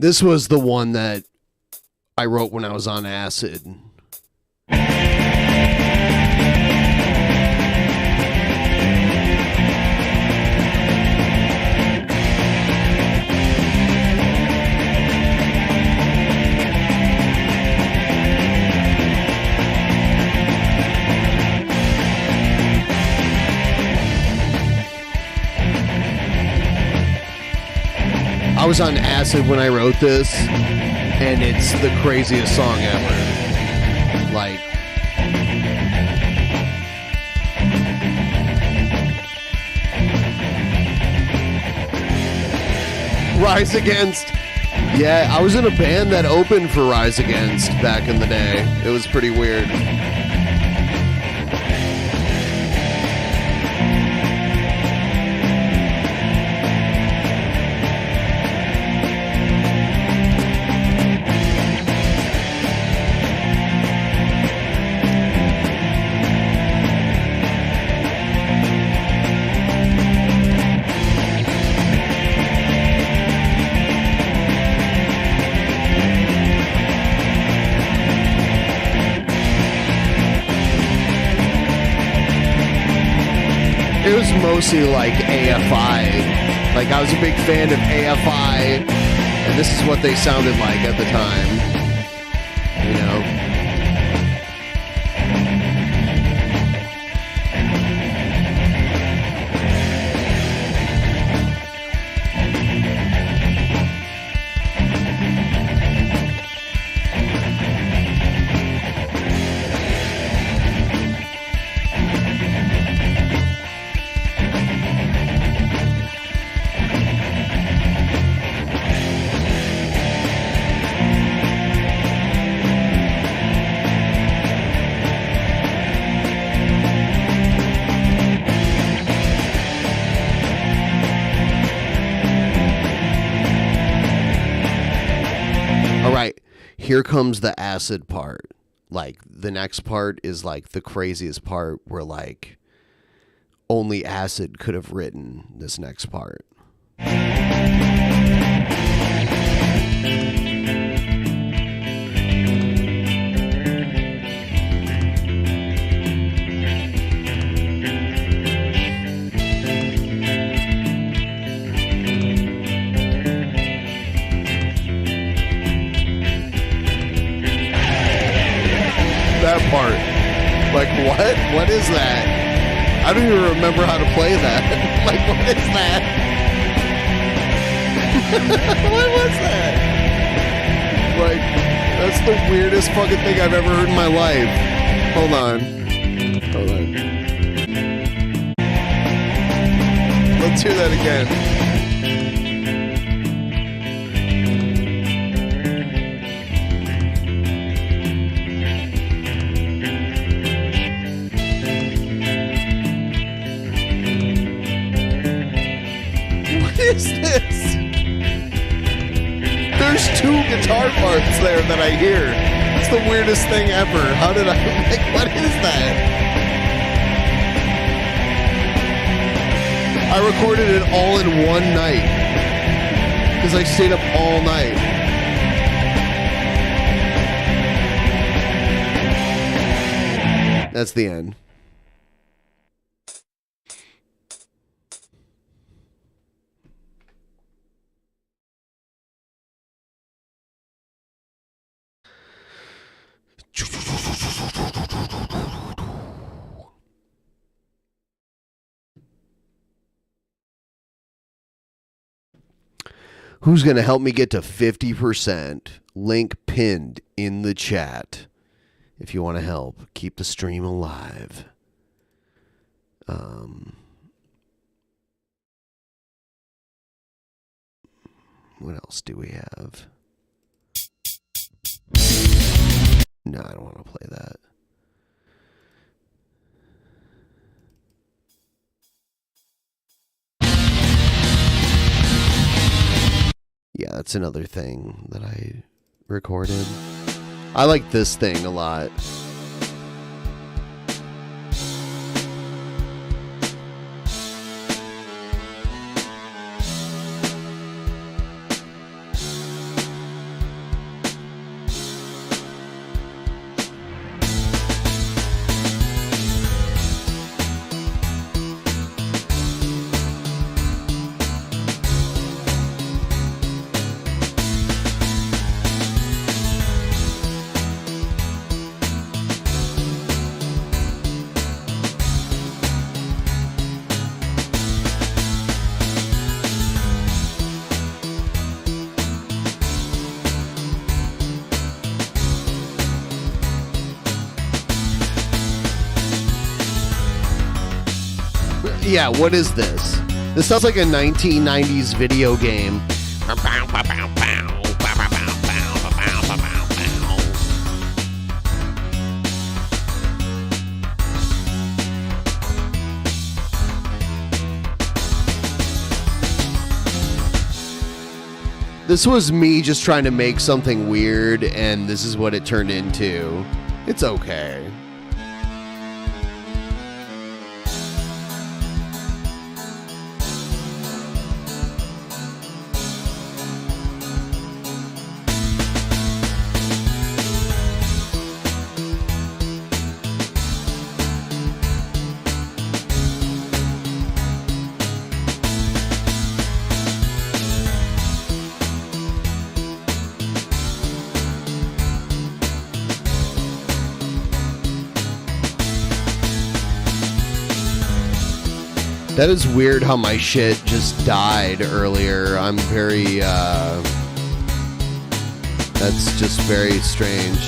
This was the one that I wrote when I was on acid. I was on acid when I wrote this, and it's the craziest song ever. Like, Rise Against. Yeah, I was in a band that opened for Rise Against back in the day. It was pretty weird. It was mostly like AFI. Like, I was a big fan of AFI, and this is what they sounded like at the time. You know? Here comes the acid part. Like, the next part is like the craziest part where like only acid could have written this next part. That part. Like, what? What is that? I don't even remember how to play that. Like, what is that? What was that? Like, that's the weirdest fucking thing I've ever heard in my life. Hold on. Hold on. Let's hear that again. What is this? There's two guitar parts there that I hear. It's the weirdest thing ever. How did I, like, what is that? I recorded it all in one night. Because I stayed up all night. That's the end. Who's going to help me get to 50%? Link pinned in the chat. If you want to help, keep the stream alive. What else do we have? No, I don't want to play that. Yeah, that's another thing that I recorded. I like this thing a lot. Yeah, what is this? This sounds like a 1990s video game. This was me just trying to make something weird, and this is what it turned into. It's okay. That is weird how my shit just died earlier. I'm very, that's just very strange.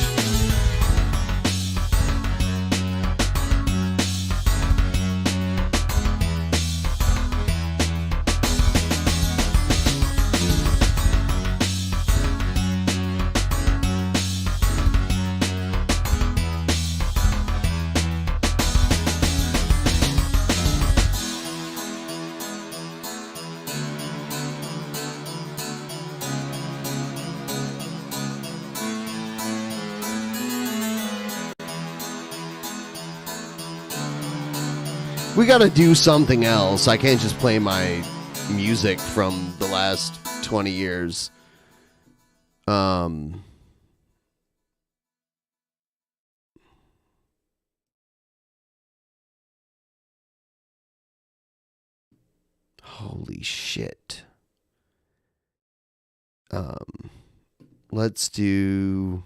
We gotta do something else. I can't just play my music from the last 20 years. Holy shit. Let's do...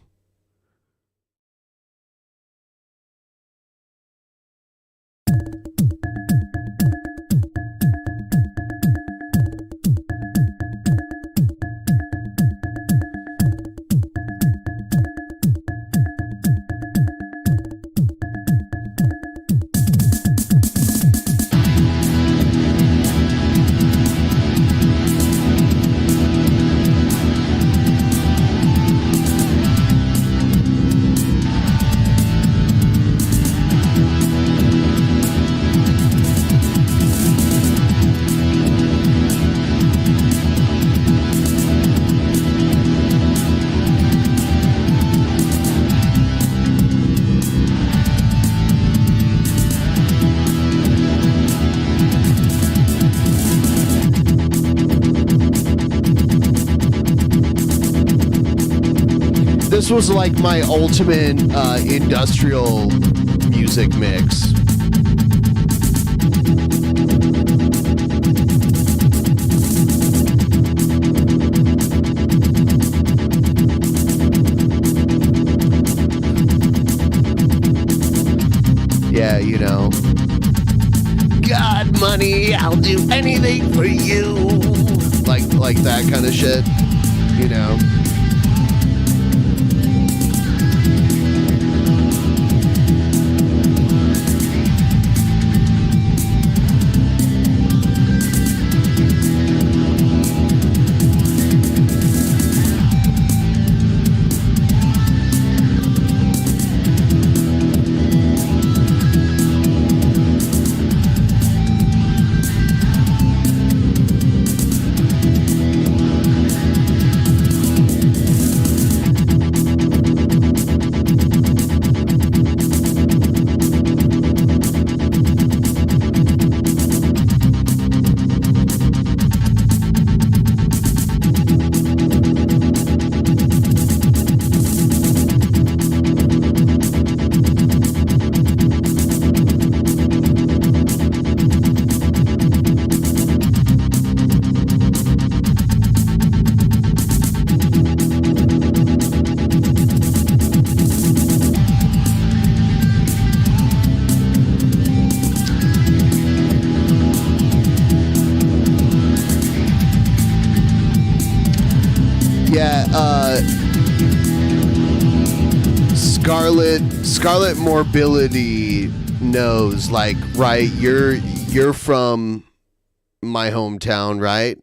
This was like my ultimate industrial music mix. Yeah, you know. God, money, I'll do anything for you. Like that kind of shit, you know. Scarlet Mobility knows, like, right, you're from my hometown, right?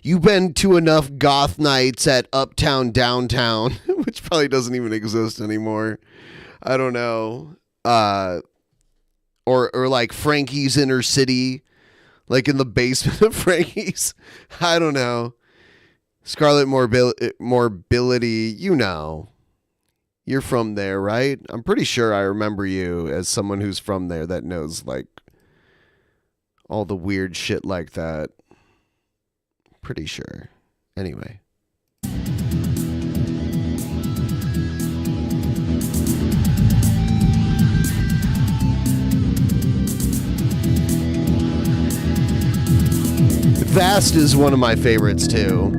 You've been to enough goth nights at Uptown Downtown, which probably doesn't even exist anymore. I don't know. Or like Frankie's Inner City, like in the basement of Frankie's. I don't know. Scarlet Mobility, you know. You're from there, right? I'm pretty sure I remember you as someone who's from there that knows like all the weird shit like that. Pretty sure. Anyway. Vast is one of my favorites too.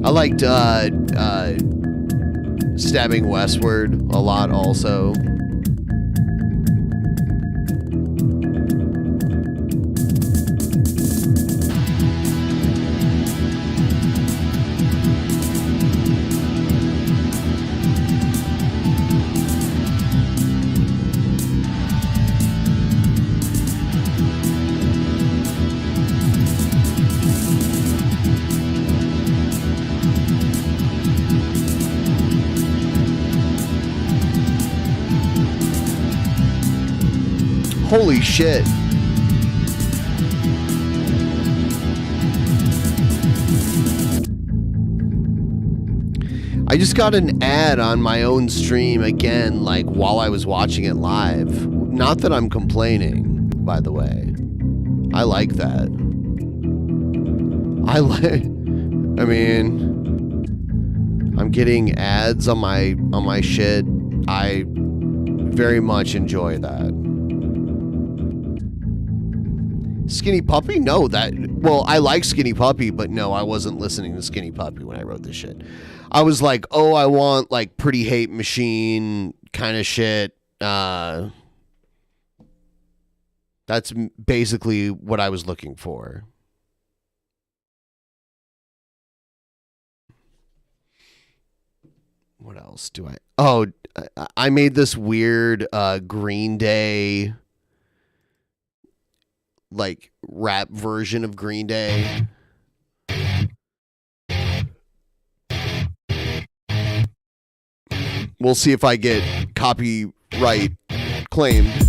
I liked Stabbing Westward a lot also. Holy shit. I just got an ad on my own stream again, like while I was watching it live. Not that I'm complaining, by the way. I like that. I mean, I'm getting ads on my shit. I very much enjoy that. Skinny Puppy? No, well, I like Skinny Puppy, but no, I wasn't listening to Skinny Puppy when I wrote this shit. I was like, oh, I want like Pretty Hate Machine kind of shit. That's basically what I was looking for. What else do I... Oh, I made this weird Green Day... like rap version of Green Day. We'll see if I get copyright claimed.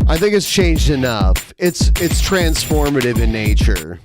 I think it's changed enough. It's transformative in nature.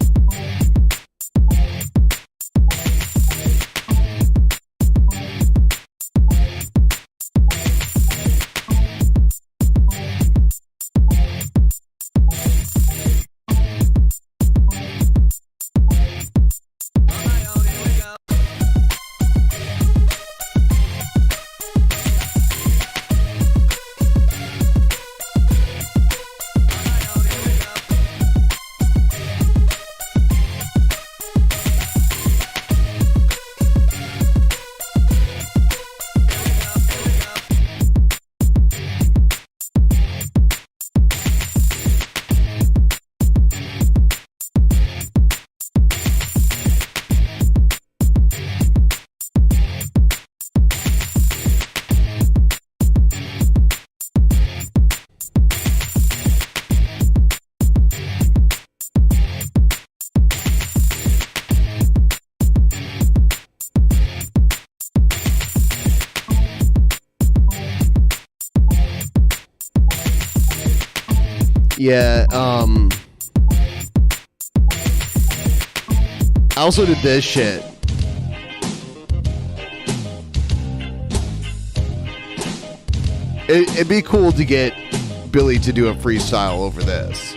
Yeah, I also did this shit. It'd be cool to get Billy to do a freestyle over this.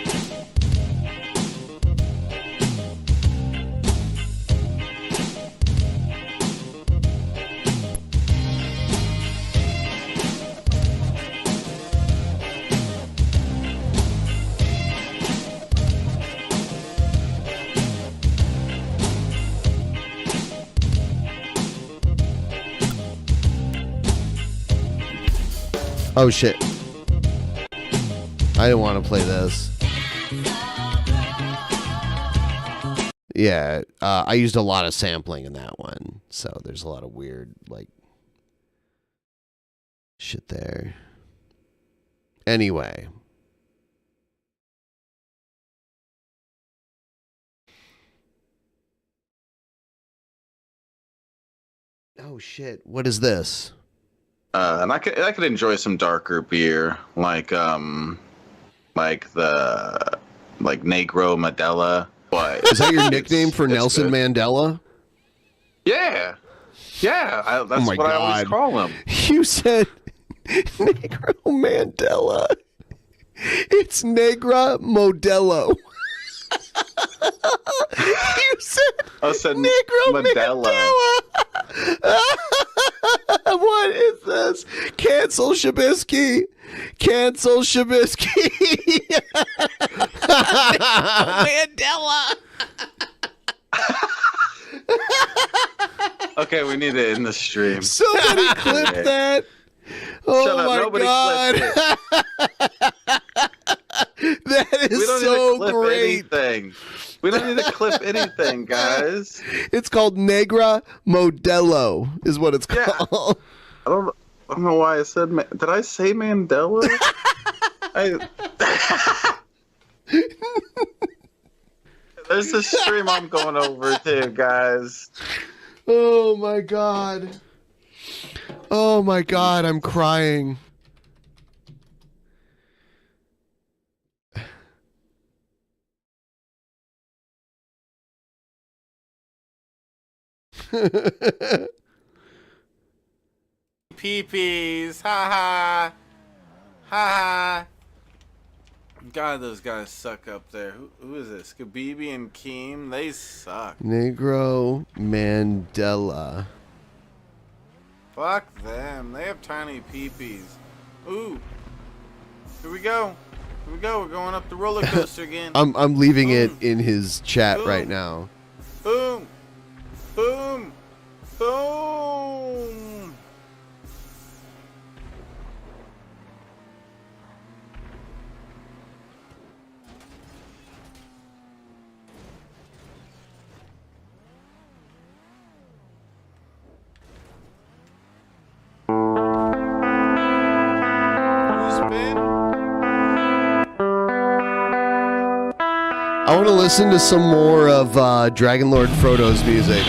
Oh shit. I didn't want to play this. Yeah, I used a lot of sampling in that one, so there's a lot of weird, like, shit there. Anyway. Oh shit, what is this? And I could enjoy some darker beer, like Negro Modelo. But Is that your nickname for Nelson good. Mandela? Yeah, yeah. That's my what I always God. call him. You said Negro Mandela. It's Negra Modelo. You said I said Negro Mandela. What is this? Cancel Shabisky. Cancel Shabisky. Mandela. Okay, we need it in the stream. Somebody clip that. Oh Shut up, my nobody God. That is We don't so need to clip great. anything. We don't need to clip anything, guys. It's called Negra Modelo, is what it's called. I don't know why I said. Did I say Mandela? There's a stream I'm going over to, guys. Oh my God. Oh my God, I'm crying. Peepees, ha ha, ha ha. God, those guys suck up there. Who is this? Khabibi and Keem, they suck. Negro Mandela. Fuck them. They have tiny peepees. Ooh, here we go. Here we go. We're going up the roller coaster again. I'm leaving it in his chat right now. Boom, boom, boom. I want to listen to some more of Dragon Lord Frodo's music.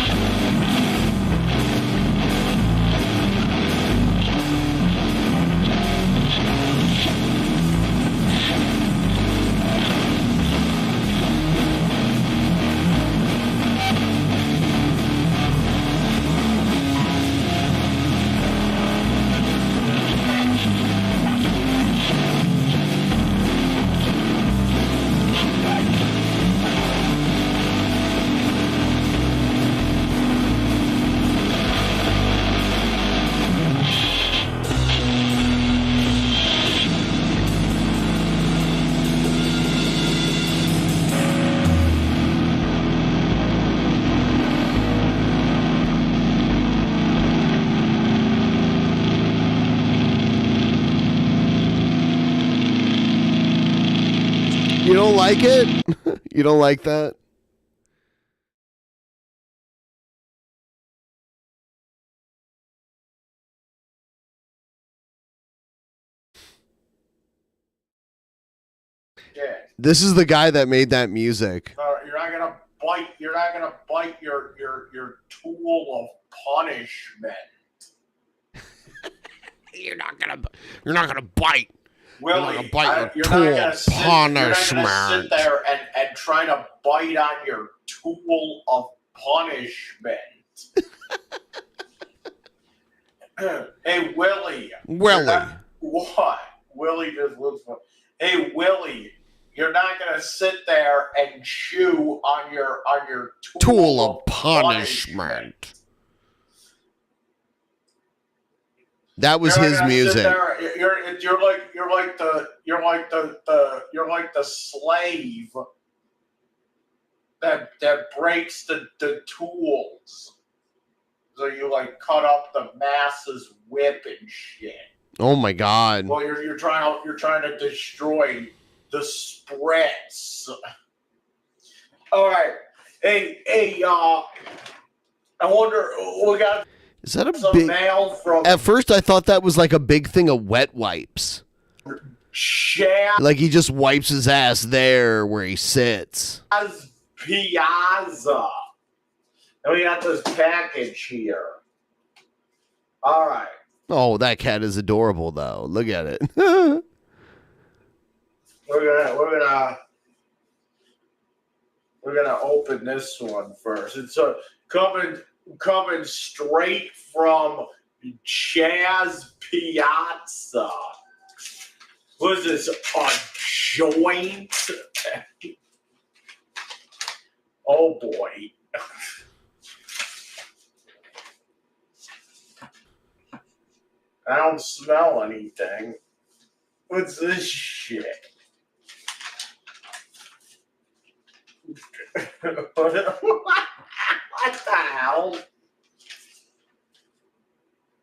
You don't like it? You don't like that? Yeah. This is the guy that made that music. You're not gonna bite. You're not gonna bite your tool of punishment. You're not gonna bite Willie, bite your you're tool not gonna sit. You're not gonna punishment. sit there and try to bite on your tool of punishment. Hey, Willie. What? Willie just looks funny. Hey, Willie, you're not gonna sit there and chew on your Tool of punishment. That was You're not his gonna sit music. there, you're like the slave that breaks the tools. So you like cut up the masses whip and shit. Oh my God. Well, you're trying to destroy the spritz. All right, hey, I wonder we got. Is that a some big? mail from At first, I thought that was like a big thing of wet wipes. Shaz Like he just wipes his ass there where he sits. Piazza. And we got this package here. All right. Oh, that cat is adorable, though. Look at it. We're gonna open this one first. It's coming straight from Chaz Piazza. What is this? A joint? Oh boy. I don't smell anything. What's this shit? What the hell?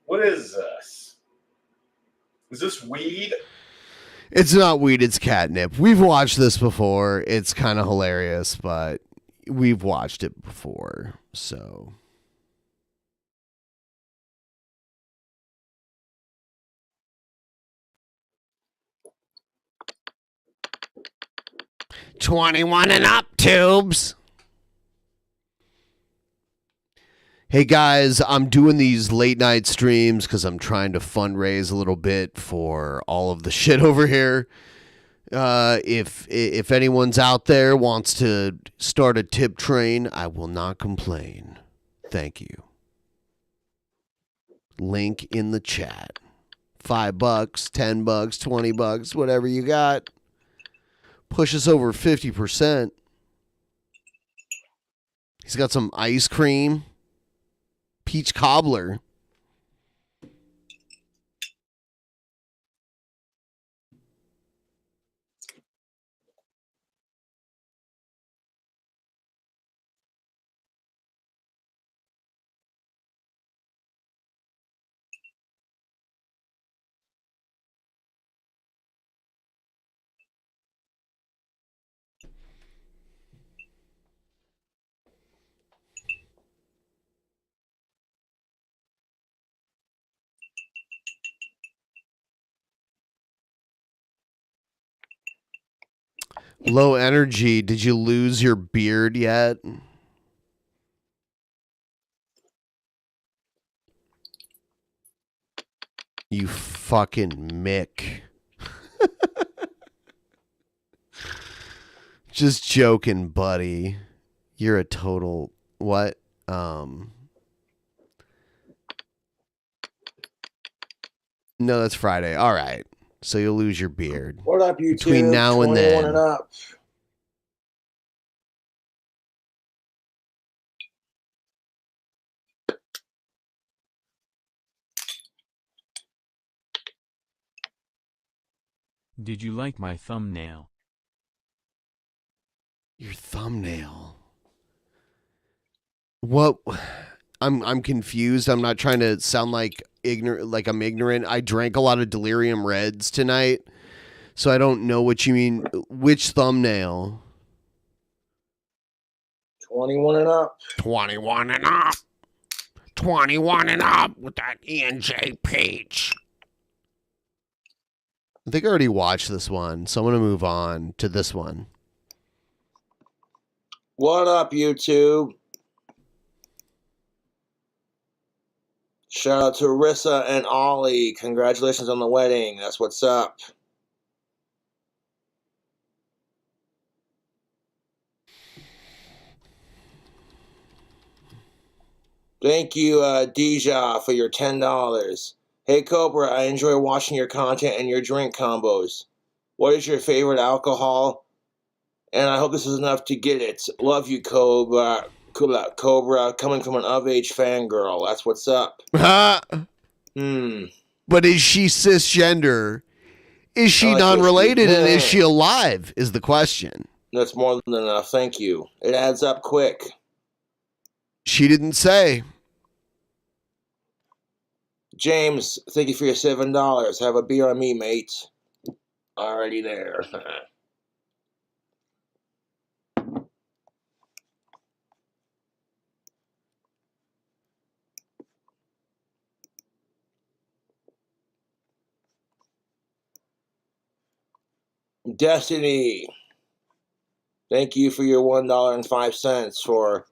What is this? Is this weed? It's not weed, it's catnip. We've watched this before. It's kind of hilarious, but we've watched it before, so. "21 and up, tubes." Hey guys, I'm doing these late night streams because I'm trying to fundraise a little bit for all of the shit over here. If anyone's out there wants to start a tip train, I will not complain. Thank you. Link in the chat. $5, $10, $20, whatever you got. Push us over 50%. He's got some ice cream. Peach cobbler. Low energy. Did you lose your beard yet? You fucking Mick. Just joking, buddy. You're a total what? No, that's Friday. All right. So you'll lose your beard. What up, YouTube? Between now and 21 then. and up. Did you like my thumbnail? Your thumbnail. What? I'm confused. I'm not trying to sound like I'm ignorant. I drank a lot of delirium reds tonight, so I don't know what you mean. Which thumbnail? 21 and up. 21 and up. 21 and up with that E&J Peach. I think I already watched this one, so I'm going to move on to this one. What up, YouTube? Shout out to Rissa and Ollie. Congratulations on the wedding. That's what's up. Thank you, Deja, for your $10. Hey, Cobra, I enjoy watching your content and your drink combos. What is your favorite alcohol? And I hope this is enough to get it. Love you, Cobra. Cobra, coming from an of-age fangirl. That's what's up. But is she cisgender? Is she non-related? And is she alive? Is the question. That's more than enough. Thank you. It adds up quick. She didn't say. James, thank you for your $7. Have a beer on me, mate. Already there. Destiny, thank you for your $1.05 for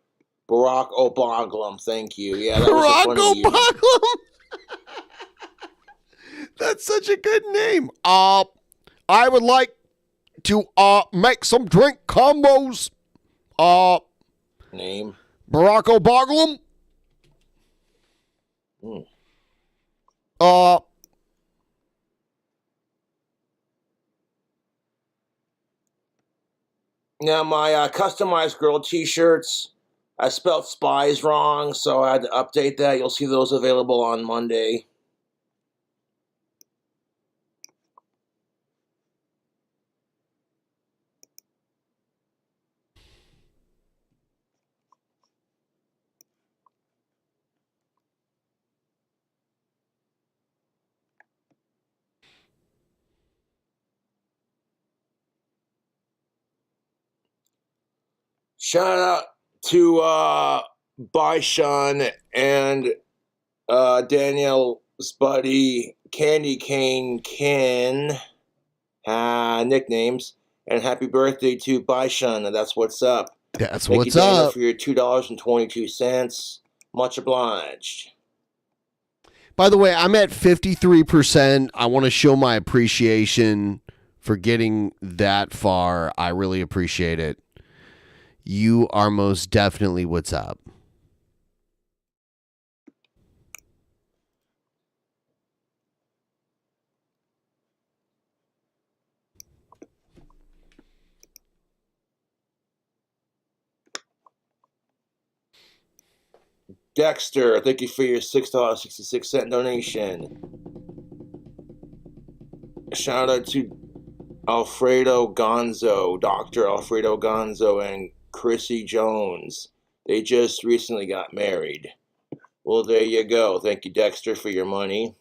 Barack Obama. Thank you. Yeah, that Barack was a funny Obama. That's such a good name. I would like to make some drink combos. Name Barack Obama. Now my customized girl t-shirts, I spelled spies wrong, so I had to update that. You'll see those available on Monday. Shout out to Baishan and Daniel's buddy Candy Cane Ken, nicknames, and happy birthday to Baishan. That's what's up. That's Thank what's you, Daniel, up. for your $2.22. Much obliged. By the way, I'm at 53%. I want to show my appreciation for getting that far. I really appreciate it. You are most definitely what's up. Dexter, thank you for your $6.66 donation. Shout out to Alfredo Gonzo, Dr. Alfredo Gonzo, and Chrissy Jones. They just recently got married. Well, there you go. Thank you, Dexter, for your money.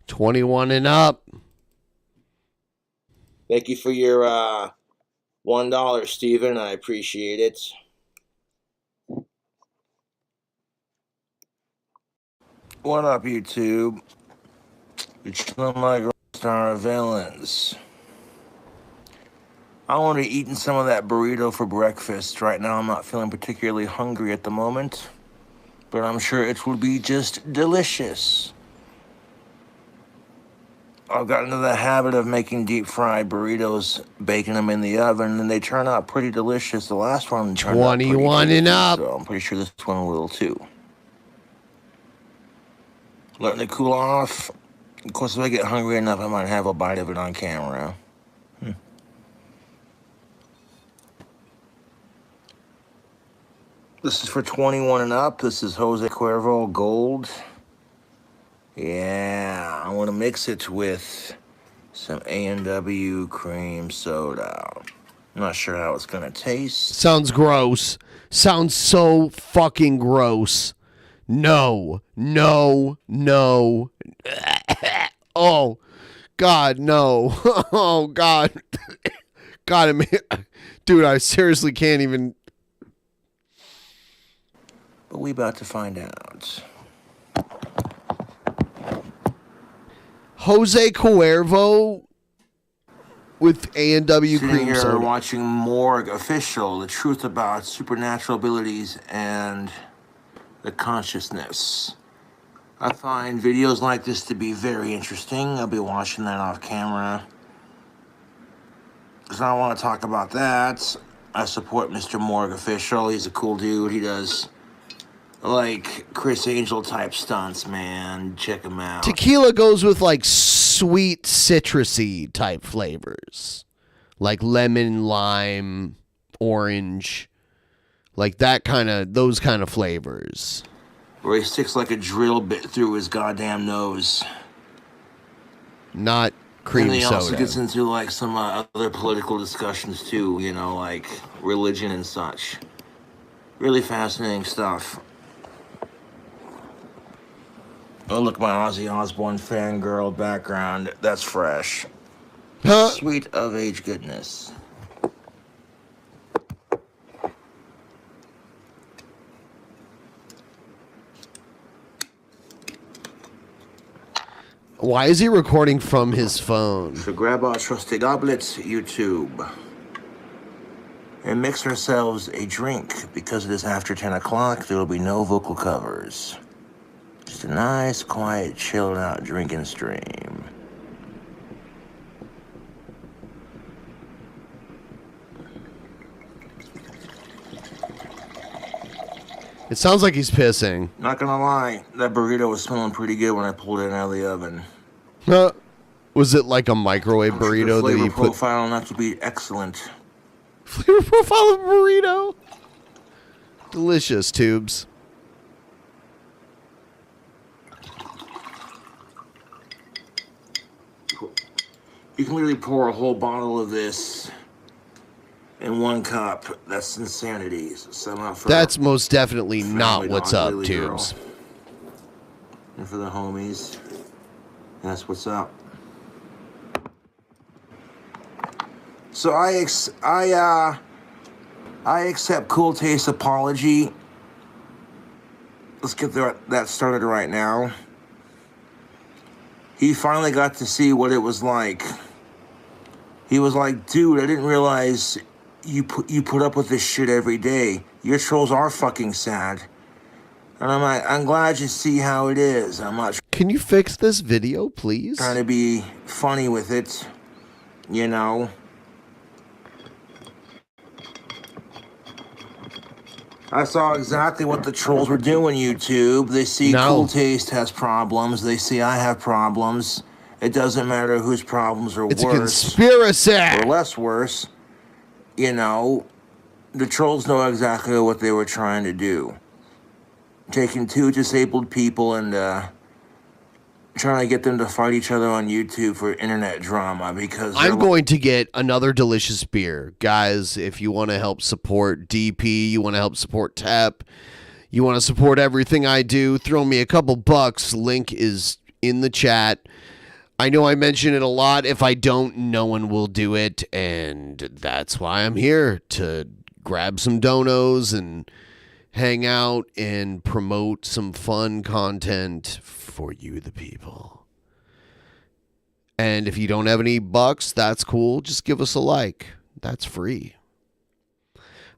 $21 and up. Thank you for your $1, Steven. I appreciate it. What up, YouTube? You're chilling like star villains. I want to be eating some of that burrito for breakfast. Right now, I'm not feeling particularly hungry at the moment, but I'm sure it will be just delicious. I've gotten into the habit of making deep fried burritos, baking them in the oven, and they turn out pretty delicious. The last one turned out pretty 21 and tasty, up. so I'm pretty sure this one will too. Letting it cool off. Of course, if I get hungry enough, I might have a bite of it on camera. This is for 21 and up. This is Jose Cuervo Gold. Yeah, I want to mix it with some A&W cream soda. I'm not sure how it's going to taste. Sounds gross. Sounds so fucking gross. No. Oh, God, no. Oh, God. God, dude, I seriously can't even. But we about to find out. Jose Cuervo with A&W Sitting cream here soda. watching Morgue Official, the truth about supernatural abilities and the consciousness. I find videos like this to be very interesting. I'll be watching that off camera. Because I want to talk about that. I support Mr. Morg Official. He's a cool dude. He does, like, Chris Angel type stunts, man. Check him out. Tequila goes with like sweet citrusy type flavors. Like lemon, lime, orange. Like those kind of flavors. Where he sticks like a drill bit through his goddamn nose. Not cream soda. And he also soda. gets into like some other political discussions too, you know, like religion and such. Really fascinating stuff. Oh, look, my Ozzy Osbourne fangirl background. That's fresh. Huh? Sweet of age goodness. Why is he recording from his phone? So grab our trusty goblets, YouTube, and mix ourselves a drink. Because it is after 10 o'clock, there will be no vocal covers. Just a nice, quiet, chilled out drinking stream. It sounds like he's pissing. Not gonna lie, that burrito was smelling pretty good when I pulled it out of the oven. Was it like a microwave burrito the that flavor you put? profile not to be excellent. Flavor profile of burrito. Delicious, Tubes. You can literally pour a whole bottle of this in one cup. That's insanity. So That's most definitely not what's up, Lily Tubes. Girl. And for the homies, that's what's up. So I accept Cool Taste's apology. Let's get that started right now. He finally got to see what it was like. He was like, dude, I didn't realize you put up with this shit every day. Your trolls are fucking sad. And I'm like, I'm glad you see how it is. I'm not Can you fix this video, please? trying to be funny with it, you know. I saw exactly what the trolls were doing, YouTube. They see Cool Taste has problems. They see I have problems. It doesn't matter whose problems are It's worse. a conspiracy. Or less worse. You know, the trolls know exactly what they were trying to do. Taking two disabled people and trying to get them to fight each other on YouTube for internet drama because I'm going to get another delicious beer. Guys, if you want to help support DP, you want to help support TAP, you want to support everything I do, throw me a couple bucks. Link is in the chat. I know I mention it a lot. If I don't, no one will do it. And that's why I'm here, to grab some donos and hang out and promote some fun content for you, the people. And if you don't have any bucks, that's cool. Just give us a like. That's free.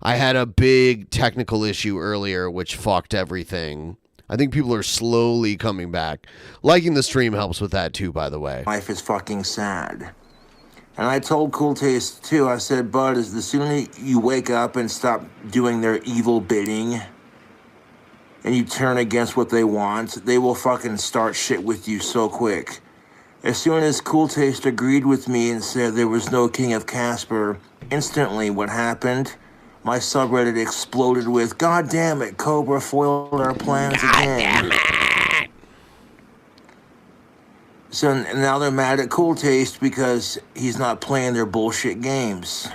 I had a big technical issue earlier, which fucked everything. I think people are slowly coming back. Liking the stream helps with that too, by the way. Life is fucking sad. And I told Cool Taste too, I said, Bud, the sooner you wake up and stop doing their evil bidding and you turn against what they want, they will fucking start shit with you so quick. As soon as Cool Taste agreed with me and said there was no King of Casper, instantly what happened? My subreddit exploded with, God damn it, Cobra foiled our plans again. So now they're mad at Cool Taste because he's not playing their bullshit games.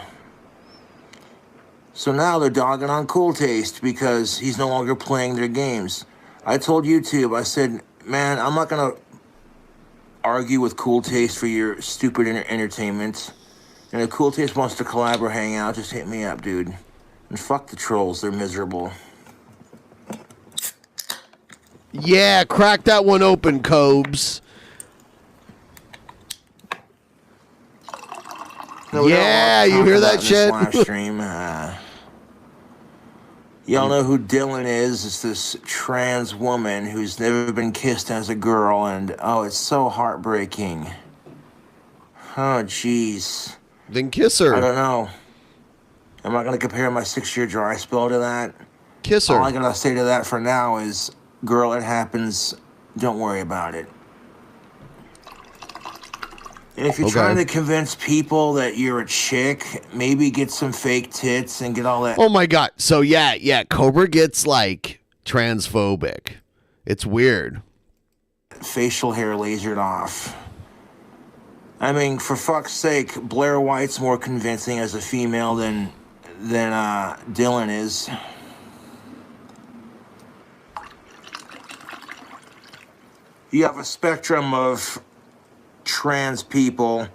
So now they're dogging on Cool Taste because he's no longer playing their games. I told YouTube, I said, man, I'm not going to argue with Cool Taste for your stupid entertainment. And if Cool Taste wants to collab or hang out, just hit me up, dude. And fuck the trolls, they're miserable. Yeah, crack that one open, Cobes. No, yeah, you hear that shit? Live stream. Y'all know who Dylan is? It's this trans woman who's never been kissed as a girl, and oh, it's so heartbreaking. Oh, jeez. Then kiss her. I don't know. I'm not going to compare my 6-year dry spell to that. Kiss her. All I got to say to that for now is, girl, it happens. Don't worry about it. And if you're trying to convince people that you're a chick, maybe get some fake tits and get all that. Oh my god. So yeah, Cobra gets like transphobic. It's weird. Facial hair lasered off. I mean, for fuck's sake, Blair White's more convincing as a female than Dylan is. You have a spectrum of trans people.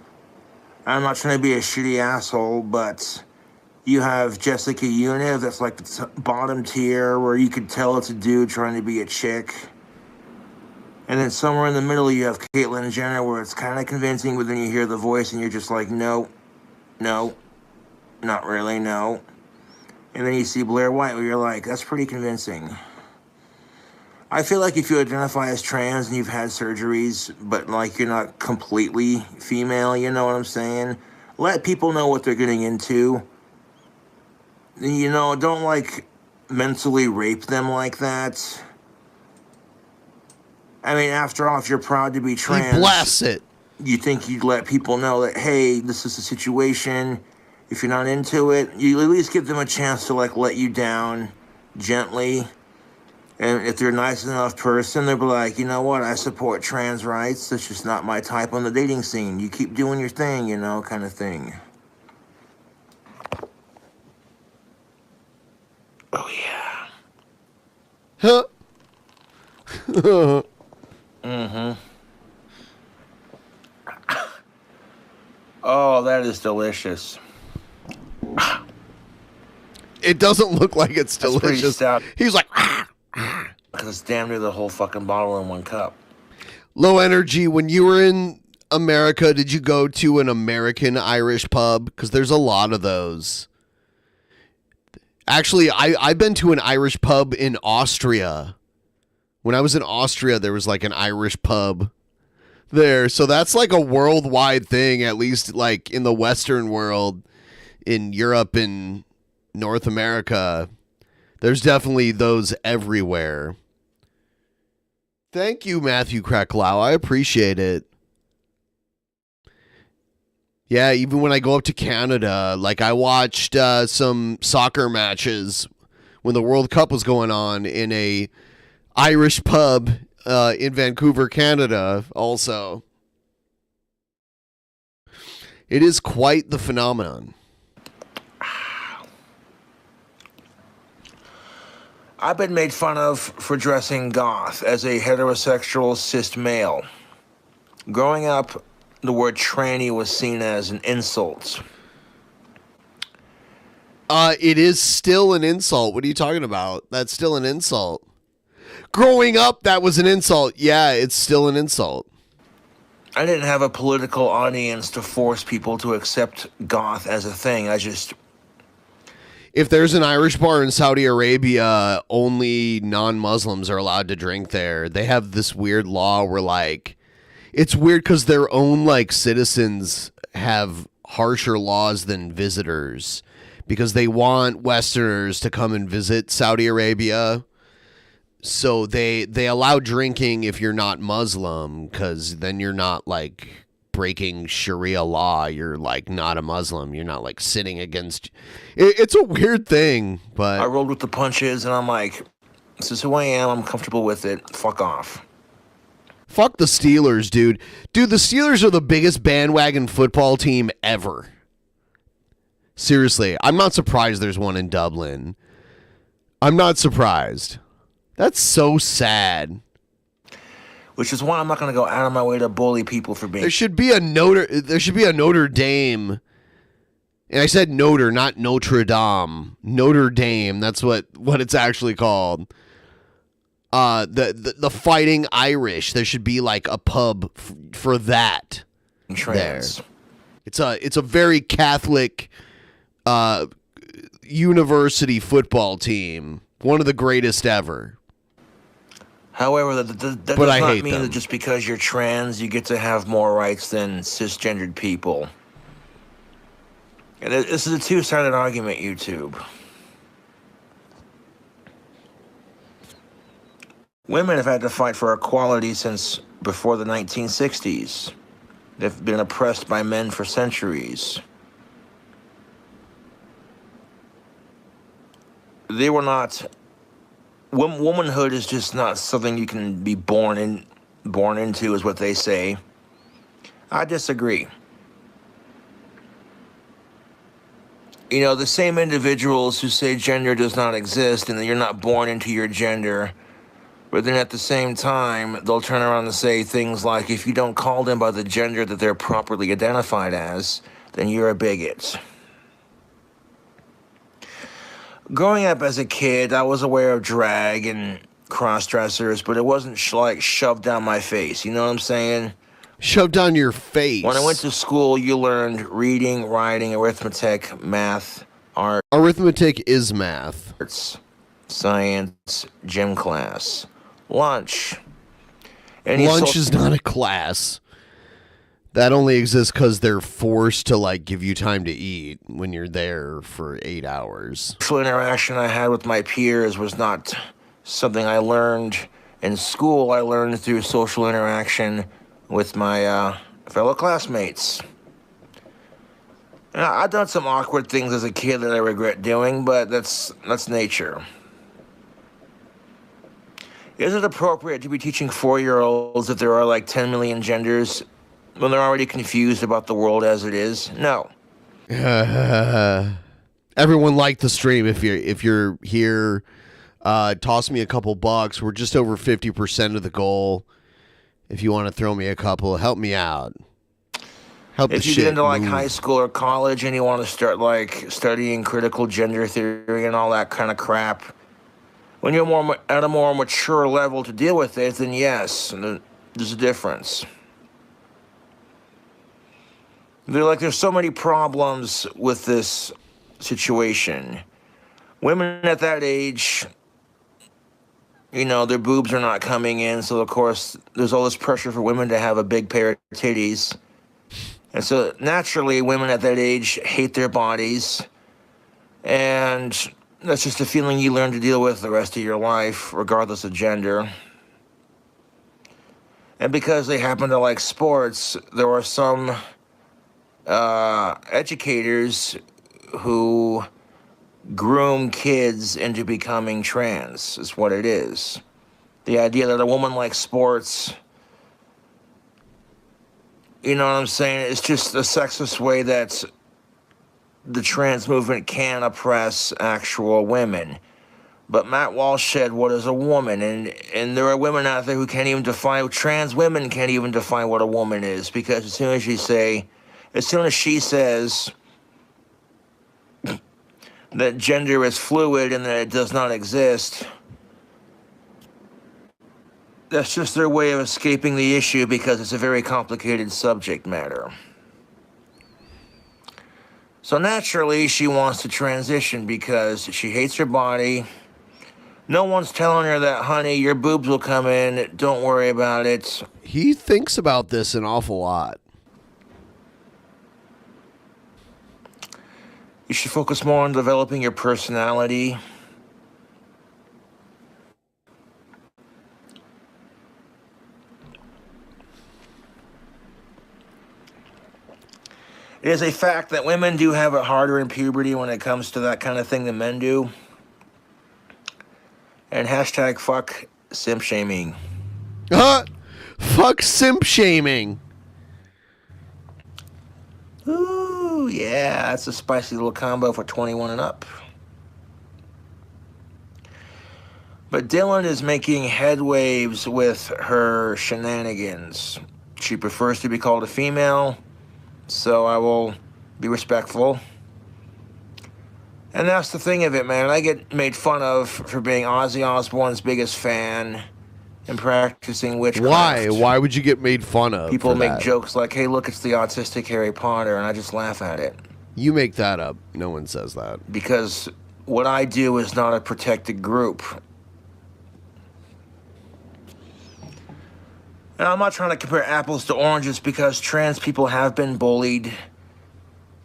I'm not trying to be a shitty asshole, but you have Jessica Univ, that's like the bottom tier, where you could tell it's a dude trying to be a chick. And then somewhere in the middle, you have Caitlyn Jenner, where it's kind of convincing, but then you hear the voice and you're just like, no, not really, no. And then you see Blair White, where you're like, that's pretty convincing. I feel like if you identify as trans and you've had surgeries, but like you're not completely female, you know what I'm saying? Let people know what they're getting into. You know, don't like mentally rape them like that. I mean, after all, if you're proud to be trans, He blasts it. You think you'd let people know that, hey, this is the situation. If you're not into it, you at least give them a chance to like let you down gently. And if they're a nice enough person, they'll be like, you know what, I support trans rights. That's just not my type on the dating scene. You keep doing your thing, you know, kind of thing. Oh, yeah. Huh. Mm-hmm. Oh, that is delicious. It doesn't look like it's That's pretty delicious. stout. He's like, because it's damn near the whole fucking bottle in one cup. Low Energy, when you were in America, did you go to an American Irish pub? Because there's a lot of those. Actually, I've been to an Irish pub in Austria. When I was in Austria, there was like an Irish pub there. So that's like a worldwide thing, at least like in the Western world, in Europe and North America. There's definitely those everywhere. Thank you, Matthew Krakow. I appreciate it. Yeah, even when I go up to Canada, like I watched some soccer matches when the World Cup was going on in a Irish pub in Vancouver, Canada also. It is quite the phenomenon. I've been made fun of for dressing goth as a heterosexual cis male. Growing up, the word tranny was seen as an insult. It is still an insult. What are you talking about? That's still an insult. Growing up, that was an insult. Yeah, it's still an insult. I didn't have a political audience to force people to accept goth as a thing. If there's an Irish bar in Saudi Arabia, only non-Muslims are allowed to drink there. They have this weird law where, like, it's weird because their own, like, citizens have harsher laws than visitors because they want Westerners to come and visit Saudi Arabia. So they allow drinking if you're not Muslim because then you're not, like, breaking Sharia law. You're like not a Muslim. You're not like sitting against. It's a weird thing, but I rolled with the punches, and I'm like, this is who I am. I'm comfortable with it. Fuck off. Fuck the Steelers, dude. Dude, the Steelers are the biggest bandwagon football team ever. Seriously, I'm not surprised there's one in Dublin. I'm not surprised. That's so sad. Which is why I'm not going to go out of my way to bully people for being. There should be a Notre Dame. And I said Notre, not Notre Dame. Notre Dame. That's what it's actually called. The Fighting Irish. There should be like a pub for that. Trans. There. It's a very Catholic university football team. one of the greatest ever. However, that But does I not hate mean them. that just because you're trans, you get to have more rights than cisgendered people. And this is a two-sided argument, YouTube. Women have had to fight for equality since before the 1960s. They've been oppressed by men for centuries. They were not... Womanhood is just not something you can be born into, is what they say. I disagree. You know, the same individuals who say gender does not exist and that you're not born into your gender, but then at the same time, they'll turn around and say things like, if you don't call them by the gender that they're properly identified as, then you're a bigot. Growing up as a kid, I was aware of drag and cross-dressers, but it wasn't like shoved down my face, you know what I'm saying? Shoved down your face. When I went to school, you learned reading, writing, arithmetic, math, art. Arithmetic is math. Science, gym class, lunch. Lunch is not a class. That only exists because they're forced to like give you time to eat when you're there for 8 hours. Social interaction I had with my peers was not something I learned in school. I learned through social interaction with my fellow classmates. Now, I've done some awkward things as a kid that I regret doing, but that's nature. Is it appropriate to be teaching 4-year-olds that there are like 10 million genders when they're already confused about the world as it is? No. Everyone liked the stream. If you're here, toss me a couple bucks. We're just over 50% of the goal. If you want to throw me a couple, help me out. Help If the you shit get into like move. high school or college and you want to start like studying critical gender theory and all that kind of crap, when you're at a more mature level to deal with it, then yes, there's a difference. There's so many problems with this situation. Women at that age, you know, their boobs are not coming in, so of course there's all this pressure for women to have a big pair of titties. And so naturally women at that age hate their bodies, and that's just a feeling you learn to deal with the rest of your life, regardless of gender. And because they happen to like sports, there are some educators who groom kids into becoming trans, is what it is. The idea that a woman likes sports, you know what I'm saying? It's just a sexist way that the trans movement can oppress actual women. But Matt Walsh said, what is a woman? And there are women out there who can't even define, trans women can't even define what a woman is, because as soon as she says that gender is fluid and that it does not exist, that's just their way of escaping the issue, because it's a very complicated subject matter. So naturally, she wants to transition because she hates her body. No one's telling her that, honey, your boobs will come in, don't worry about it. He thinks about this an awful lot. You should focus more on developing your personality. It is a fact that women do have it harder in puberty when it comes to that kind of thing than men do. And hashtag fuck simp shaming. Fuck simp shaming. Ooh, yeah, that's a spicy little combo for 21 and up. But Dylan is making headwaves with her shenanigans. She prefers to be called a female, so I will be respectful. And that's the thing of it, man. I get made fun of for being Ozzy Osbourne's biggest fan and practicing witchcraft. Why would you get made fun of? People for make that? jokes like, hey, look, it's the autistic Harry Potter, and I just laugh at it. You make that up. No one says that. Because what I do is not a protected group. And I'm not trying to compare apples to oranges because trans people have been bullied.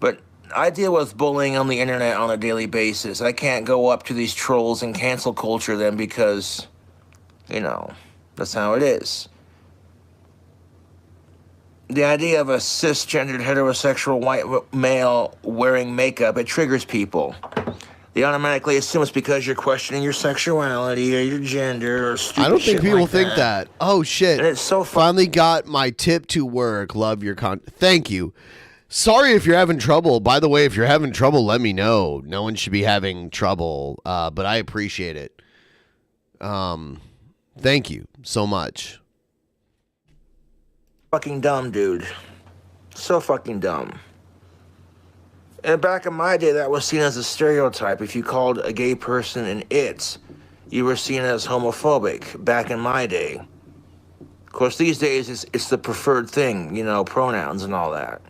But I deal with bullying on the internet on a daily basis. I can't go up to these trolls and cancel culture them because, you know, that's how it is. The idea of a cisgendered heterosexual white male wearing makeup, it triggers people. They automatically assume it's because you're questioning your sexuality or your gender or stupid I don't think shit people like think that. Oh shit! And it's so finally got my tip to work. Love your Thank you. Sorry if you're having trouble. By the way, if you're having trouble, let me know. No one should be having trouble, but I appreciate it. Thank you so much. Fucking dumb, dude. So fucking dumb. And back in my day, that was seen as a stereotype. If you called a gay person an it, you were seen as homophobic back in my day. Of course, these days, it's the preferred thing, you know, pronouns and all that.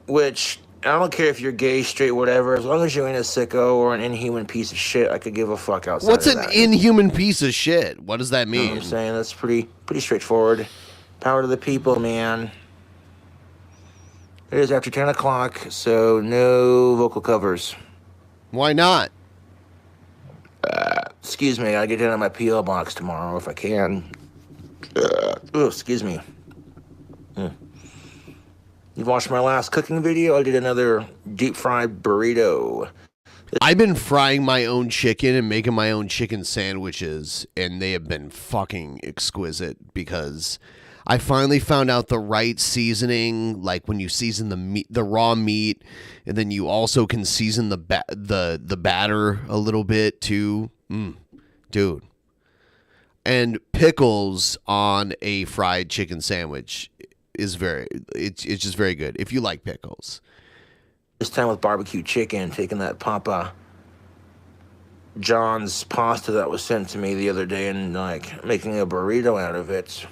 Which, I don't care if you're gay, straight, whatever. As long as you ain't a sicko or an inhuman piece of shit, I could give a fuck outside What's of an that. inhuman piece of shit? What does that You know mean? what I'm saying? That's pretty straightforward. Power to the people, man. It is after 10 o'clock, so no vocal covers. Why not? Excuse me, I get down in my P.O. box tomorrow if I can. Oh, excuse me. You watched my last cooking video? I did another deep fried burrito. I've been frying my own chicken and making my own chicken sandwiches, and they have been fucking exquisite because I finally found out the right seasoning, like when you season the meat, the raw meat, and then you also can season the batter a little bit too. Dude. And pickles on a fried chicken sandwich is it's just very good if you like pickles. This time with barbecue chicken, taking that Papa John's pasta that was sent to me the other day and like making a burrito out of it.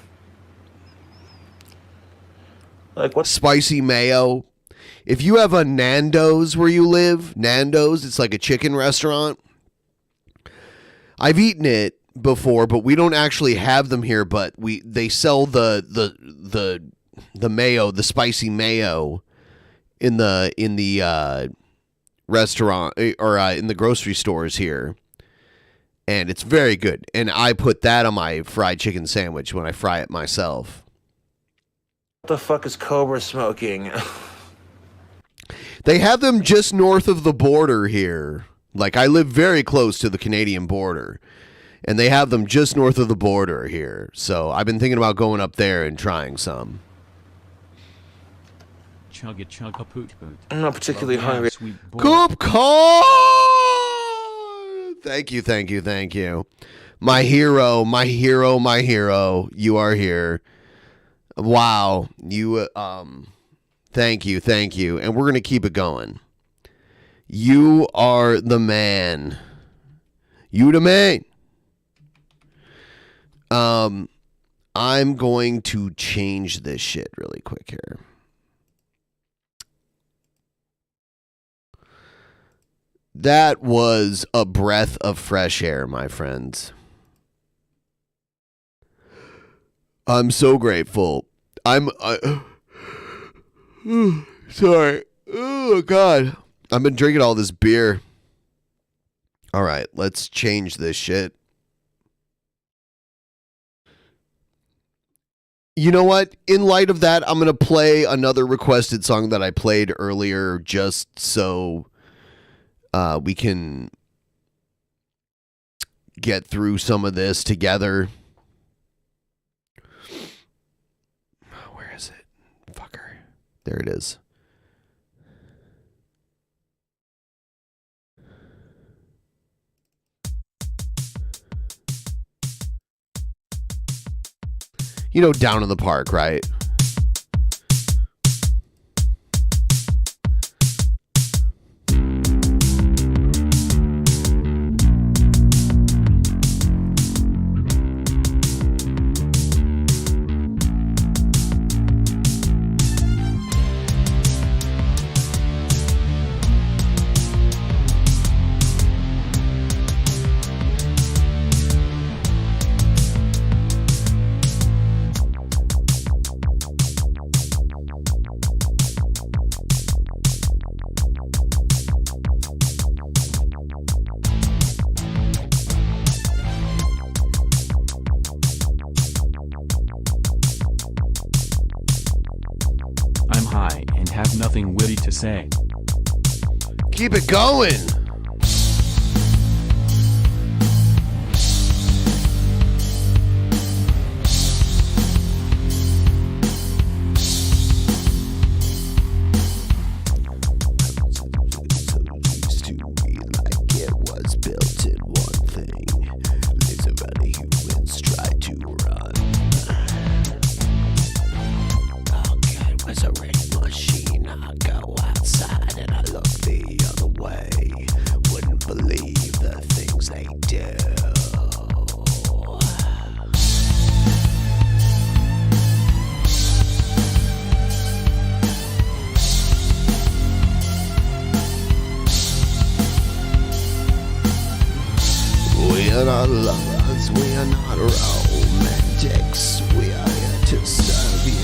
Like what? Spicy mayo. If you have a Nando's where you live, Nando's, it's like a chicken restaurant. I've eaten it before, but we don't actually have them here. But they sell the mayo, the spicy mayo, in the restaurant or in the grocery stores here, and it's very good. And I put that on my fried chicken sandwich when I fry it myself. What the fuck is Cobra smoking? They have them just north of the border here. Like, I live very close to the Canadian border, and they have them just north of the border here. So I've been thinking about going up there and trying some. Chugga chugga poot poot. I'm not particularly hungry. Coop Car! Thank you, thank you, thank you. My hero, my hero, my hero. You are here. Wow. You, thank you, thank you. And we're going to keep it going. You are the man. You the man. I'm going to change this shit really quick here. That was a breath of fresh air, my friends. I'm so grateful. Sorry. Oh, God. I've been drinking all this beer. All right, let's change this shit. You know what? In light of that, I'm going to play another requested song that I played earlier just so we can get through some of this together. Where is it? Fucker. There it is. You know, Down in the Park, right? nothing witty to say. Keep it going. Used to be like it was built in one thing. Literally humans try to run. Okay, was a rain machine. I go outside and I look the other way. Wouldn't believe the things they do. We are not lovers, we are not romantics. We are here to serve you.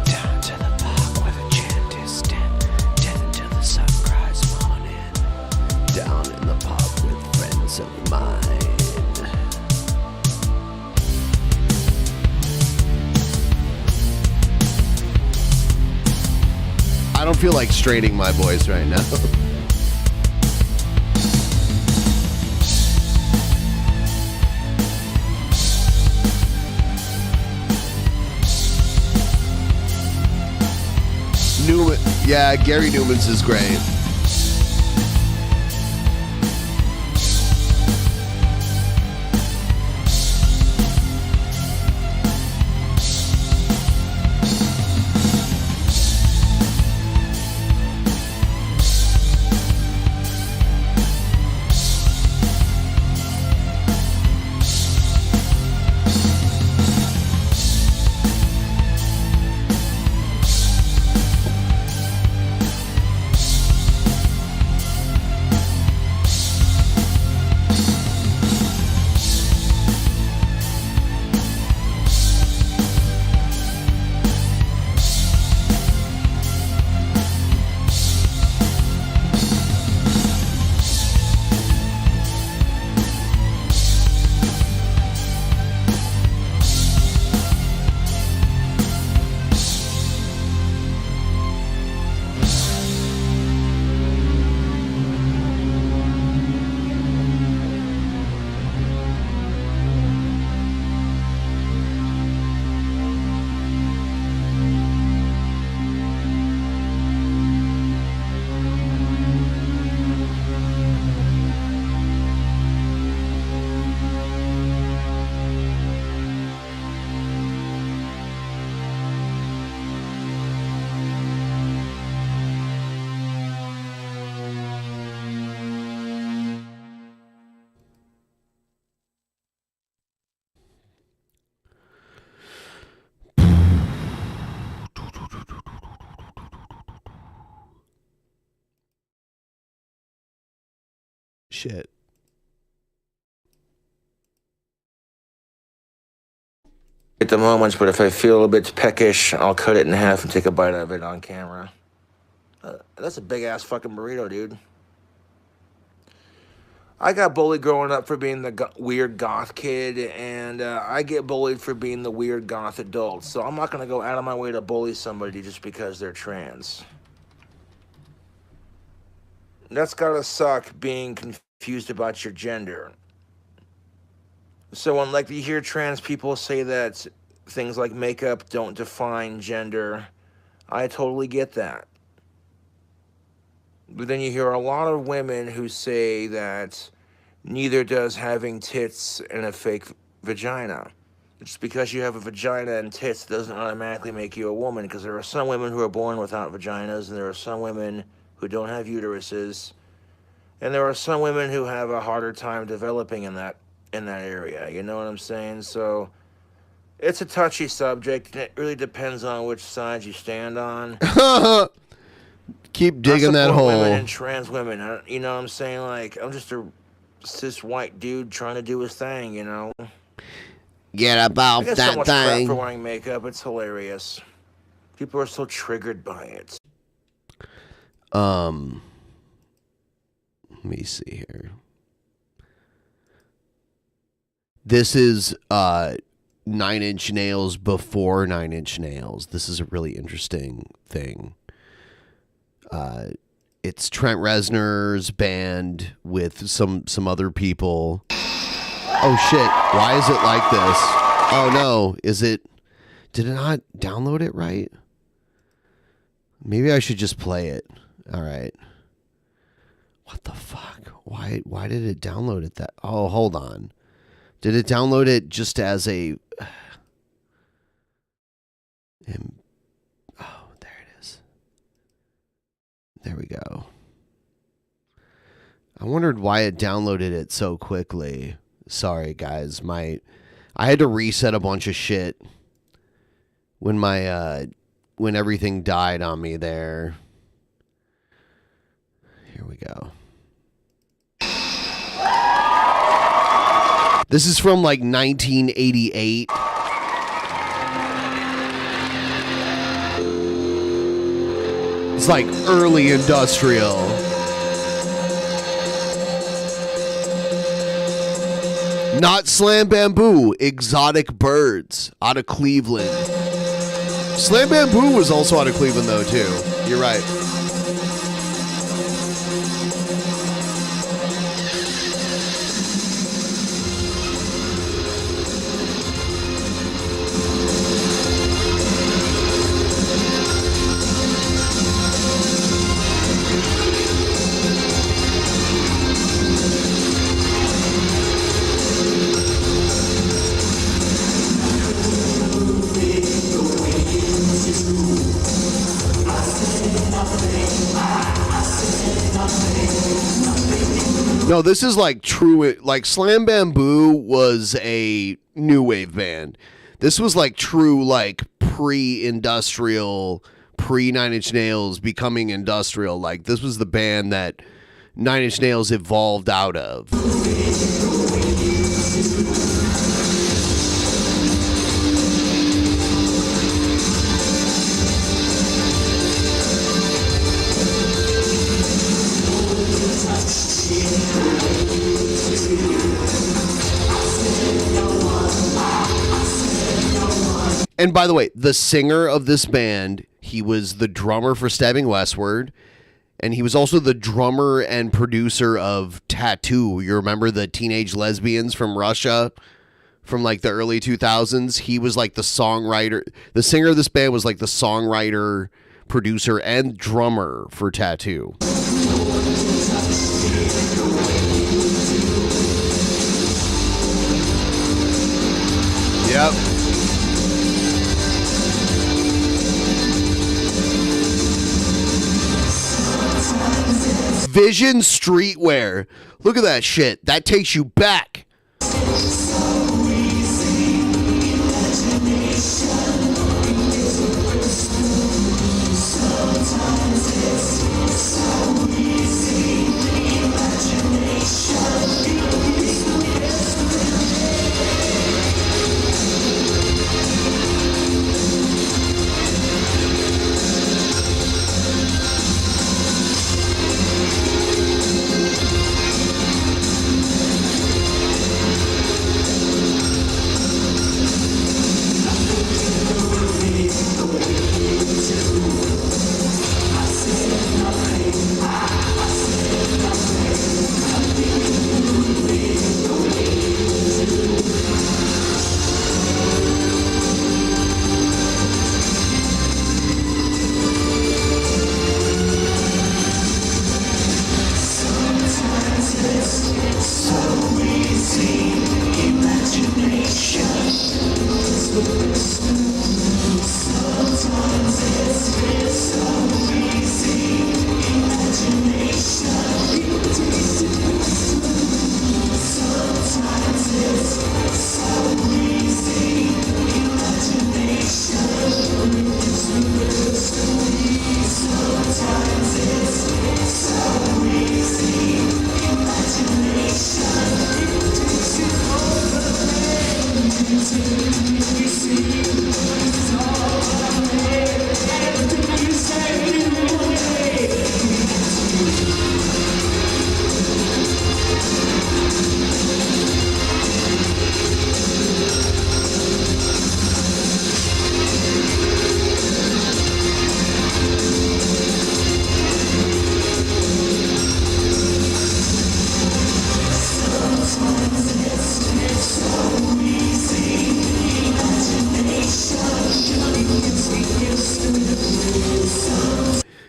Down to the park where the chant is stand. Dead till the sunrise morning. Down in the park with friends of mine. I don't feel like straining my voice right now. Newman, yeah, Gary Newman's is great. Shit. At the moment, but if I feel a bit peckish, I'll cut it in half and take a bite of it on camera. That's a big ass fucking burrito, dude. I got bullied growing up for being the weird goth kid, and I get bullied for being the weird goth adult. So I'm not gonna go out of my way to bully somebody just because they're trans. That's gotta suck, being confused about your gender. So when like you hear trans people say that things like makeup don't define gender, I totally get that. But then you hear a lot of women who say that neither does having tits and a fake vagina. Just because you have a vagina and tits doesn't automatically make you a woman, because there are some women who are born without vaginas, and there are some women who don't have uteruses, and there are some women who have a harder time developing in that area. You know what I'm saying? So it's a touchy subject, and it really depends on which side you stand on. Keep digging I that support hole. women and trans women. You know what I'm saying? Like, I'm just a cis white dude trying to do his thing, you know? Get I about get so that much crap thing. for wearing makeup. It's hilarious. People are so triggered by it. Let me see here. This is 9 Inch Nails before 9 Inch Nails. This is a really interesting thing. It's Trent Reznor's band with some other people. Oh shit, why is it like this? Oh no, did it not download it right? Maybe I should just play it. All right. What the fuck? Why did it download it that? Oh, hold on. Did it download it just as a oh, there it is. There we go. I wondered why it downloaded it so quickly. Sorry guys, I had to reset a bunch of shit when when everything died on me there. Here we go. This is from like 1988. It's like early industrial. Not Slam Bamboo, Exotic Birds out of Cleveland. Slam Bamboo was also out of Cleveland though too. You're right. No, this is like true. Like Slam Bamboo was a new wave band. This was like true, like pre-industrial, pre-Nine Inch Nails becoming industrial. Like this was the band that Nine Inch Nails evolved out of. And by the way, the singer of this band, he was the drummer for Stabbing Westward, and he was also the drummer and producer of Tattoo. You remember the teenage lesbians from Russia from like the early 2000s? He was like the songwriter. The singer of this band was like the songwriter, producer, and drummer for Tattoo. Yep. Vision Streetwear. Look at that shit. That takes you back.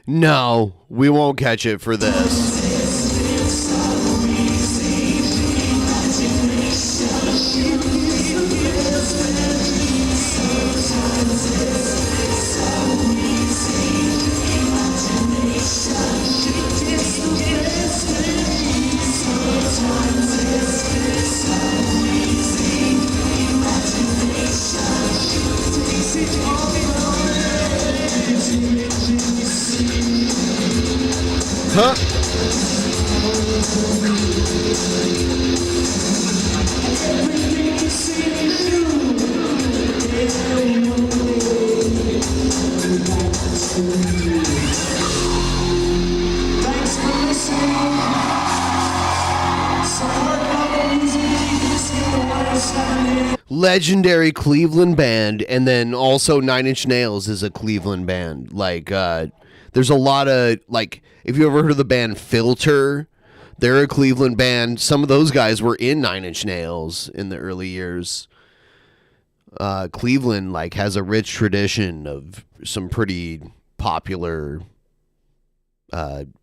No, we won't catch it for this. Huh? Legendary Cleveland band, and then also Nine Inch Nails is a Cleveland band. Like, there's a lot of, like, if you ever heard of the band Filter, they're a Cleveland band. Some of those guys were in Nine Inch Nails in the early years. Cleveland, like, has a rich tradition of some pretty popular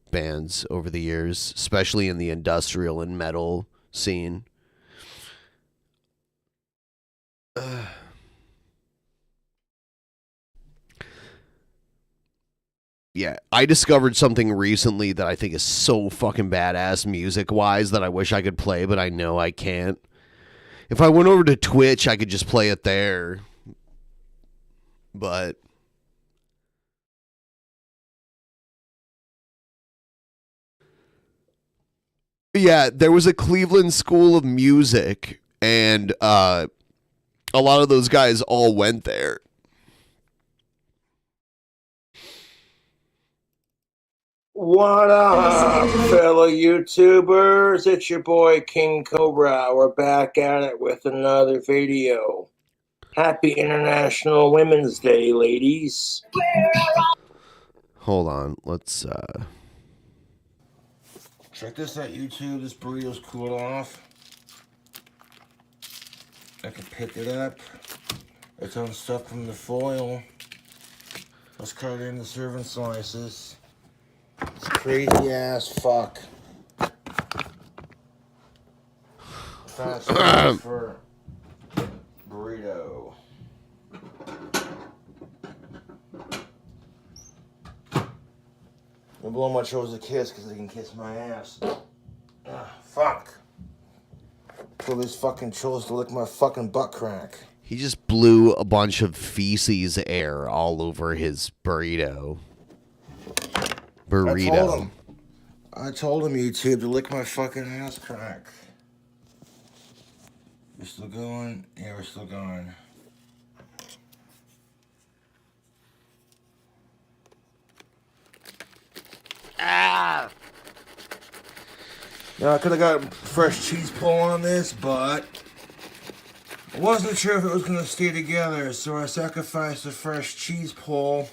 bands over the years, especially in the industrial and metal scene. Yeah, I discovered something recently that I think is so fucking badass music-wise that I wish I could play, but I know I can't. If I went over to Twitch, I could just play it there. But yeah, there was a Cleveland School of Music, and a lot of those guys all went there. What up, fellow YouTubers? It's your boy King Cobra. We're back at it with another video. Happy International Women's Day, ladies. Hold on, let's Check this out, YouTube. This burrito's cooled off. I can pick it up. It's unstuck from the foil. Let's cut it into serving slices. It's crazy ass fuck. Fast food for burrito. I'm blowing my children a kiss because they can kiss my ass. Fuck. Tell these fucking trolls to lick my fucking butt crack. He just blew a bunch of feces air all over his burrito. I told him, YouTube, to lick my fucking ass crack. We're still going? Yeah, we're still going. Ah! Now, I could have got fresh cheese pull on this, but I wasn't sure if it was going to stay together, so I sacrificed the fresh cheese pull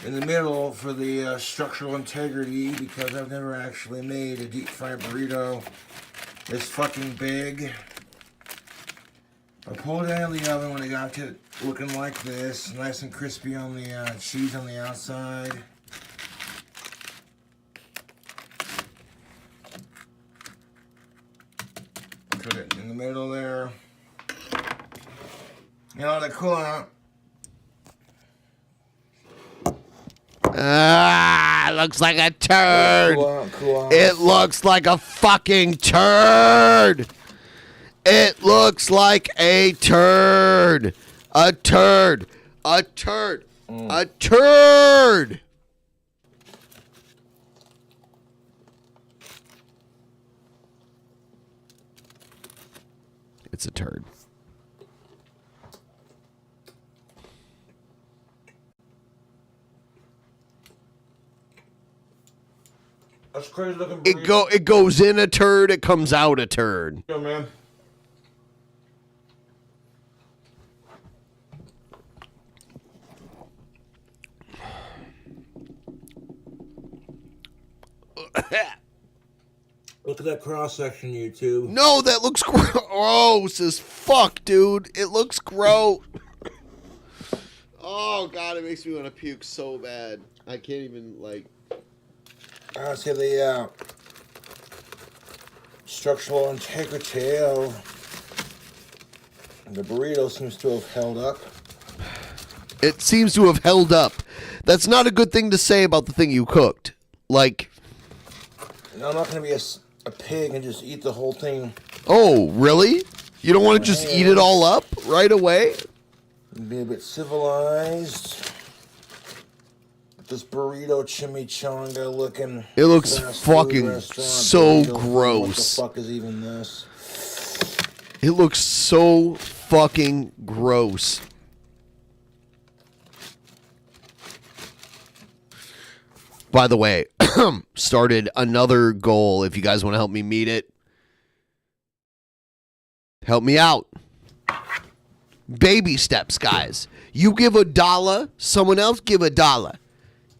in the middle for the structural integrity, because I've never actually made a deep fried burrito this fucking big. I pulled it out of the oven when I got it looking like this, nice and crispy on the cheese on the outside. Put it in the middle there. You know, to cool out. Looks like a turd. Cool out. It looks like a fucking turd. It looks like a turd. A turd. A turd. A turd. It's a turd. That's crazy looking. It goes in a turd, it comes out a turd. Yeah, man. Look at that cross section, YouTube. No, that looks gross as fuck, dude. It looks gross. Oh god, it makes me want to puke so bad. I can't even like. Let's see the structural integrity of the burrito seems to have held up. It seems to have held up. That's not a good thing to say about the thing you cooked. Like. No, I'm not going to be a pig and just eat the whole thing. Oh, really? You don't want to just eat it all up right away? Be a bit civilized. This burrito chimichanga looking. It looks fast food fucking restaurant so burrito. gross. What the fuck is even this? It looks so fucking gross. By the way, started another goal. If you guys want to help me meet it, help me out. Baby steps, guys. You give $1, someone else give $1.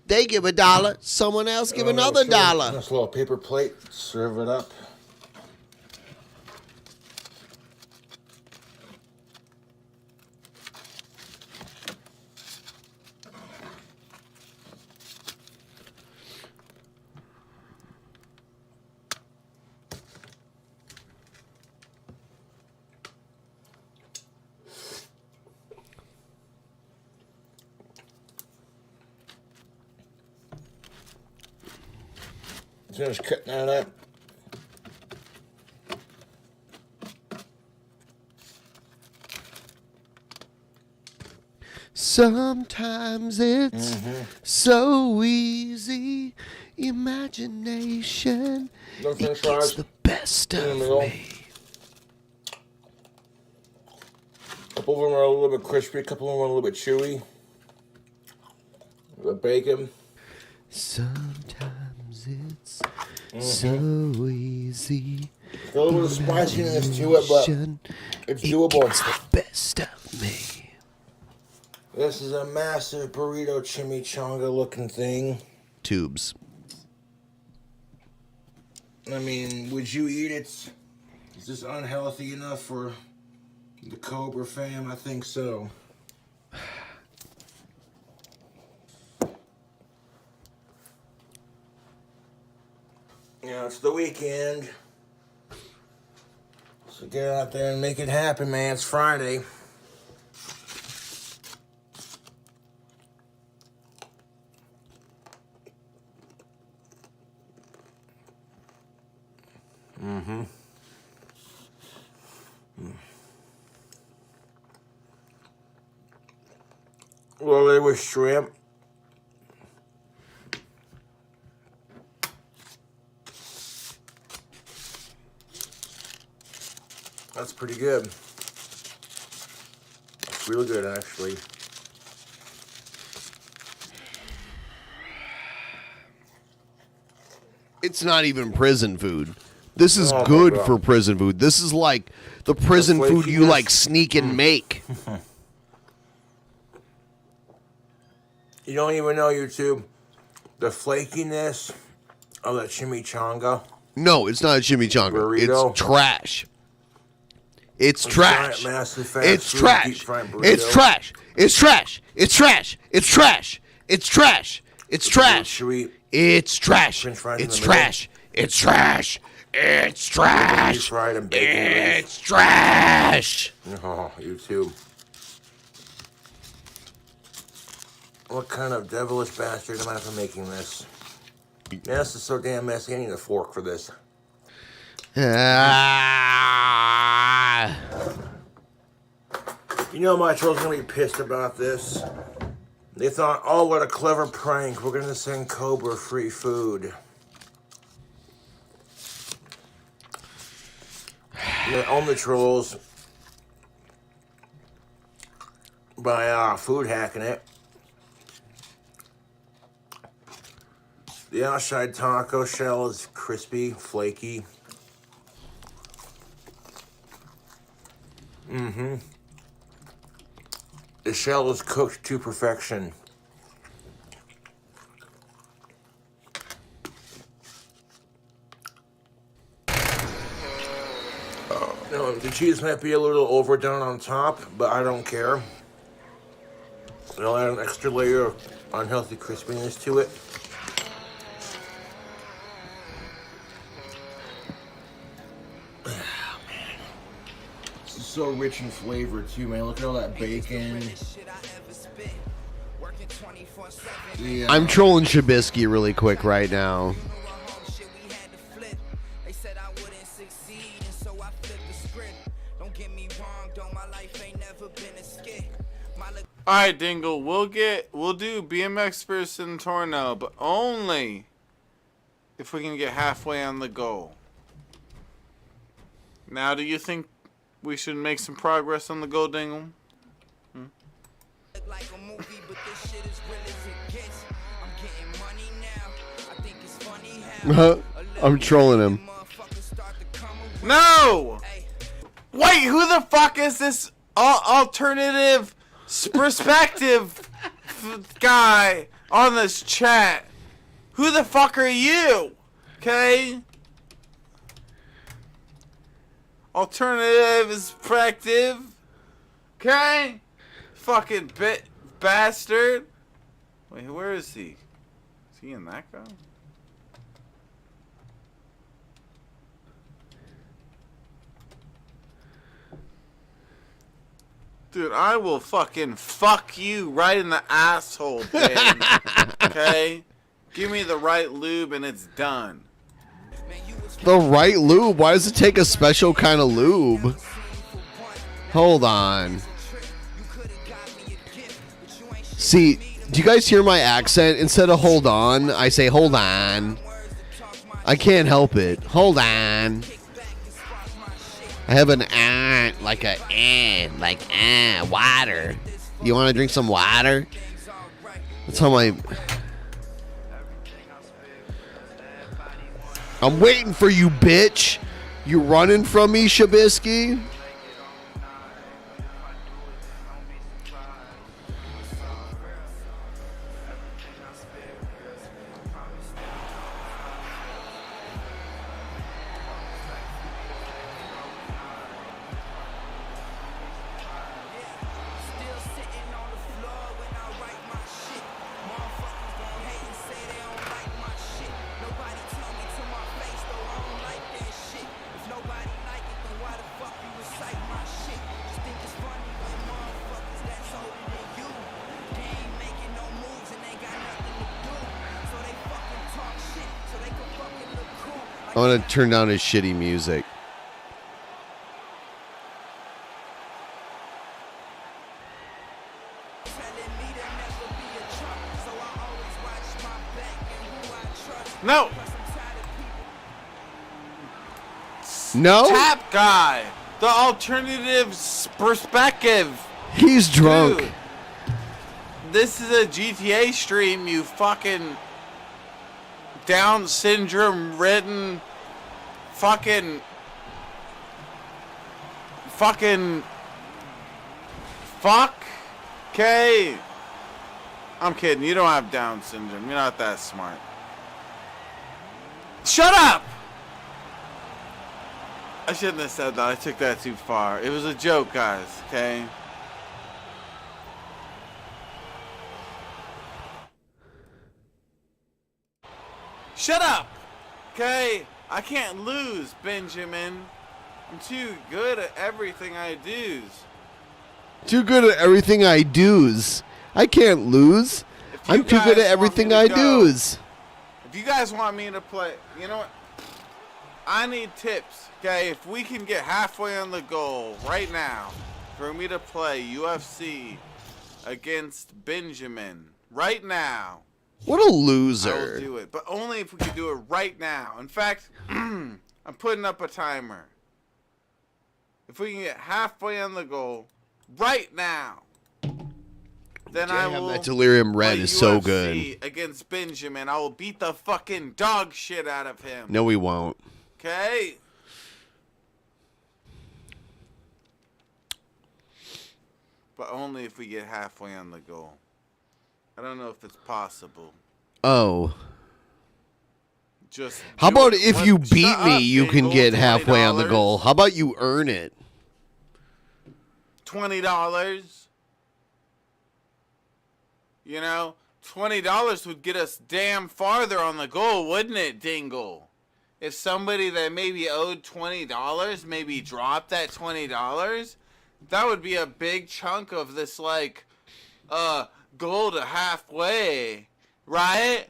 They give $1, someone else give another $1. Nice little paper plate. Serve it up. Just cutting that up. Sometimes it's so easy. Imagination. No French It fries. gets the best of me. A couple of them are a little bit crispy, a couple of them are a little bit chewy. The bacon. Sometimes it's so easy. A little bit of spiciness to it, but it's doable. It's the best of me. This is a massive burrito chimichanga looking thing. Tubes. I mean, would you eat it? Is this unhealthy enough for the Cobra fam? I think so. Yeah, it's the weekend. So get out there and make it happen, man. It's Friday. Well, it was shrimp. That's pretty good. It's really good, actually. It's not even prison food. This is Oh my good God. for prison food. This is like the prison food you flakiness. like sneak and make. You don't even know, YouTube, the flakiness of that chimichanga. No, it's not a chimichanga. Burrito. It's trash. It's A trash. giant, massive, fast It's food, trash. deep-fried burrito. It's trash. It's trash. It's trash. It's trash. It's trash. It's trash. It's trash. French fries in It's the middle. trash. It's trash. It's trash. Deep-fried and bacon It's trash. Oh, YouTube. What kind of devilish bastard am I for making this? Man, this is so damn messy. I need a fork for this. Ah. You know my trolls gonna be pissed about this. They thought, oh, what a clever prank. We're gonna send Cobra free food. They own the trolls by food hacking it. The outside taco shell is crispy, flaky. Mm-hmm. The shell is cooked to perfection. Now, the cheese might be a little overdone on top, but I don't care. It'll add an extra layer of unhealthy crispiness to it. This is so rich in flavor too, man. Look at all that bacon. I'm trolling Shabisky really quick right now. All right, Dingle, we'll do BMX versus Torno, but only if we can get halfway on the goal. Now, do you think we should make some progress on the goal, Dingle? I'm trolling him. No! Wait, who the fuck is this alternative perspective guy on this chat? Who the fuck are you? Okay? Alternative perspective. Okay? Fucking bastard. Wait, where is he? Is he in that guy? Dude, I will fucking fuck you right in the asshole, Dan. Okay? Give me the right lube and it's done. The right lube? Why does it take a special kind of lube? Hold on. See, do you guys hear my accent? Instead of hold on, I say hold on. I can't help it. Hold on. I have an like water. You want to drink some water? That's how my... I'm waiting for you, bitch. You running from me, Shabisky? I want to turn down his shitty music. No! No? Tap guy! The alternative perspective! He's drunk. Dude, this is a GTA stream, you fucking Down syndrome ridden fucking fuck. Okay. I'm kidding. You don't have Down syndrome. You're not that smart. Shut up! I shouldn't have said that. I took that too far. It was a joke, guys. Okay? Shut up! Okay? I can't lose, Benjamin. I'm too good at everything I do. Too good at everything I do's. I can't lose. I'm too good at everything I do's. If you guys want me to play, you know what? I need tips, okay? If we can get halfway on the goal right now for me to play UFC against Benjamin right now. What a loser. I will do it, but only if we can do it right now. In fact, I'm putting up a timer. If we can get halfway on the goal right now. then I will. That Delirium Red play is so UFC good. Against Benjamin, I will beat the fucking dog shit out of him. No, we won't. Okay. But only if we get halfway on the goal. I don't know if it's possible. Oh. Just how do about it. if What- you shut beat me, up, you can Dingle, get halfway on the $20. goal? How about you earn it? $20. You know, $20 would get us damn farther on the goal, wouldn't it, Dingle? If somebody that maybe owed $20 maybe dropped that $20, that would be a big chunk of this, like, goal to halfway, right?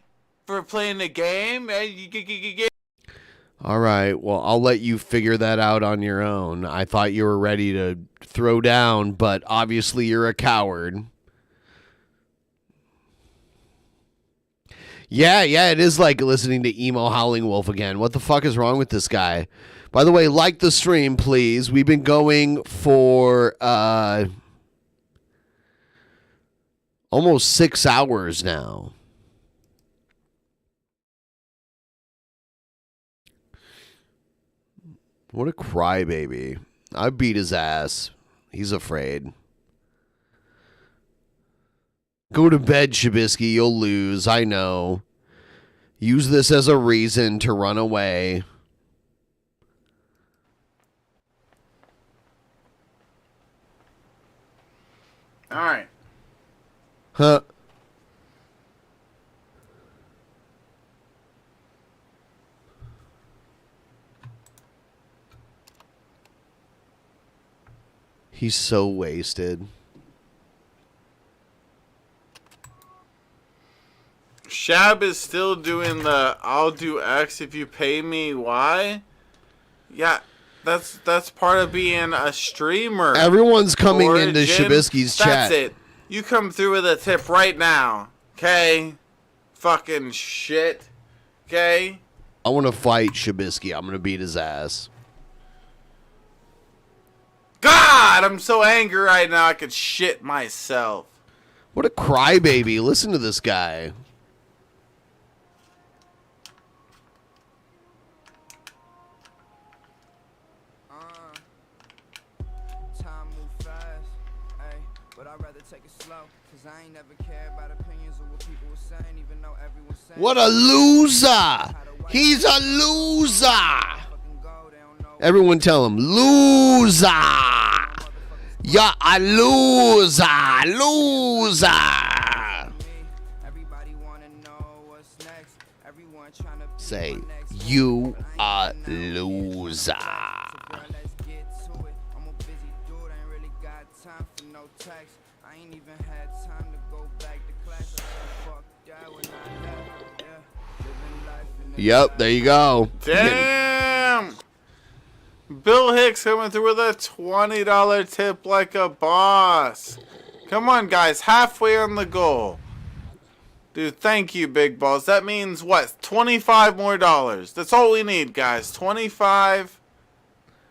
For playing the game. All right. Well, I'll let you figure that out on your own. I thought you were ready to throw down, but obviously you're a coward. Yeah, it is like listening to emo Howlingwolf again. What the fuck is wrong with this guy? By the way, like the stream, please. We've been going for almost 6 hours now. What a crybaby. I beat his ass. He's afraid. Go to bed, Shabisky. You'll lose. I know. Use this as a reason to run away. All right. Huh. He's so wasted. Shab is still doing the I'll do X if you pay me Y. Yeah, that's part of being a streamer. Everyone's coming Origin. into Shabisky's chat. That's it. You come through with a tip right now. Okay? Fucking shit. Okay? I want to fight Shabisky. I'm going to beat his ass. God, I'm so angry right now I could shit myself. What a crybaby. Listen to this guy. Time move fast, ay, but I'd rather take it slow, cause I ain't never cared about opinions or what people were saying, even though everyone's saying. What a loser. He's a loser. Everyone tell him, loser. You're a loser. Loser. Say, you a loser. Yep, there you go. Damn! Bill Hicks coming through with a $20 tip like a boss. Come on, guys. Halfway on the goal. Dude, thank you, Big Balls. That means, what, $25 more dollars. That's all we need, guys. $25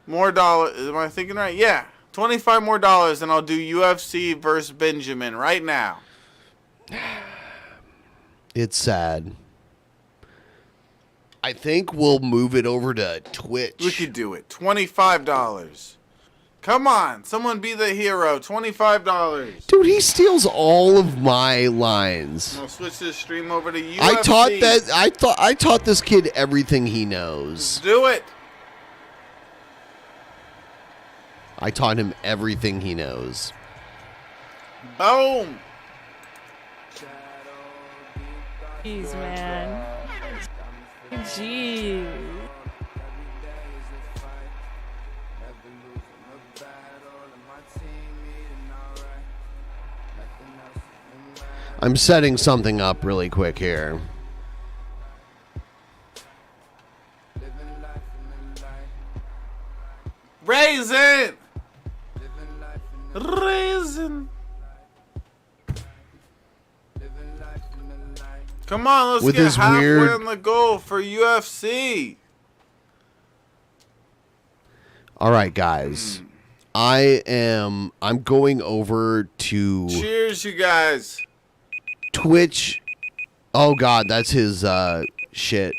more dollars. Am I thinking right? Yeah. $25 more dollars, and I'll do UFC versus Benjamin right now. It's sad. I think we'll move it over to Twitch. We could do it. $25. Come on, someone be the hero. $25. Dude, he steals all of my lines. I'll switch this stream over to UFC. I taught this kid everything he knows. Do it. I taught him everything he knows. Boom. Jeez, man. Jeez. I'm setting something up really quick here. Raisin. Raisin. Come on, let's With get this halfway weird- on the goal for UFC. All right, guys. I'm going over to Cheers, you guys. Twitch. Oh God, that's his shit.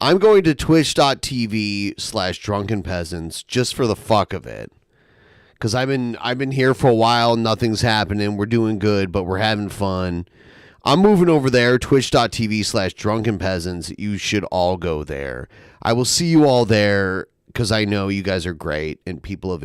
I'm going to twitch.tv/drunkenpeasants just for the fuck of it. Cause I've been here for a while, nothing's happening. We're doing good, but we're having fun. I'm moving over there, twitch.tv/drunkenpeasants. You should all go there. I will see you all there because I know you guys are great and people have